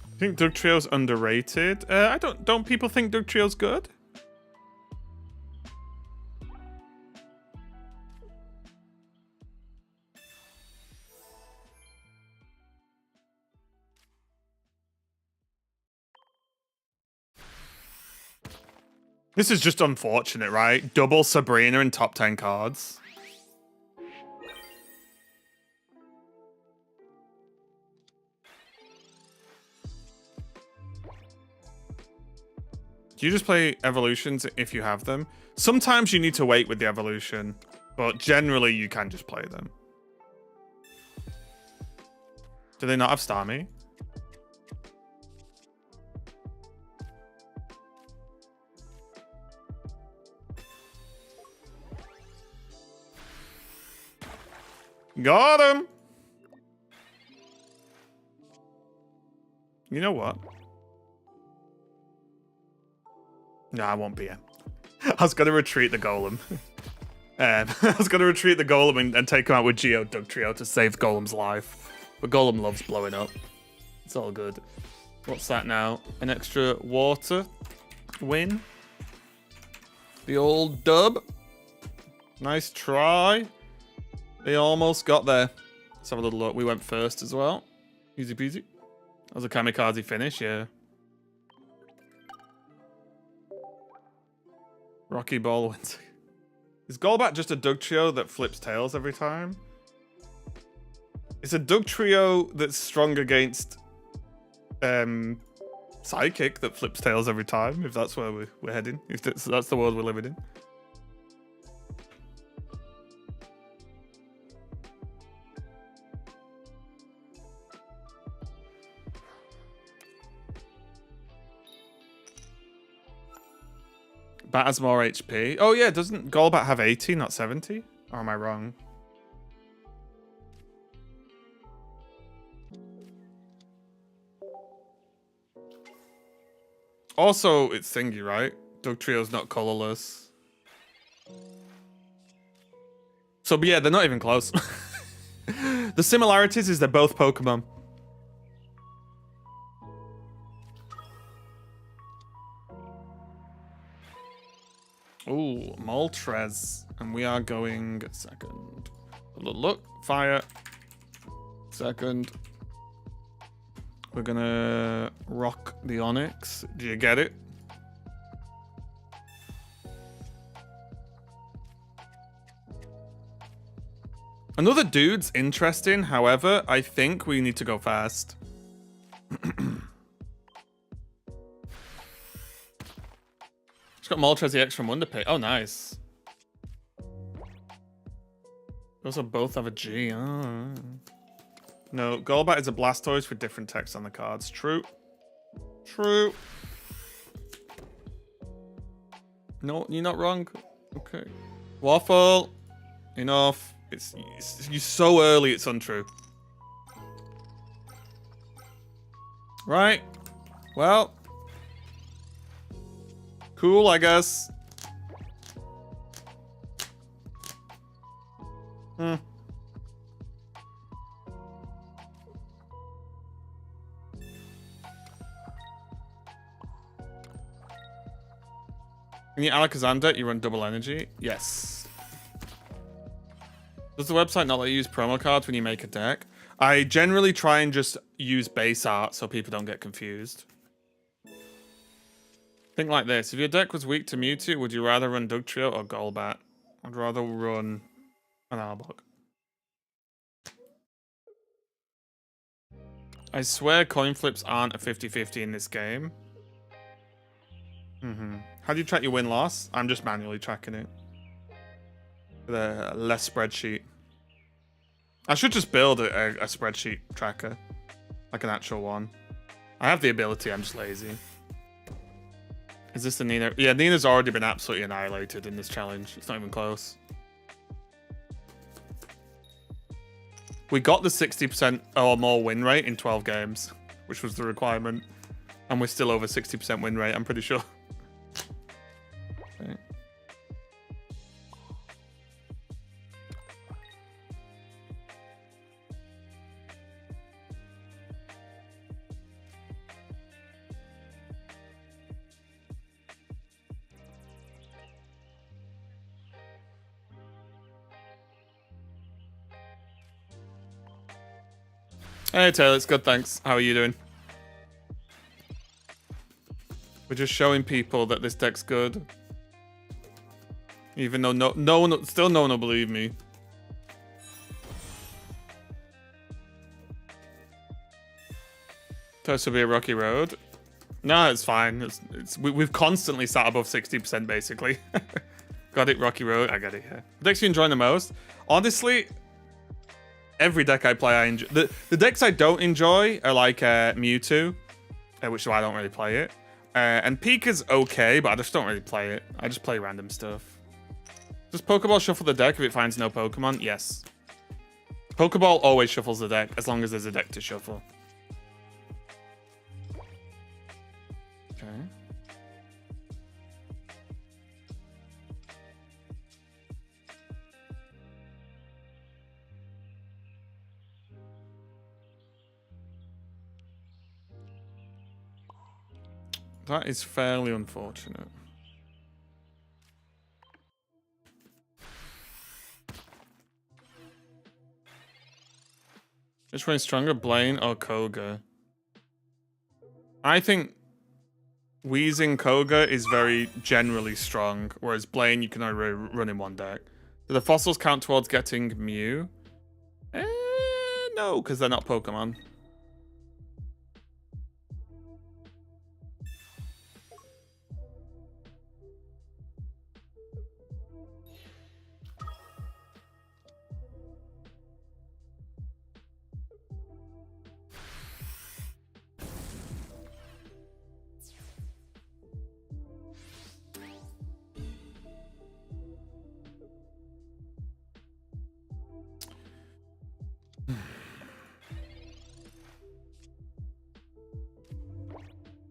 I think Dugtrio's underrated. Don't people think Dugtrio's good? This is just unfortunate, right? Double Sabrina in top 10 cards. Do you just play evolutions if you have them? Sometimes you need to wait with the evolution, but generally you can just play them. Do they not have Starmie? Got him! You know what? No, I won't be here. I was going to retreat the Golem. I was going to retreat the Golem and take him out with Geo Dugtrio to save Golem's life. But Golem loves blowing up. It's all good. What's that now? An extra water win. The old dub. Nice try. They almost got there. Let's have a little look. We went first as well. Easy peasy. That was a kamikaze finish, yeah. Rocky Ball wins. Is Golbat just a Dugtrio that flips tails every time? It's a Dugtrio that's strong against Psychic that flips tails every time, if that's where we're heading. If that's the world we're living in. Bat has more HP. Oh yeah, doesn't Golbat have 80, not 70? Or am I wrong? Also, it's thingy, right? Dugtrio's not colorless. So yeah, they're not even close. The similarities is they're both Pokemon. Ooh, Moltres. And we are going second. Look, fire. Second. We're gonna rock the Onyx. Do you get it? Another dude's interesting. However, I think we need to go fast. It's got Moltres EX from Wonder Pig. Oh, nice. We also both have a G. Oh. No, Golbat is a Blastoise with different text on the cards. True. True. No, you're not wrong. Okay. Waffle. Enough. It's you're so early, it's untrue. Right. Well. Cool, I guess. Hmm. In your Alakazam, you run double energy? Yes. Does the website not let you use promo cards when you make a deck? I generally try and just use base art so people don't get confused. Think like this. If your deck was weak to Mewtwo, would you rather run Dugtrio or Golbat? I'd rather run an Arbok. I swear coin flips aren't a 50-50 in this game. How do you track your win-loss? I'm just manually tracking it. With a less spreadsheet. I should just build a spreadsheet tracker. Like an actual one. I have the ability, I'm just lazy. Is this the Nina? Yeah, Nina's already been absolutely annihilated in this challenge. It's not even close. We got the 60% or more win rate in 12 games, which was the requirement. And we're still over 60% win rate, I'm pretty sure. Okay. Hey Taylor, it's good, thanks. How are you doing? We're just showing people that this deck's good. Even though no one, still no one will believe me. This will be a rocky road. No, it's fine. We've constantly sat above 60% basically. Got it, rocky road. I got it. Yeah. The decks you enjoy the most? Honestly, every deck I play, I enjoy. The decks I don't enjoy are like Mewtwo, which is why I don't really play it. And Pika's okay, but I just don't really play it. I just play random stuff. Does Pokeball shuffle the deck if it finds no Pokemon? Yes. Pokeball always shuffles the deck as long as there's a deck to shuffle. Okay. That is fairly unfortunate. Which one is stronger, Blaine or Koga? I think Wheezing Koga is very generally strong, whereas Blaine you can only run in one deck. Do the fossils count towards getting Mew? No, because they're not Pokemon.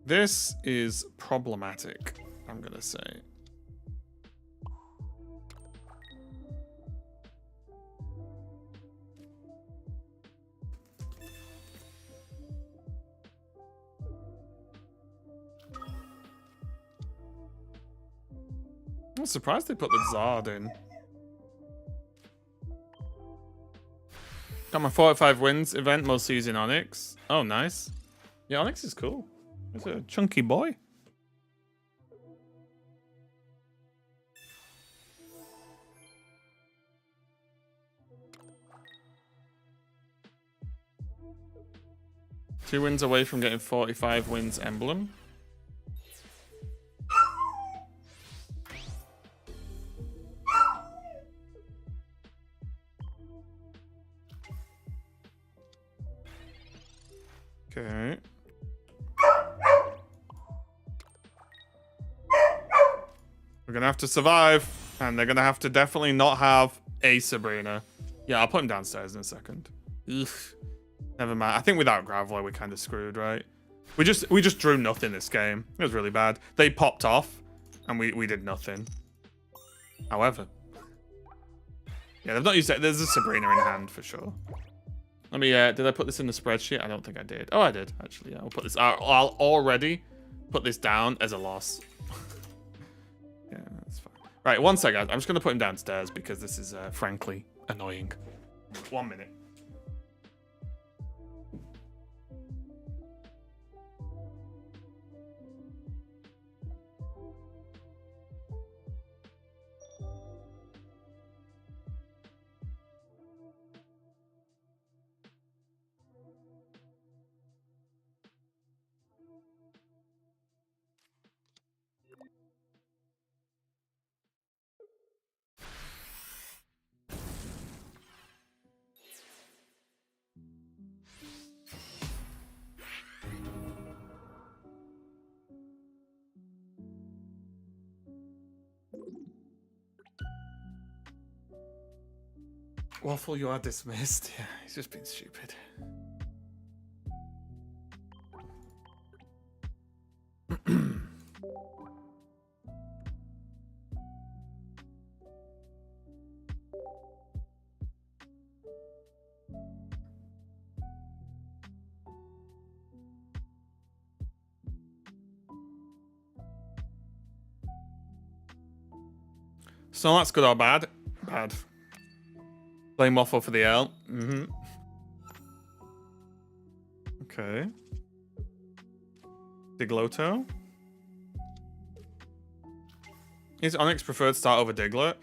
This is problematic, I'm gonna say. I'm surprised they put the Zard in. Got my 4 out of 5 wins event, mostly using Onyx. Oh, nice. Yeah, Onyx is cool. He's a chunky boy. Two wins away from getting 45 wins emblem. Okay. We're gonna have to survive, and they're gonna have to definitely not have a Sabrina. Yeah, I'll put him downstairs in a second. Ugh. Never mind. I think without Graveler, we're kind of screwed, right? We just drew nothing this game. It was really bad. They popped off, and we did nothing. However, yeah, they've not used it. There's a Sabrina in hand for sure. Let me. Did I put this in the spreadsheet? I don't think I did. Oh, I did actually. Yeah, I'll put this. I'll already put this down as a loss. Yeah, that's fine. Right, one sec, guys. I'm just gonna put him downstairs because this is frankly annoying. 1 minute. Waffle, you are dismissed. Yeah, he's just been stupid. So that's good or bad? Bad. Blame Waffle for the L. Mm-hmm. Okay. Digloto. Is Onyx preferred start over Diglett?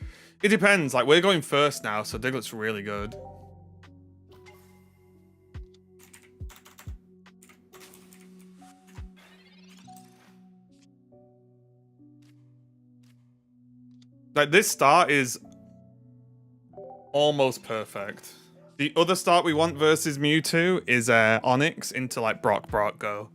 It depends. Like, we're going first now, so Diglett's really good. Like, this start is almost perfect. The other start we want versus Mewtwo is Onyx into, like, Brock go.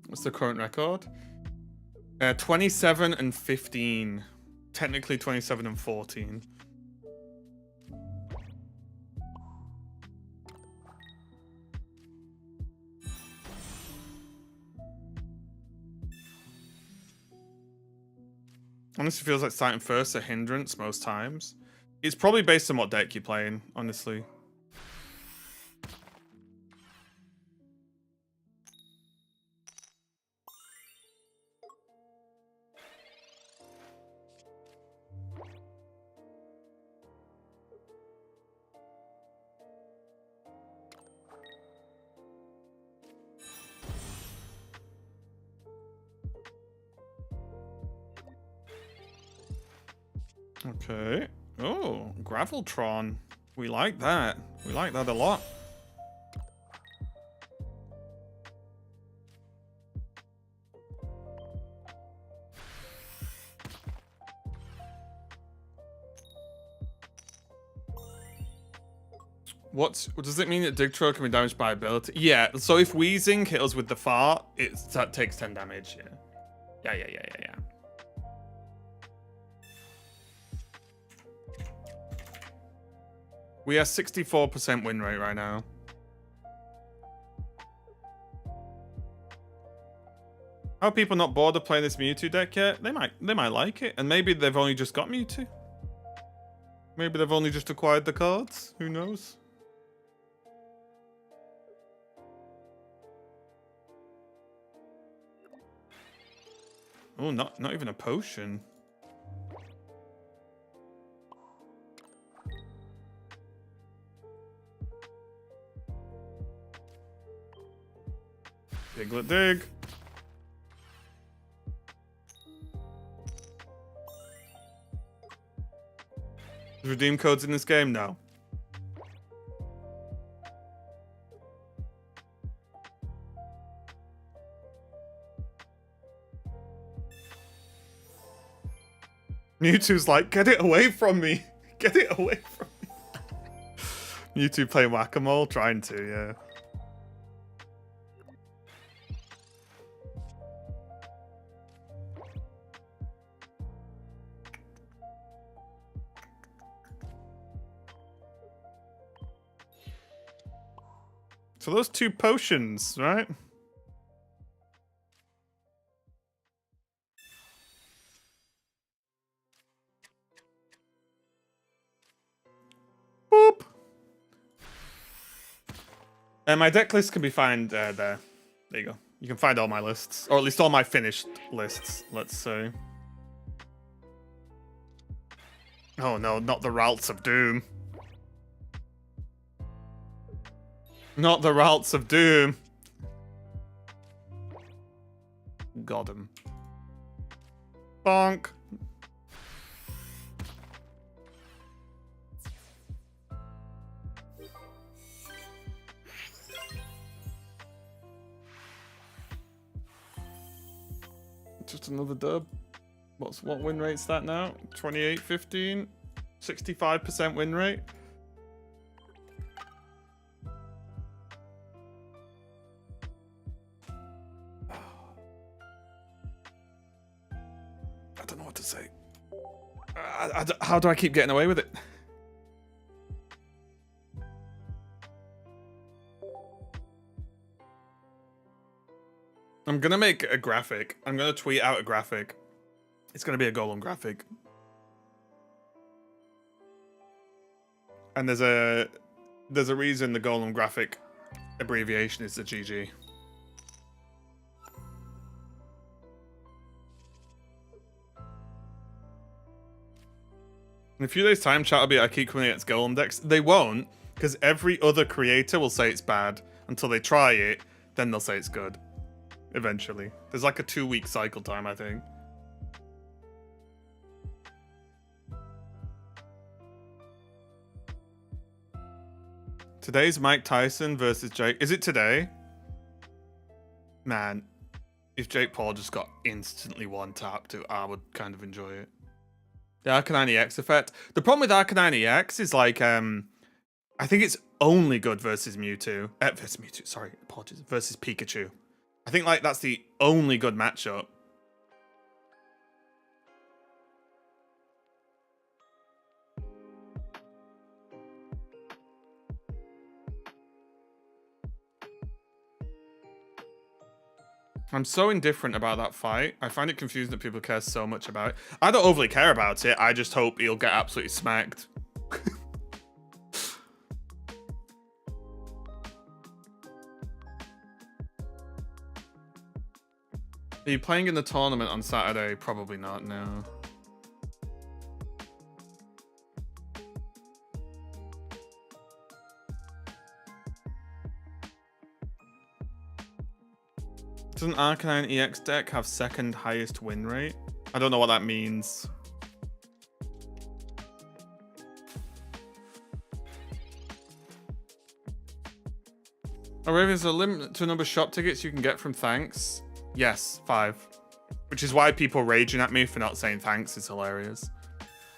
What's the current record? 27 and 15. Technically 27 and 14. Honestly, feels like starting first a hindrance most times. It's probably based on what deck you're playing, honestly. Okay. Oh, Graveltron. We like that. We like that a lot. What does it mean that Digtro can be damaged by ability? Yeah, so if Wheezing hit us with the fart, that takes 10 damage, yeah. Yeah. We are 64% win rate right now. How are people not bored of playing this Mewtwo deck yet? They might like it, and maybe they've only just got Mewtwo. Maybe they've only just acquired the cards. Who knows? Oh, not even a potion. Diglett dig. Redeem codes in this game now. Mewtwo's like, get it away from me. Get it away from me. Mewtwo playing whack-a-mole, trying to, yeah. So those 2 potions, right? Boop. And my deck list can be found there. There you go. You can find all my lists, or at least all my finished lists. Let's see. Oh no, not the routes of doom. Not the routes of doom. Got him. Bonk. Just another dub. What win rate's that now? 28-15? 65% win rate? How do I keep getting away with it? I'm gonna make a graphic. I'm gonna tweet out a graphic. It's gonna be a Golem graphic. And there's a reason the Golem graphic abbreviation is the GG. In a few days' time, chat will be I keep coming against Golem decks. They won't, because every other creator will say it's bad until they try it, then they'll say it's good. Eventually. There's like a 2-week cycle time, I think. Today's Mike Tyson versus Jake. Is it today? Man, if Jake Paul just got instantly one-tapped, I would kind of enjoy it. The Arcanine EX effect. The problem with Arcanine EX is like, I think it's only good versus Mewtwo. Versus Mewtwo, sorry, apologies. Versus Pikachu. I think like that's the only good matchup. I'm so indifferent about that fight. I find it confusing that people care so much about it. I don't overly care about it. I just hope he'll get absolutely smacked. Are you playing in the tournament on Saturday? Probably not, no. Doesn't Arcanine EX deck have second highest win rate? I don't know what that means. Are there's a limit to a number of shop tickets you can get from thanks? Yes, 5. Which is why people raging at me for not saying thanks is hilarious.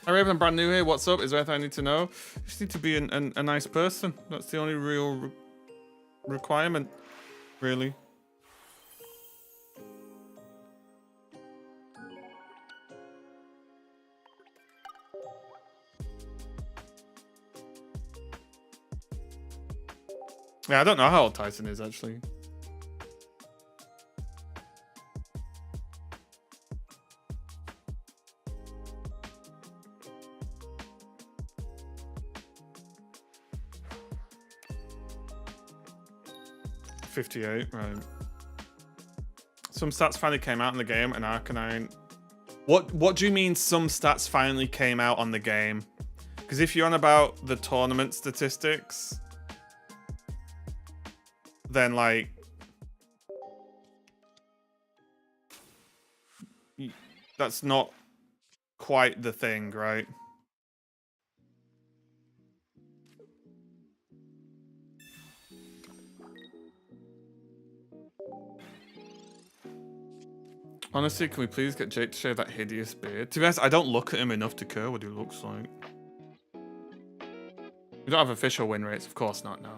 Hi Raven, I'm brand new here. What's up? Is there anything I need to know? You just need to be a nice person. That's the only real requirement, really. Yeah, I don't know how old Tyson is, actually. $58, right. Some stats finally came out in the game, and Arcanine... What do you mean some stats finally came out on the game? Because if you're on about the tournament statistics, then like... that's not quite the thing, right? Honestly, can we please get Jake to shave that hideous beard? To be honest, I don't look at him enough to care what he looks like. We don't have official win rates, of course not, no.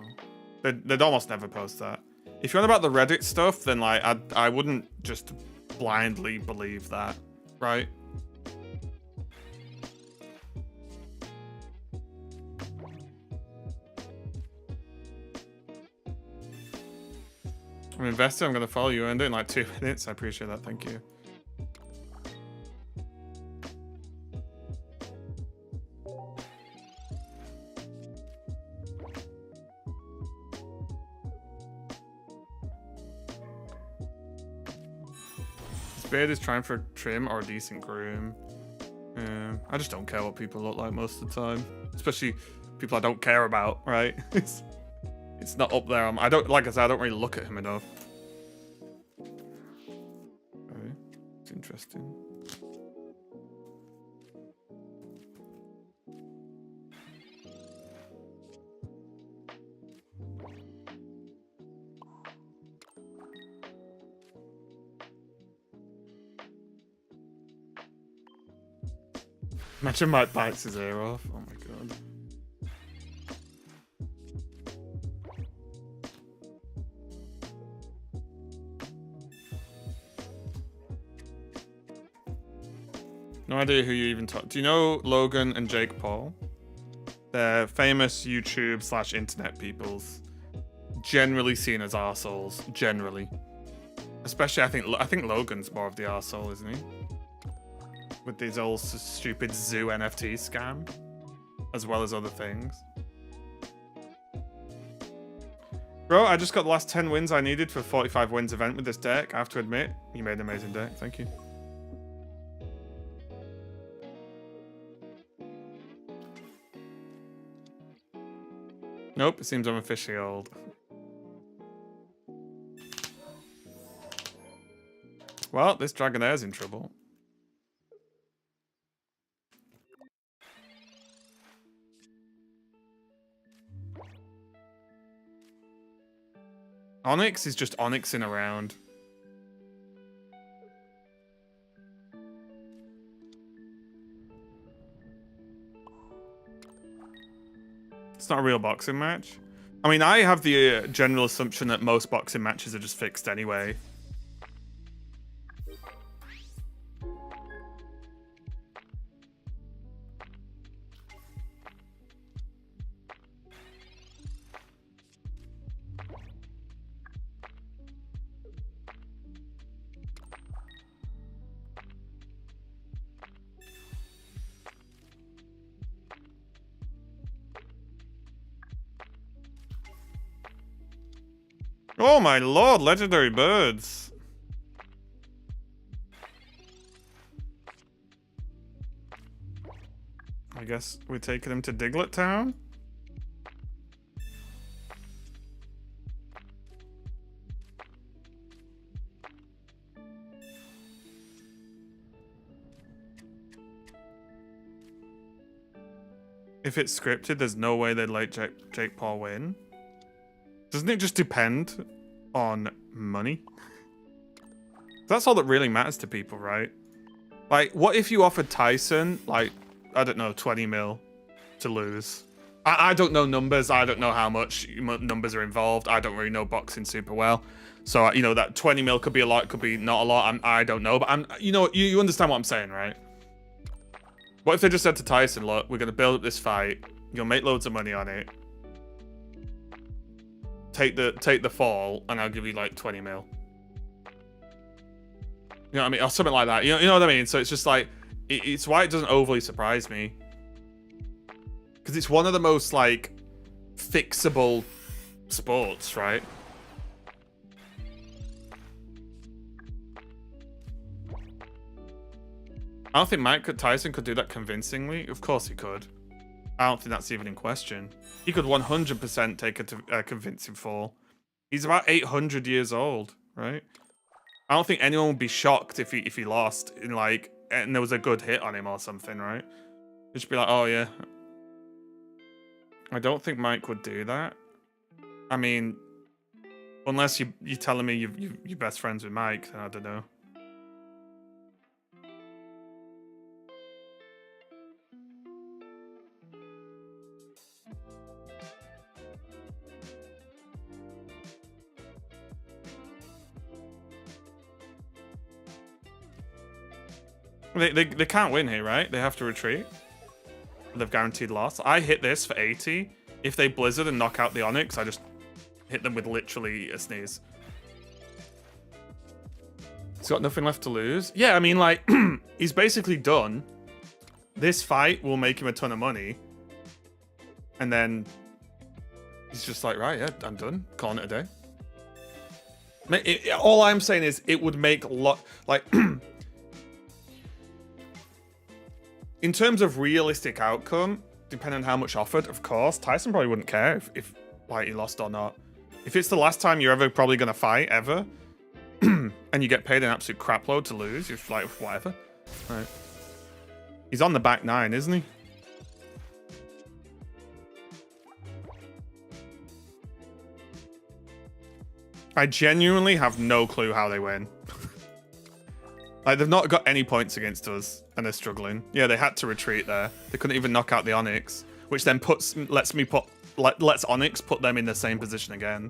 They'd almost never post that. If you're on about the Reddit stuff, then like I wouldn't just blindly believe that, right? I'm invested. I'm going to follow you. Earned it in like 2 minutes. I appreciate that. Thank you. His beard is trying for a trim or a decent groom. I just don't care what people look like most of the time, especially people I don't care about. Right? It's not up there. I don't, like I said, I don't really look at him enough. Okay, it's interesting. Imagine Mike bites his ear off. Oh my god. No idea who you even talk. Do you know Logan and Jake Paul? They're famous YouTube / internet peoples. Generally seen as arseholes. Generally. Especially, I think Logan's more of the arsehole, isn't he? With these old stupid zoo NFT scam. As well as other things. Bro, I just got the last 10 wins I needed for a 45 wins event with this deck. I have to admit, you made an amazing deck. Thank you. Nope, it seems I'm officially old. Well, this Dragonaire's in trouble. Onyx is just onyxing around. It's not a real boxing match. I mean, I have the general assumption that most boxing matches are just fixed anyway. Oh my lord, legendary birds. I guess we're taking him to Diglett Town? If it's scripted, there's no way they'd let Jake Paul win. Doesn't it just depend on money? That's all that really matters to people, right? Like, what if you offered Tyson, like, I don't know, 20 mil to lose? I don't know numbers. I don't know how much numbers are involved. I don't really know boxing super well. So, you know, that 20 mil could be a lot, could be not a lot. I don't know. But, you know, you understand what I'm saying, right? What if they just said to Tyson, look, we're going to build up this fight. You'll make loads of money on it. Take the fall, and I'll give you like 20 mil. You know what I mean? Or something like that. You know what I mean? So it's just like, it's why it doesn't overly surprise me. Because it's one of the most like fixable sports, right? I don't think Tyson could do that convincingly. Of course he could. I don't think that's even in question. He could 100% take a convincing fall. He's about 800 years old, right? I don't think anyone would be shocked if he lost in like, and there was a good hit on him or something, right? They'd just be like, oh yeah. I don't think Mike would do that. I mean, unless you're telling me you're best friends with Mike, then I don't know. They can't win here, right? They have to retreat. They've guaranteed loss. I hit this for 80. If they blizzard and knock out the Onyx, I just hit them with literally a sneeze. He's got nothing left to lose. Yeah, I mean, like, he's basically done. This fight will make him a ton of money. And then he's just like, right, yeah, I'm done. Calling it a day. All I'm saying is it would make a lot, like... In terms of realistic outcome, depending on how much offered, of course, Tyson probably wouldn't care if like he lost or not. If it's the last time you're ever probably gonna fight ever, and you get paid an absolute crapload to lose, you're like whatever. Right. He's on the back nine, isn't he? I genuinely have no clue how they win. Like, they've not got any points against us, and they're struggling. Yeah, they had to retreat there. They couldn't even knock out the Onyx, which then lets Onyx put them in the same position again.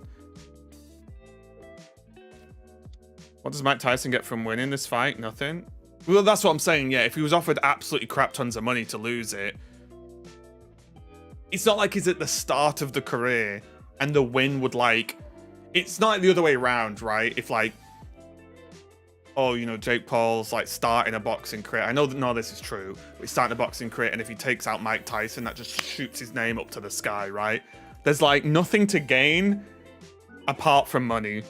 What does Mike Tyson get from winning this fight? Nothing. Well, that's what I'm saying, yeah. If he was offered absolutely crap tons of money to lose it, it's not like he's at the start of the career and the win would like... It's not like the other way around, right? If like, oh, you know, Jake Paul's like starting a boxing career. I know that none of this is true, but he's starting a boxing career, and if he takes out Mike Tyson, that just shoots his name up to the sky, right? There's like nothing to gain apart from money.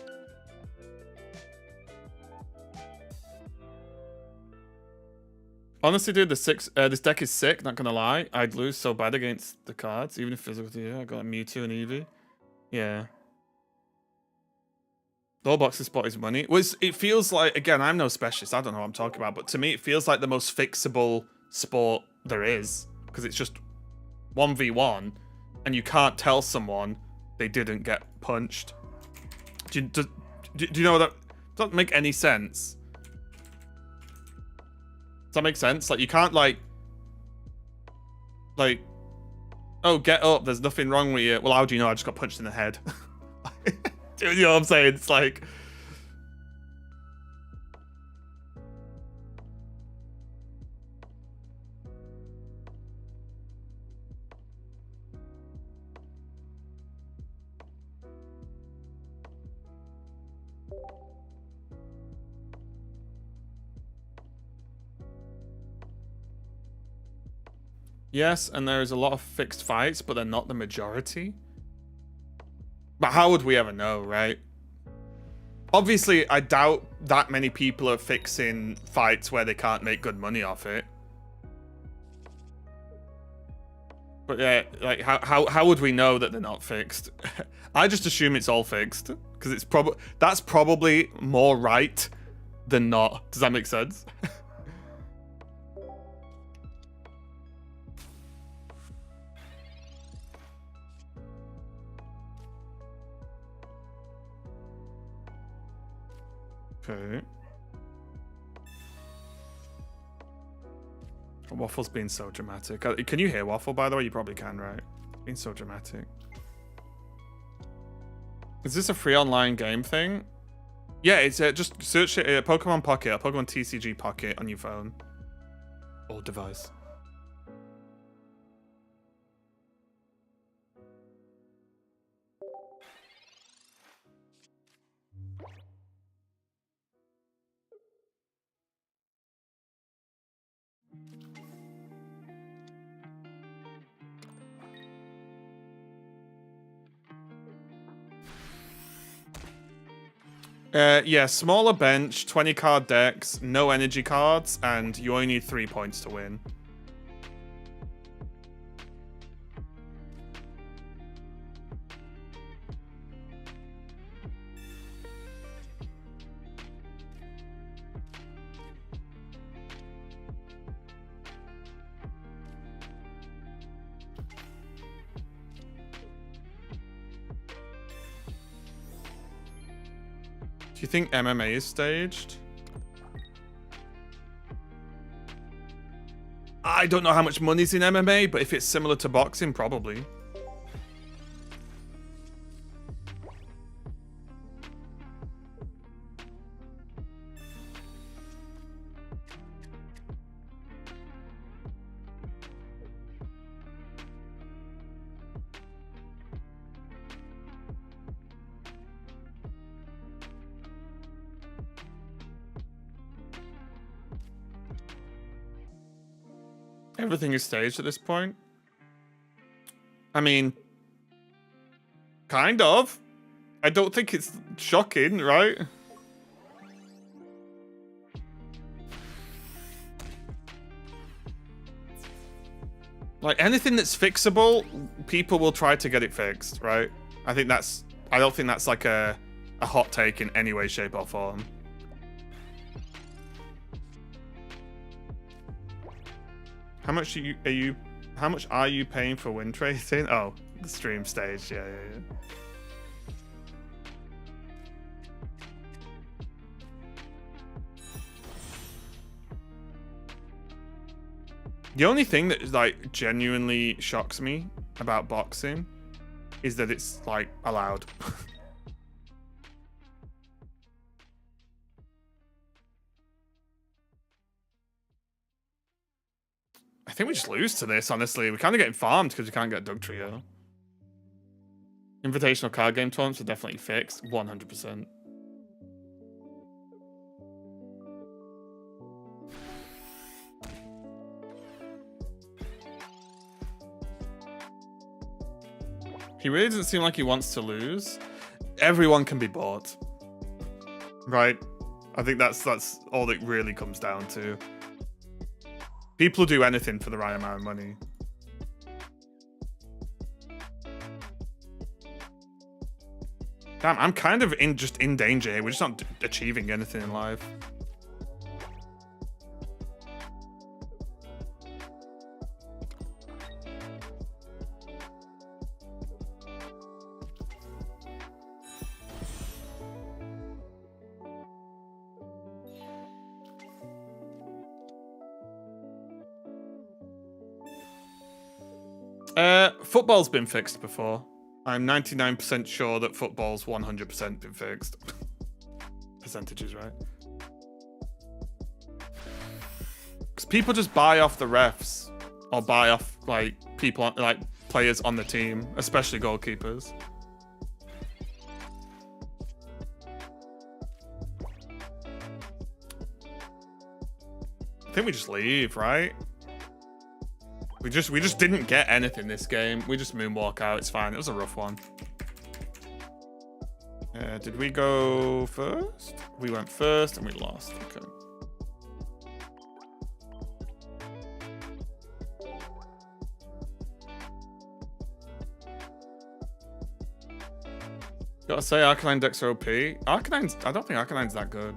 Honestly, dude, this deck is sick, not gonna lie. I'd lose so bad against the cards, even if physical. Yeah, I got like Mewtwo and Eevee. Yeah. The whole boxing spot is money. It feels like, again, I'm no specialist, I don't know what I'm talking about, but to me it feels like the most fixable sport there is. Because it's just 1v1, and you can't tell someone they didn't get punched. Do you know that? Doesn't make any sense. Does that make sense? Like, you can't, like, oh, get up, there's nothing wrong with you. Well, how do you know I just got punched in the head? Do you know what I'm saying? It's like... Yes, and there is a lot of fixed fights, but they're not the majority. But how would we ever know, right? Obviously, I doubt that many people are fixing fights where they can't make good money off it. But yeah, like how would we know that they're not fixed? I just assume it's all fixed because it's that's probably more right than not. Does that make sense? Okay. Waffle's been so dramatic. Can you hear Waffle, by the way? You probably can, right? Been so dramatic. Is this a free online game thing? Yeah, it's just search it, Pokemon Pocket or Pokemon TCG Pocket on your phone or device. Yeah, smaller bench, 20 card decks, no energy cards, and you only need 3 points to win. Do you think MMA is staged? I don't know how much money's in MMA, but if it's similar to boxing, probably. Everything is staged at this point. I mean, kind of. I don't think it's shocking, right? Like, anything that's fixable, people will try to get it fixed, right? I don't think that's like a hot take in any way, shape, or form. How much are you paying for win tracing? Oh, the stream stage. Yeah. The only thing that like genuinely shocks me about boxing is that it's like allowed. think we just lose to this, honestly. We're kind of getting farmed because we can't get Doug Trio. Invitational card game tournaments are definitely fixed. 100%. He really doesn't seem like he wants to lose. Everyone can be bought. Right? I think that's all it really comes down to. People do anything for the right amount of money. Damn, I'm kind of just in danger here. We're just not achieving anything in life. Football's been fixed before. I'm 99% sure that football's 100% been fixed. Percentages, right? Because people just buy off the refs or buy off like people, like players on the team, especially goalkeepers. I think we just leave, right? We just didn't get anything this game. We just moonwalk out. It's fine. It was a rough one. Did we go first? We went first and we lost. Okay. Gotta say, Arcanine decks are OP. Arcanine's, I don't think Arcanine's that good.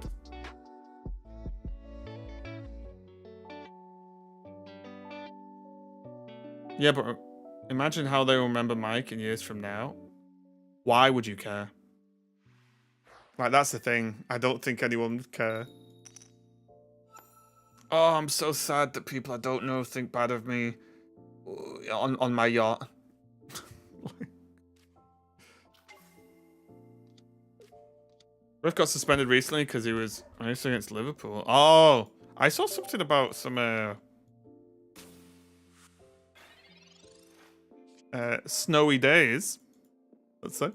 Yeah, but imagine how they will remember Mike in years from now. Why would you care? Like, that's the thing. I don't think anyone would care. Oh, I'm so sad that people I don't know think bad of me on my yacht. Riff got suspended recently because he was racing against Liverpool. Oh, I saw something about some snowy days. Let's say.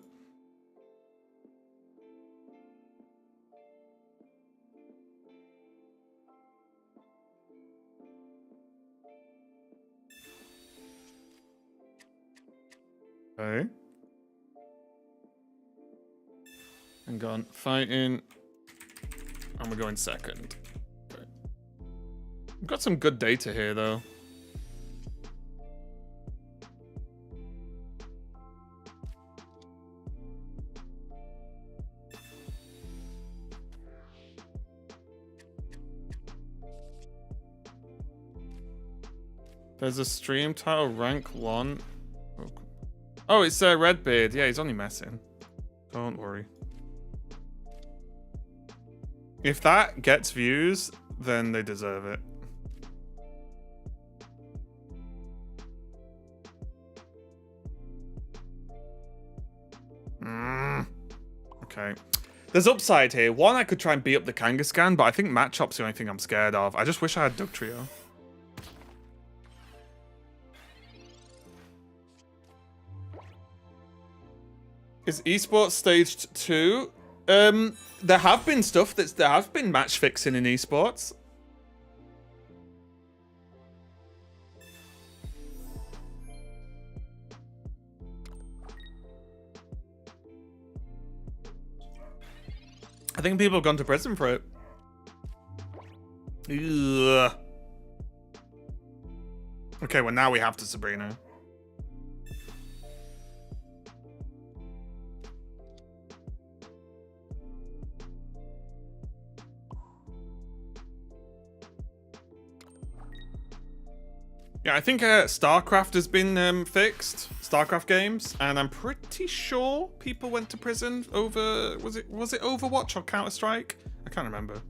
Okay. And gone fighting. And we're going second. Okay. We've got some good data here though. There's a stream title rank 1. Oh, it's Redbeard. Yeah, he's only messing. Don't worry. If that gets views, then they deserve it. Okay. There's upside here. One, I could try and beat up the Kangaskhan, but I think Matchop's the only thing I'm scared of. I just wish I had Dugtrio. Is esports staged 2? There have been stuff there have been match fixing in esports. I think people have gone to prison for it. Ugh. Okay, well now we have to Sabrina. Yeah, I think StarCraft has been fixed. StarCraft games, and I'm pretty sure people went to prison over was it Overwatch or Counter-Strike? I can't remember.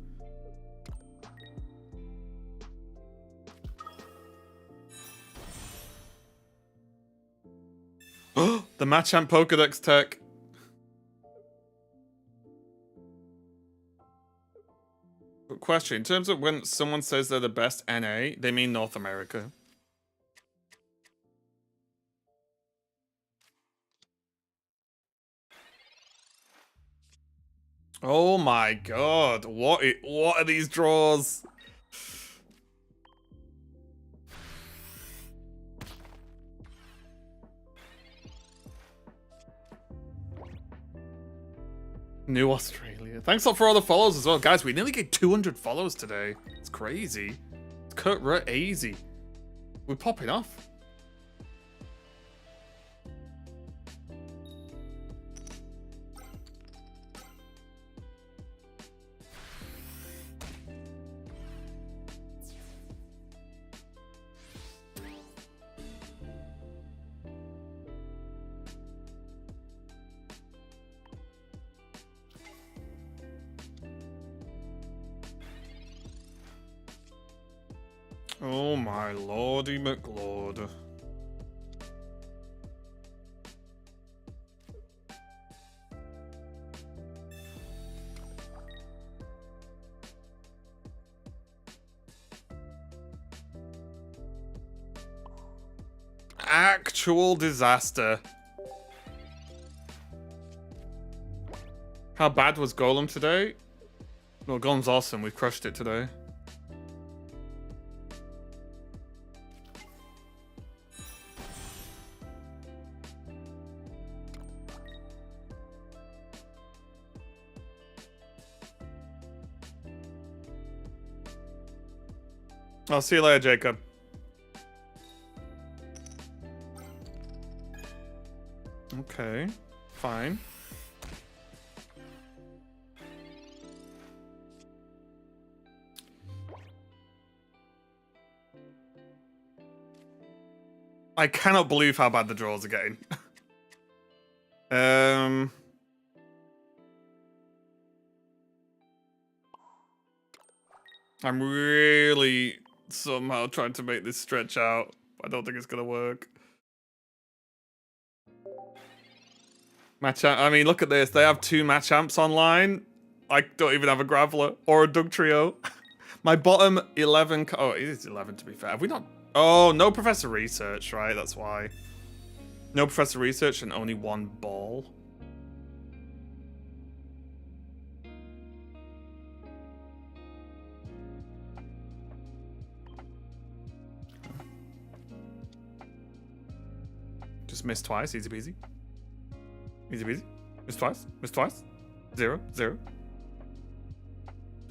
The Machamp Pokedex tech. Question: in terms of when someone says they're the best NA, they mean North America. Oh my god. What are these draws? New Australia. Thanks a lot for all the follows as well. Guys, we nearly get 200 follows today. It's crazy. It's cut easy. We're popping off. Oh my lordy McLord. Actual disaster. How bad was Golem today? Well, Golem's awesome. We crushed it today. I'll see you later, Jacob. Okay, fine. I cannot believe how bad the draws are getting. I'm really somehow trying to make this stretch out. I don't think it's gonna work. I mean, look at this. They have 2 Machamps online. I don't even have a Graveler or a Dugtrio. My bottom 11... Oh, it is 11 to be fair. Have we not... Oh, no Professor Research, right? That's why. No Professor Research and only 1 ball. Just missed twice. Easy peasy. Easy peasy. Missed twice. Missed twice. 0, 0.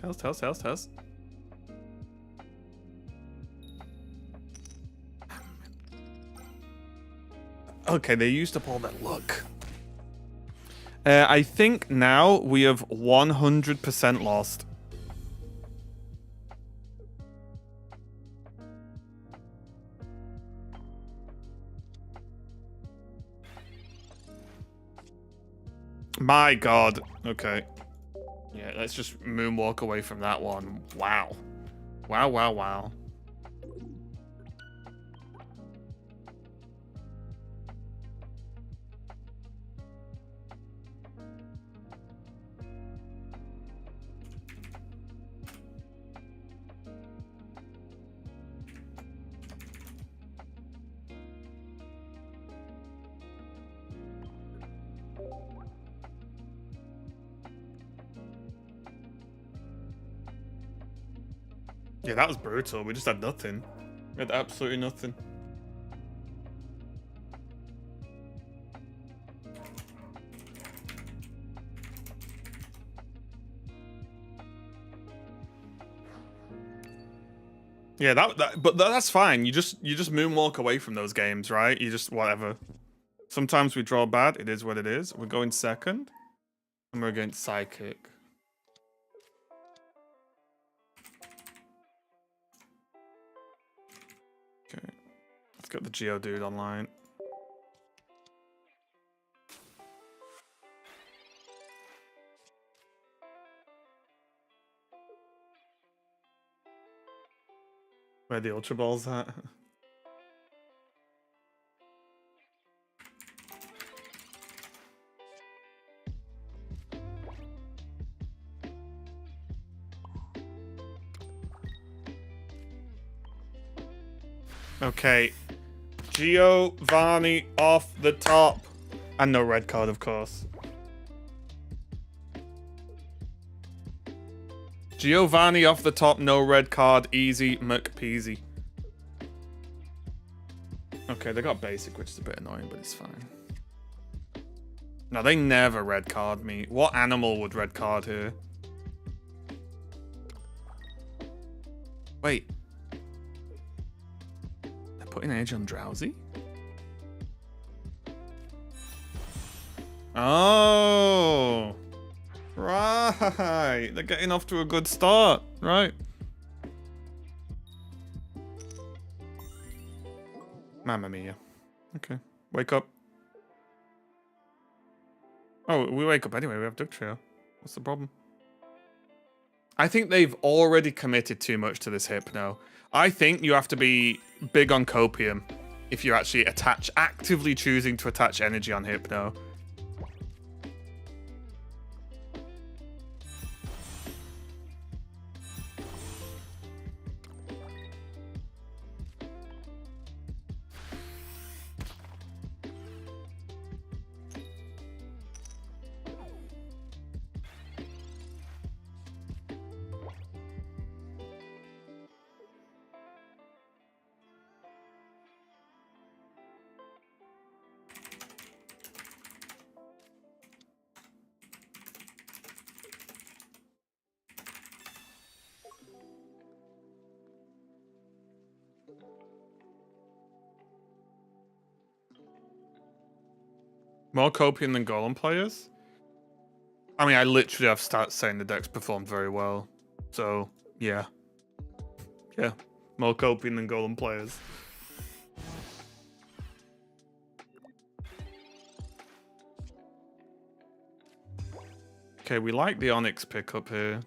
Tails. Okay, they used up all that luck. I think now we have 100% lost. My god. Okay. Yeah, let's just moonwalk away from that one. Wow. Wow. Yeah, that was brutal. We just had nothing. We had absolutely nothing. Yeah, but that's fine. You just moonwalk away from those games, right? You just whatever. Sometimes we draw bad. It is what it is. We're going second, and we're against Psychic. Okay, let's get the Geodude online. Where the Ultra Ball's at? Okay, Giovanni off the top. And no red card, of course. Giovanni off the top, no red card, easy McPeasy. Okay, they got basic, which is a bit annoying, but it's fine. No, they never red card me. What animal would red card here? Wait. They're putting age on Drowsy? Oh. Right. They're getting off to a good start. Right. Mamma mia. Okay. Wake up. Oh, we wake up anyway. We have Dugtrio. What's the problem? I think they've already committed too much to this Hypno. I think you have to be big on Copium if you actually actively choosing to attach energy on Hypno. More Copium than Golem players? I mean, I literally have started saying the decks performed very well. So, yeah. Yeah. More Copium than Golem players. Okay, we like the Onyx pickup here.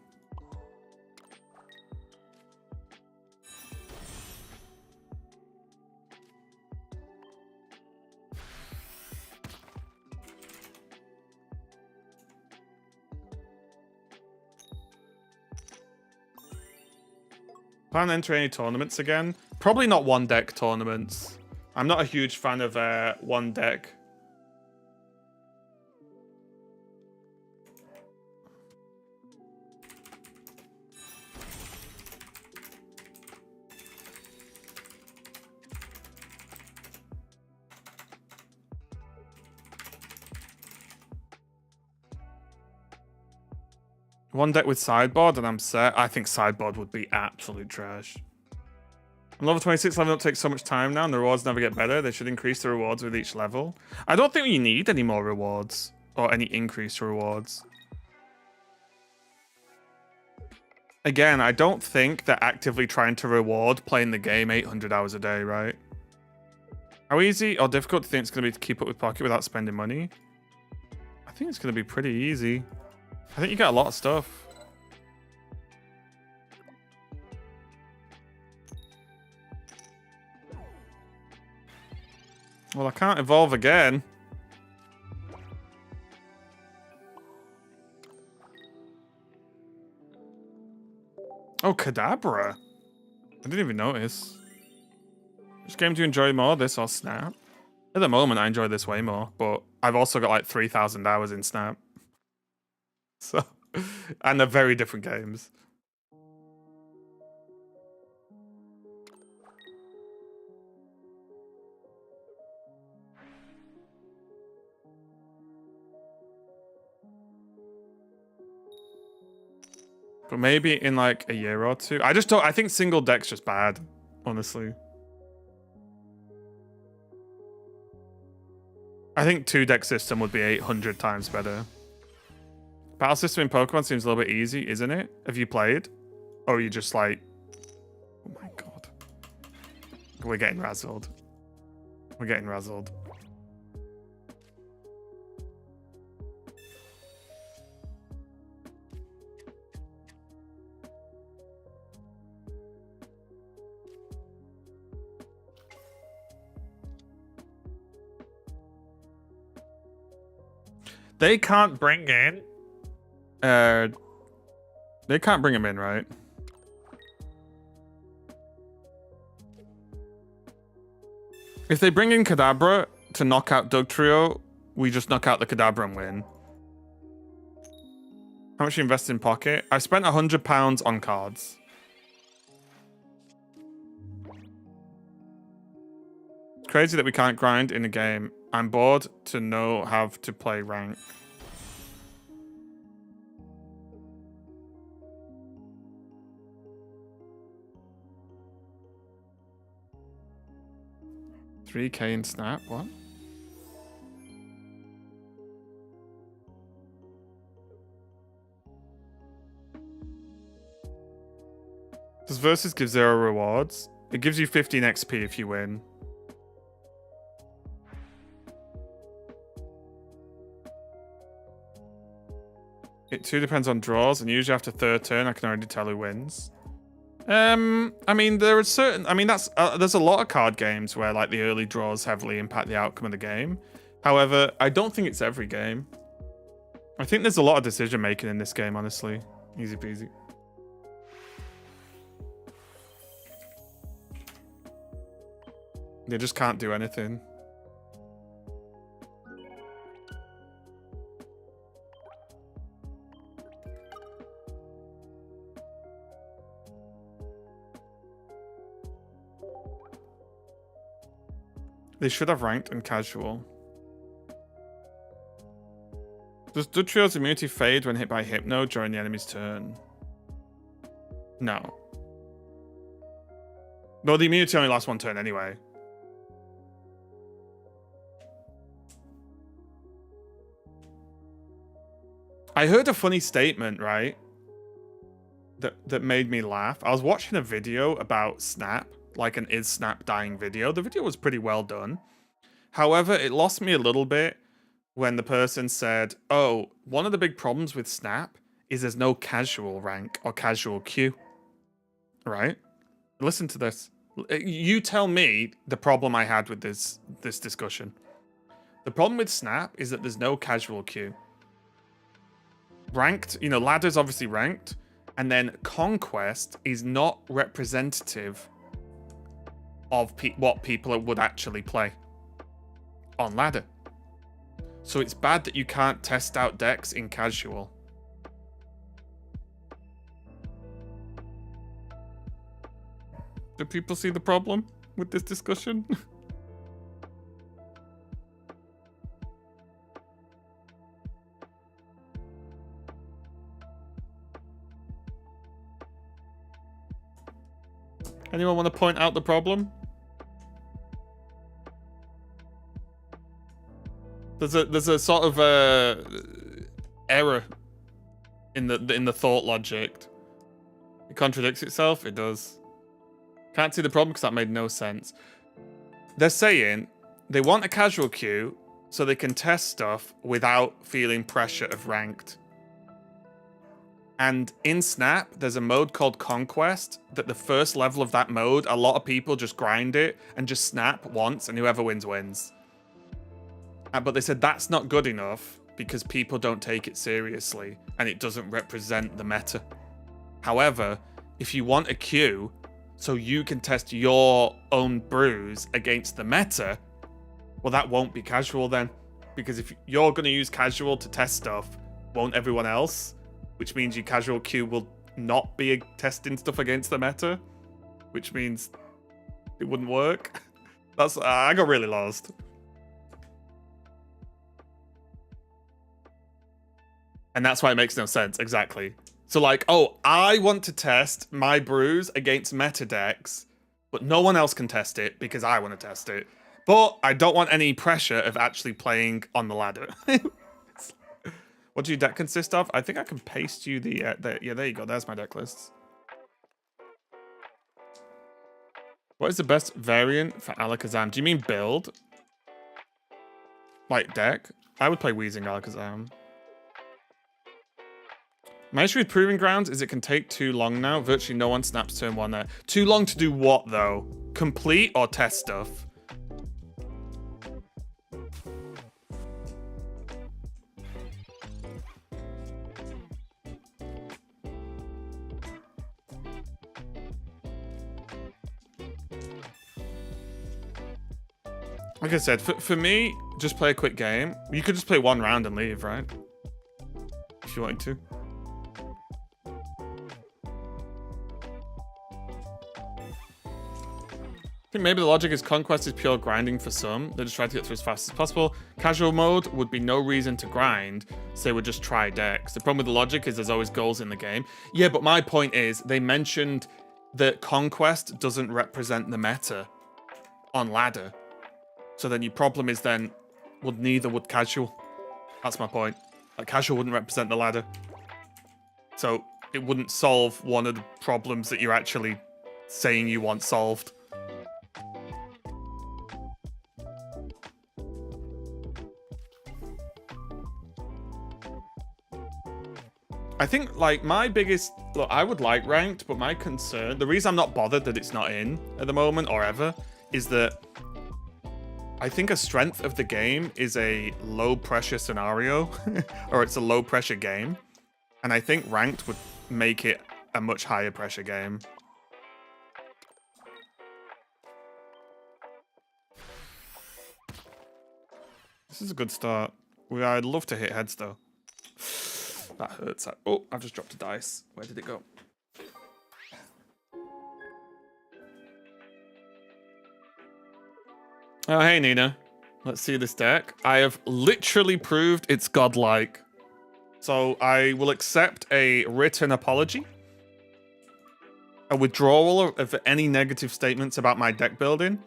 Plan to enter any tournaments again? Probably not one deck tournaments. I'm not a huge fan of one deck. One deck with sideboard and I'm set. I think sideboard would be absolute trash. On level 26, level up takes so much time now and the rewards never get better. They should increase the rewards with each level. I don't think you need any more rewards or any increased rewards. Again, I don't think they're actively trying to reward playing the game 800 hours a day, right? How easy or difficult do you think it's going to be to keep up with Pocket without spending money? I think it's going to be pretty easy. I think you get a lot of stuff. Well, I can't evolve again. Oh, Kadabra. I didn't even notice. Which game do you enjoy more, this or Snap? At the moment, I enjoy this way more, but I've also got like 3,000 hours in Snap. So, and they're very different games. But maybe in like a year or two. I just don't, I think single deck's just bad, honestly. I think two deck system would be 800 times better. Battle system in Pokemon seems a little bit easy, isn't it? Have you played? Or are you just like... Oh my god. We're getting razzled. We're getting razzled. They can't bring in... they can't bring him in, right? If they bring in Kadabra to knock out Dugtrio, we just knock out the Kadabra and win. How much you invest in pocket? I spent £100 on cards. It's crazy that we can't grind in a game. I'm bored to know how to play rank. $3K in Snap, what? Does Versus give 0 rewards? It gives you 15 XP if you win. It too depends on draws, and usually after third turn, I can already tell who wins. I mean, there are certain. I mean, there's a lot of card games where like the early draws heavily impact the outcome of the game. However, I don't think it's every game. I think there's a lot of decision making in this game, honestly. Easy peasy. They just can't do anything. They should have ranked and casual. Does Dugtrio's immunity fade when hit by Hypno during the enemy's turn? No. No, the immunity only lasts one turn anyway. I heard a funny statement, right? That made me laugh. I was watching a video about Snap, like an Is Snap dying video. The video was pretty well done. However, it lost me a little bit when the person said, oh, one of the big problems with Snap is there's no casual rank or casual queue. Right? Listen to this. You tell me the problem I had with this discussion. The problem with Snap is that there's no casual queue. Ranked, you know, ladder's obviously ranked, and then conquest is not representative of what people would actually play on ladder. So it's bad that you can't test out decks in casual. Do people see the problem with this discussion? Anyone want to point out the problem? There's a sort of error in the thought logic. It contradicts itself. It does. Can't see the problem because that made no sense. They're saying they want a casual queue so they can test stuff without feeling pressure of ranked. And in Snap, there's a mode called Conquest that the first level of that mode, a lot of people just grind it and just snap once and whoever wins, wins. But they said that's not good enough because people don't take it seriously and it doesn't represent the meta. However, if you want a queue so you can test your own brews against the meta, well, that won't be casual then. Because if you're going to use casual to test stuff, won't everyone else? Which means your casual queue will not be testing stuff against the meta, which means it wouldn't work. I got really lost. And that's why it makes no sense, exactly. So like, oh, I want to test my brews against meta decks, but no one else can test it because I want to test it. But I don't want any pressure of actually playing on the ladder. What do your deck consist of? I think I can paste you yeah, there you go. There's my deck lists. What is the best variant for Alakazam? Do you mean build? Like deck? I would play Wheezing Alakazam. My issue with Proving Grounds is it can take too long now. Virtually no one snaps turn one there. Too long to do what, though? Complete or test stuff? Like I said, for me, just play a quick game. You could just play one round and leave, right? If you wanted to. I think maybe the logic is conquest is pure grinding for some. They just try to get through as fast as possible. Casual mode would be no reason to grind, so they would just try decks. The problem with the logic is there's always goals in the game. Yeah, but my point is they mentioned that conquest doesn't represent the meta on ladder. So then your problem is then, well, neither would casual. That's my point. Like, casual wouldn't represent the ladder. So it wouldn't solve one of the problems that you're actually saying you want solved. I think, like, my biggest... Look, I would like ranked, but my concern... The reason I'm not bothered that it's not in at the moment, or ever, is that I think a strength of the game is a low-pressure scenario, or it's a low-pressure game. And I think ranked would make it a much higher-pressure game. This is a good start. I'd love to hit heads, though. That hurts. Oh, I've just dropped a dice. Where did it go? Oh, hey, Nina. Let's see this deck. I have literally proved it's godlike. So I will accept a written apology, a withdrawal of any negative statements about my deck building,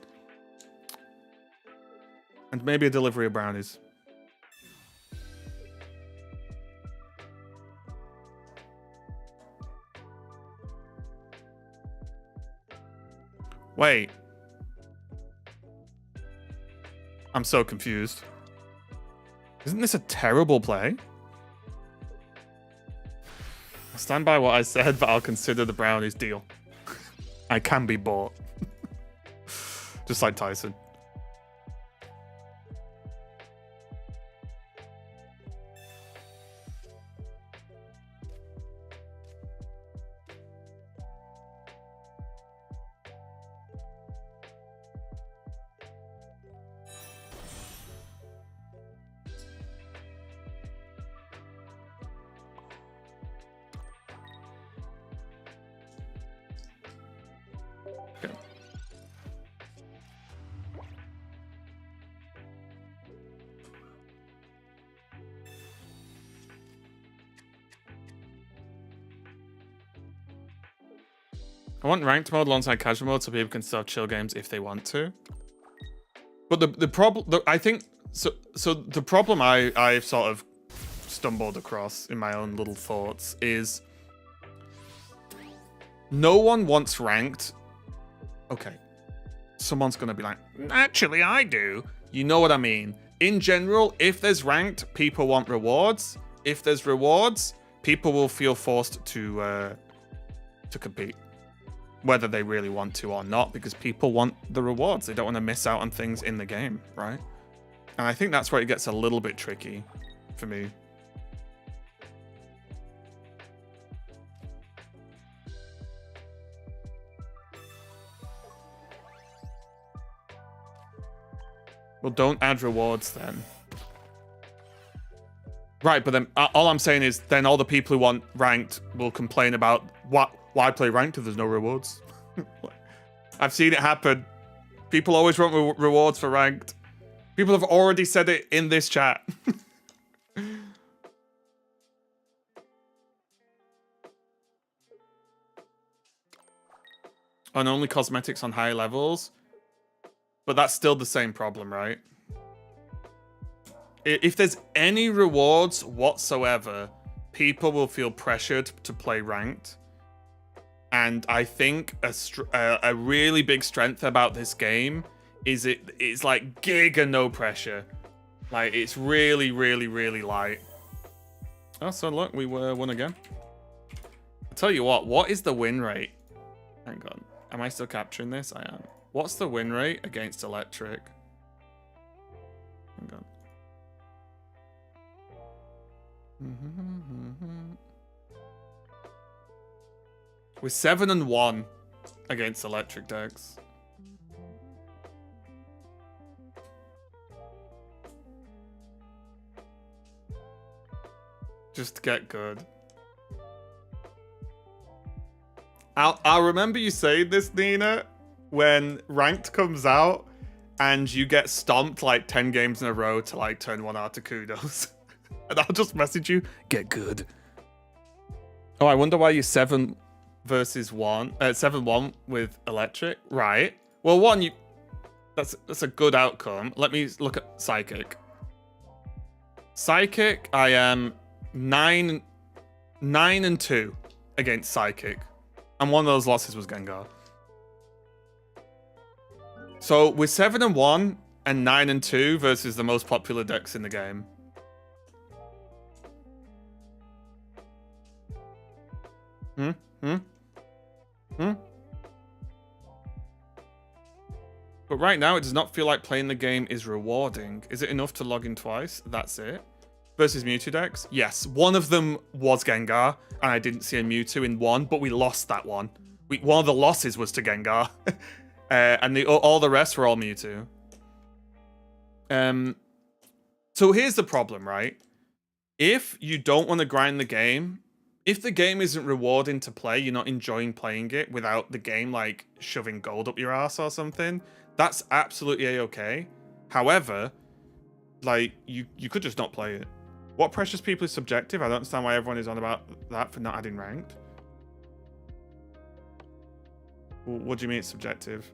and maybe a delivery of brownies. Wait. I'm so confused. Isn't this a terrible play? I stand by what I said, but I'll consider the brownies deal. I can be bought. Just like Tyson. I want ranked mode alongside casual mode so people can still have chill games if they want to. But the problem, I think, so the problem I've sort of stumbled across in my own little thoughts is no one wants ranked. Okay, someone's gonna be like, actually I do. You know what I mean? In general, if there's ranked, people want rewards. If there's rewards, people will feel forced to compete, whether they really want to or not, because people want the rewards. They don't want to miss out on things in the game, right? And I think that's where it gets a little bit tricky for me. Well, don't add rewards then. Right, but then all I'm saying is then all the people who want ranked will complain about why play ranked if there's no rewards. I've seen it happen. People always want rewards for ranked. People have already said it in this chat. And only cosmetics on high levels. But that's still the same problem, right? If there's any rewards whatsoever, people will feel pressured to play ranked. And I think a really big strength about this game is it's like giga no pressure. Like, it's really, really, really light. Oh, so look, we won again. I'll tell you what is the win rate? Hang on. Am I still capturing this? I am. What's the win rate against Electric? Hang on. We're 7-1 against Electric decks. Just to get good. I'll remember you saying this, Nina, when ranked comes out and you get stomped like 10 games in a row to like turn 1 out to kudos. And I'll just message you, get good. Oh, I wonder why you're 7 versus 1, 7-1 with electric. Right. Well, one, that's a good outcome. Let me look at Psychic. Psychic, I am 9-2 against Psychic. And one of those losses was Gengar. So we're 7-1 and 9-2 versus the most popular decks in the game. But right now, it does not feel like playing the game is rewarding. Is it enough to log in twice? That's it. Versus Mewtwo decks? Yes. One of them was Gengar, and I didn't see a Mewtwo in one, but we lost that one. One of the losses was to Gengar. And all the rest were all Mewtwo. So here's the problem, right? If you don't want to grind the game, if the game isn't rewarding to play, you're not enjoying playing it without the game like shoving gold up your ass or something, that's absolutely a-okay. However, like you could just not play it. What pressures people is subjective. I don't understand why everyone is on about that for not adding ranked. What do you mean it's subjective?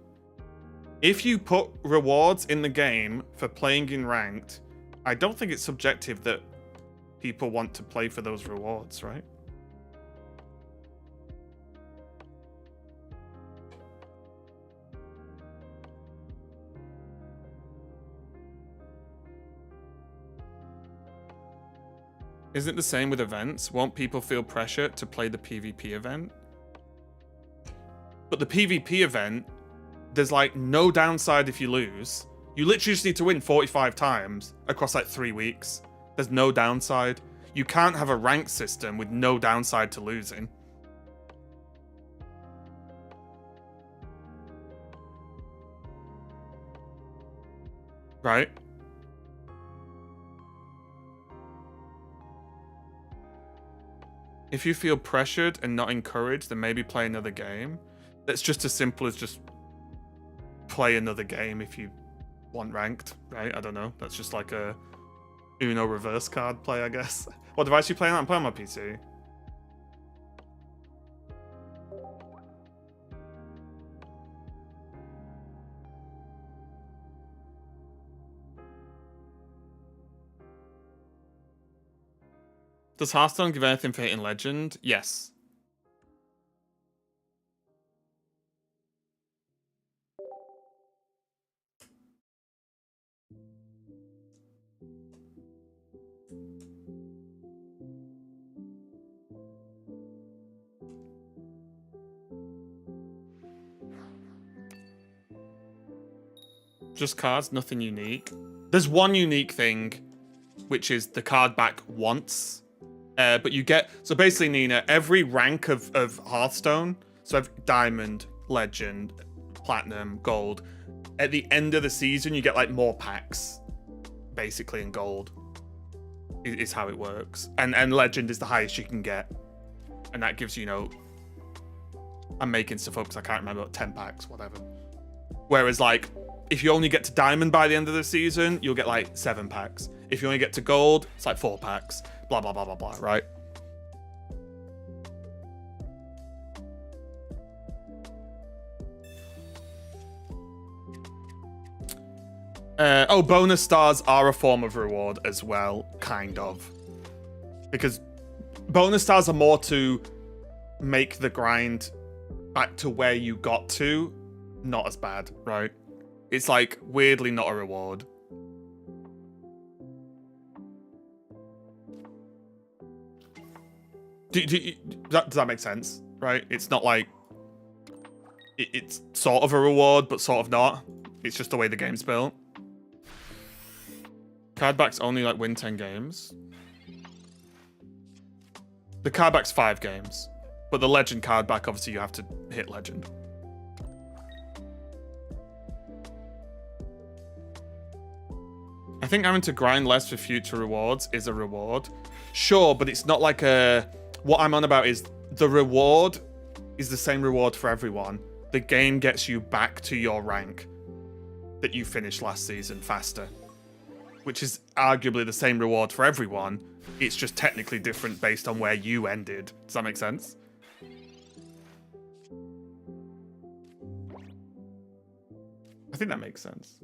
If you put rewards in the game for playing in ranked, I don't think it's subjective that people want to play for those rewards, right? Isn't it the same with events? Won't people feel pressure to play the PvP event? But the PvP event, there's like no downside if you lose. You literally just need to win 45 times across like 3 weeks. There's no downside. You can't have a rank system with no downside to losing. Right? If you feel pressured and not encouraged, then maybe play another game. That's just as simple as just play another game if you want ranked, right? I don't know. That's just like a Uno reverse card play, I guess. What device are you playing on? I'm playing on my PC. Does Hearthstone give anything for hitting Legend? Yes. Just cards, nothing unique. There's one unique thing, which is the card back once. But you get... So basically, Nina, every rank of Hearthstone, so Diamond, Legend, Platinum, Gold, at the end of the season, you get like more packs, basically, in Gold. Is how it works. And Legend is the highest you can get. And that gives you, I'm making stuff up because I can't remember, 10 packs, whatever. Whereas, like, if you only get to Diamond by the end of the season, you'll get, like, 7 packs. If you only get to Gold, it's like 4 packs. Blah, blah, blah, blah, blah, right? Bonus stars are a form of reward as well, kind of. Because bonus stars are more to make the grind back to where you got to not as bad, right? It's like weirdly not a reward. Does that make sense, right? It's not like it's sort of a reward, but sort of not. It's just the way the game's built. Cardbacks only like win 10 games. The cardback's 5 games, but the Legend cardback, obviously, you have to hit Legend. I think having to grind less for future rewards is a reward. Sure, but it's not like a... What I'm on about is the reward is the same reward for everyone. the game gets you back to your rank that you finished last season faster. Which is arguably the same reward for everyone. It's just technically different based on where you ended. Does that make sense? I think that makes sense.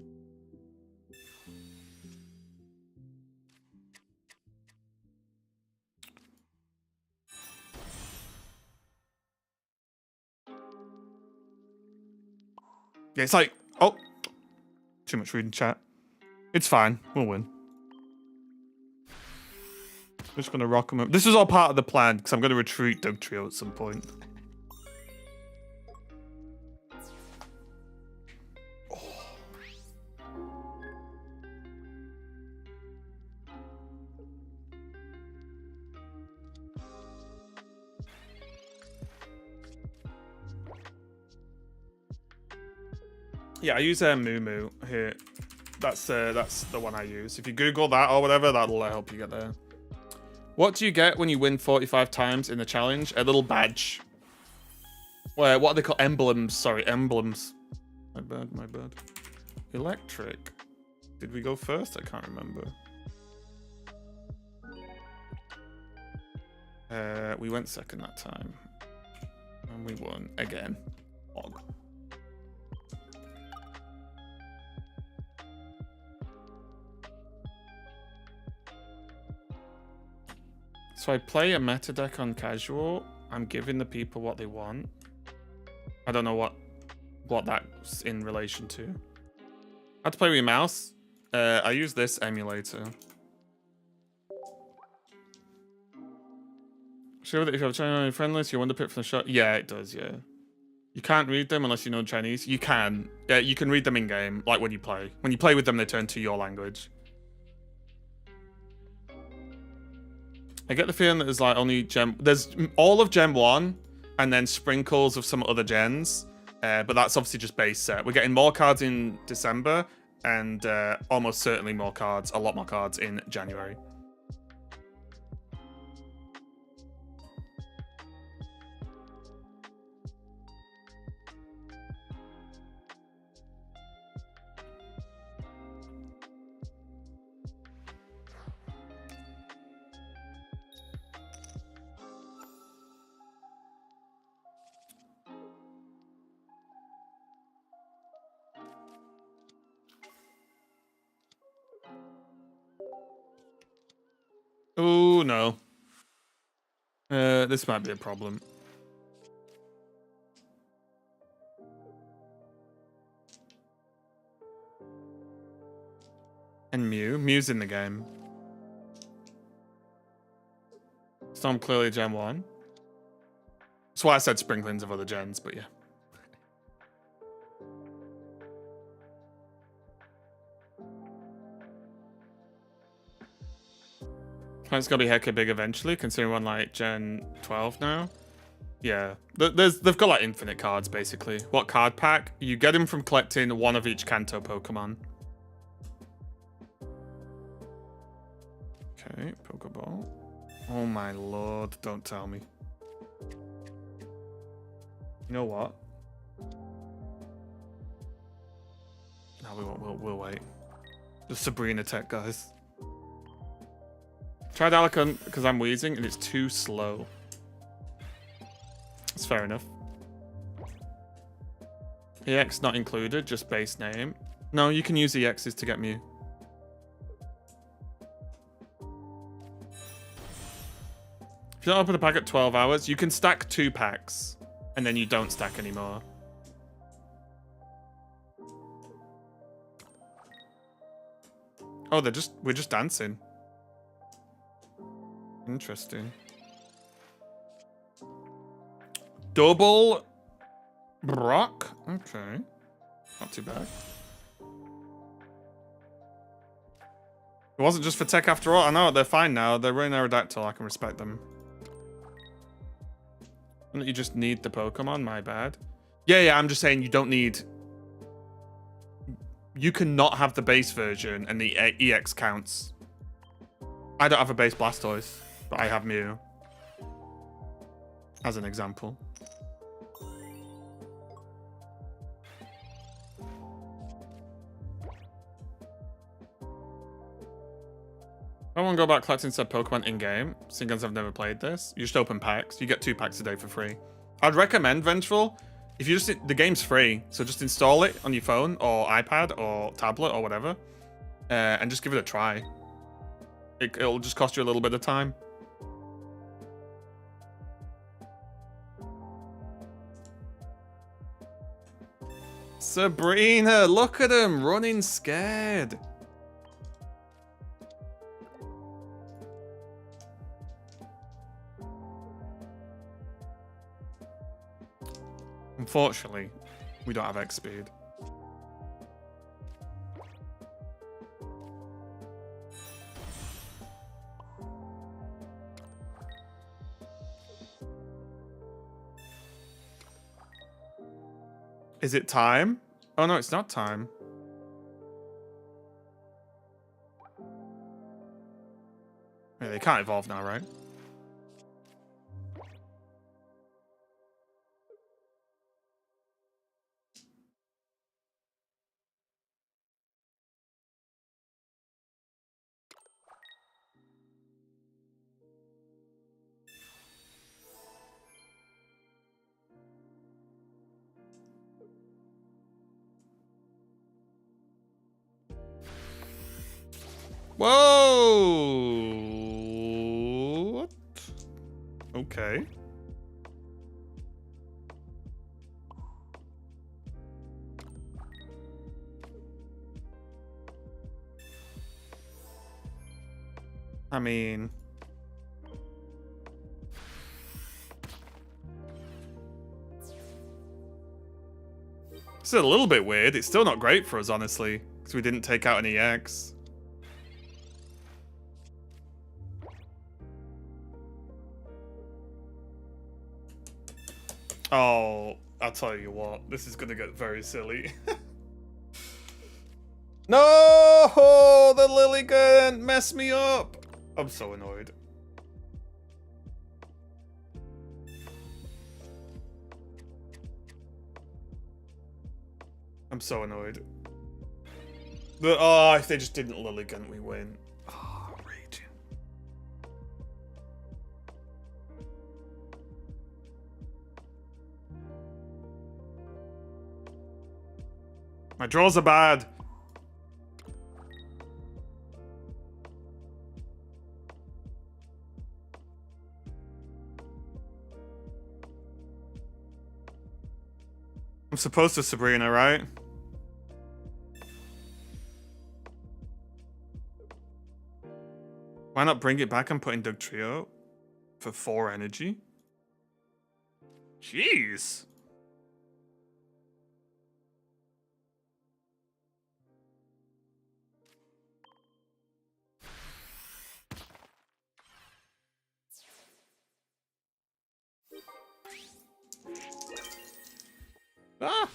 Yeah, it's like, oh, too much reading chat. It's fine. We'll win. I'm just going to rock them up. This was all part of the plan, because I'm going to retreat Doug Trio at some point. Yeah, I use Moo Moo here. That's the one I use. If you Google that or whatever, that'll help you get there. What do you get when you win 45 times in the challenge? A little badge. Well, what are they called? Emblems. Sorry, emblems. My bad, my bad. Electric. Did we go first? I can't remember. We went second that time. And we won again. Og. So I play a meta deck on casual. I'm giving the people what they want. I don't know what that's in relation to. I have to play with your mouse. I use this emulator. Sure that if you have a Chinese on your friend list, you want to pick from the shot. Yeah, it does, yeah. You can't read them unless you know Chinese. You can. Yeah, you can read them in game, like when you play. When you play with them, they turn to your language. I get the feeling that there's like only there's all of Gen 1 and then sprinkles of some other gens. But that's obviously just base set. We're getting more cards in December and almost certainly more cards, a lot more cards in January. Oh, no. This might be a problem. And Mew. Mew's in the game. So I'm clearly Gen 1. That's why I said sprinklings of other gens, but yeah. It's gonna be hecka big eventually, considering we're on like Gen 12 now. Yeah, they've got like infinite cards basically. What card pack? You get them from collecting one of each Kanto Pokemon. Okay, Pokeball. Oh my lord, don't tell me. You know what? No, we won't. We'll wait. The Sabrina tech, guys. Tried Alicon because I'm wheezing and it's too slow. That's fair enough. EX not included, just base name. No, you can use EXs to get Mew. If you don't open a pack at 12 hours, you can stack 2 packs and then you don't stack anymore. Oh, we're just dancing. Interesting. Double Brock? Okay. Not too bad. It wasn't just for tech after all. I know, they're fine now. They're running Aerodactyl. I can respect them. Don't you just need the Pokemon? My bad. Yeah, I'm just saying you don't need... You can not have the base version and the EX counts. I don't have a base Blastoise. But I have Mew. As an example. I want to go about collecting said Pokemon in-game, seeing as I've never played this. You just open packs. You get 2 packs a day for free. I'd recommend Vengeful. If you just, the game's free, so just install it on your phone or iPad or tablet or whatever, and just give it a try. It'll just cost you a little bit of time. Sabrina, look at him running scared. Unfortunately, we don't have X speed. Is it time? Oh no, it's not time. Yeah, they can't evolve now, right? Whoa! What? Okay. I mean... It's a little bit weird. It's still not great for us, honestly, because we didn't take out an EX. Oh, I'll tell you what, this is gonna get very silly. No, the Lilligant messed me up. I'm so annoyed. I'm so annoyed. Oh, if they just didn't Lilligant, we win. Oh, raging. My draws are bad. I'm supposed to Sabrina, right? Why not bring it back and put in Doug Trio for 4 energy? Jeez. Ah!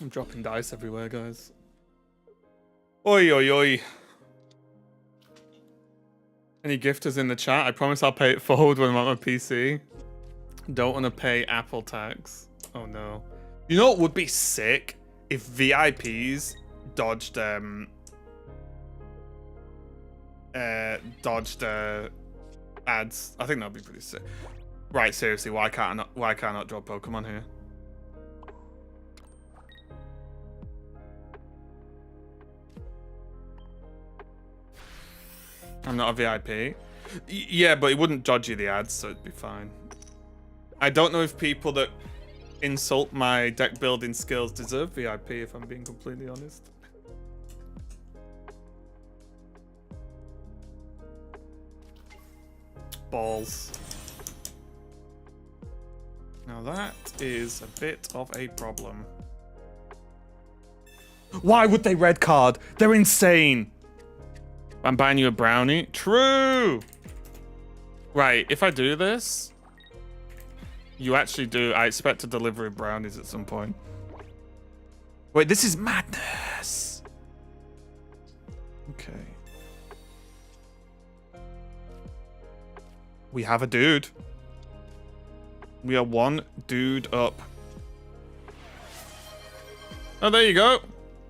I'm dropping dice everywhere, guys. Oi, oi, oi. Any gifters in the chat? I promise I'll pay it forward when I'm on my PC. Don't want to pay Apple tax. Oh no. You know what would be sick? If VIPs dodged ads. I think that'd be pretty sick. Right, seriously, why can't I not draw Pokemon here? I'm not a VIP. Yeah, but it wouldn't dodge you the ads, so it'd be fine. I don't know if people that insult my deck building skills deserve VIP, if I'm being completely honest. Balls. Now that is a bit of a problem. Why would they red card? They're insane. I'm buying you a brownie. True. Right, if I do this, you actually do. I expect a delivery of brownies at some point. Wait, this is madness. Okay. We have a dude. We are 1 dude up. Oh, there you go.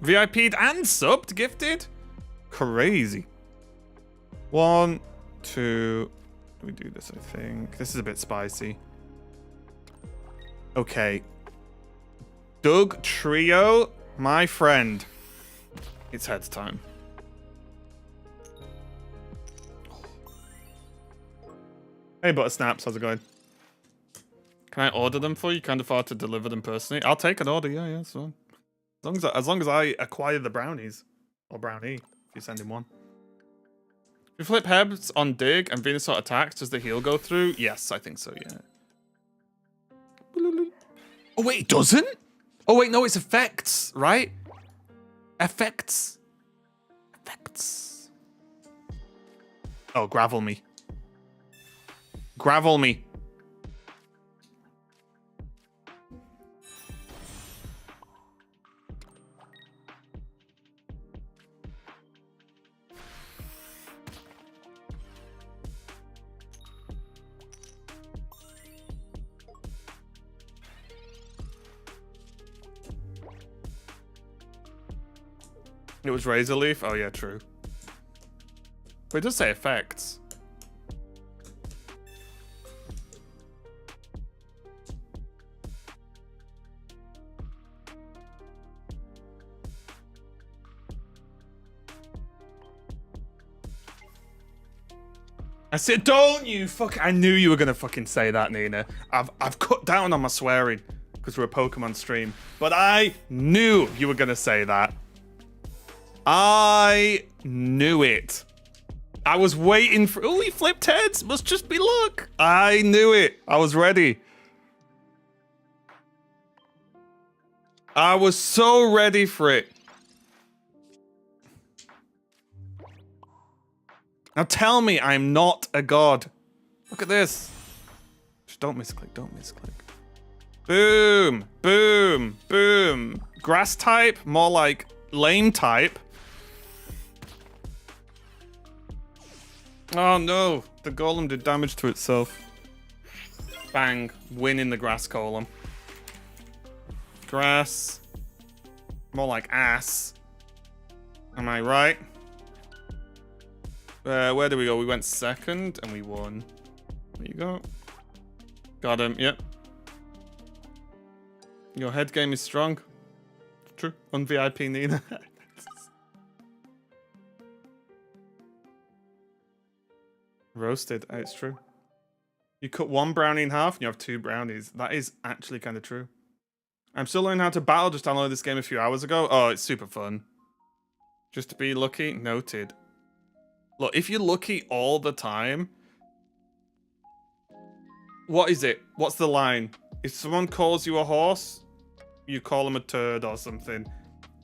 VIP'd and subbed, gifted. Crazy. 1, 2. We do this, I think. This is a bit spicy. Okay. Doug Trio, my friend. It's heads time. Hey, Buttersnaps, how's it going? Can I order them for you? Can't afford to deliver them personally. I'll take an order, yeah, so as long as I acquire the brownies. Or brownie, if you're sending one. If you flip heads on dig and Venusaur attacks, does the heal go through? Yes, I think so, yeah. Oh wait, it doesn't? Oh wait, no, it's effects, right? Effects. Effects. Oh, gravel me. Gravel me. It was Razor Leaf? Oh yeah, true. But it does say effects. I said, don't you fuck! I knew you were gonna fucking say that, Nina. I've cut down on my swearing because we're a Pokemon stream, but I knew you were gonna say that. I knew it. I was waiting for. Oh, he flipped heads. Must just be luck. I knew it. I was ready. I was so ready for it. Now tell me I'm not a god. Look at this. Just don't misclick. Don't misclick. Boom. Boom. Boom. Grass type. More like lame type. Oh no, the golem did damage to itself. Bang, win in the grass golem. Grass. More like ass. Am I right? Where do we go? We went second and we won. There you go. Got him, yep. Your head game is strong. True, on VIP Nina. Roasted, it's true. You cut one brownie in half and you have 2 brownies. That is actually kind of true. I'm still learning how to battle. Just downloaded this game a few hours ago. Oh, it's super fun. Just to be lucky, noted. Look, if you're lucky all the time... What is it? What's the line? If someone calls you a horse, you call them a turd or something.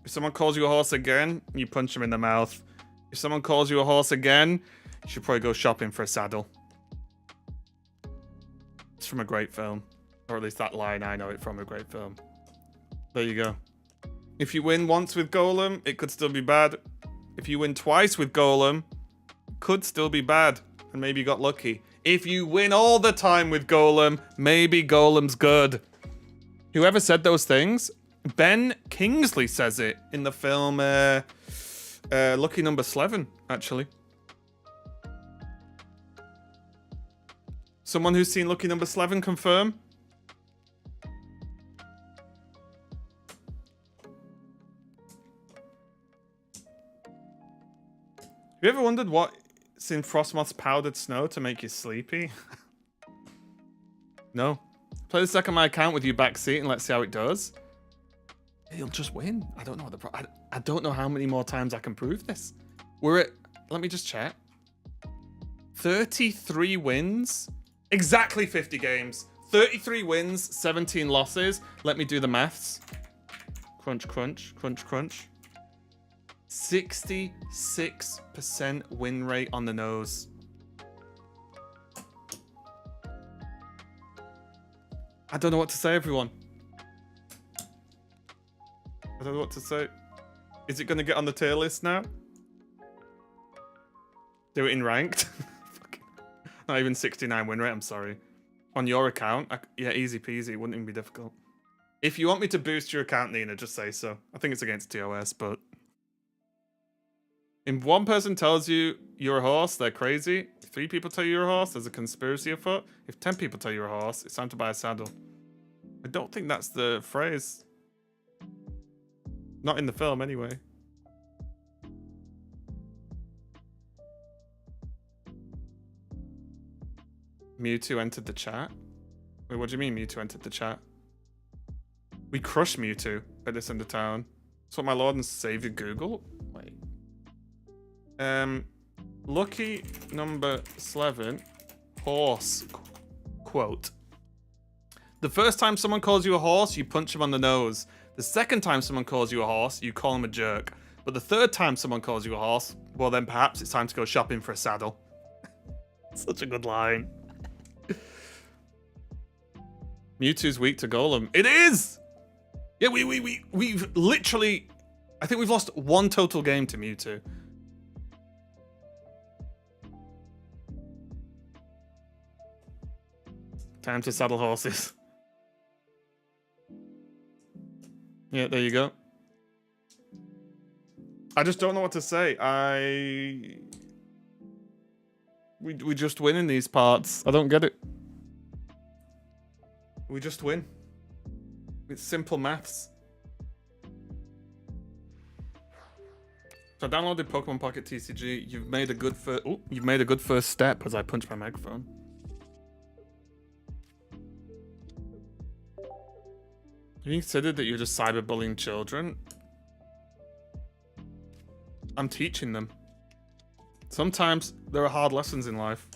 If someone calls you a horse again, you punch them in the mouth. If someone calls you a horse again... You should probably go shopping for a saddle. It's from a great film. Or at least that line, I know it from a great film. There you go. If you win once with Golem, it could still be bad. If you win twice with Golem, it could still be bad. And maybe you got lucky. If you win all the time with Golem, maybe Golem's good. Whoever said those things, Ben Kingsley says it in the film Lucky Number 11, actually. Someone who's seen Lucky Number 11 confirm? Have you ever wondered what's in Frostmoth's powdered snow to make you sleepy? No. Play the second my account with you backseat and let's see how it does. He'll just win. I don't know what I don't know how many more times I can prove this. We're at, let me just check. 33 wins. Exactly 50 games. 33 wins, 17 losses. Let me do the maths. Crunch, crunch, crunch, crunch. 66% win rate on the nose. I don't know what to say, everyone. I don't know what to say. Is it going to get on the tier list now? Do it in ranked? Not even 69 win rate, I'm sorry. On your account? Yeah, easy peasy. Wouldn't even be difficult. If you want me to boost your account, Nina, just say so. I think it's against TOS, but... If one person tells you you're a horse, they're crazy. If 3 people tell you you're a horse, there's a conspiracy afoot. If 10 people tell you you're a horse, it's time to buy a saddle. I don't think that's the phrase. Not in the film, anyway. Mewtwo entered the chat? Wait, what do you mean Mewtwo entered the chat? We crushed Mewtwo at this end of town. That's what my lord and savior Google? Wait. Lucky number 11. Horse. Quote. The first time someone calls you a horse, you punch him on the nose. The second time someone calls you a horse, you call him a jerk. But the third time someone calls you a horse, well then perhaps it's time to go shopping for a saddle. Such a good line. Mewtwo's weak to Golem. It is! Yeah, we've literally... I think we've lost 1 total game to Mewtwo. Time to saddle horses. Yeah, there you go. I just don't know what to say. We just win in these parts. I don't get it. We just win. It's simple maths. So I downloaded Pokemon Pocket TCG. You've made a good first step as I punch my microphone. Have you considered that you're just cyberbullying children? I'm teaching them. Sometimes there are hard lessons in life.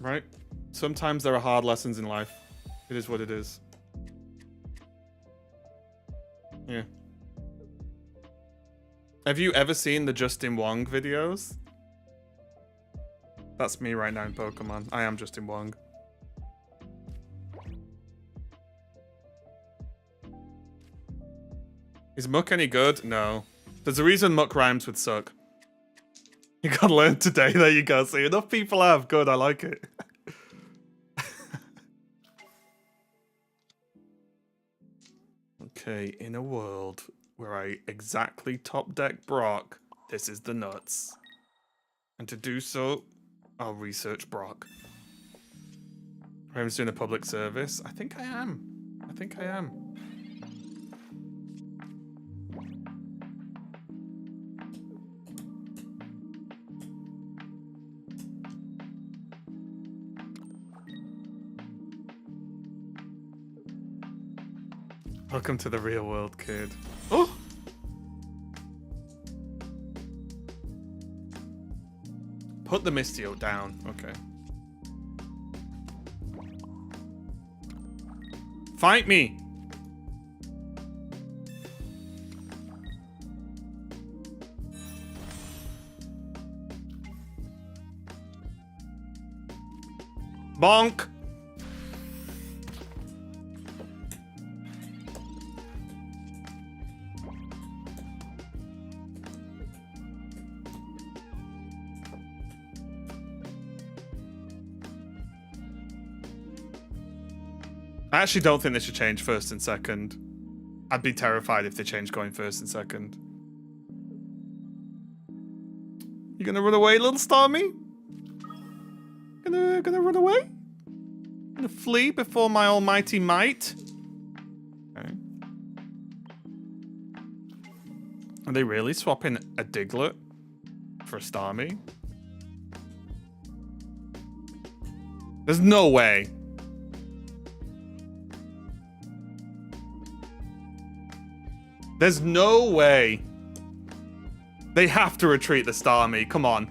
Right? Sometimes there are hard lessons in life. It is what it is. Yeah. Have you ever seen the Justin Wong videos? That's me right now in Pokemon. I am Justin Wong. Is Muck any good? No. There's a reason Muck rhymes with suck. You gotta learn today. There you go. See, enough people have. Good, I like it. Okay, in a world where I exactly top deck Brock, this is the nuts. And to do so, I'll research Brock. I'm doing a public service. I think I am. I think I am. Welcome to the real world, kid. Oh! Put the Mistio down. Okay. Fight me! Bonk! I actually don't think they should change first and second. I'd be terrified if they changed going first and second. You gonna run away, little Stormy? Gonna run away? Gonna flee before my almighty might? Okay. Are they really swapping a Diglett for a Starmie? There's no way. There's no way. They have to retreat the Starmie. Come on.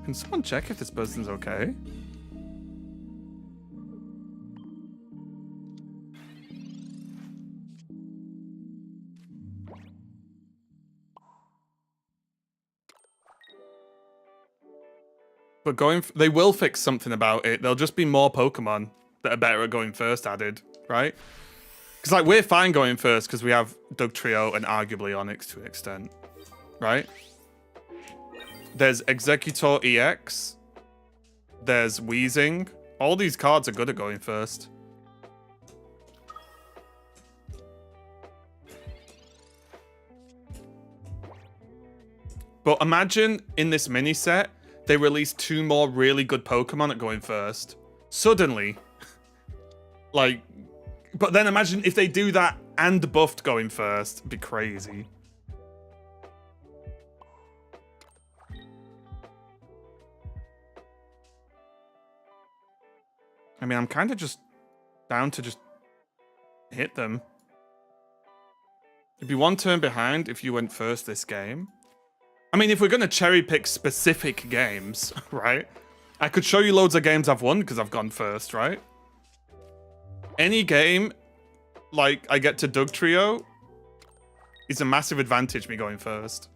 Can someone check if this person's okay? But they will fix something about it. There'll just be more Pokemon that are better at going first added, right? Because like we're fine going first because we have Dugtrio and arguably Onyx to an extent, right? There's Executor EX. There's Weezing. All these cards are good at going first. But imagine in this mini set, they release 2 more really good Pokemon at going first. Suddenly. Like, but then imagine if they do that and buffed going first. It'd be crazy. I mean, I'm kind of just down to just hit them. It'd be 1 turn behind if you went first this game. I mean, if we're going to cherry pick specific games, right? I could show you loads of games I've won because I've gone first, right? Any game, like, I get to Doug Trio, is a massive advantage me going first.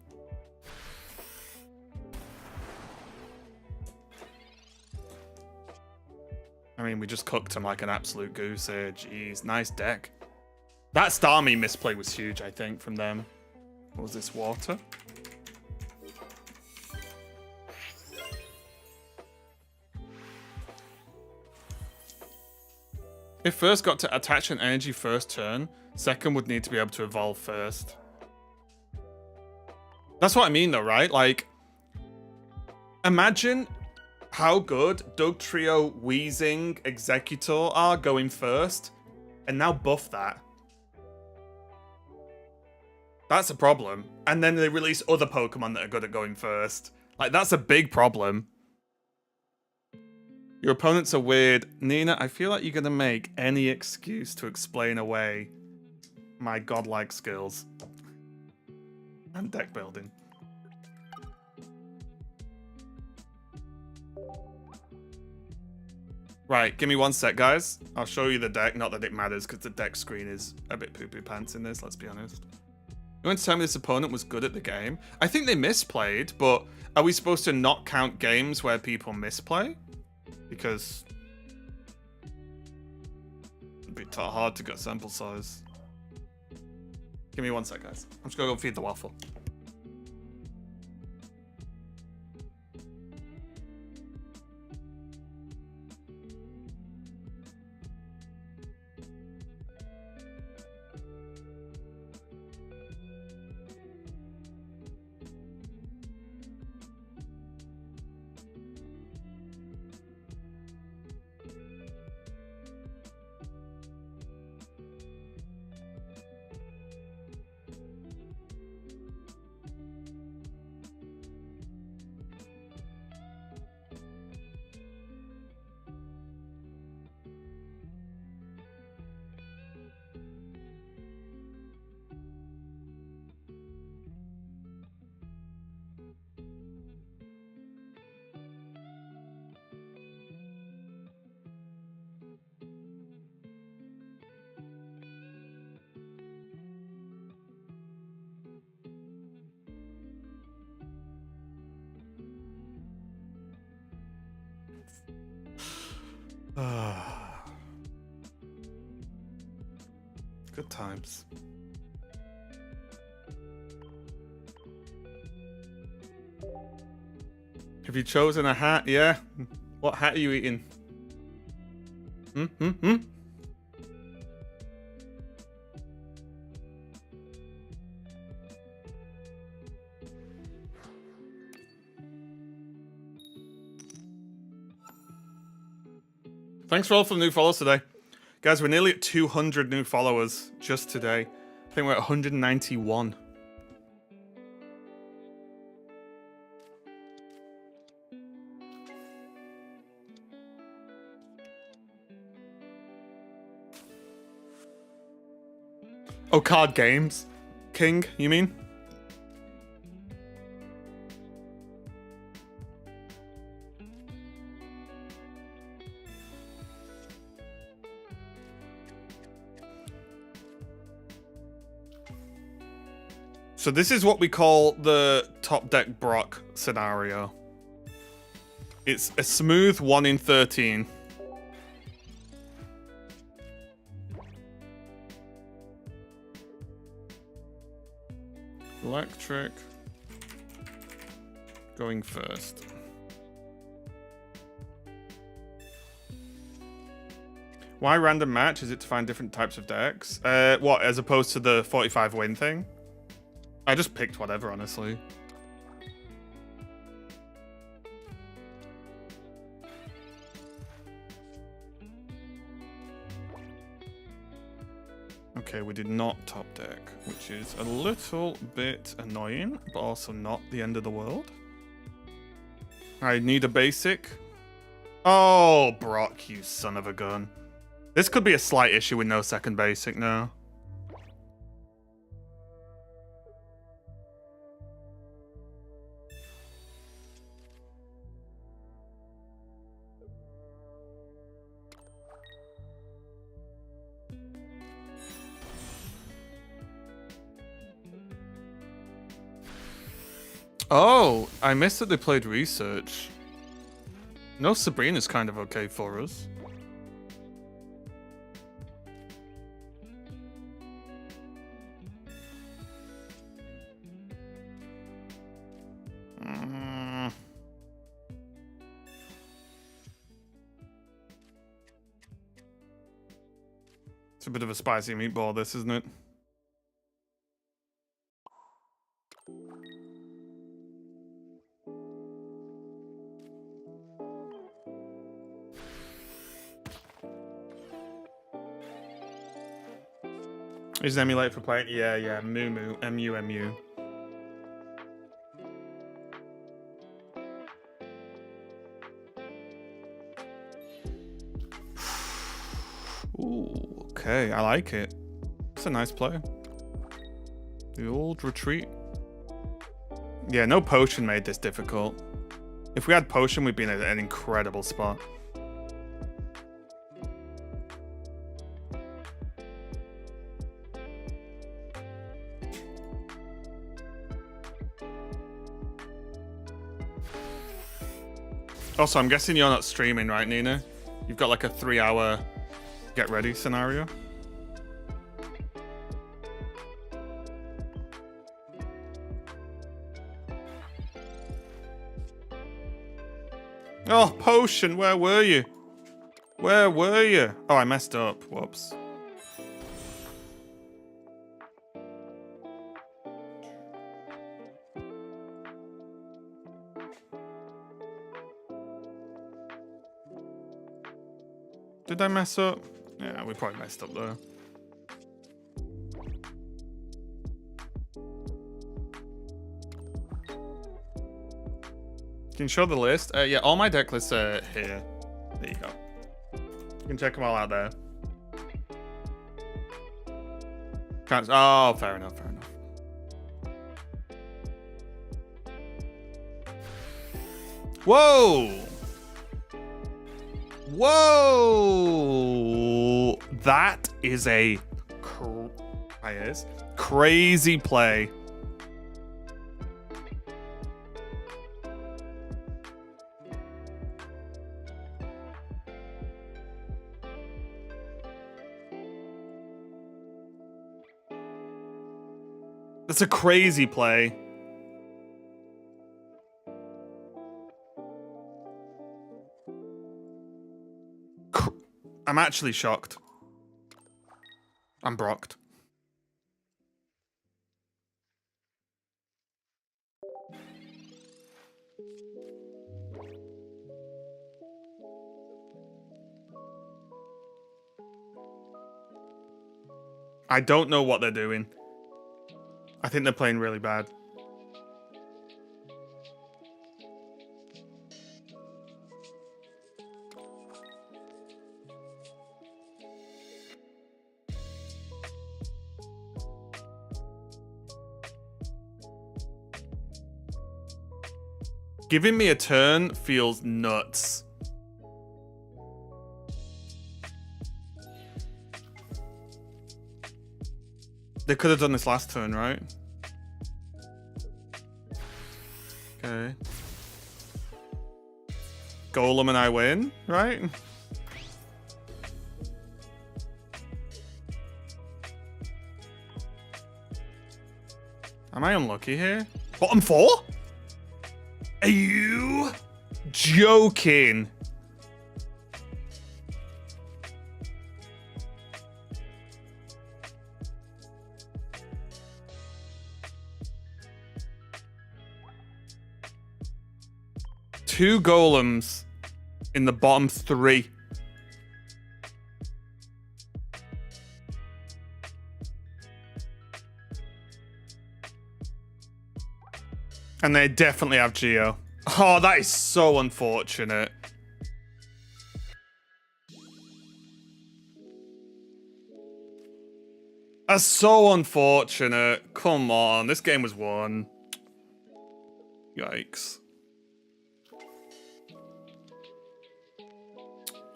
I mean, we just cooked him like an absolute goose here. Jeez, nice deck. That Starmie misplay was huge, I think, from them. What was this, water? If first got to attach an energy first turn, second would need to be able to evolve first. That's what I mean though, right? Like, imagine how good Doug Trio, Weezing, Executor are going first, and now buff that. That's a problem. And then they release other Pokemon that are good at going first. Like, that's a big problem. Your opponents are weird. Nina, I feel like you're going to make any excuse to explain away my godlike skills. And deck building. Right, give me 1 sec, guys. I'll show you the deck. Not that it matters, because the deck screen is a bit poo-poo pants in this, let's be honest. You want to tell me this opponent was good at the game? I think they misplayed, but are we supposed to not count games where people misplay? Because it'd be hard to get sample size. Give me 1 sec, guys. I'm just gonna go feed the waffle. Good times. Have you chosen a hat? Yeah. What hat are you eating? Thanks for all for the new follows today. Guys, we're nearly at 200 new followers just today. I think we're at 191. Oh, card games. King, you mean? So this is what we call the top deck Brock scenario. It's a smooth 1 in 13. Electric going first. Why random match? Is it to find different types of decks? What, as opposed to the 45 win thing? I just picked whatever, honestly. Okay, we did not top deck, which is a little bit annoying, but also not the end of the world. I need a basic. Oh, Brock, you son of a gun. This could be a slight issue with no second basic now. Oh, I missed that they played research. No, Sabrina's kind of okay for us. It's a bit of a spicy meatball, this, isn't it? Is emulate for playing? Yeah, Moo Moo, M-U-M-U. Ooh, okay, I like it. It's a nice play. The old retreat. Yeah, no potion made this difficult. If we had potion, we'd be in an incredible spot. Also, I'm guessing you're not streaming, right, Nina? You've got like a 3-hour get ready scenario. Oh, potion, where were you? Where were you? Oh, I messed up. Whoops. Did I mess up? Yeah, we probably messed up there. Can you show the list? Yeah, all my deck lists are here. There you go. You can check them all out there. Oh, fair enough, fair enough. Whoa! Whoa! That is a crazy play. That's a crazy play. I'm actually shocked. I'm brocked. I don't know what they're doing. I think they're playing really bad. Giving me a turn feels nuts. They could have done this last turn, right? Okay. Golem and I win, right? Am I unlucky here? Bottom 4? Are you joking? Two golems in the bottom 3. And they definitely have Geo. Oh, that is so unfortunate. That's so unfortunate. Come on, this game was won. Yikes.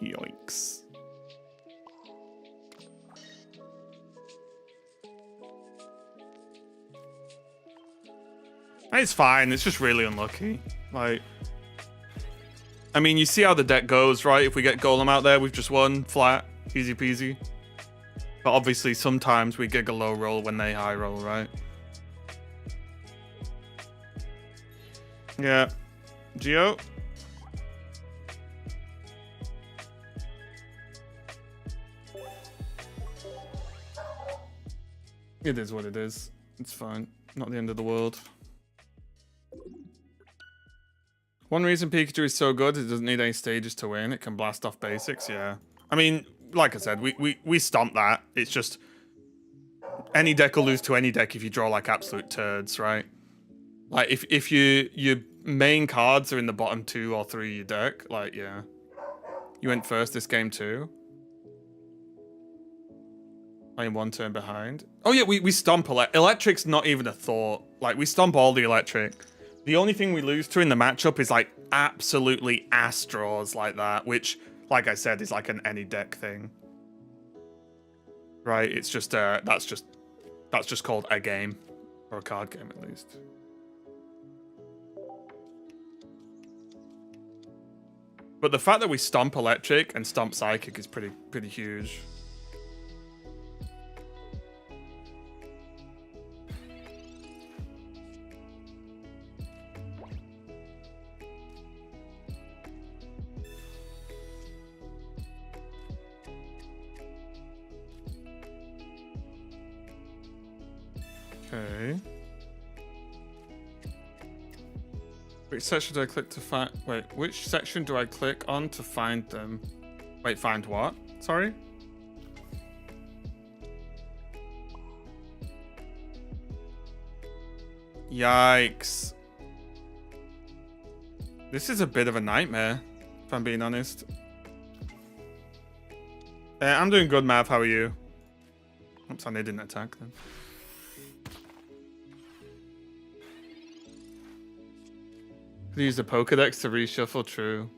Yikes. It's fine, it's just really unlucky. Like, I mean, you see how the deck goes, right? If we get Golem out there, we've just won flat, easy peasy. But obviously, sometimes we get a low roll when they high roll, right? Yeah. Geo? It is what it is. It's fine. Not the end of the world. One reason Pikachu is so good, it doesn't need any stages to win. It can blast off basics, yeah. I mean, like I said, we stomp that. It's just any deck will lose to any deck if you draw like absolute turds, right? Like if your main cards are in the bottom 2 or 3 of your deck, like yeah. You went first this game too. I am 1 turn behind. Oh yeah, we stomp electric's not even a thought. Like we stomp all the electric. The only thing we lose to in the matchup is like absolutely ass draws like that, which, like I said, is like an any deck thing. Right? It's just that's just called a game. Or a card game at least. But the fact that we stomp electric and stomp psychic is pretty huge. Okay. Which section do I click to find? Wait, which section do I click on to find them? Wait, find what? Sorry? Yikes. This is a bit of a nightmare, if I'm being honest. I'm doing good, Mav. How are you? Oops, I didn't attack then. Could use the Pokedex to reshuffle, true.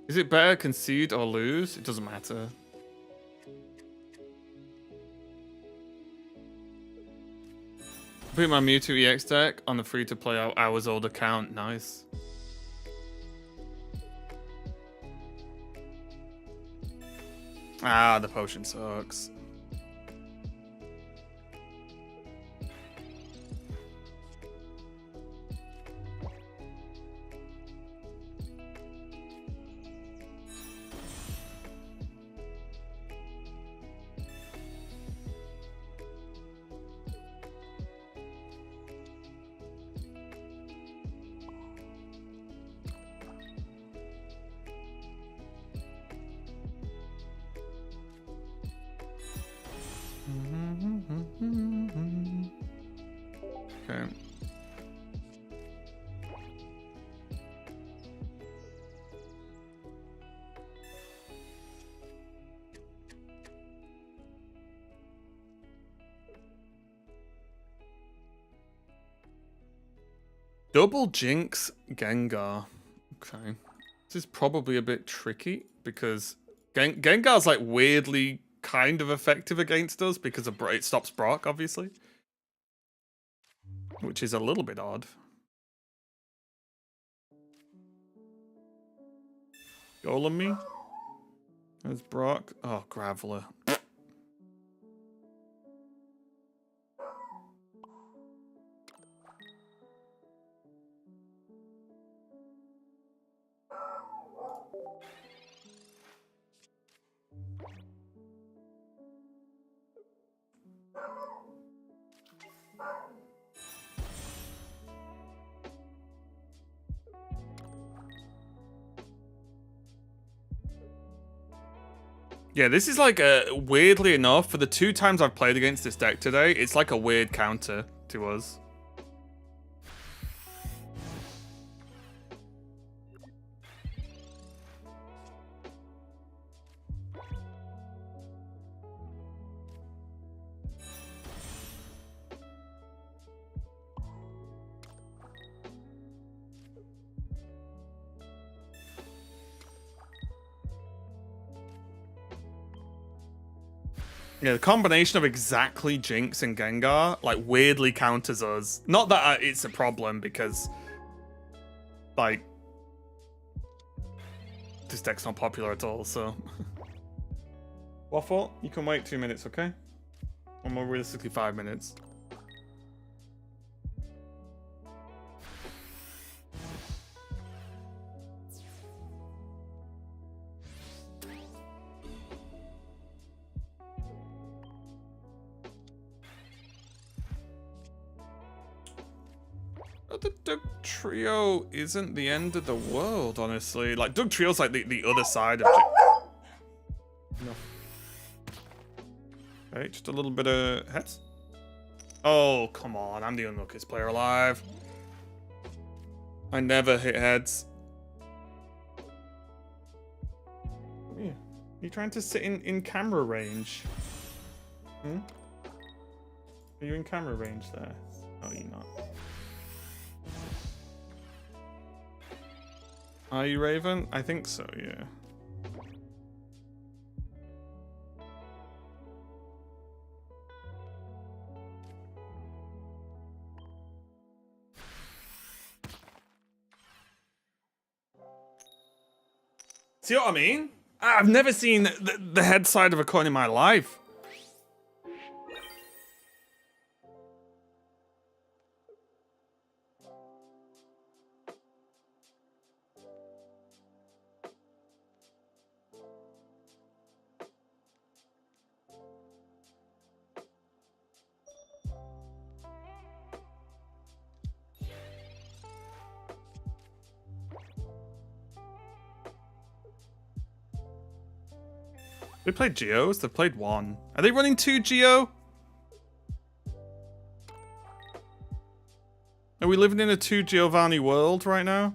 Is it better concede or lose? It doesn't matter. Put my Mewtwo EX deck on the free-to-play hours old account. Nice. Ah, the potion sucks. Okay. Double Jinx Gengar. Okay. This is probably a bit tricky because Gengar's like weirdly kind of effective against us because of it stops Brock, obviously. Which is a little bit odd. Golem me? There's Brock. Oh, Graveler. Yeah, this is like weirdly enough, for the 2 times I've played against this deck today, it's like a weird counter to us. Yeah, the combination of exactly Jinx and Gengar, like, weirdly counters us. Not that it's a problem, because, like, this deck's not popular at all, so. Waffle, you can wait 2 minutes, okay? Or more realistically 5 minutes. The Doug Trio isn't the end of the world, honestly. Like, Doug Trio's like the other side of No. Okay, just a little bit of heads. Oh, come on. I'm the unluckiest player alive. I never hit heads. Yeah. You trying to sit in camera range? Hmm? Are you in camera range there? Oh, you're not. Are you Raven? I think so, yeah. See what I mean? I've never seen the head side of a coin in my life. They played Geos? They've played one. Are they running 2 Geo? Are we living in a 2 Giovanni world right now?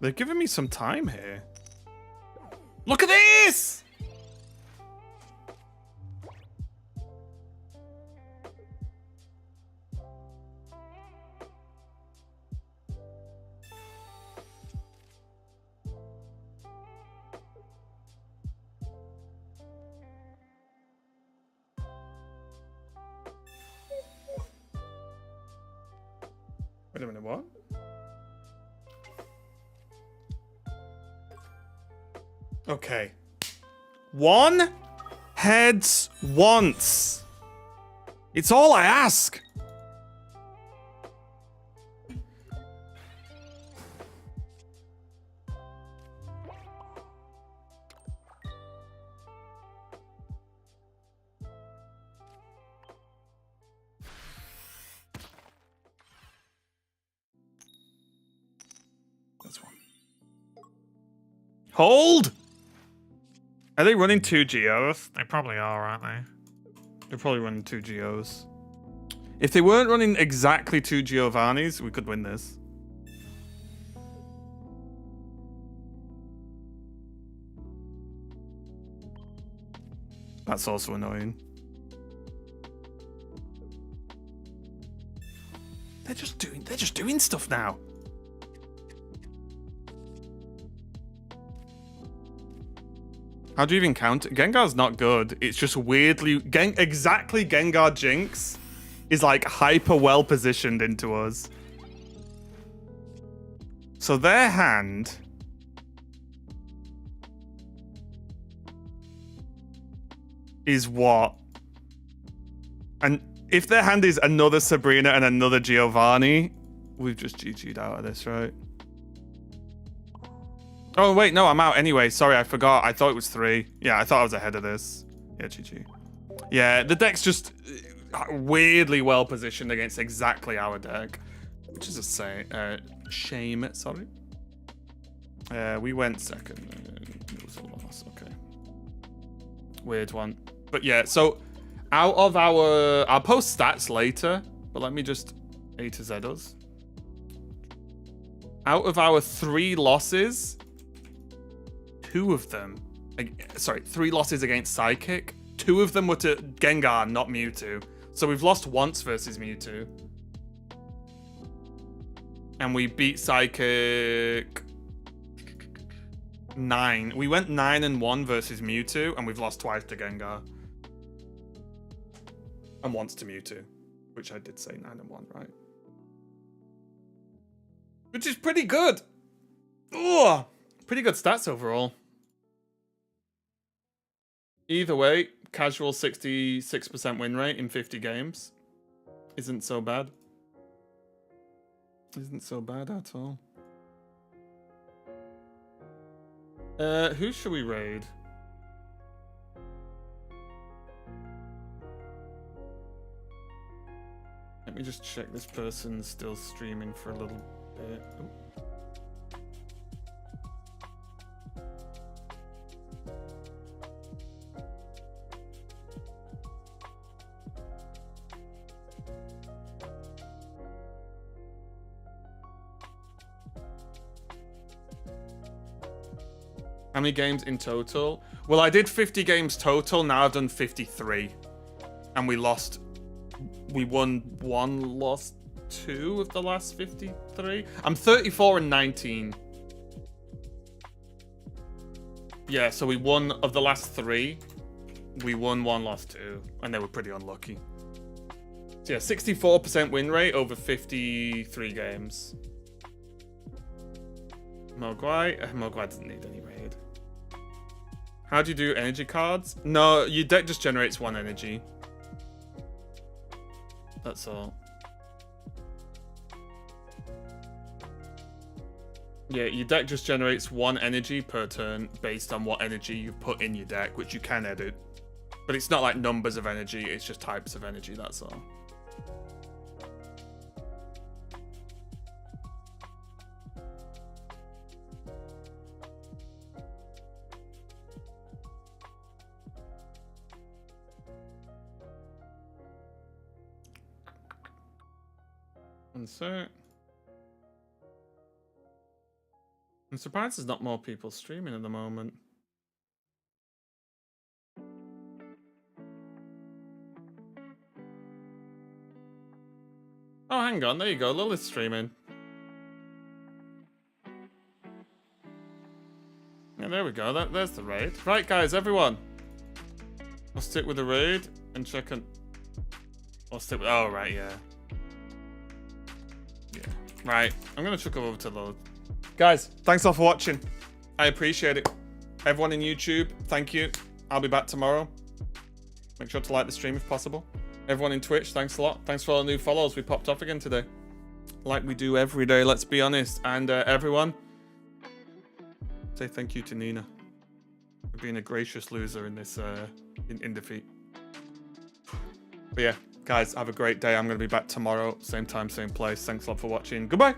They're giving me some time here. Look at this! Wait a minute, what? Okay. 1 heads once. It's all I ask. That's one. Hold! Are they running 2 Geos? They probably are, aren't they? They're probably running 2 Geos. If they weren't running exactly 2 Giovannis, we could win this. That's also annoying. They're just doing stuff now. How do you even count it? Gengar's not good. It's just weirdly... exactly Gengar Jinx is like hyper well positioned into us. So their hand... is what? And if their hand is another Sabrina and another Giovanni, we've just GG'd out of this, right? Oh, wait, no, I'm out anyway. Sorry, I forgot. I thought it was 3. Yeah, I thought I was ahead of this. Yeah, GG. Yeah, the deck's just weirdly well positioned against exactly our deck, which is a shame, sorry. We went second. It was a loss, okay. Weird one. But yeah, so Out of our... I'll post stats later, but let me just A to Z us. Out of our 3 losses, 2 of them... Sorry, 3 losses against Psychic. 2 of them were to Gengar, not Mewtwo. So we've lost once versus Mewtwo. And we beat Psychic 9. We went 9-1 versus Mewtwo, and we've lost twice to Gengar. And once to Mewtwo, which I did say 9-1, right? Which is pretty good. Oh, pretty good stats overall. Either way, casual 66% win rate in 50 games. Isn't so bad. Isn't so bad at all. Who should we raid? Let me just check this person's still streaming for a little bit. Ooh. How many games in total? Well, I did 50 games total. Now I've done 53. And we lost... We won 1, lost 2 of the last 53. I'm 34-19. Yeah, so we won of the last 3. We won 1, lost 2. And they were pretty unlucky. So yeah, 64% win rate over 53 games. Mogwai doesn't need any raid. How do you do energy cards? No, your deck just generates 1 energy. That's all. Yeah, your deck just generates 1 energy per turn based on what energy you put in your deck, which you can edit. But it's not like numbers of energy, it's just types of energy, that's all. So I'm surprised there's not more people streaming at the moment. Oh, hang on, there you go, Lilith's streaming. Yeah, there we go, there's the raid. Right, guys, everyone. I'll stick with the raid and check on... I'll stick with... Oh, right, yeah. Right, I'm going to chuck over to Lilith. Guys, thanks all for watching. I appreciate it. Everyone in YouTube, thank you. I'll be back tomorrow. Make sure to like the stream if possible. Everyone in Twitch, thanks a lot. Thanks for all the new follows. We popped off again today. Like we do every day, let's be honest. And everyone, say thank you to Nina for being a gracious loser in this in defeat. But yeah, guys, have a great day. I'm going to be back tomorrow. Same time, same place. Thanks a lot for watching. Goodbye.